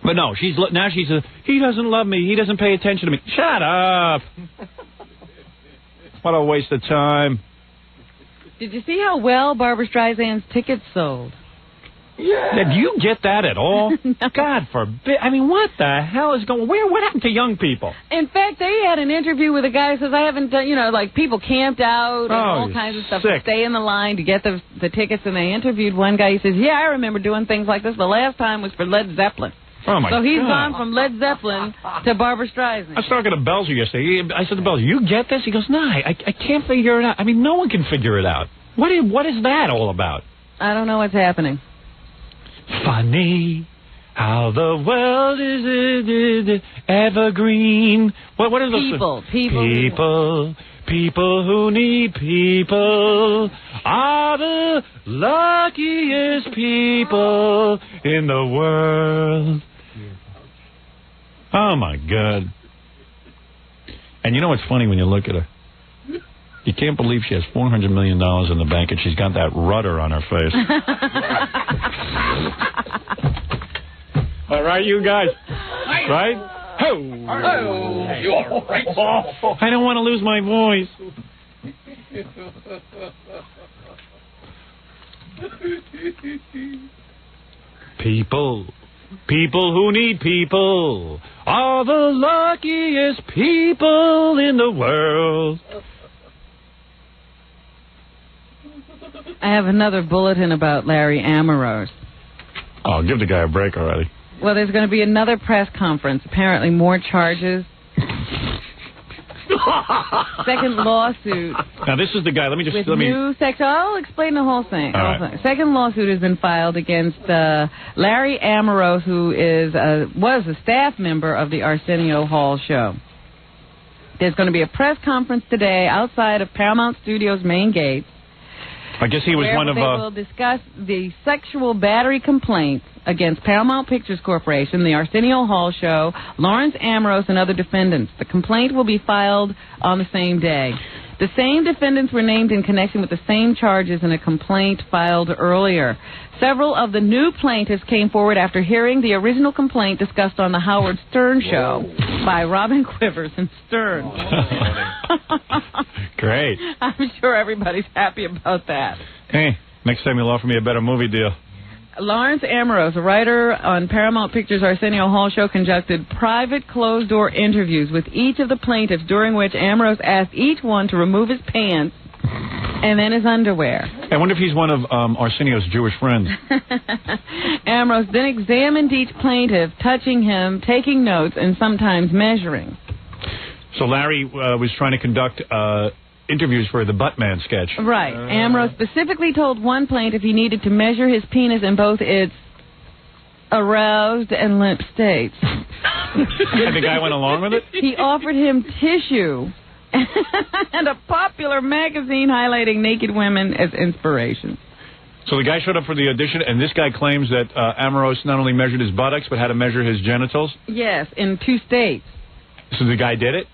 But no, he doesn't love me. He doesn't pay attention to me. Shut up. What a waste of time. Did you see how well Barbra Streisand's tickets sold? Yeah. Do you get that at all? No. God forbid. I mean, what the hell is going... What happened to young people? In fact, they had an interview with a guy who says, I haven't done, people camped out and all kinds of stuff to stay in the line to get the tickets, and they interviewed one guy. He says, yeah, I remember doing things like this. The last time was for Led Zeppelin. Oh, my God. So he's gone from Led Zeppelin to Barbra Streisand. I was talking to Belzer yesterday. I said to Belzer, you get this? He goes, no, I can't figure it out. I mean, no one can figure it out. What is that all about? I don't know what's happening. Funny how the world is evergreen. What is People who need people are the luckiest people in the world. Oh, my God. And you know what's funny when you look at her? You You can't believe she has $400 million in the bank and she's got that rudder on her face. All right, you guys. Right? Ho! You all right? I don't want to lose my voice. People who need people are the luckiest people in the world. I have another bulletin about Larry Amorose. Oh, give the guy a break already. Well, there's going to be another press conference. Apparently, more charges. Second lawsuit. Now, this is the guy. Let me. New section. I'll explain the whole thing. All right. Second lawsuit has been filed against Larry Amorose, who was a staff member of the Arsenio Hall show. There's going to be a press conference today outside of Paramount Studios' main gate. I guess he was one of. They will discuss the sexual battery complaints against Paramount Pictures Corporation, the Arsenio Hall show, Lawrence Amorose, and other defendants. The complaint will be filed on the same day. The same defendants were named in connection with the same charges in a complaint filed earlier. Several of the new plaintiffs came forward after hearing the original complaint discussed on the Howard Stern show by Robin Quivers and Stern. Great. I'm sure everybody's happy about that. Hey, next time you'll offer me a better movie deal. Lawrence Amorose, a writer on Paramount Pictures' Arsenio Hall show, conducted private closed-door interviews with each of the plaintiffs, during which Amorose asked each one to remove his pants and then his underwear. I wonder if he's one of Arsenio's Jewish friends. Amorose then examined each plaintiff, touching him, taking notes, and sometimes measuring. So Larry was trying to conduct interviews for the Buttman sketch. Right. Amorose specifically told one plaintiff he needed to measure his penis in both its aroused and limp states. And the guy went along with it? He offered him tissue and a popular magazine highlighting naked women as inspiration. So the guy showed up for the audition, and this guy claims that Amorose not only measured his buttocks, but had to measure his genitals? Yes, in 2 states. So the guy did it?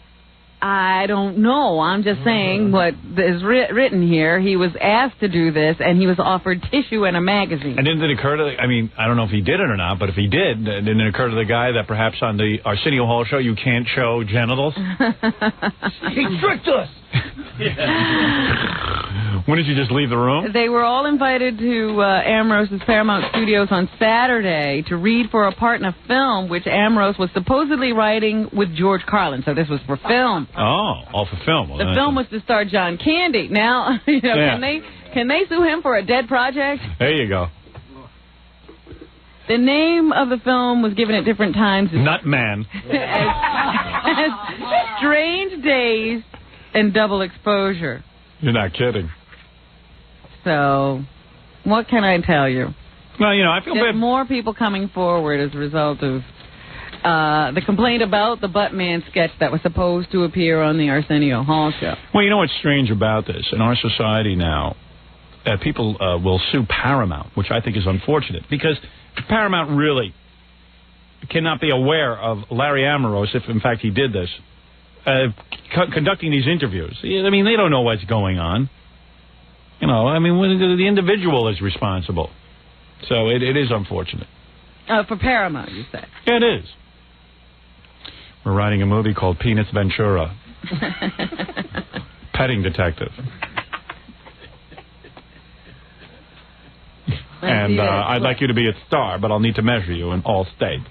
I don't know. I'm just saying what is written here. He was asked to do this, and he was offered tissue and a magazine. And didn't it occur to, I don't know if he did it or not, but if he did, didn't it occur to the guy that perhaps on the Arsenio Hall show you can't show genitals? He tricked us! When did you just leave the room? They were all invited to Amorose's Paramount Studios on Saturday to read for a part in a film which Amorose was supposedly writing with George Carlin. So this was for film. Oh, all for film. Well, the film was to star John Candy. Now, can they sue him for a dead project? There you go. The name of the film was given at different times. Nutman. as Strange Days and Double Exposure. You're not kidding. So, what can I tell you? Well, I feel There's bad. more people coming forward as a result of the complaint about the Buttman sketch that was supposed to appear on the Arsenio Hall show. Well, you know what's strange about this? In our society now, people will sue Paramount, which I think is unfortunate, because Paramount really cannot be aware of Larry Amorose, if in fact he did this, conducting these interviews. They don't know what's going on. The individual is responsible. So it is unfortunate. For Paramount, you say? Yeah, it is. We're writing a movie called Peanuts Ventura. Petting Detective. And I'd like you to be a star, but I'll need to measure you in all states.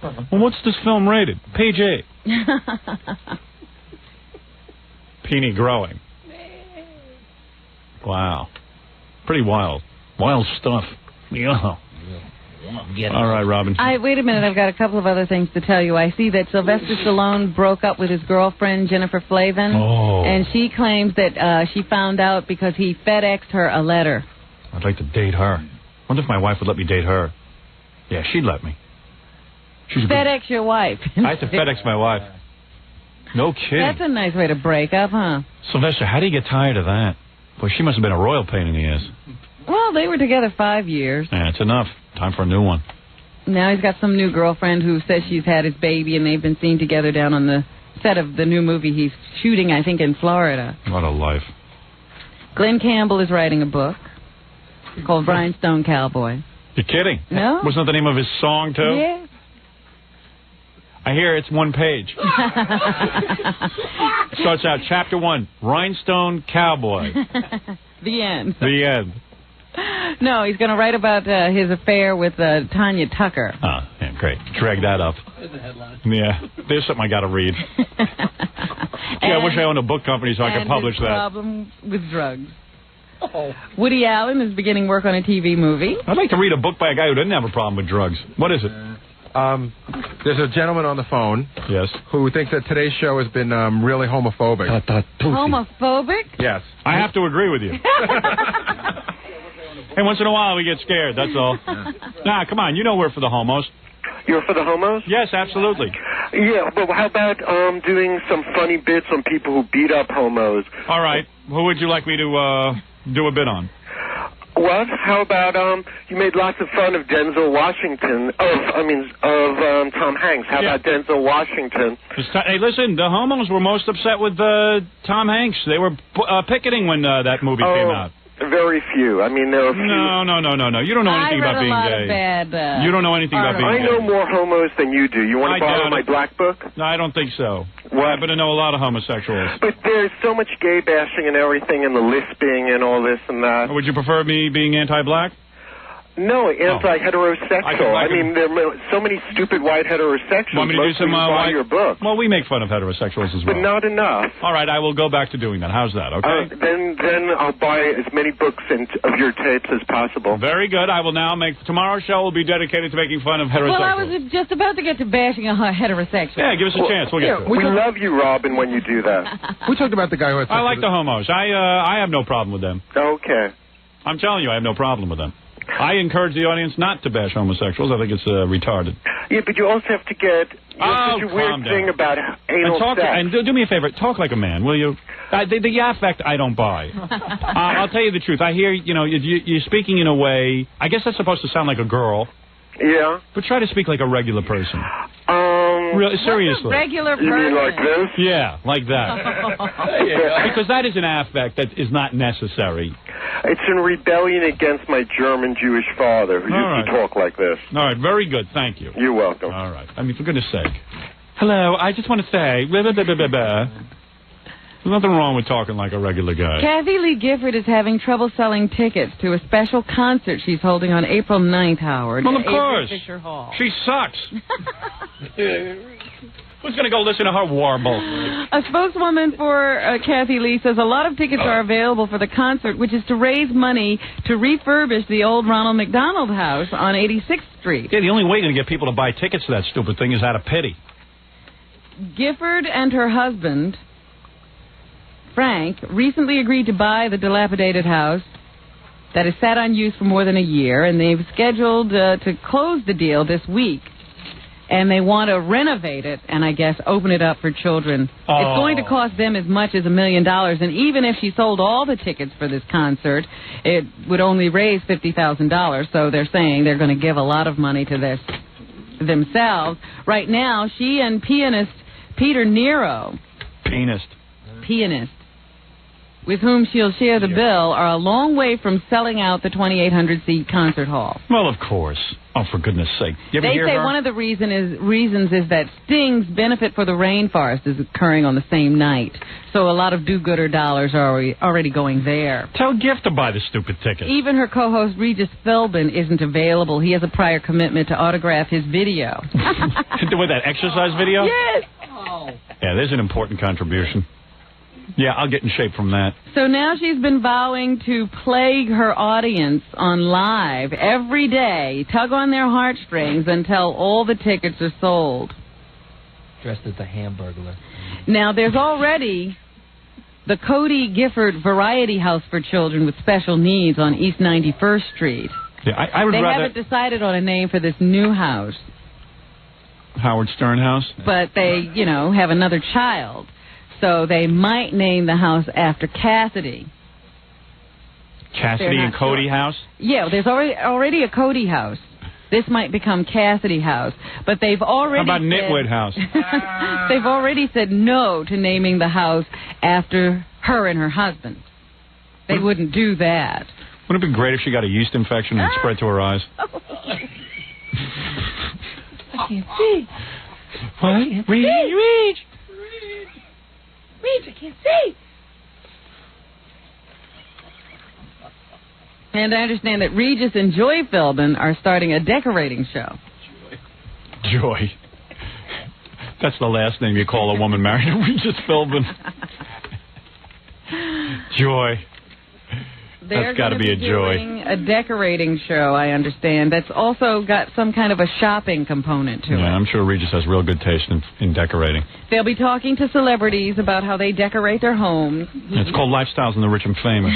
Well, what's this film rated? Page 8. Peony growing. Wow. Pretty wild. Wild stuff. Yeah. All right, Robin. Wait a minute. I've got a couple of other things to tell you. I see that Sylvester Stallone broke up with his girlfriend, Jennifer Flavin. Oh. And she claims that she found out because he FedExed her a letter. I'd like to date her. Wonder if my wife would let me date her. Yeah, she'd let me. FedEx your wife. I have to FedEx my wife. No kidding. That's a nice way to break up, huh? Sylvester, how do you get tired of that? Boy, she must have been a royal pain in the ass. Well, they were together 5 years. Yeah, it's enough. Time for a new one. Now he's got some new girlfriend who says she's had his baby, and they've been seen together down on the set of the new movie he's shooting, I think, in Florida. What a life. Glenn Campbell is writing a book called Rhinestone Cowboy. You're kidding? No. Wasn't that the name of his song, too? Yeah. I hear it's one page. Starts out, Chapter 1, Rhinestone Cowboy. The end. The end. No, he's going to write about his affair with Tanya Tucker. Oh, yeah, great. Drag that up. There's the headline. Yeah, there's something I got to read. I wish I owned a book company so I could publish his that. problem with drugs. Oh. Woody Allen is beginning work on a TV movie. I'd like to read a book by a guy who doesn't have a problem with drugs. What is it? There's a gentleman on the phone. Yes. Who thinks that today's show has been really homophobic. Homophobic? Yes. I have to agree with you. Hey, once in a while we get scared, that's all. Nah, come on, you know we're for the homos. You're for the homos? Yes, absolutely. Yeah, but how about doing some funny bits on people who beat up homos? All right. Who would you like me to do a bit on? What? How about you made lots of fun of Denzel Washington, of Tom Hanks. How about Denzel Washington? Hey, listen, the homos were most upset with Tom Hanks. They were picketing when that movie came out. Very few. I mean, there are few. No. You don't know anything about being gay. You don't know anything about being gay. I know more homos than you do. You want to borrow my black book? No, I don't think so. What? I happen to know a lot of homosexuals. But there's so much gay bashing and everything and the lisping and all this and that. Would you prefer me being anti-black? No, anti-heterosexual. I mean, there are so many stupid white heterosexuals. Want me to do some buy your book. Well, we make fun of heterosexuals as well. But not enough. All right, I will go back to doing that. How's that, okay? Then I'll buy as many books of your tapes as possible. Very good. I will now make... Tomorrow's show will be dedicated to making fun of heterosexuals. Well, I was just about to get to bashing a heterosexual. Yeah, give us a chance. We'll get to it. We love you, Robin, when you do that. We talked about the guy who had... I like the homos. I have no problem with them. Okay. I'm telling you, I have no problem with them. I encourage the audience not to bash homosexuals. I think it's retarded. Yeah, but you also have to get such a weird thing about anal sex. And do me a favor, talk like a man, will you? The affect I don't buy. I'll tell you the truth. I hear, you're speaking in a way, I guess that's supposed to sound like a girl. Yeah. But try to speak like a regular person. Really, seriously. What's a regular person? You mean like this? Yeah, like that. Because that is an affect that is not necessary. It's in rebellion against my German Jewish father who used to talk like this. All right, very good. Thank you. You're welcome. All right. I mean, for goodness sake. Hello, I just want to say, there's nothing wrong with talking like a regular guy. Kathy Lee Gifford is having trouble selling tickets to a special concert she's holding on April 9th, Howard. Well, of course. Fisher Hall. She sucks. Who's going to go listen to her warble? A spokeswoman for Kathy Lee says a lot of tickets are available for the concert, which is to raise money to refurbish the old Ronald McDonald House on 86th Street. Yeah, the only way you're going to get people to buy tickets to that stupid thing is out of pity. Gifford and her husband, Frank, recently agreed to buy the dilapidated house that has sat unused for more than a year, and they've scheduled to close the deal this week. And they want to renovate it and, I guess, open it up for children. Oh. It's going to cost them as much as $1 million. And even if she sold all the tickets for this concert, it would only raise $50,000. So they're saying they're going to give a lot of money to this themselves. Right now, she and pianist Peter Nero... Pianist. With whom she'll share the bill, are a long way from selling out the 2,800-seat concert hall. Well, of course. Oh, for goodness sake. You ever They hear say her? one of the reasons is that Sting's Benefit for the Rainforest is occurring on the same night. So a lot of do-gooder dollars are already going there. Tell Gift to buy the stupid ticket. Even her co-host Regis Philbin isn't available. He has a prior commitment to autograph his video. With that exercise video? Yes. Yeah, there's an important contribution. Yeah, I'll get in shape from that. So now she's been vowing to plague her audience on live every day, tug on their heartstrings until all the tickets are sold. Dressed as a Hamburglar. Now, there's already the Cody Gifford Variety House for Children with Special Needs on East 91st Street. Yeah, I would they rather... haven't decided on a name for this new house. Howard Stern House? But they, have another child. So they might name the house after Cassidy. Cassidy and Cody House? Yeah, there's already a Cody House. This might become Cassidy House. But they've already How about Nitwit House? They've already said no to naming the house after her and her husband. They wouldn't do that. Wouldn't it be great if she got a yeast infection and it spread to her eyes? I can't see. What? Reach, I can't see. And I understand that Regis and Joy Philbin are starting a decorating show. Joy. That's the last name you call a woman married to Regis Philbin. Joy. That's got to be a joy. A decorating show, I understand. That's also got some kind of a shopping component to it. Yeah, I'm sure Regis has real good taste in decorating. They'll be talking to celebrities about how they decorate their homes. It's called Lifestyles in the Rich and Famous.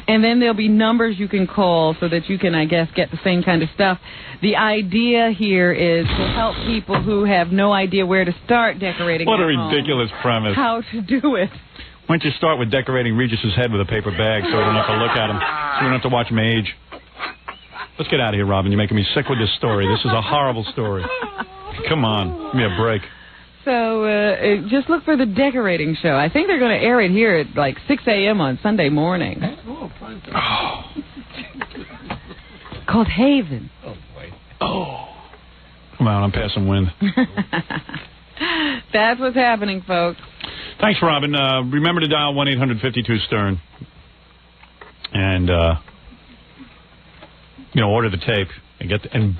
And then there'll be numbers you can call so that you can, I guess, get the same kind of stuff. The idea here is to help people who have no idea where to start decorating What a their home, ridiculous premise. how to do it. Why don't you start with decorating Regis's head with a paper bag so we don't have to look at him, so we don't have to watch him age. Let's get out of here, Robin. You're making me sick with this story. This is a horrible story. Come on. Give me a break. So just look for the decorating show. I think they're going to air it here at like 6 a.m. on Sunday morning. Called Haven. Oh, boy. Oh. Come on, I'm passing wind. That's what's happening, folks. Thanks, Robin. Remember to dial 1-800-52-STERN. And, order the tape and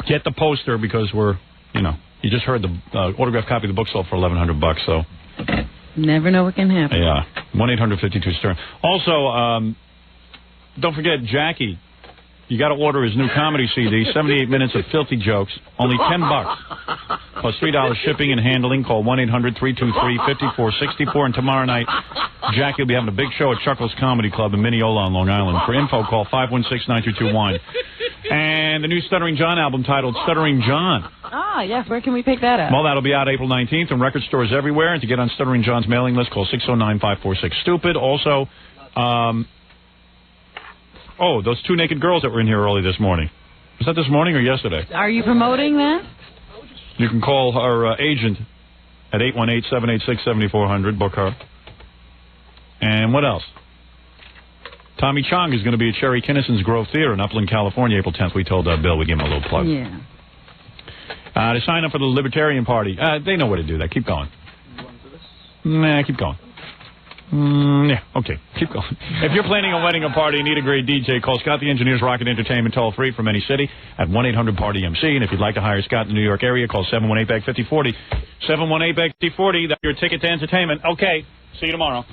get the poster because we're, you just heard the autographed copy of the book sold for $1,100, so. Never know what can happen. Yeah. 1-800-52-STERN. Also, don't forget Jackie. You got to order his new comedy CD, 78 minutes of filthy jokes, only $10, plus $3 shipping and handling. Call 1-800-323-5464. And tomorrow night, Jackie will be having a big show at Chuckles Comedy Club in Mineola on Long Island. For info, call 516-9221. And the new Stuttering John album titled Stuttering John. Ah, yes. Where can we pick that up? Well, that'll be out April 19th in record stores everywhere. And to get on Stuttering John's mailing list, call 609-546-STUPID. Also, those two naked girls that were in here early this morning. Was that this morning or yesterday? Are you promoting that? You can call our agent at 818-786-7400. Book her. And what else? Tommy Chong is going to be at Sherry Kinnison's Grove Theater in Upland, California, April 10th. We told Bill we'd give him a little plug. Yeah. To sign up for the Libertarian Party. They know where to do that. Keep going. Nah, keep going. Yeah, okay. Keep going. If you're planning a wedding or party and need a great DJ, call Scott the Engineer's Rocket Entertainment toll-free from any city at 1-800-PARTY-MC. And if you'd like to hire Scott in the New York area, call 718-BAG-5040. 718-BAG-5040. That's your ticket to entertainment. Okay. See you tomorrow.